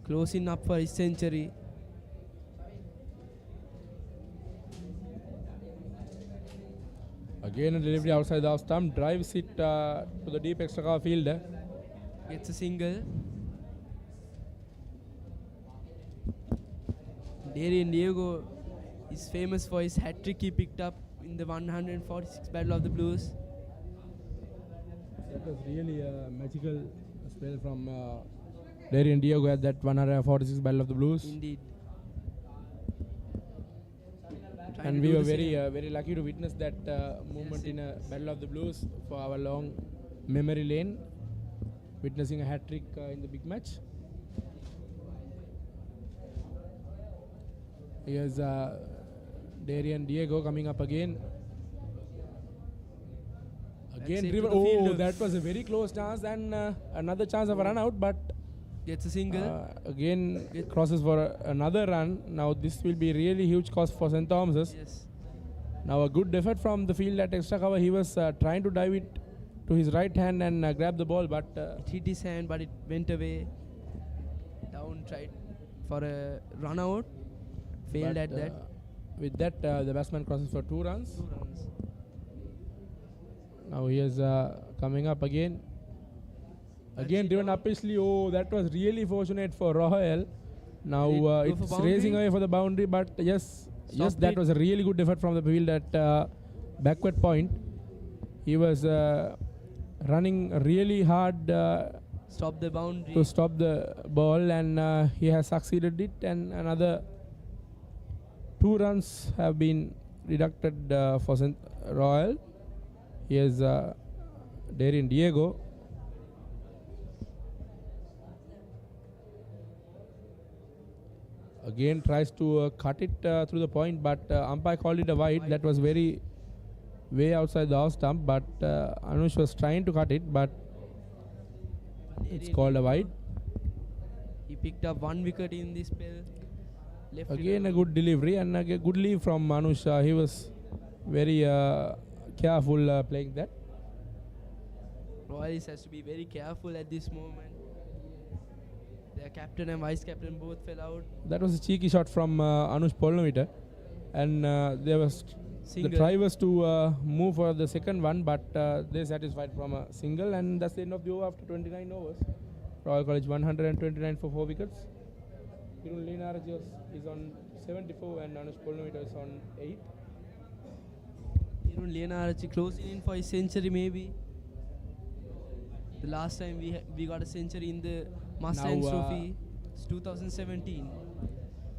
Closing up for his century. Again a delivery outside the off stump, drives it to the deep extra cover fielder. Gets a single. Darian Diego is famous for his hat-trick he picked up in the 146 Battle of the Blues. That was really a magical spell from Darian Diego at that 146 Battle of the Blues. Indeed. And we were very lucky to witness that moment in a Battle of the Blues for our long memory lane, witnessing a hat-trick in the big match. Here's Darian Diego coming up again. Again driven. Oh, that was a very close chance, and another chance of a run out, but gets a single. Again crosses for another run. Now this will be really huge cost for St. Thomas's. Yes. Now a good effort from the field at extra cover. He was trying to dive it to his right hand and grab the ball, but it hit his hand, but it went away. Down, tried for a run out. Failed at that. With that, the batsman crosses for 2 runs. Now he is coming up again. Again driven upishly. Oh, that was really fortunate for Royal. Now it's racing away for the boundary, but yes, that was a really good effort from the field at backward point. He was running really hard Stop the boundary. to stop the ball, and he has succeeded it. And another 2 runs have been deducted for Royal. Here's Darien Diego. Again tries to cut it through the point, but umpire called it a wide. That was way outside the off stump, but Anush was trying to cut it, but it's called a wide. He picked up 1 wicket in this spell. Left Again a good delivery and a good leave from Anush. He was very careful playing that. Royals has to be very careful at this moment. Their captain and vice captain both fell out. That was a cheeky shot from Anush Polnometer, and there was the try was to move for the second one, but they satisfied from a single, and that's the end of the over after 29 overs. Royal College 129 for 4 wickets. Hirun Leenaraj is on 74 and Anush Polnometer is on 8. Hirun Leenaraj closing in for his century maybe. The last time we got a century in the Mustang Trophy is 2017.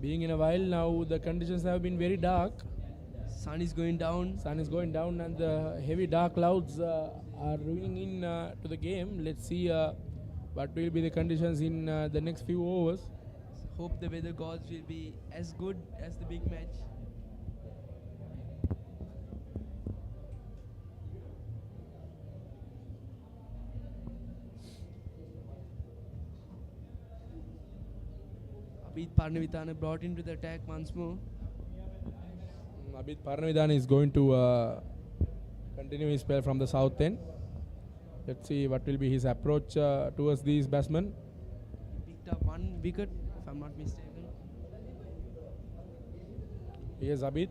Being in a while now, the conditions have been very dark. Sun is going down. Sun is going down, and the heavy dark clouds are ruining in to the game. Let's see what will be the conditions in the next few overs. Hope the weather gods will be as good as the big match. Abid Parnavithana brought into the attack once more. Abid Parnavithana is going to continue his spell from the south end. Let's see what will be his approach towards these batsmen. He picked up 1 wicket, if I'm not mistaken. Here's Abid.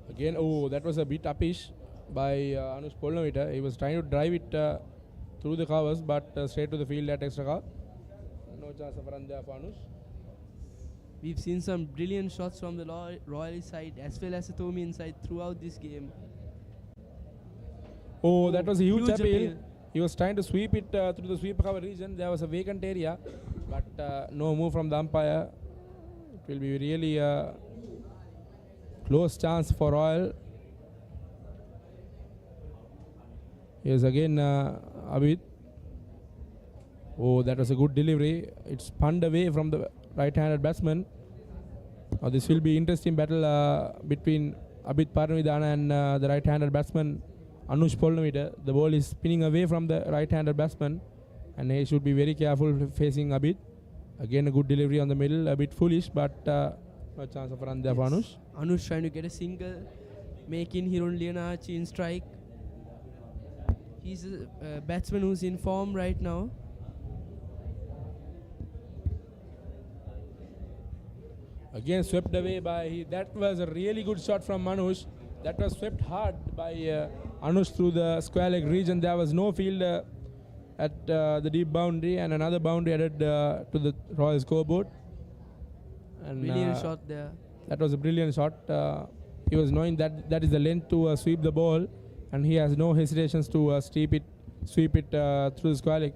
Again, oh, that was a bit uppish by Anush Polnometer. He was trying to drive it through the covers, but straight to the field at extra cover. No chance of run there for Anush. We've seen some brilliant shots from the Royal side as well as the Thomian side throughout this game. Oh, that was a huge appeal. He was trying to sweep it through the sweep cover region. There was a vacant area, but no move from the umpire. It will be really a close chance for Royal. Here's again Abid. Oh, that was a good delivery. It's spun away from the right-handed batsman. Now this will be interesting battle between Abid Parnavithana and the right-handed batsman Anush Polnometer. The ball is spinning away from the right-handed batsman, and he should be very careful facing Abid. Again a good delivery on the middle, a bit foolish, but no chance of run there for Anush. Anush trying to get a single, making Hirun Leenaraj in strike. He's a batsman who's in form right now. Again swept away by, that was a really good shot from Anush. That was swept hard by Anush through the square leg region. There was no field at the deep boundary, and another boundary added to the Royal scoreboard. And Brilliant shot there. That was a brilliant shot. He was knowing that that is the length to sweep the ball, and he has no hesitations to sweep it through the square leg.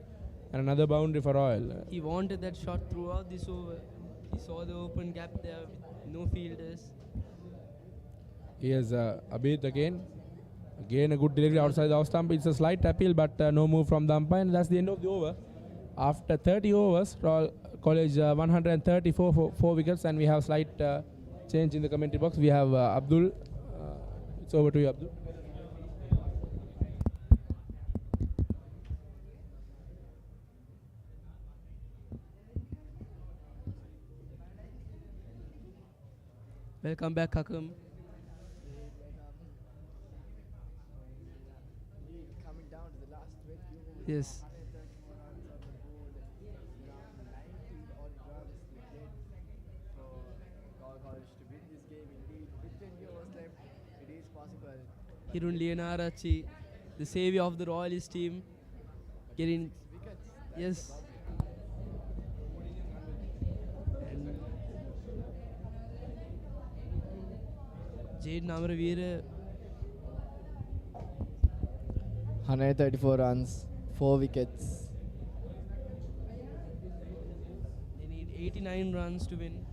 And another boundary for Royal. He wanted that shot throughout this over. He saw the open gap there with no fielders. Here's Abid again. Again a good delivery outside the off stump. It's a slight appeal, but no move from the umpire, and that's the end of the over. After 30 overs, Royal College 134 for 4 wickets, and we have slight change in the commentary box. We have Abdul. It's over to you, Abdul. Welcome back, Kakam. Coming down to the last 20 overs. Yes. For Royal College to win this game indeed. With 10 overs left, it is possible. Hirun Lianarachi, the savior of the Royalist team, getting yes. And Jade Namaravira, 134 runs, 4 wickets. they need 89 runs to win.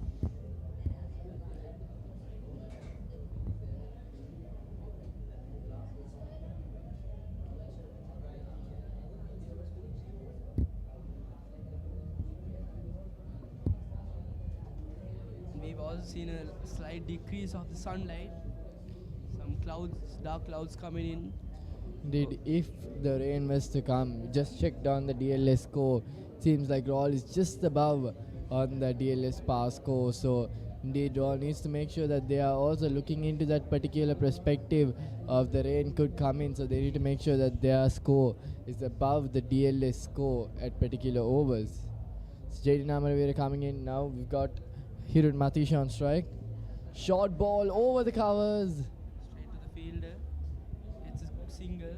We've also seen a slight decrease of the sunlight. Some clouds, dark clouds coming in. Indeed, if the rain was to come, just check down the DLS score. Seems like Royal is just above on the DLS pass score. So, indeed, Royal needs to make sure that they are also looking into that particular perspective of the rain could come in. So, they need to make sure that their score is above the DLS score at particular overs. So, J.D. Namaravira coming in now. We've got Hirun Matisha on strike. Short ball over the covers. Straight to the fielder. It's a single.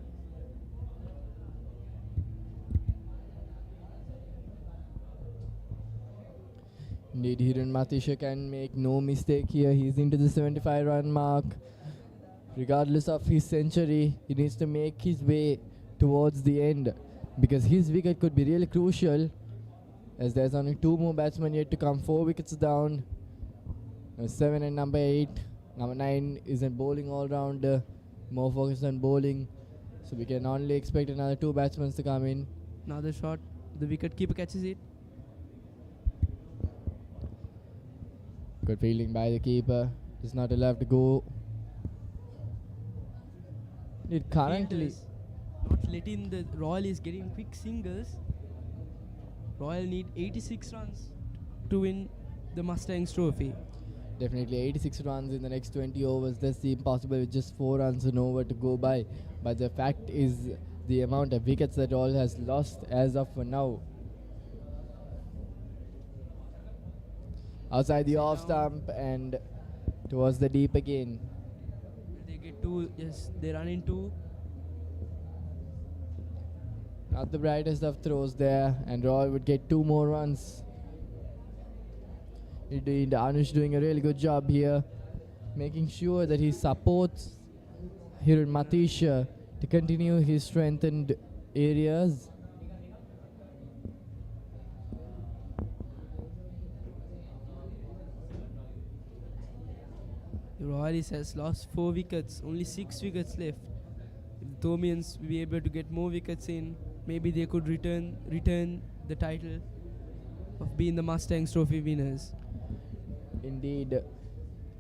Indeed, Hiran Matisha can make no mistake here. He's into the 75 run mark. Regardless of his century, he needs to make his way towards the end because his wicket could be really crucial as there's only 2 more batsmen yet to come. 4 wickets down. Number 7 and number 8. Number 9 is a bowling all-rounder, more focused on bowling. So we can only expect another 2 batsmen to come in. Another shot. The wicket keeper catches it. Good fielding by the keeper. Does not allow to go. It currently Fielders not letting the Royal is getting quick singles. Royal need 86 runs to win the Mustangs trophy. definitely 86 runs in the next 20 overs. That's impossible with just 4 runs an over to go by. But the fact is the amount of wickets that Royal has lost as of now. Outside the off stump and towards the deep again. They get 2, yes, they run in 2. Not the brightest of throws there, and Royal would get 2 more runs. Indeed, Anush doing a really good job here, making sure that he supports Hiran Matisha to continue his strengthened areas. The Royalists has lost 4 wickets, only 6 wickets left. If Thomians will be able to get more wickets in, maybe they could return the title of being the Mustangs Trophy winners. Indeed,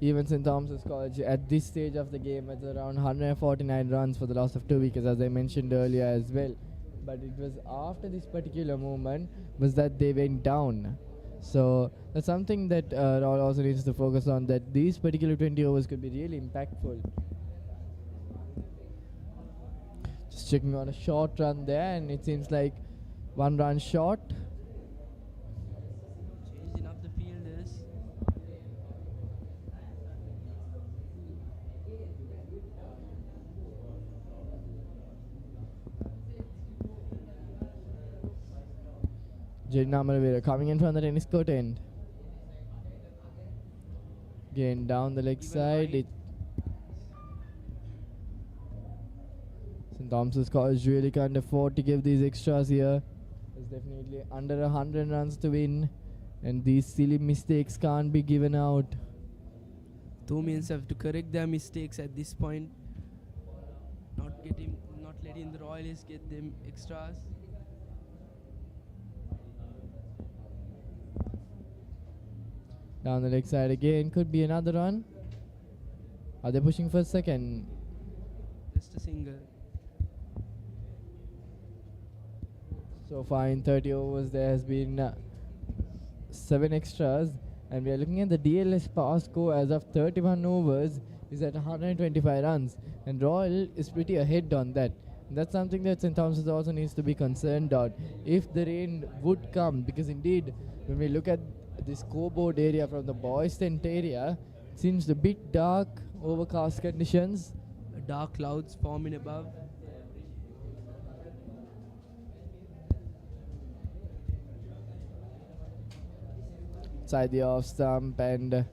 even St. Thomas's College at this stage of the game it's around 149 runs for the loss of 2 wickets, as I mentioned earlier as well. But it was after this particular movement was that they went down. So that's something that Royal also needs to focus on, that these particular 20 overs could be really impactful. Just checking on a short run there, and it seems like 1 run short. Changing up the fielders. Jaden Amaravira coming in from the tennis court end. Again down the leg side. St. Thomas's College really can't afford to give these extras here. There's definitely under 100 runs to win, and these silly mistakes can't be given out. Thomians have to correct their mistakes at this point. Not letting the Royalists get them extras. Down the leg side again, could be another run. Are they pushing for a second? Just a single. So far in 30 overs there has been 7 extras, and we are looking at the DLS pass score as of 31 overs is at 125 runs, and Royal is pretty ahead on that. And that's something that St. Thomas's also needs to be concerned about if the rain would come, because indeed when we look at the scoreboard area from the boys' tent area, it seems a bit dark, overcast conditions. A dark clouds forming above. Inside the off stump and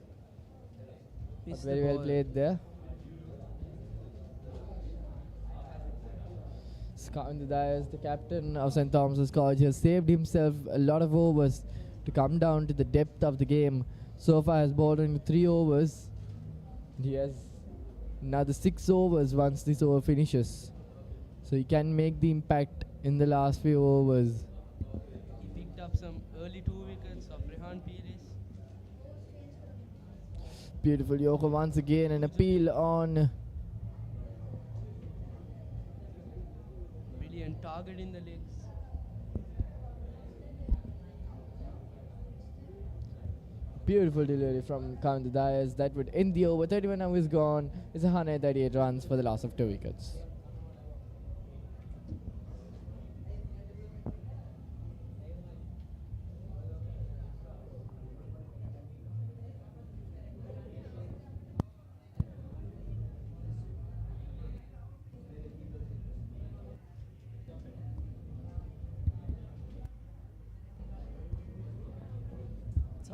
Missed very the well ball. played there. Scout Dias, the captain of St. Thomas's College, has saved himself a lot of overs to come down to the depth of the game. So far has bowled only 3 overs. He has another 6 overs once this over finishes. So he can make the impact in the last few overs. He picked up some early 2 wickets of Rehan Pires. Beautiful Yorker once again, an appeal on. Brilliant target in the legs. Beautiful delivery from Count Dias. That would end the over. 31 now is gone. It's 138 runs for the loss of 2 wickets.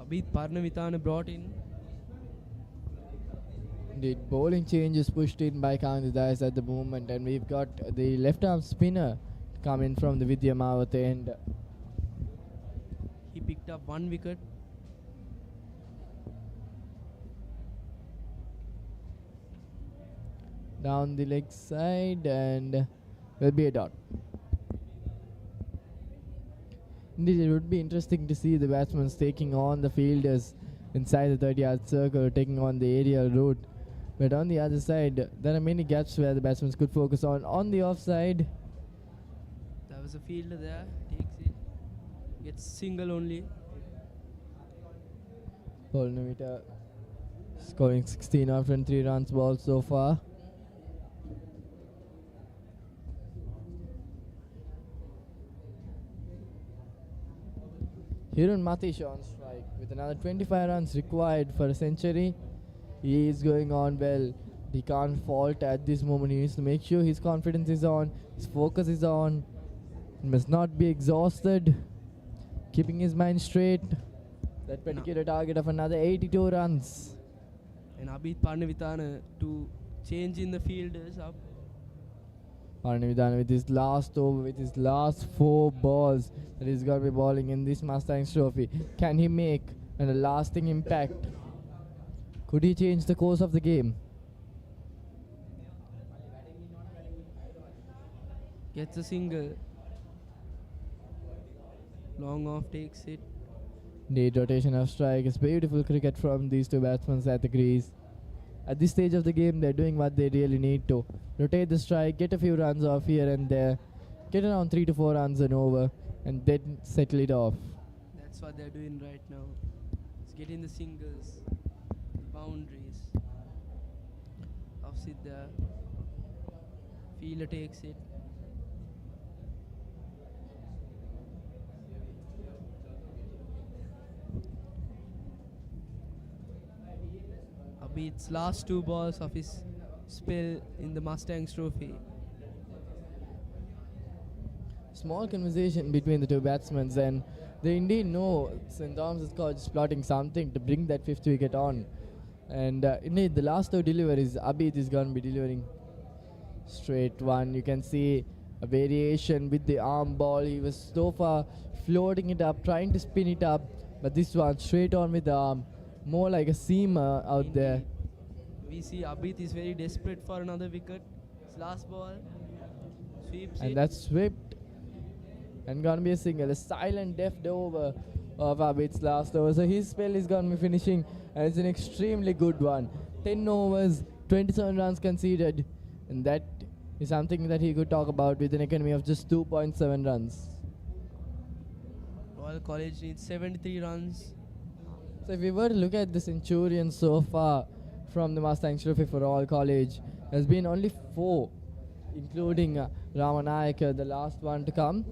Abid Parnavitana brought in. Indeed, bowling changes pushed in by Count Dias at the moment, and we've got the left arm spinner coming from the Vidya Mawat end. He picked up 1 wicket. Down the leg side, and will be a dot. Indeed, it would be interesting to see the batsmen taking on the fielders inside the 30-yard circle, taking on the aerial route. But on the other side, there are many gaps where the batsmen could focus on. On the offside, There was a fielder there. Takes it. Gets single only. Polnavita scoring 16 off and 3 runs ball so far. Hirun Matish on strike with another 25 runs required for a century. He is going on well. He can't fault at this moment. He needs to make sure his confidence is on, his focus is on. He must not be exhausted. Keeping his mind straight. That particular target of another 82 runs. And Abid Parnavitana to change in the fielders up. Parnavitana with his last over, with his last 4 balls that he's going to be bowling in this Mustangs trophy. Can he make a lasting impact? Could he change the course of the game? Gets a single. Long off takes it. The rotation of strike is beautiful cricket from these 2 batsmen at the crease. At this stage of the game, they're doing what they really need to. Rotate the strike, get a few runs off here and there, get around 3 to 4 runs and over, and then settle it off. That's what they're doing right now. It's getting the singles, boundaries. Offs it there. Fielder takes it. Abid's last 2 balls of his spell in the Mustangs trophy. Small conversation between the 2 batsmen, and they indeed know St. Thomas's College is plotting something to bring that 5th wicket on. And indeed, the last 2 deliveries, Abid is going to be delivering straight one. You can see a variation with the arm ball. He was so far floating it up, trying to spin it up, but this one straight on with the arm. More like a seamer out Indeed. there. We see Abid is very desperate for another wicket. His last ball. Sweeps And it. that's swept. And gonna be a single. A silent deft over of Abid's last over. So his spell is gonna be finishing, and it's an extremely good one. 10 overs, 27 runs conceded. And that is something that he could talk about with an economy of just 2.7 runs. Royal College needs 73 runs. So if we were to look at the Centurions so far from the Mustangs trophy for Royal College, there's been only 4, including Ramanayaka, the last one to come.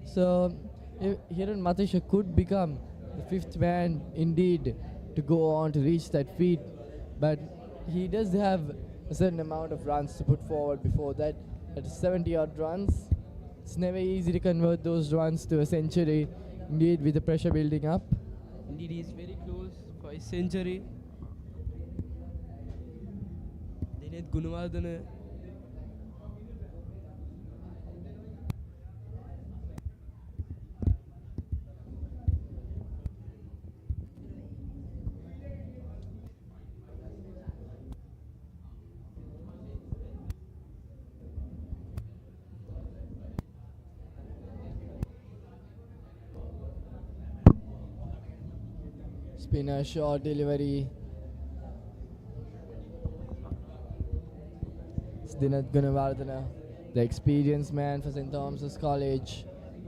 So Hiran Matisha could become the 5th man indeed to go on to reach that feat. But he does have a certain amount of runs to put forward before that. At 70 odd runs, it's never easy to convert those runs to a century, indeed, with the pressure building up. Indeed, he is very close for his century. Dineth Gunawardena. Spinner, short delivery. It's Dineth Gunawardena, the experienced man for St. Thomas's College,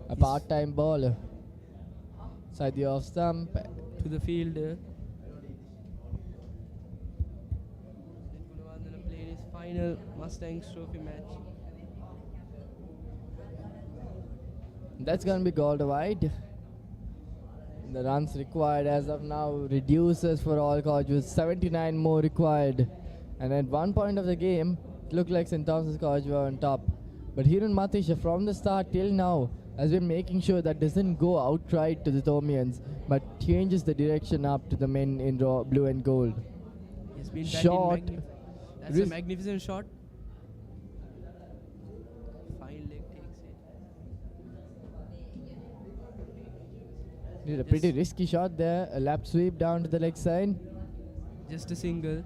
a part-time bowler. Side the off stump. To the fielder. Dineth Gunawardena played his final Mustangs Trophy match. That's going to be called wide. The runs required as of now reduces for all College with 79 more required. And at one point of the game, it looked like St. Thomas's College were on top. But Hiran Matisha from the start till now has been making sure that doesn't go outright to the Thomians, but changes the direction up to the men in blue and gold. He's been Shot. That's a magnificent shot. Fine leg takes it. Did a pretty risky shot there, a lap sweep down to the leg side. Just a single.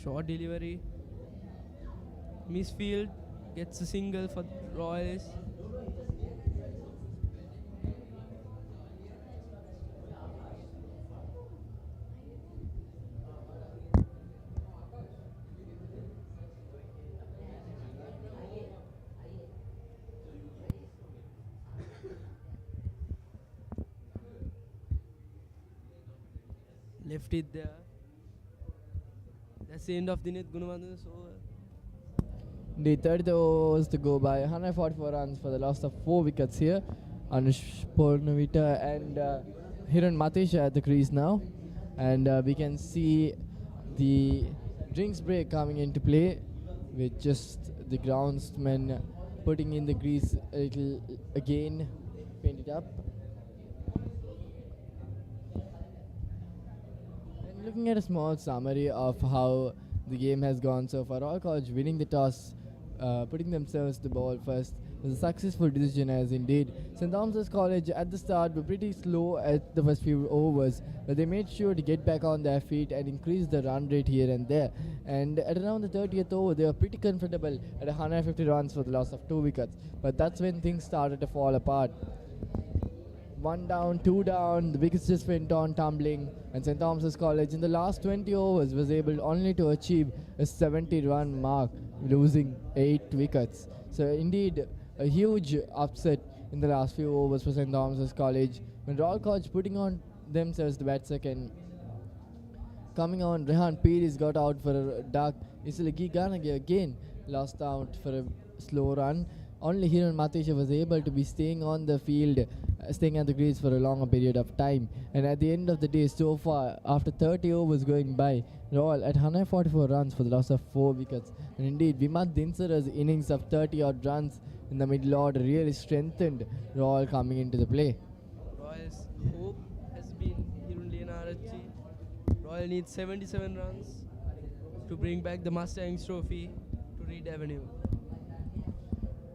Short delivery. Misfield gets a single for Royals. Left it there. That's the end of Dineth Gunawardena's over. The third overs to go by, 144 runs for the loss of 4 wickets here. Anush Pornavita and Hiran Matisha at the crease now. And we can see the drinks break coming into play with just the groundsman putting in the grease a little again, paint it up. And looking at a small summary of how the game has gone so far, Royal College winning the toss, putting themselves the ball first was a successful decision, as indeed St. Thomas's College at the start were pretty slow at the first few overs, but they made sure to get back on their feet and increase the run rate here and there. And at around the 30th over, they were pretty comfortable at 150 runs for the loss of 2 wickets. But that's when things started to fall apart. 1 down, 2 down, the wickets just went on tumbling, and St. Thomas's College in the last 20 overs was able only to achieve a 70-run mark, losing 8 wickets. So indeed, a huge upset in the last few overs for St. Thomas's College. When Royal College putting on themselves the bat second, coming on, Rehan Pires got out for a duck. Isilagi Ganagi again lost out for a slow run. Only Hiran Matisha was able to be staying on the field, staying at the crease for a longer period of time. And at the end of the day, so far, after 30 overs going by, Royal at 144 runs for the loss of 4 wickets. And indeed, Vimat Dinsara's innings of 30-odd runs in the middle order really strengthened Royal coming into the play. Royal's hope has been Hirun Lianarachi. Royal needs 77 runs to bring back the Mustangs trophy to Reed Avenue.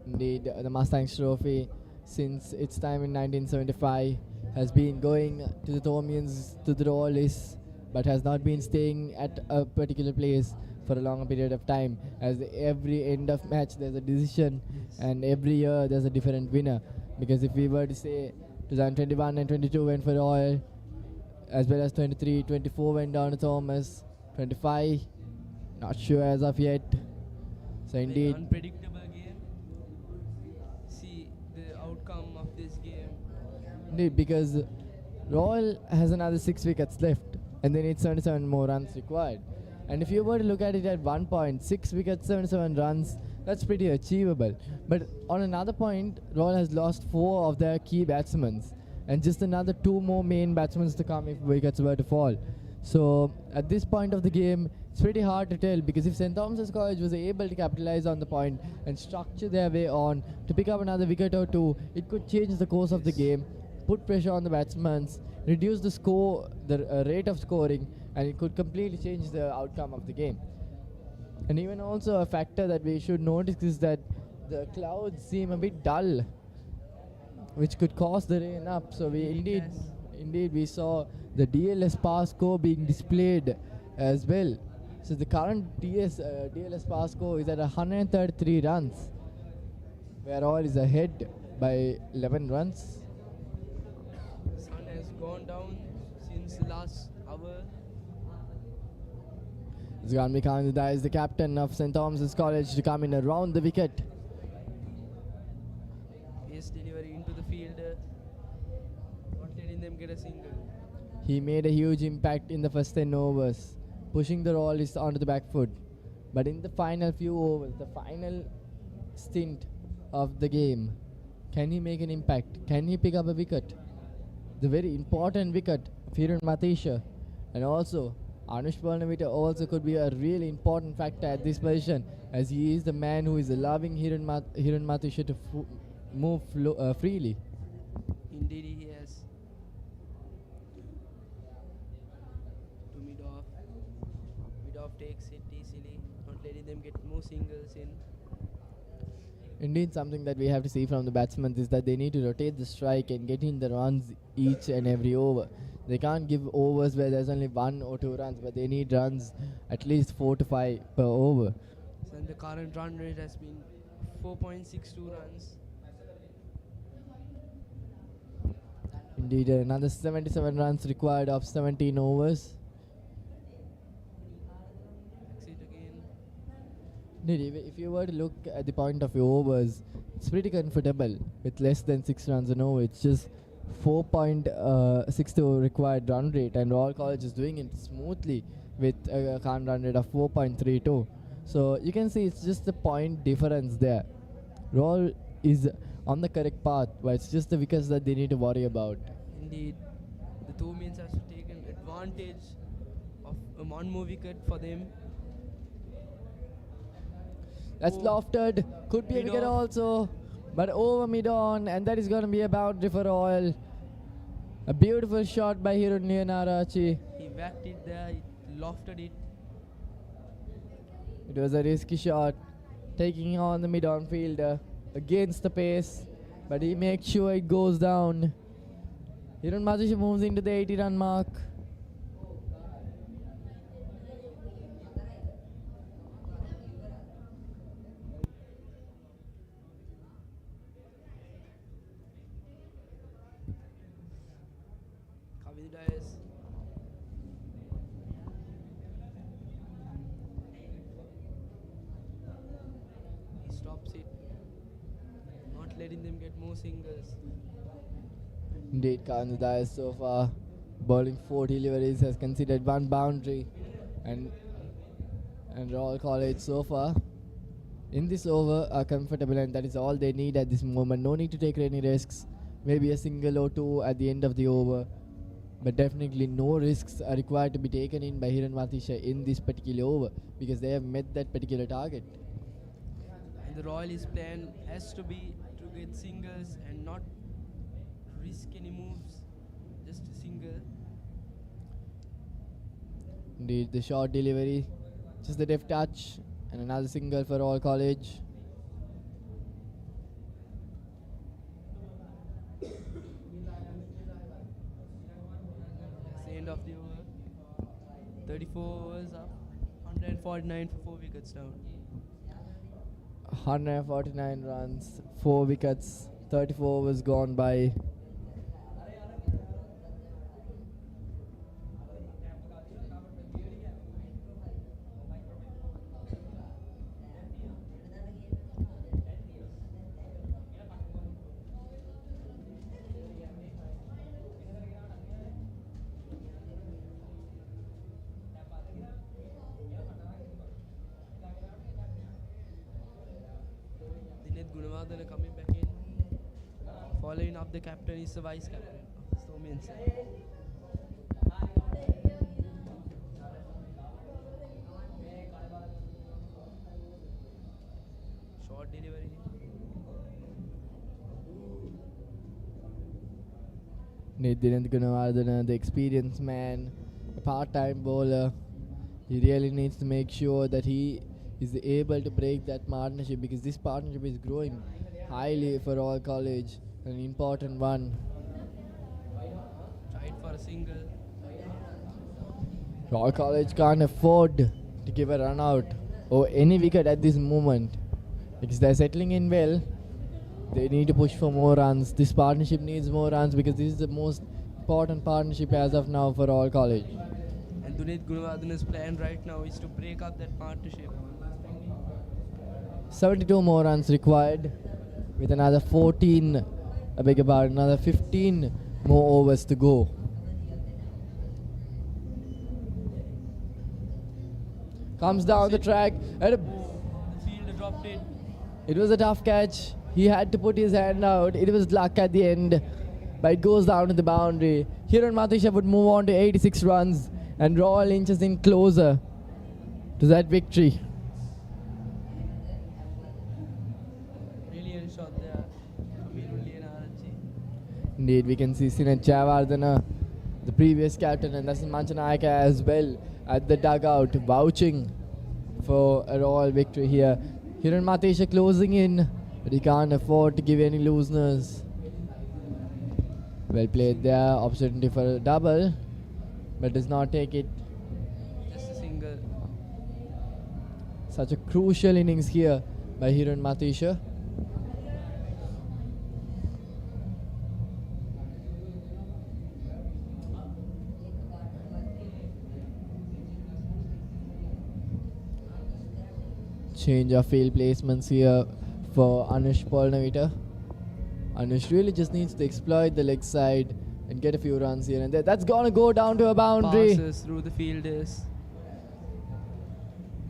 Indeed, the Mustangs trophy since its time in 1975 has been going to the Thomians, to the Royalists, but has not been staying at a particular place for a longer period of time, as every end of match there's a decision and every year there's a different winner. Because if we were to say 2021 and 22 went for Royal, as well as 23, 24 went down to Thomas, 25 not sure as of yet. So indeed, Unpredictable game. See the outcome of this game. indeed, because Royal has another 6 wickets left. and they need 77 more runs required. And if you were to look at it at 1 point, 6 wickets, 77 runs, that's pretty achievable. But on another point, Royal has lost 4 of their key batsmen, and just another 2 more main batsmen to come if wickets were to fall. So at this point of the game, it's pretty hard to tell, because if St. Thomas's College was able to capitalize on the point and structure their way on to pick up another wicket or 2, it could change the course of the game, put pressure on the batsmen, reduce the score, the rate of scoring, and it could completely change the outcome of the game. And even also a factor that we should notice is that the clouds seem a bit dull, which could cause the rain up. So we indeed we saw the DLS par score being displayed as well. So the current DLS par score is at 133 runs, where Royal is ahead by 11 runs. Sun has gone down since the last hour. It's going to be Kanada is the captain of St. Thomas's College to come in around the wicket. Pace delivery into the field, not letting them get a single. He made a huge impact in the first 10 overs, pushing the Royalists onto the back foot. But in the final few overs, the final stint of the game, can he make an impact? Can he pick up a wicket? The very important wicket of Hiran Matisha. And also, Anush Purnavita also could be a really important factor at this position, as he is the man who is allowing Hiran Matisha to move freely. Indeed he has. To mid-off. Mid-off takes it easily, not letting them get more singles in. Indeed, something that we have to see from the batsmen is that they need to rotate the strike and get in the runs each and every over. They can't give overs where there's only 1 or 2 runs, but they need runs at least 4 to 5 per over. So the current run rate has been 4.62 runs. Indeed, another 77 runs required of 17 overs. Exit again. Indeed, if you were to look at the point of your overs, it's pretty comfortable with less than 6 runs an over. It's just 4.62 required run rate, and Royal College is doing it smoothly with a current run rate of 4.32. So you can see it's just the point difference there. Royal is on the correct path, but it's just the wickets that they need to worry about. Indeed, the Thomians have taken advantage of a one more wicket for them. That's lofted, could be a wicket also, but over mid-on, and that is going to be a boundary for Royal. A beautiful shot by Hiran Leonarachi. He whacked it there, he lofted it. It was a risky shot, taking on the mid-on fielder against the pace, but he makes sure it goes down. Hiran Matisha moves into the 80-run mark. He stops it, not letting them get more singles. Indeed, Kanada so far bowling 4 deliveries, has conceded 1 boundary, and Royal College so far in this over are comfortable, and that is all they need at this moment. No need to take any risks. Maybe a single or 2 at the end of the over, but definitely no risks are required to be taken in by Hiran Matisha in this particular over, because they have met that particular target. And the Royalist plan has to be to get singles and not risk any moves, just a single. Indeed, the short delivery, just the deft touch, and another single for Royal College. That's the end of the over. 34 overs up, 149 for 4 wickets down. 149 runs, 4 wickets, 34 overs gone by. Gunawardena coming back in. Following up the captain is the vice captain of the Thomian side. Short delivery. Gunawardena, the experienced man, a part-time bowler. He really needs to make sure that he is able to break that partnership, because this partnership is growing highly for Royal College, an important one. Tried for a single. Royal College can't afford to give a run out or any wicket at this moment, because they're settling in well. They need to push for more runs. This partnership needs more runs, because this is the most important partnership as of now for Royal College. And Dunit Gunawardena's plan right now is to break up that partnership. 72 more runs required, with another 15 more overs to go. Comes down the track. The fielder dropped it. It was a tough catch. He had to put his hand out. It was luck at the end, but it goes down to the boundary. Hiran Matisha would move on to 86 runs, and Royal inches in closer to that victory. Brilliant shot there. Indeed, we can see Sinet Javardhana, the previous captain, and Nasin Manchanayaka as well at the dugout, vouching for a Royal victory here. Hiran Matisha closing in, but he can't afford to give any looseness. Well played there, opportunity for a double, but does not take it. Just a single. Such a crucial innings here by Hiran Matisha. Change of field placements here for Anush Polnavita. Anush really just needs to exploit the leg side and get a few runs here and there. That's gonna go down to a boundary. Passes through the fielders.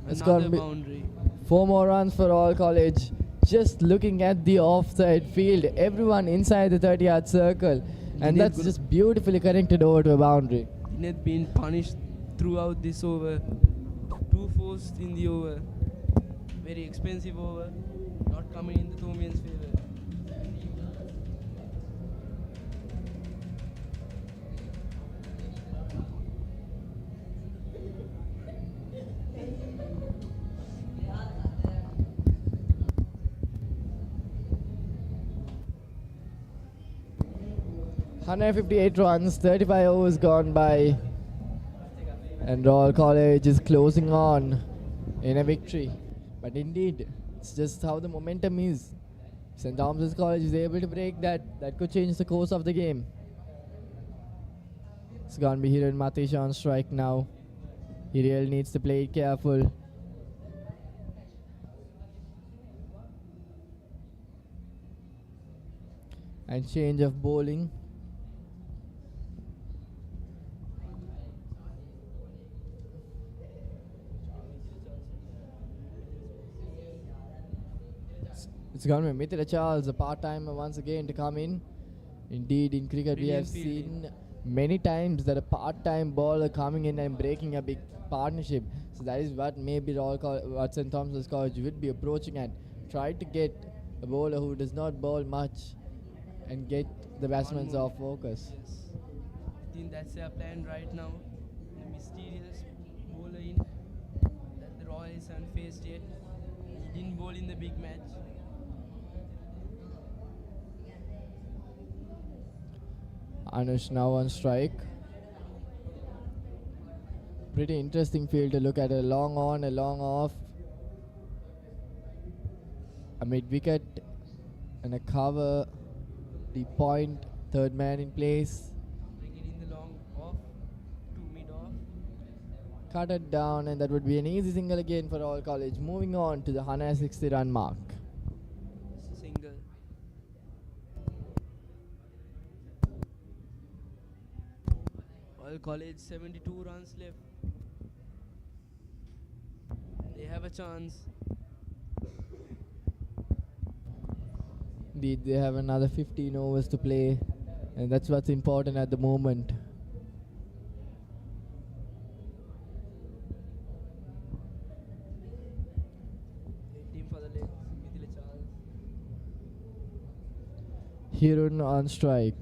It's Another gonna be boundary. 4 more runs for All College. Just looking at the offside field, everyone inside the 30-yard circle, and that's just beautifully connected over to a boundary. Dinet been punished throughout this over. 2 forced in the over. Very expensive over. Not coming in the Thomian's favour. $158 runs, 35 overs gone by, and Royal College is closing on in a victory. But indeed, it's just how the momentum is. St. Thomas's College is able to break that. That could change the course of the game. It's going to be Hiran Matisha on strike now. He really needs to play it careful. And change of bowling. It's going to be Mithila Charles, a part-timer once again to come in. Indeed, in cricket we have seen many times that a part-time bowler coming in and breaking a big partnership. So that is what maybe what St. Thomas's College would be approaching at. Try to get a bowler who does not bowl much and get the batsmen off focus. Yes. I think that's their plan right now. The mysterious bowler in that the Royals haven't faced yet. He didn't bowl in the big match. Anush now on strike. Pretty interesting field to look at. A long on, a long off. A mid wicket and a cover. The point, third man in place. Bring it in the long off to mid off. Cut it down, and that would be an easy single again for All College. Moving on to the 160 run mark. Just a single. Royal College 72 runs left. They have a chance. Indeed, they have another 15 overs to play, and that's what's important at the moment. Team for the legs, Mithila Charles. Hirun on strike.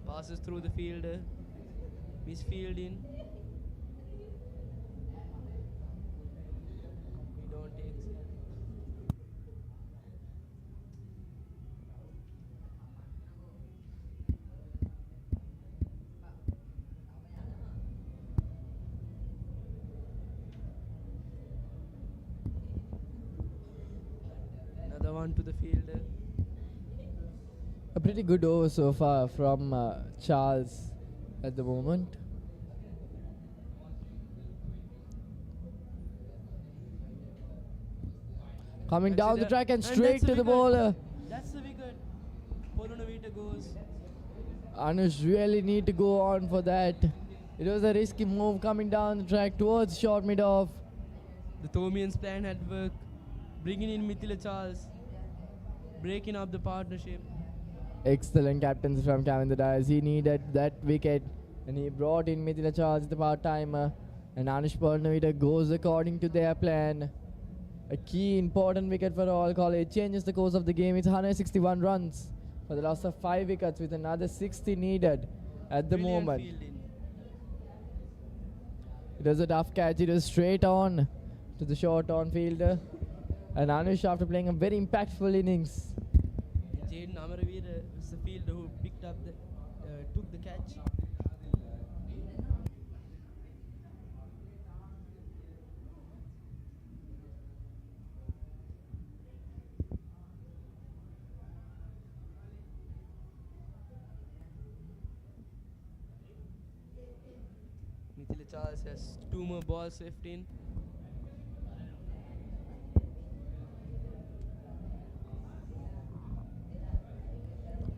Passes through the fielder. Misfielding. We don't take it. Another one to the fielder. A pretty good over so far from Charles at the moment. Coming down the track and straight to the bowler. That's the wicket. Polunavita goes. Anush really need to go on for that. It was a risky move coming down the track towards short mid off. The Thomian's plan had worked. Bringing in Mithila Charles. Breaking up the partnership. Excellent captaincy from Kevin Dias. He needed that wicket and he brought in Mithila Charles, the part-timer. And Anush Polunavita goes according to their plan. A key important wicket for Royal College. Changes the course of the game. It's 161 runs for the loss of 5 wickets with another 60 needed at the Brilliant moment. fielding. It was a tough catch. It was straight on to the short on fielder. And Anush, after playing a very impactful innings, Jaden Amaraveera was the fielder who picked up the, took the catch. Mithila Charles has 2 more balls left in.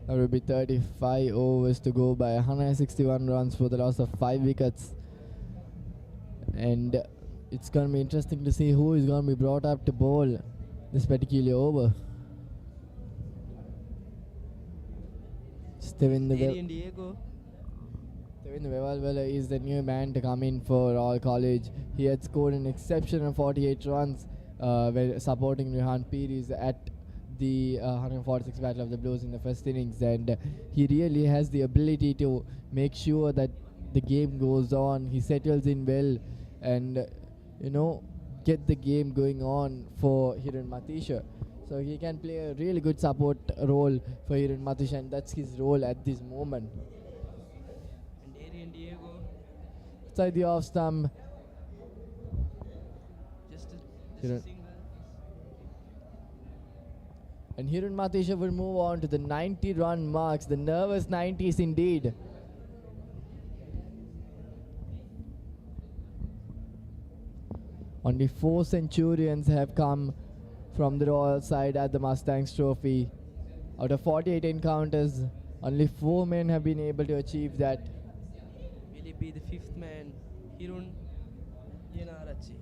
there will be 35 overs to go by 161 runs for the loss of 5 wickets. And it's going to be interesting to see who is going to be brought up to bowl this particular over. Steven Adrian Diego. Vevalvela is the new man to come in for All College. He had scored an exceptional 48 runs supporting Rehan Pires at the 146 Battle of the Blues in the first innings, and he really has the ability to make sure that the game goes on. He settles in well and get the game going on for Hiran Matisha. So he can play a really good support role for Hiran Matisha, and that's his role at this moment. And Adrian Diego. Inside the off stump. Just a Hiran. single. And Hiran Matisha will move on to the 90-run marks, the nervous 90s indeed. Only 4 centurions have come from the Royal side at the Mustangs Trophy. Out of 48 encounters, only 4 men have been able to achieve that. Will he be the 5th man? Hirun Yenarachi.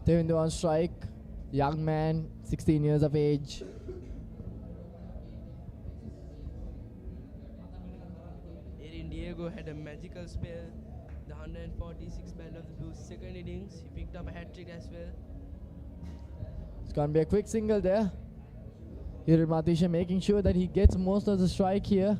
Devindu on strike, young man, 16 years of age. Adrian Diego had a magical spell. The 146 Battle of the Blues second innings. He picked up a hat-trick as well. It's going to be a quick single there. Hiran Matisha making sure that he gets most of the strike here.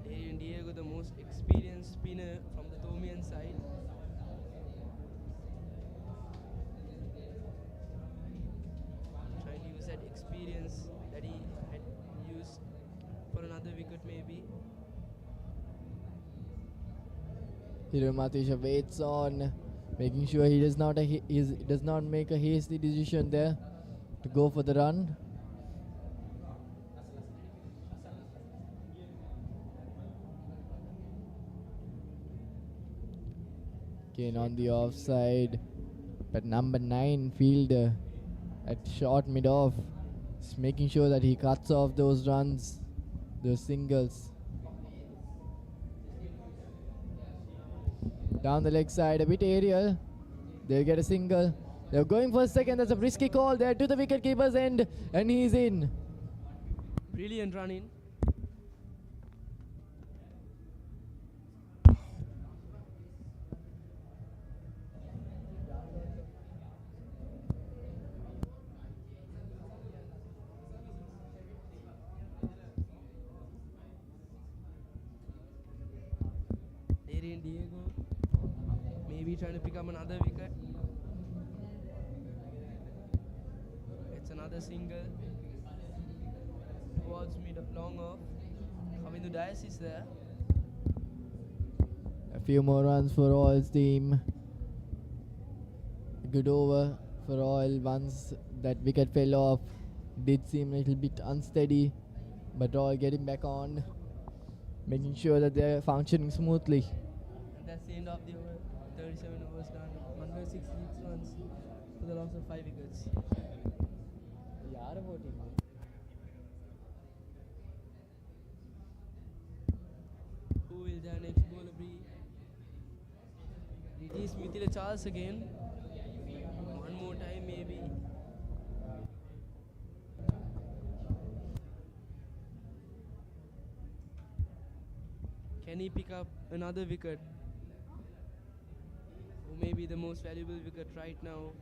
Adrian Diego, the most experienced spinner from the Thomian side. Trying to use that experience that he had used for another wicket maybe. Hiran Matisha waits on, making sure he does not make a hasty decision there to go for the run. Again on the offside. But number 9 fielder at short mid-off, just making sure that he cuts off those runs, those singles. Down the leg side, a bit aerial. They'll get a single. They're going for a second. That's a risky call there to the wicketkeeper's end, and he's in. Brilliant run in. Diego maybe trying to pick up another wicket. It's another single towards mid long off. Kavindu Dias is there. A few more runs for Royal's team. Good over for Royal once that wicket fell off. Did seem a little bit unsteady, but Royal getting back on, making sure that they're functioning smoothly. And that's the end of the over. 37 overs done. 106 runs for the loss of 5 wickets. Who will their next bowler be? It is Mithila Charles again. One more time maybe. Can he pick up another wicket? Or maybe the most valuable wicket right now.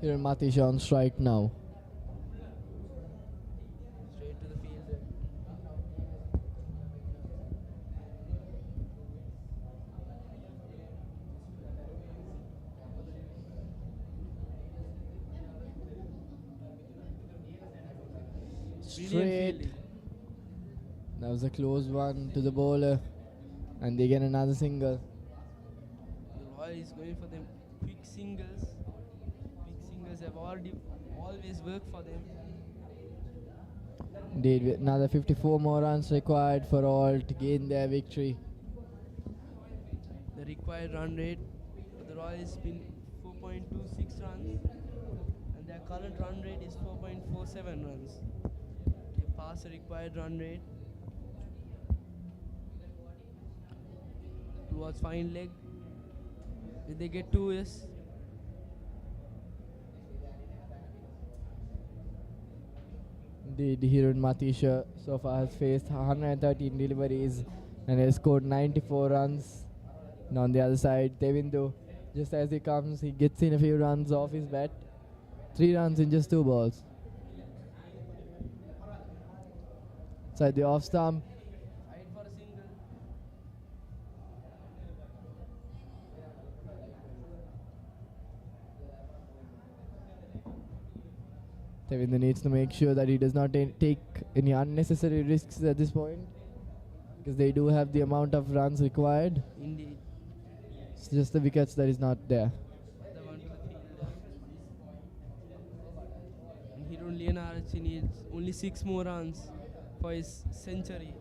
Here Matisha on strike now. Straight to the field. Straight. That was a close one to the bowler, and they get another single. The Royal is going for them quick singles. Quick singles have always worked for them. Indeed, with another 54 more runs required for all to gain their victory. The required run rate for the Royal has been 4.26 runs, and their current run rate is 4.47 runs. They pass the required run rate. Towards fine leg. Did they get 2? Yes. Indeed, Hirun Matisha so far has faced 113 deliveries and has scored 94 runs. And on the other side, Devindu, just as he comes, he gets in a few runs off his bat. 3 runs in just 2 balls. Inside the off stump. Devindu needs to make sure that he does not take any unnecessary risks at this point, because they do have the amount of runs required. Indeed. It's just the wickets that is not there. The one to the field. And Hirun Leonarchi needs only 6 more runs for his century.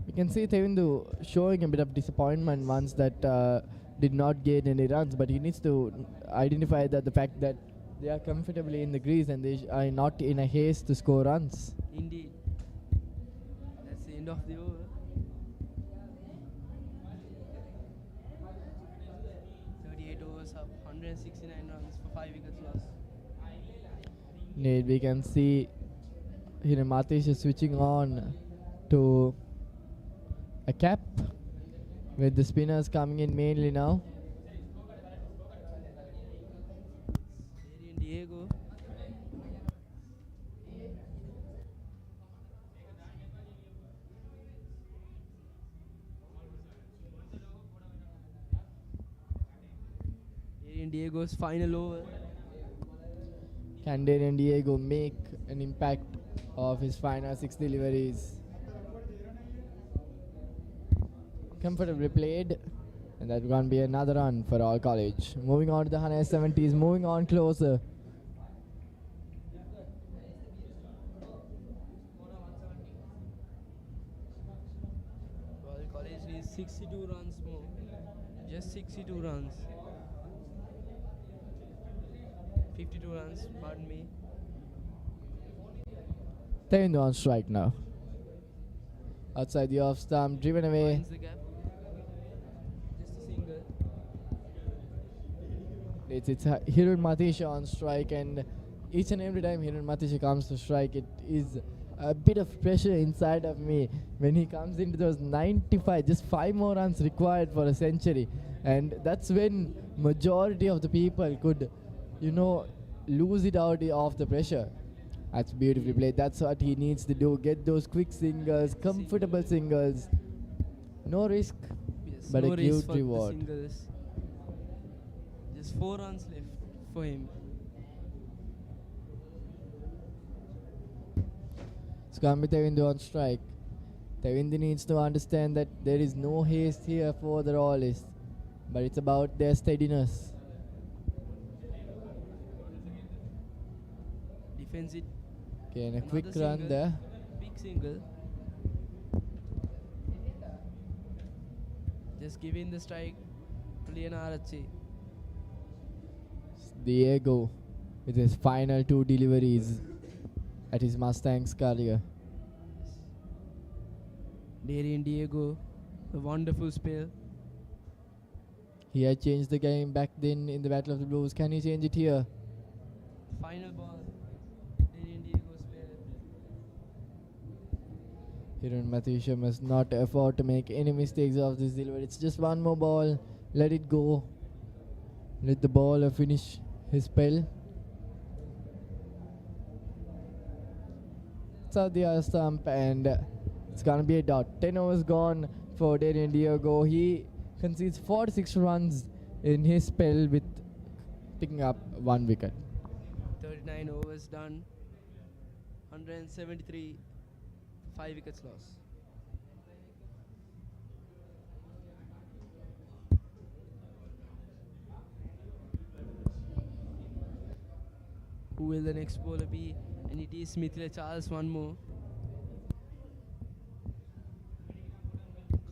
You can see Devindu showing a bit of disappointment once that did not get any runs, but he needs to identify that the fact that they are comfortably in the crease and they are not in a haste to score runs. Indeed. That's the end of the over. Overs up, 169 runs for 5 wickets lost. Indeed, we can see Matish is switching on to a cap with the spinners coming in mainly now. Diego. Diego's final over. Can Darian Diego make an impact of his final 6 deliveries? Comfortably played, and that's going to be another run for All College. Moving on to the 170s, moving on closer. 62 runs more. Just 62 runs. 52 runs, pardon me. Tevin on strike now. Outside the off stump, driven away. Finds the gap. Just a single. It's Hiran Matisha on strike, and each and every time Hiran Matisha comes to strike, it is a bit of pressure inside of me when he comes into those 95, just 5 more runs required for a century, and that's when majority of the people could, lose it out of the pressure. That's beautifully played. That's what he needs to do. Get those quick singles, comfortable singles. No risk, Yes, but no a race cute for the reward. singles. Just 4 runs left for him. It's going to be Tevindu on strike. Tevindu needs to understand that there is no haste here for the Royalists, but it's about their steadiness. Defends it. Okay, and a Another quick run single. there. Big single. Just giving the strike to Lianarachi. Diego with his final 2 deliveries at his Mustang's career. Darian Diego, a wonderful spell. He had changed the game back then in the Battle of the Blues. Can he change it here? Final ball. Darian Diego spell. Hiran Matisha must not afford to make any mistakes of this delivery. It's just one more ball. Let it go. Let the bowler finish his spell. It's out the other stump, and it's gonna be a dot. 10 overs gone for Darian Diego. He concedes 46 runs in his spell with picking up 1 wicket. 39 overs done. 173. 5 wickets lost. Who will the next bowler be? And it is Mithila Charles, one more.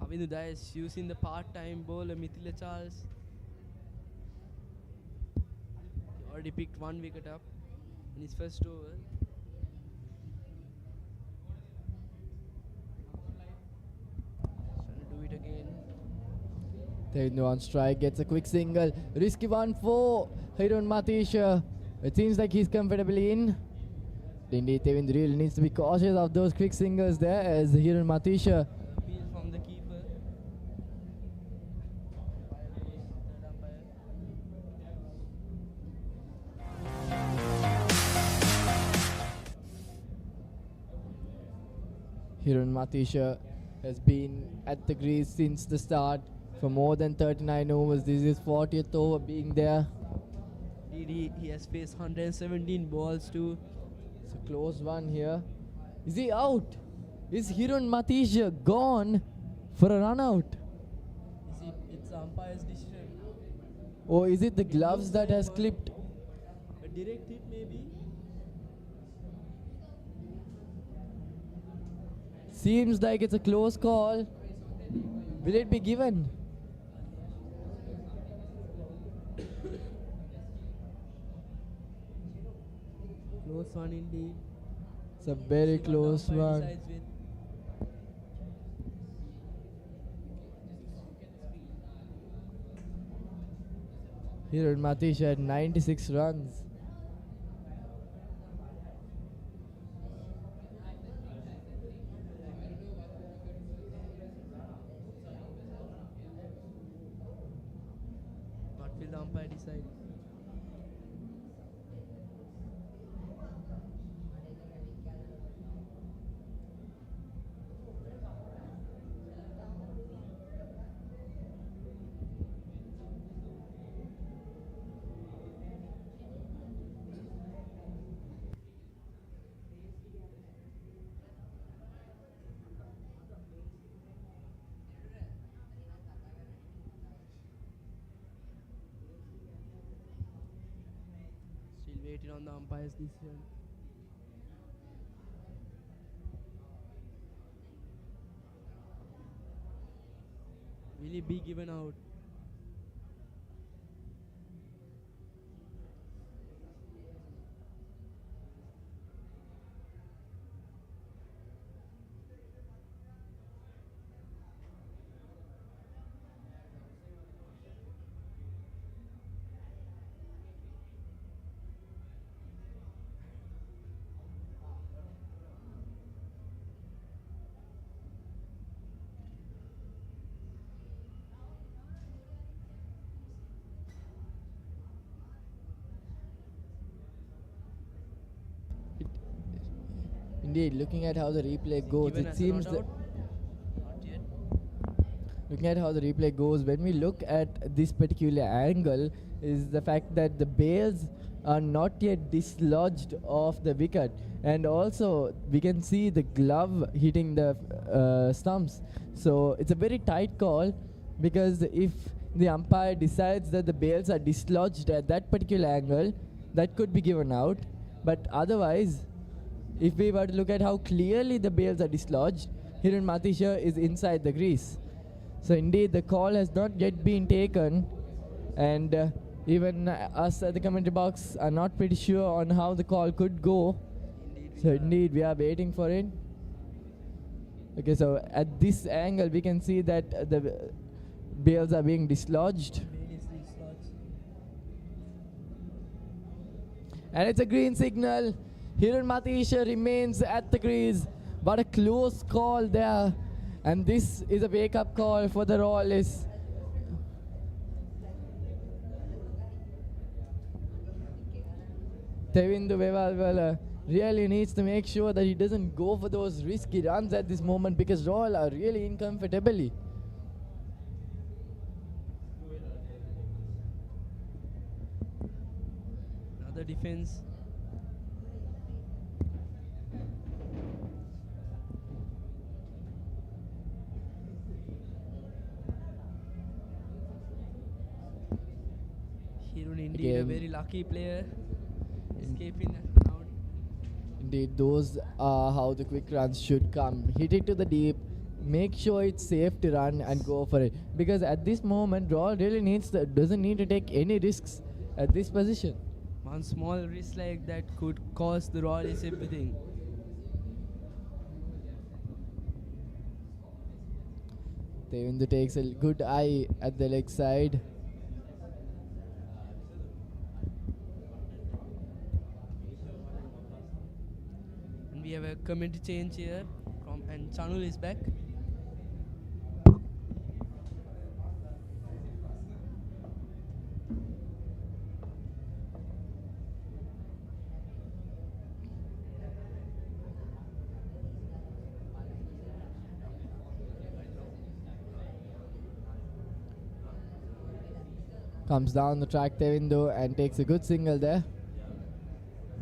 Kavindu Dias using the part-time bowler Mithila Charles. He already picked 1 wicket up in his first over. Trying to do it again. Tevindu on strike, gets a quick single. Risky one for Hiran Matisha. It seems like he's comfortably in. Indeed, Tevindu really needs to be cautious of those quick singles there as Hiran Matisha. Appeal from the keeper. Hiran Matisha has been at the crease since the start for more than 39 overs. This is 40th over being there. He has faced 117 balls too. It's a close one here. Is he out? Is Hiran Matisha gone for a run out? It's umpire's decision. Or is it the gloves that has clipped? A direct hit maybe. Seems like it's a close call. Will it be given? Close one indeed. It's a very close one. Hiran Matisha had 96 runs. What will the umpire decide? Still waiting on the umpire's decision. Will he be given out? Indeed, looking at how the replay goes, Given it as a seems not that out? Not yet. looking at how the replay goes, when we look at this particular angle, is the fact that the bails are not yet dislodged off the wicket, and also we can see the glove hitting the stumps. So it's a very tight call, because if the umpire decides that the bails are dislodged at that particular angle, that could be given out. But otherwise, if we were to look at how clearly the bails are dislodged, Hiran Matisha is inside the crease. So indeed, the call has not yet been taken, and even us at the commentary box are not pretty sure on how the call could go. So indeed, we are waiting for it. Okay, so at this angle, we can see that the bails are being dislodged. And it's a green signal. Hiran Matisha remains at the crease. But a close call there. And this is a wake-up call for the Royalists. Tevindu Vevalwala really needs to make sure that he doesn't go for those risky runs at this moment, because Royal are really in comfortably. Another defense. Hirun indeed a Again. very lucky player, escaping that round. Indeed, those are how the quick runs should come. Hit it to the deep, make sure it's safe to run and go for it. Because at this moment, Royal really doesn't need to take any risks at this position. One small risk like that could cost the Royals everything. Tevindu takes a good eye at the leg side. And we have a committee change here, and Chanul is back. Comes down the track, Tevindu, and takes a good single there.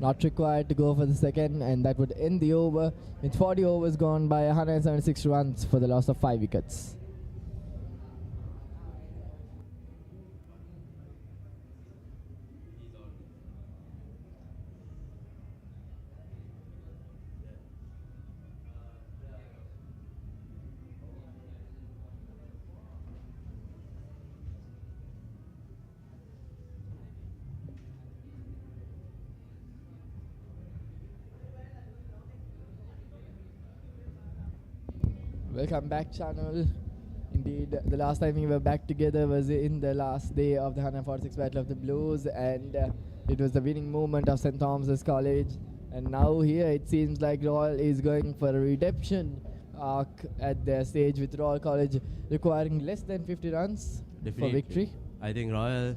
Not required to go for the second, and that would end the over with 40 overs gone by 176 runs for the loss of 5 wickets. Welcome back, channel. Indeed, the last time we were back together was in the last day of the 146 Battle of the Blues, and it was the winning moment of St. Thomas's College. And now here it seems like Royal is going for a redemption arc at their stage, with Royal College requiring less than 50 runs for victory. I think Royal,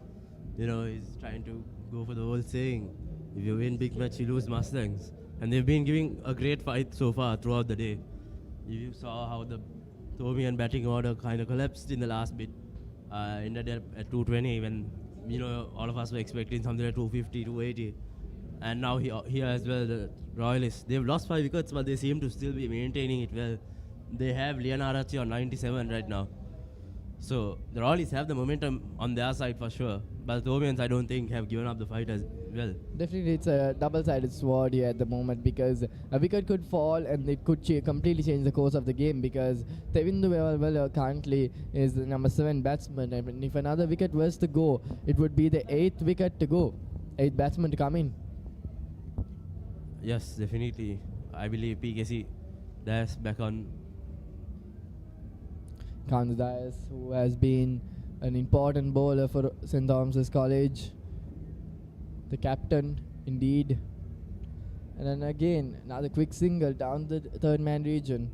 is trying to go for the whole saying, if you win big match, you lose Mustangs. And they've been giving a great fight so far throughout the day. If you saw how the Thomian batting order kind of collapsed in the last bit, ended at 220 when all of us were expecting something like 250, 280, and now here as well the Royalists, they've lost 5 wickets, but they seem to still be maintaining it well. They have Lianarachi on 97 right now, So the Royals have the momentum on their side for sure. But the Thomians, I don't think, have given up the fight as well. Definitely, it's a double-sided sword here at the moment because a wicket could fall and it could completely change the course of the game because Tevindu Wevalwala currently is the number 7 batsman, and if another wicket was to go, it would be the 8th wicket to go, 8th batsman to come in. Yes, definitely. I believe PKC that's back on. Consolidation, who has been an important bowler for St. Thomas's College, the captain indeed, and then again another quick single down the third man region.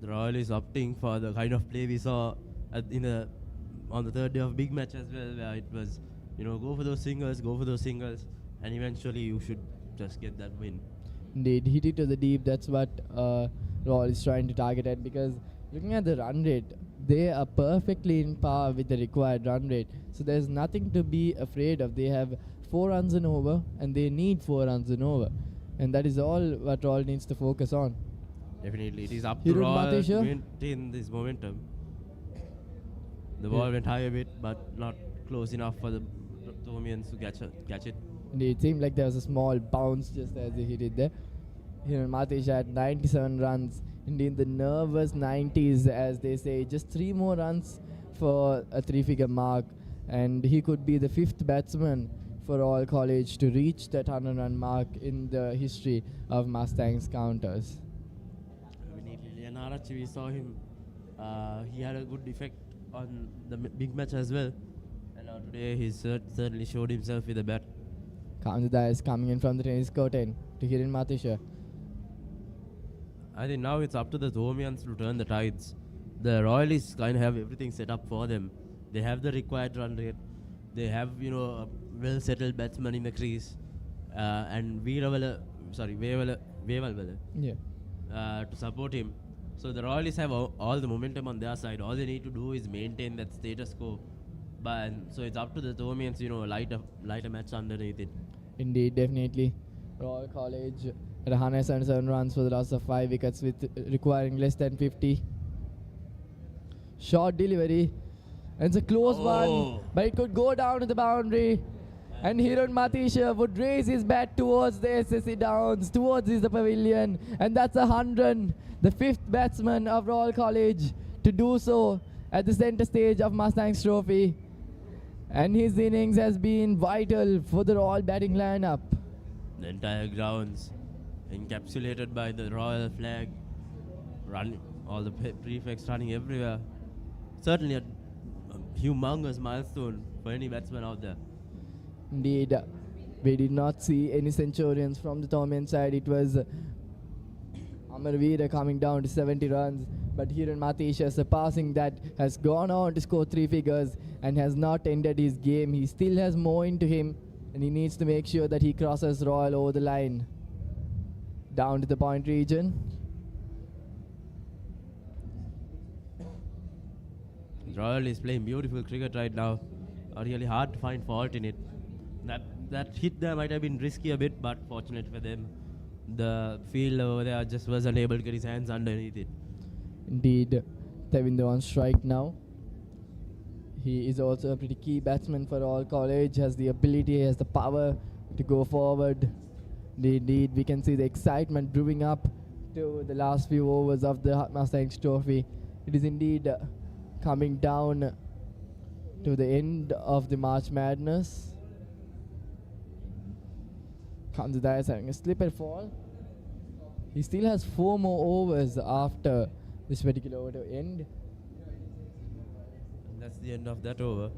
The Royal is opting for the kind of play we saw on the third day of big match as well, where it was, go for those singles, and eventually you should just get that win. Indeed, hit it to the deep. That's what Royal is trying to target at, because looking at the run rate, they are perfectly in par with the required run rate. So there's nothing to be afraid of. They have 4 runs and over, and they need 4 runs and over. And that is all what Royal needs to focus on. Definitely, it is up to Royal to maintain this momentum. The ball went high a bit, but not close enough for the Thomians to catch it. Indeed, it seemed like there was a small bounce just as he hit it there. Hiran Mathesh had 97 runs. Indeed, the nervous 90s, as they say. Just 3 more runs for a 3-figure mark, and he could be the 5th batsman for Royal College to reach that 100-run mark in the history of Mustangs counters. We saw him. He had a good effect on the big match as well, and today he certainly showed himself with a bat. Kamsada is coming in from the tennis court end to Hiran Mathesh. I think now it's up to the Thomians to turn the tides. The Royalists kind of have everything set up for them. They have the required run rate. They have, a well-settled batsman in the crease. And Veerwala to support him. So the Royalists have all the momentum on their side. All they need to do is maintain that status quo. So it's up to the Thomians, light a match underneath it. Indeed, definitely. Royal College at 177 runs for the loss of 5 wickets, with requiring less than 50. Short delivery, and it's a close one, but it could go down to the boundary. And Hiran Mathesh would raise his bat towards the SSC Downs, towards the pavilion, and that's 100. The 5th batsman of Royal College to do so at the centre stage of Mustangs Trophy. And his innings has been vital for the Royal batting lineup. The entire grounds encapsulated by the royal flag, all the prefects running everywhere. Certainly a humongous milestone for any batsman out there. Indeed, we did not see any centurions from the Thomian side. It was Amarveera coming down to 70 runs, but Hiran Mathesh surpassing that, has gone on to score 3 figures and has not ended his game. He still has more into him, and he needs to make sure that he crosses Royal over the line. Down to the point region. Royal is playing beautiful cricket right now. Really hard to find fault in it. That hit there might have been risky a bit, but fortunate for them, the field over there just was unable to get his hands underneath it. Indeed, Tevindu on strike now. He is also a pretty key batsman for Royal College, has the ability, has the power to go forward. Indeed, we can see the excitement brewing up to the last few overs of the Mustangs Trophy. It is indeed coming down to the end of the March Madness. Kamsada is having a slip and fall. He still has 4 more overs after this particular over to end. And that's the end of that over.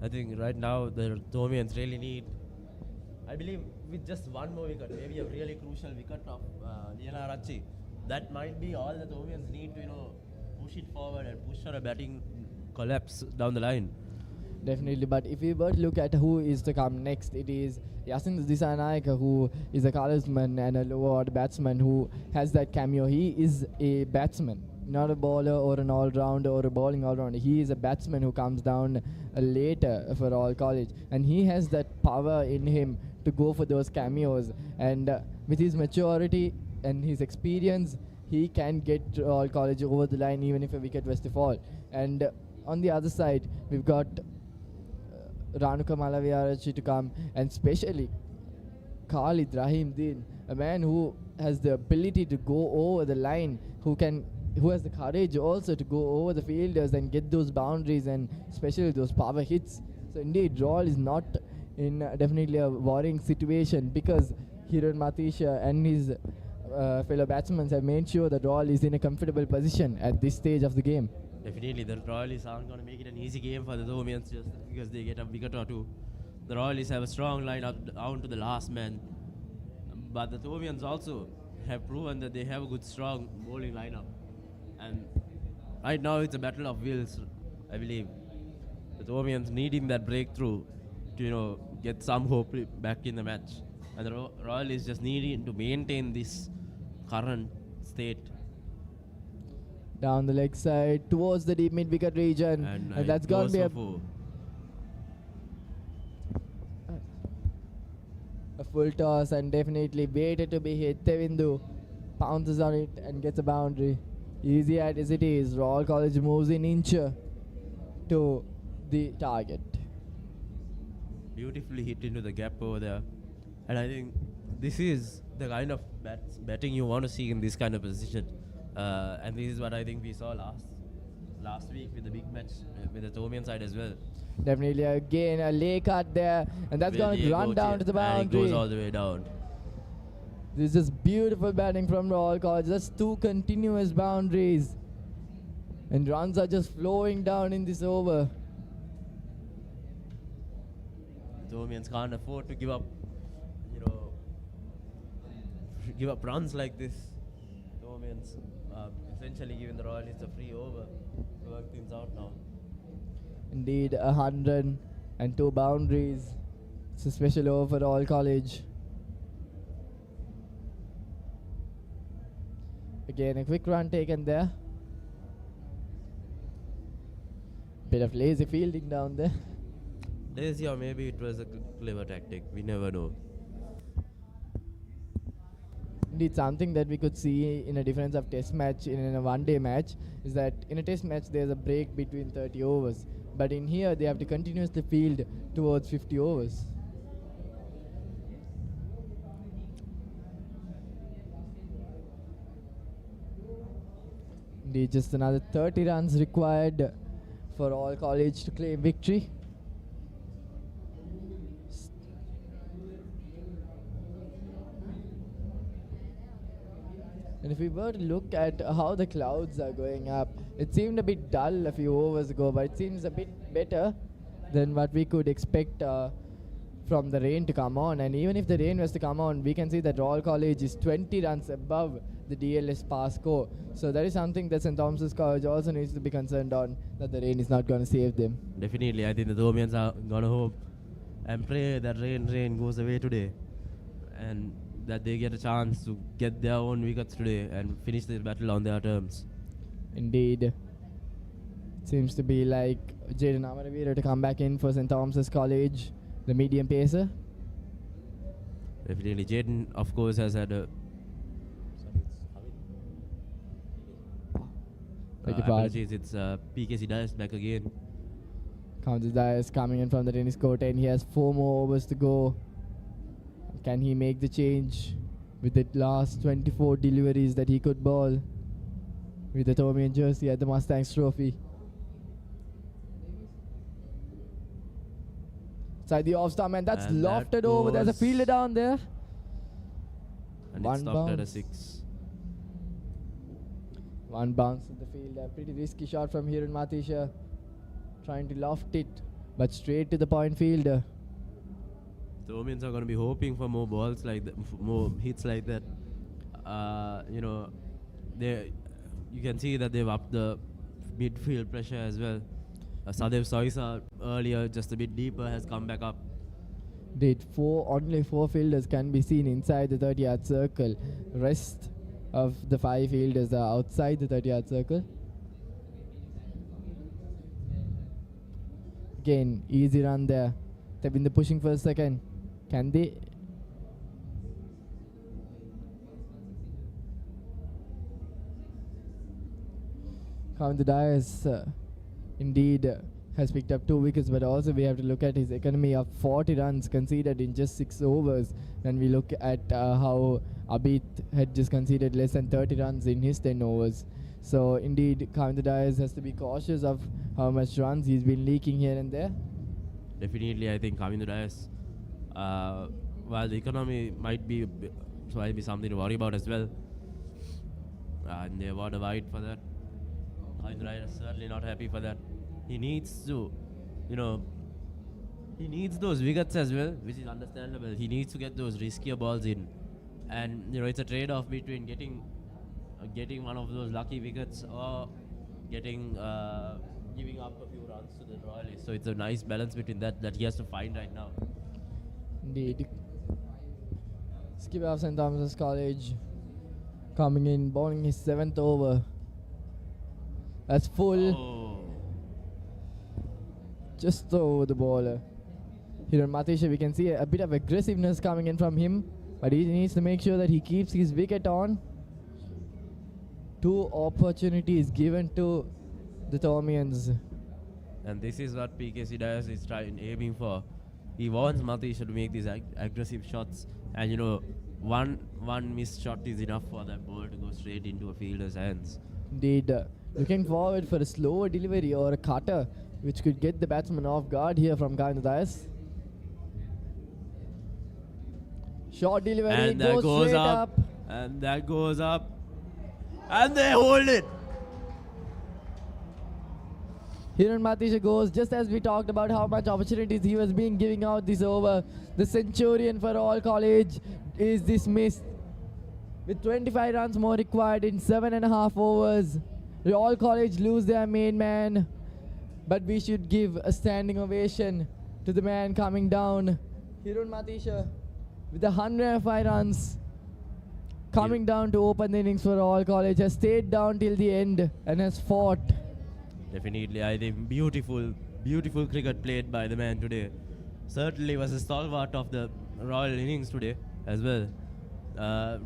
I think right now the Thomians really need, I believe, with just 1 more wicket, maybe a really crucial wicket of Liana Rachi, that might be all the Thomians need to, push it forward and push for a batting collapse down the line. Definitely, but if we were to look at who is to come next, it is Yasin Disanaika, who is a colorsman and a lower order batsman who has that cameo. He is a batsman, not a bowler or an all-rounder or a bowling all-rounder. He is a batsman who comes down later for Royal College, and he has that power in him to go for those cameos. And with his maturity and his experience, he can get Royal College over the line even if a wicket was to fall. And on the other side, we've got Ranuka Malaviarachi to come, and especially Khalid Rahim Din, a man who has the ability to go over the line, who has the courage also to go over the fielders and get those boundaries, and especially those power hits. So indeed, Royal is not in definitely a worrying situation, because Hiran Matisha and his fellow batsmen have made sure that Royal is in a comfortable position at this stage of the game. Definitely, the Royalists aren't going to make it an easy game for the Thomians just because they get a wicket or two. The Royalists have a strong line up down to the last man, but the Thomians also have proven that they have a good, strong bowling lineup. And right now, it's a battle of wills, I believe. The Thomians needing that breakthrough to, get some hope back in the match, and the Royalists just needing to maintain this current state. Down the leg side towards the deep mid wicket region, and that's going to be a full toss, and definitely waited to be hit. Tevindu pounces on it and gets a boundary. Easy as it is, Royal College moves in inch to the target. Beautifully hit into the gap over there, and I think this is the kind of batting you want to see in this kind of position. And this is what I think we saw last week with the big match with the Thomian side as well. Definitely again a lay cut there, and that's going to run down to the boundary. And it goes all the way down. This is beautiful batting from Royal College. That's 2 continuous boundaries, and runs are just flowing down in this over. Thomians can't afford to give up, runs like this. Thomians essentially giving the Royalists a free over to work things out now. Indeed, 102 boundaries. It's a special over for Royal College. Again, a quick run taken there. Bit of lazy fielding down there. Lazy, or maybe it was a clever tactic. We never know. Indeed, something that we could see in a difference of test match in a one-day match is that in a test match there's a break between 30 overs. But in here they have to continuously field towards 50 overs. Indeed, just another 30 runs required for Royal College to claim victory. And if we were to look at how the clouds are going up, it seemed a bit dull a few overs ago, but it seems a bit better than what we could expect from the rain to come on. And even if the rain was to come on, we can see that Royal College is 20 runs above the DLS pass score. So that is something that St. Thomas's College also needs to be concerned on, that the rain is not going to save them. Definitely, I think the Thomians are going to hope and pray that rain goes away today, and that they get a chance to get their own wickets today and finish the battle on their terms. Indeed. Seems to be like Jaden Amaravira to come back in for St. Thomas's College, the medium pacer. Definitely. Jaden, of course, has had a... apologies, it's PKC Dias back again. Counts Dias coming in from the tennis court, and he has 4 more overs to go. Can he make the change with the last 24 deliveries that he could bowl with the Thomian jersey at the Mustangs Trophy? Side the off stump, and that's And lofted that over. There's a goes- fielder down there. And One it's stopped at a bounce. 6. One bounce in the field. A pretty risky shot from Hiran Matisha, trying to loft it, but straight to the point fielder. The Thomians are going to be hoping for more balls like that, more hits like that. You can see that they've upped the midfield pressure as well. Sadev Soisa earlier, just a bit deeper, has come back up. Only 4 fielders can be seen inside the 30-yard circle. Rest of the 5 fielders are outside the 30-yard circle. Again, easy run there. They've been pushing for a second. Can they? Count the Dias indeed has picked up 2 wickets, but also we have to look at his economy of 40 runs conceded in just 6 overs. When we look at how Abid had just conceded less than 30 runs in his 10 overs. So indeed, Kavinder Dias has to be cautious of how much runs he's been leaking here and there. Definitely, I think Kavinder Dias, while the economy might be something to worry about as well, and they award a wide for that. Kavinder Dias is certainly not happy for that. He needs to, he needs those wickets as well, which is understandable. He needs to get those riskier balls in, and it's a trade-off between getting one of those lucky wickets or giving up a few runs to the Royalists. So it's a nice balance between that he has to find right now. Indeed. Skipper of St. Thomas's College coming in, bowling his 7th over. That's full. Just over the bowler. Here on Matisha, we can see a bit of aggressiveness coming in from him, but he needs to make sure that he keeps his wicket on. 2 opportunities given to the Thomians. And this is what PKC Dias is aiming for. He wants Matisha to make these aggressive shots, and one missed shot is enough for that ball to go straight into a fielder's hands. Indeed. Looking forward for a slower delivery or a cutter, which could get the batsman off guard here from Kavinder Dias. Short delivery, and that goes up. And that goes up. And they hold it. Hiran Matisha goes, just as we talked about how much opportunities he was being giving out this over. The centurion for Royal College is dismissed with 25 runs more required in 7.5 overs. Royal College lose their main man, but we should give a standing ovation to the man coming down. Hiran Matisha with 105 runs coming down to open the innings for Royal College, has stayed down till the end and has fought. Definitely, I think beautiful cricket played by the man today. Certainly was a stalwart of the Royal innings today as well.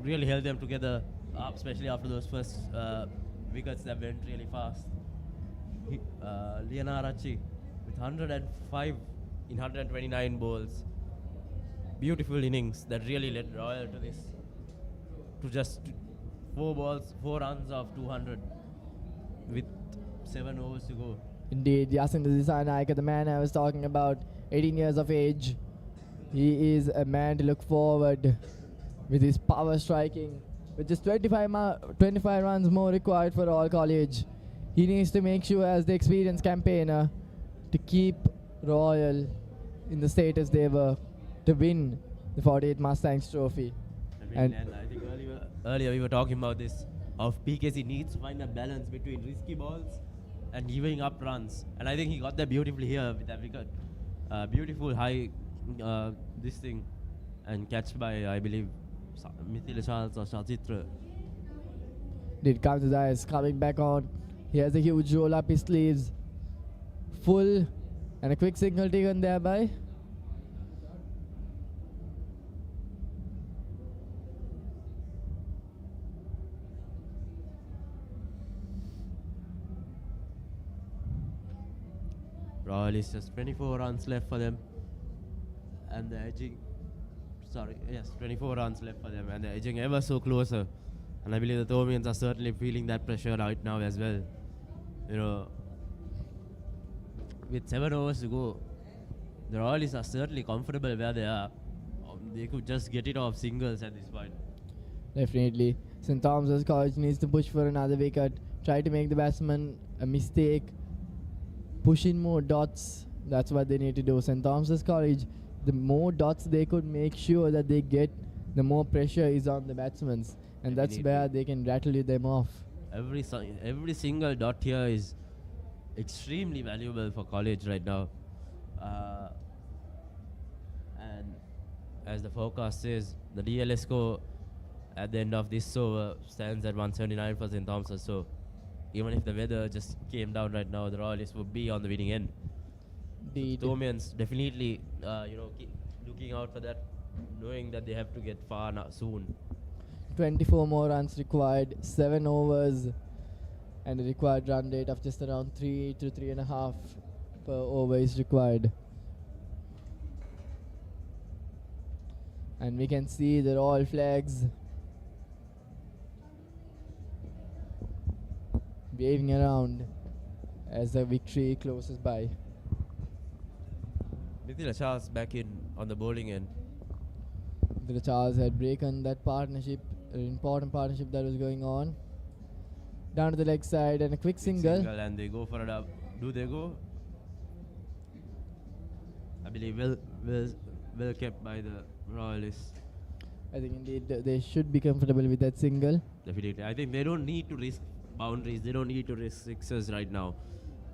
Really held them together up, especially after those first wickets that went really fast. Lianarachi with 105 in 129 balls. Beautiful innings that really led Royal to this. To just 4 runs of 200 with 7 overs to go. Indeed, Yasin Desai, the man I was talking about, 18 years of age. He is a man to look forward with his power striking. With just 25 runs more required for Royal College, he needs to make sure, as the experienced campaigner, to keep Royal in the status they were to win the 48th Mustangs trophy. And I think earlier we were talking about this, of PKC needs to find a balance between risky balls and giving up runs. And I think he got that beautifully here with that wicket. Beautiful high this thing and catch by, I believe, Mithila Charles or Chachitra. Did Kavinder Dias coming back on. He has a huge roll up his sleeves. Full and a quick signal taken thereby. Royal is just 24 runs left for them, and they're edging. 24 runs left for them, and they're edging ever so closer. And I believe the Thomians are certainly feeling that pressure right now as well. With 7 overs to go, the Royalists are certainly comfortable where they are. They could just get it off singles at this point. Definitely. St. Thomas's College needs to push for another wicket, try to make the batsman a mistake, push in more dots. That's what they need to do. St. Thomas's College, the more dots they could make sure that they get, the more pressure is on the batsmen, and that's where they can rattle them off. Every single dot here is extremely valuable for college right now. And as the forecast says, the DLS score at the end of this over stands at 179 for St. Thomas's. So even if the weather just came down right now, the Royalists would be on the winning end. The Thomians definitely, keep looking out for that, knowing that they have to get far soon. 24 more runs required, 7 overs. and the required run rate of just around 3 to 3.5 per over is required. And we can see the royal flags waving around as the victory closes by. Mithila Charles back in on the bowling end. The Charles had broken that partnership, an important partnership that was going on. Down to the leg side and a quick single. And they go for a dub. Do they go? I believe well kept by the Royalists. I think indeed they should be comfortable with that single. Definitely. I think they don't need to risk boundaries. They don't need to risk sixes right now.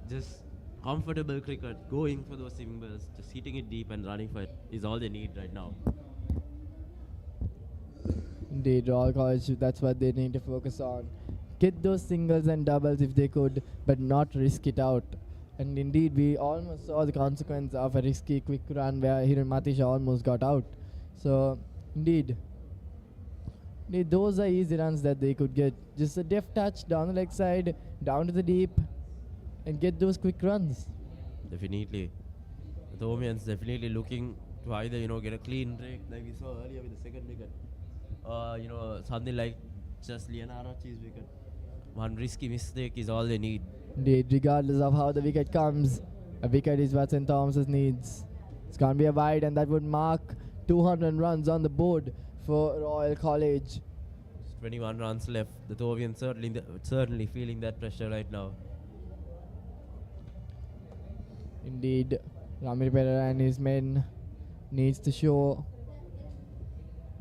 Just comfortable cricket, going for those singles, just hitting it deep and running for it is all they need right now. Indeed, Royal College, that's what they need to focus on. Get those singles and doubles if they could, but not risk it out. And indeed, we almost saw the consequence of a risky quick run where Hiran Matisha almost got out. So, indeed, those are easy runs that they could get. Just a deft touch down the leg side, down to the deep, and get those quick runs. Definitely. The Thomians definitely looking to either, get a clean break like we saw earlier with the second wicket. Something like just Leonardo's wicket. One risky mistake is all they need. Indeed, regardless of how the wicket comes, a wicket is what St. Thomas's needs. It's going to be a wide, and that would mark 200 runs on the board for Royal College. 21 runs left. The Thomians certainly feeling that pressure right now. Indeed, Ramir Perera and his men needs to show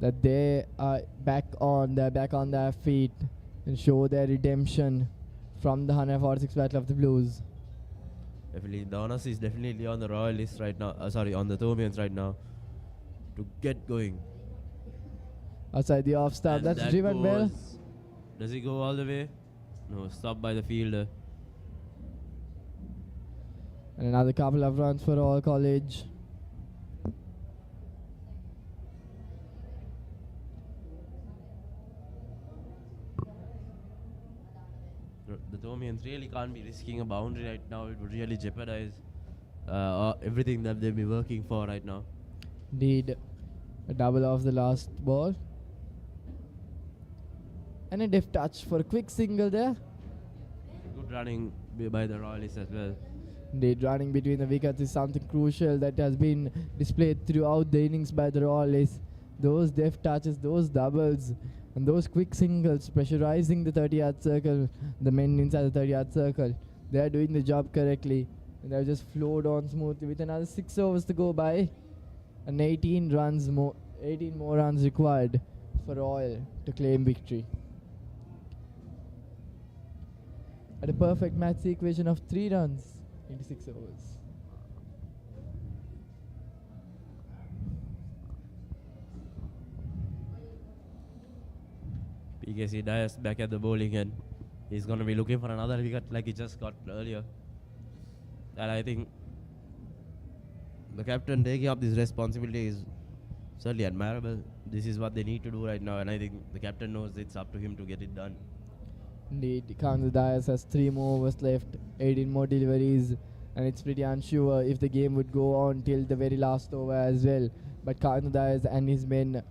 that they are back on their feet and show their redemption from the 146 Battle of the Blues. Definitely, the onus is definitely on the Royalists right now. On the Thomians right now to get going. Outside the off stump, that's that driven well. Does he go all the way? No, stopped by the fielder. And another couple of runs for Royal College. The Thomians really can't be risking a boundary right now. It would really jeopardize everything that they've been working for right now. Indeed, a double off the last ball. And a deft touch for a quick single there. Good running by the Royalists as well. Indeed, running between the wickets is something crucial that has been displayed throughout the innings by the Royalists. Those deft touches, those doubles, and those quick singles pressurizing the 30-yard circle, the men inside the 30-yard circle. They are doing the job correctly, and they have just flowed on smoothly with another 6 overs to go by, and 18 more runs required for Royal to claim victory. At a perfect match equation of 3 runs into 6 overs. PKC Dias back at the bowling end. He's going to be looking for another wicket like he just got earlier. And I think the captain taking up this responsibility is certainly admirable. This is what they need to do right now, and I think the captain knows it's up to him to get it done. Indeed, Kansa Dias has 3 more overs left, 18 more deliveries, and it's pretty unsure if the game would go on till the very last over as well. But Kansa Dias and his men,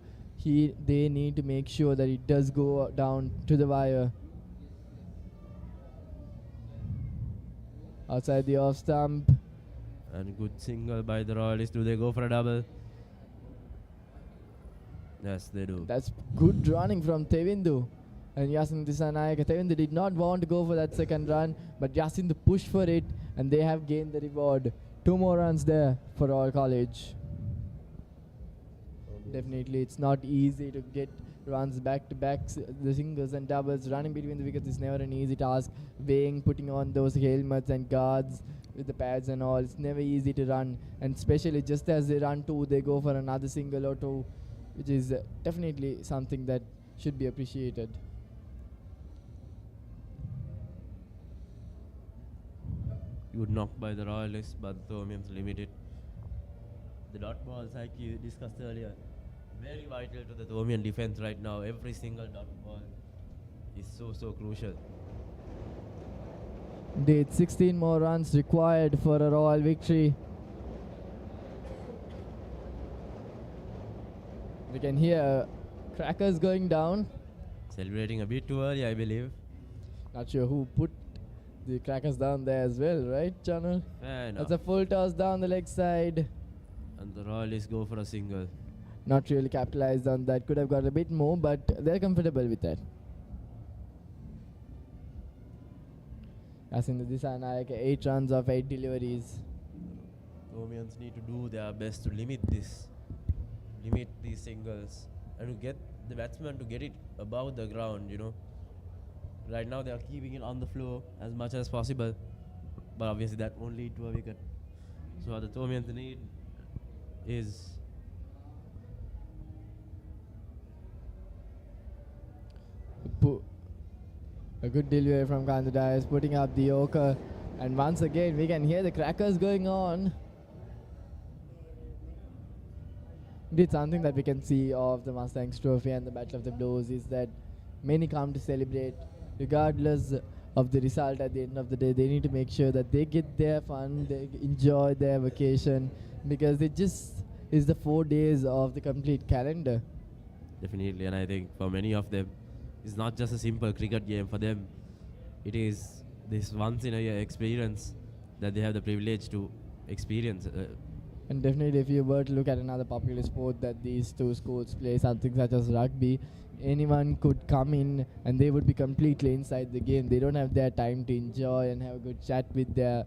they need to make sure that it does go down to the wire. Outside the off stump. And good single by the Royalists. Do they go for a double? Yes, they do. That's good running from Tevindu and Yasin Dissanayaka. Tevindu did not want to go for that second run, but Yasin pushed for it, and they have gained the reward. 2 more runs there for Royal College. Definitely, it's not easy to get runs back to back. The singles and doubles, running between the wickets is never an easy task. Weighing, putting on those helmets and guards with the pads and all, it's never easy to run. And especially just as they run 2, they go for another single or 2, which is definitely something that should be appreciated. Good knock by the Royalists, but the Thomians limited. The dot balls, like you discussed earlier, very vital to the Thomian defense right now. Every single dot ball is so crucial. Indeed, 16 more runs required for a Royal victory. We can hear crackers going down. Celebrating a bit too early, I believe. Not sure who put the crackers down there as well, right, Channel? Fair enough. That's a full toss down the leg side. And the Royalists go for a single. Not really capitalized on that. Could have got a bit more, but they're comfortable with that. As in the Disanayake, 8 runs of 8 deliveries. Thomians need to do their best to limit these singles, and to get the batsman to get it above the ground, you know. Right now they are keeping it on the floor as much as possible, but obviously that won't lead to a wicket. So what the Thomians need is A good delivery from Consolidation, putting up the Yorker, and once again we can hear the crackers going on. It's something that we can see of the Mustangs Trophy and the Battle of the Blues is that many come to celebrate regardless of the result. At the end of the day, they need to make sure that they get their fun, they enjoy their vacation, because it just is the 4 days of the complete calendar. definitely, and I think for many of them, it's not just a simple cricket game. For them, it is this once-in-a-year experience that they have the privilege to experience. And definitely, if you were to look at another popular sport that these two schools play, something such as rugby, anyone could come in and they would be completely inside the game. They don't have their time to enjoy and have a good chat with their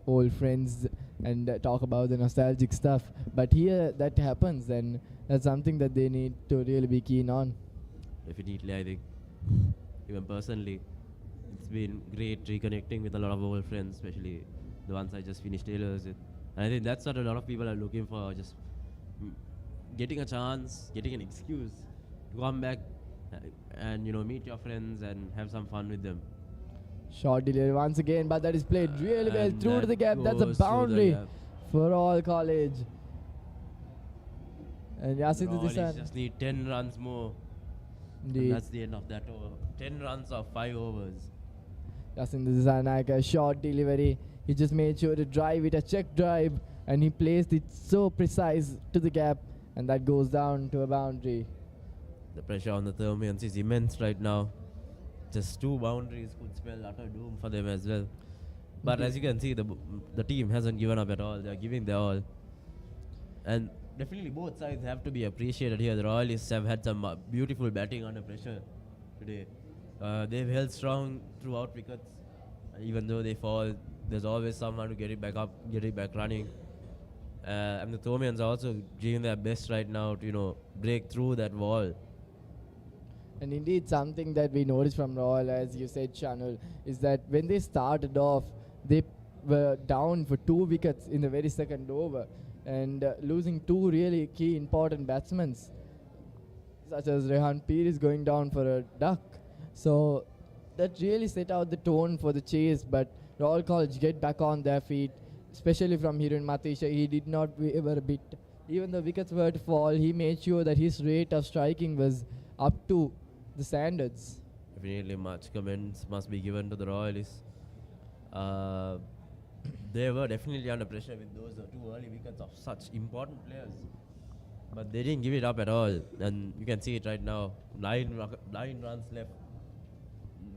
old friends and talk about the nostalgic stuff. But here that happens, and that's something that they need to really be keen on. Definitely, I think, even personally, it's been great reconnecting with a lot of old friends, especially the ones I just finished Taylor's with. And I think that's what a lot of people are looking for, just getting a chance, getting an excuse to come back and, you know, meet your friends and have some fun with them. Short delivery once again, but that is played really well And through to the gap. That's a goes through the boundary gap. for all college. And Yasin Royals Disan. just need 10 runs more. Indeed. And that's the end of that over. 10 runs of 5 overs. Yasin Disan, a short delivery. He just made sure to drive it, a check drive, and he placed it so precise to the gap, and that goes down to a boundary. The pressure on the Thomians is immense right now. Just 2 boundaries could spell utter doom for them as well. But as you can see, the team hasn't given up at all. They're giving their all. And definitely both sides have to be appreciated here. The Royalists have had some beautiful batting under pressure today. They've held strong throughout wickets. Even though they fall, there's always someone to get it back up, get it back running. And the Thomians are also giving their best right now to, you know, break through that wall. And indeed, something that we noticed from Royal, as you said, Chanul, is that when they started off, they were down for 2 wickets in the very second over, and losing 2 really key important batsmen, such as Rehan Peer is going down for a duck. So that really set out the tone for the chase, but Royal College get back on their feet, especially from Hiren Matisha. He did not waver a bit. Even the wickets were to fall, he made sure that his rate of striking was up to the standards. Definitely much comments must be given to the Royalists. They were definitely under pressure with those 2 early wickets of such important players. But they didn't give it up at all. And you can see it right now. 9 runs left.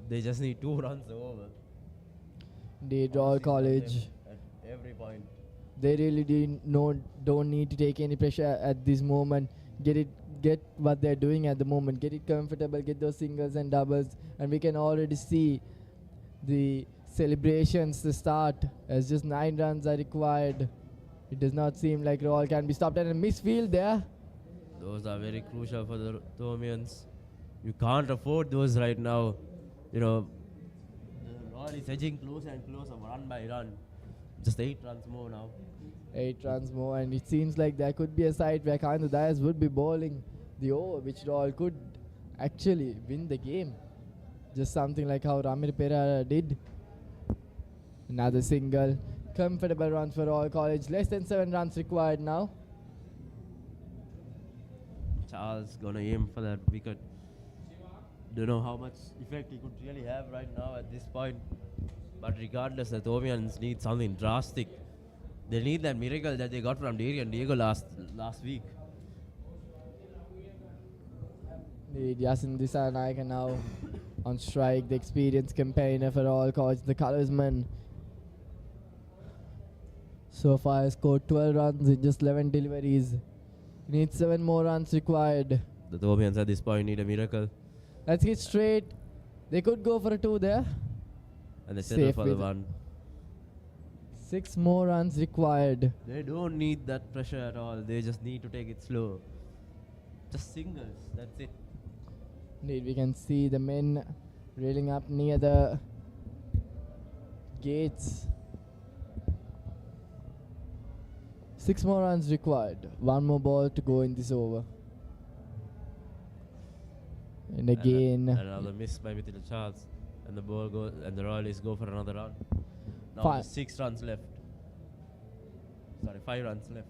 They just need 2 runs over. Indeed, Royal College, At every point. they really don't need to take any pressure at this moment. Get what they're doing at the moment. Get it comfortable, get those singles and doubles, and we can already see the celebrations to start as just 9 runs are required. It does not seem like Royal can be stopped, and a misfield there. Those are very crucial for the Thomians. You can't afford those right now. You know, the Royal is edging closer and closer, run by run. Just 8 runs more now. 8 runs more, and it seems like there could be a side where Kandhu Dias would be bowling the over, which Royal could actually win the game. Just something like how Ramir Pereira did. Another single. Comfortable runs for Royal College. Less than 7 runs required now. Charles gonna aim for that wicket. Don't know how much effect he could really have right now at this point. But regardless, the Thomians need something drastic. They need that miracle that they got from Diego last week. Indeed, Yasin Dissanayake now on strike, the experienced campaigner for all college, the colorsman. So far has scored 12 runs in just 11 deliveries. Needs 7 more runs required. The Thomians at this point need a miracle. Let's get straight. They could go for a 2 there. And they settle Safe for the with 1. 6 more runs required. They don't need that pressure at all. They just need to take it slow. Just singles. That's it. Indeed, we can see the men railing up near the gates. 6 more runs required. 1 more ball to go in this over. And again, Another miss by Mithila Charles. And the ball goes, and the Royalists go for another run. Now there's 6 runs left. Sorry, 5 runs left.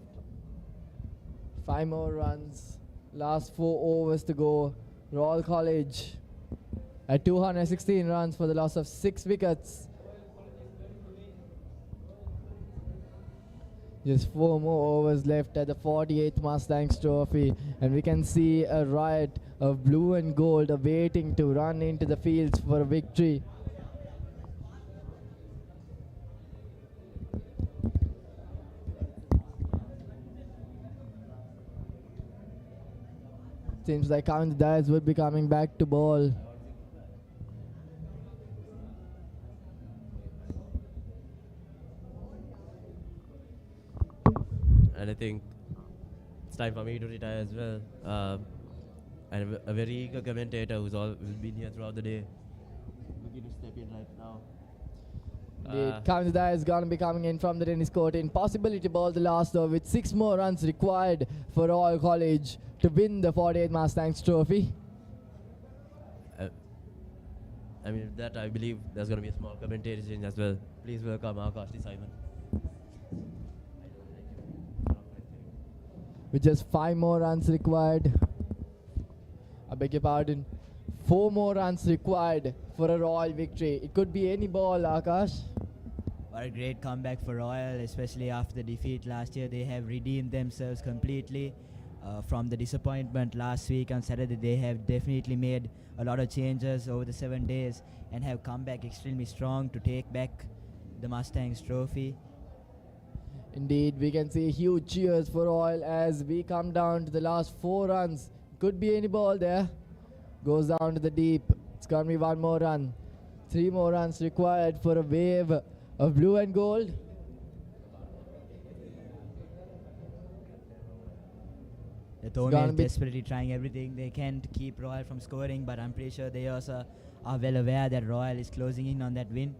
5 more runs. Last 4 overs to go. Royal College at 216 runs for the loss of 6 wickets. Just 4 more overs left at the 48th Mustangs Trophy, and we can see a riot of blue and gold awaiting to run into the fields for a victory. Seems like County Dyers would be coming back to ball. And I think it's time for me to retire as well. And a very eager commentator who's been here throughout the day. Looking to step in right now. The County Dyers is going to be coming in from the tennis court in possibility ball the last over with 6 more runs required for Royal College to win the 48th Mustangs Trophy. I mean, with that I believe there's going to be a small commentary change as well. Please welcome Akash Simon. With just 5 more runs required. I beg your pardon. 4 more runs required for a Royal victory. It could be any ball, Akash. What a great comeback for Royal, especially after the defeat last year. They have redeemed themselves completely from the disappointment last week on Saturday. They have definitely made a lot of changes over the 7 days and have come back extremely strong to take back the Mustangs Trophy. Indeed, we can see huge cheers for Royal as we come down to the last 4 runs. Could be any ball there. Goes down to the deep. It's going to be 1 more run. 3 more runs required for a wave of blue and gold. The Thomian is desperately trying everything they can to keep Royal from scoring, but I'm pretty sure they also are well aware that Royal is closing in on that win.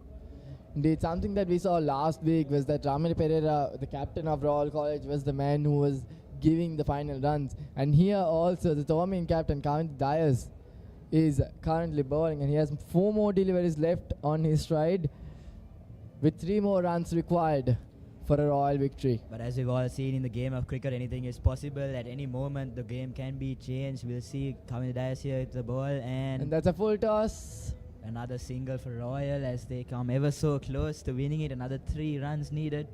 Indeed, something that we saw last week was that Ramil Pereira, the captain of Royal College, was the man who was giving the final runs. And here also, the Thomian captain, County Dyers, is currently bowling, and he has 4 more deliveries left on his stride with 3 more runs required for a Royal victory. But as we've all seen in the game of cricket, anything is possible. At any moment, the game can be changed. We'll see County Dyers here with the ball, and that's a full toss. Another single for Royal as they come ever so close to winning it. Another 3 runs needed.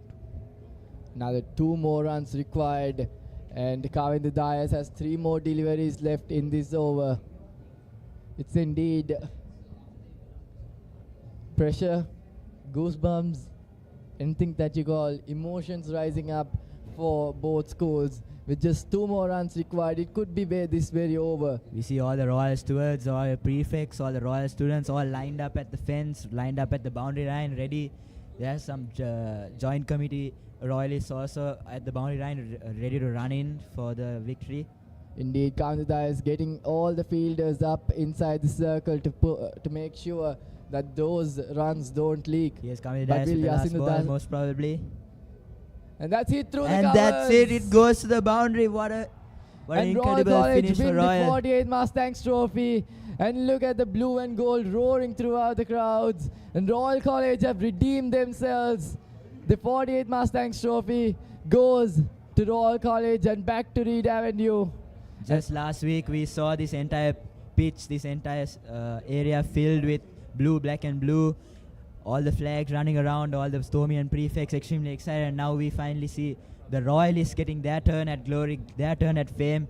Another 2 more runs required, and County Dyers has 3 more deliveries left in this over. It's indeed pressure, goosebumps, anything that you call, emotions rising up for both schools. With just 2 more runs required, it could be this very over. We see all the Royal stewards, all the prefects, all the Royal students all lined up at the fence, lined up at the boundary line, ready. There's some joint committee Royalists also at the boundary line, ready to run in for the victory. Indeed, County Dyers getting all the fielders up inside the circle to make sure that those runs don't leak. Yes, County Dyers with the last ball, most probably. And that's it through the covers. And that's it. It goes to the boundary. What an incredible finish for Royal. The 48th Mustangs Trophy. And look at the blue and gold roaring throughout the crowds. And Royal College have redeemed themselves. The 48th Mustangs Trophy goes to Royal College and back to Reed Avenue. Just last week we saw this entire pitch, this entire area filled with blue, black and blue. all the flags running around, all the Thomian prefects extremely excited, and now we finally see the Royalists getting their turn at glory, their turn at fame,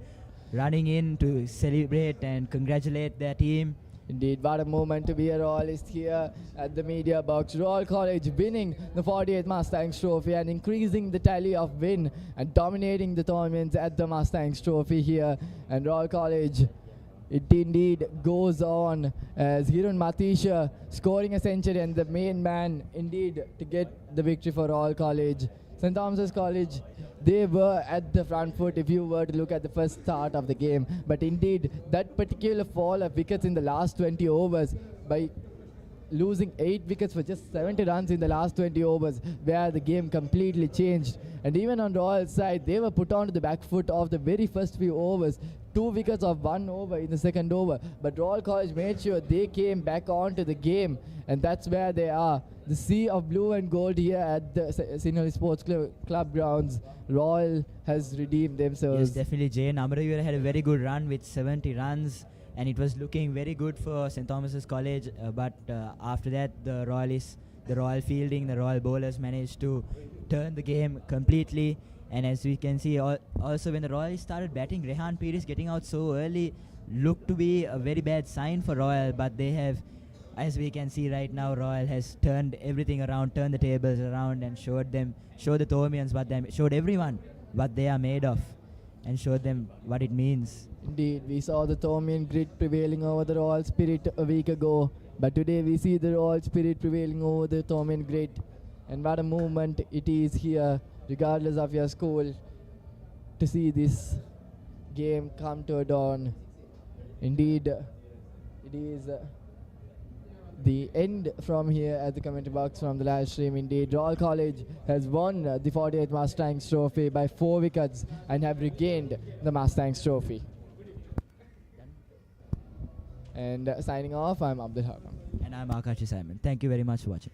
running in to celebrate and congratulate their team. Indeed, what a moment to be a Royalist here at the media box. Royal College winning the 48th Mustangs Trophy and increasing the tally of win and dominating the Thomians at the Mustangs Trophy here. And Royal College, it indeed goes on as Hirun Matisha scoring a century and the main man indeed to get the victory for Royal College. St. Thomas's College, they were at the front foot if you were to look at the first start of the game. But indeed, that particular fall of wickets in the last 20 overs by losing 8 wickets for just 70 runs in the last 20 overs where the game completely changed. And even on Royal's side, they were put onto the back foot of the very first few overs. 2 wickets of 1 over in the second over. But Royal College made sure they came back onto the game. And that's where they are. The sea of blue and gold here at the Sinhalese Sports Club grounds. Royal has redeemed themselves. Yes, definitely. Jay Namarayura had a very good run with 70 runs, and it was looking very good for St. Thomas's College. But after that, the Royalists, the Royal fielding, the Royal bowlers managed to turn the game completely. And as we can see, also when the Royalists started batting, Rehan Pires getting out so early looked to be a very bad sign for Royal. But they have, as we can see right now, Royal has turned everything around, turned the tables around, and showed the Thomians showed everyone what they are made of, and showed them what it means. Indeed, we saw the Thomian grit prevailing over the Royal spirit a week ago, but today we see the Royal spirit prevailing over the Thomian grit. And what a movement it is here, regardless of your school, to see this game come to a dawn. Indeed, it is the end from here at the commentary box from the live stream. Indeed, Royal College has won the 48th Mustangs Trophy by 4 wickets and have regained the Mustangs Trophy. And signing off, I'm Abdul Hakam. And I'm Akashi Simon. Thank you very much for watching.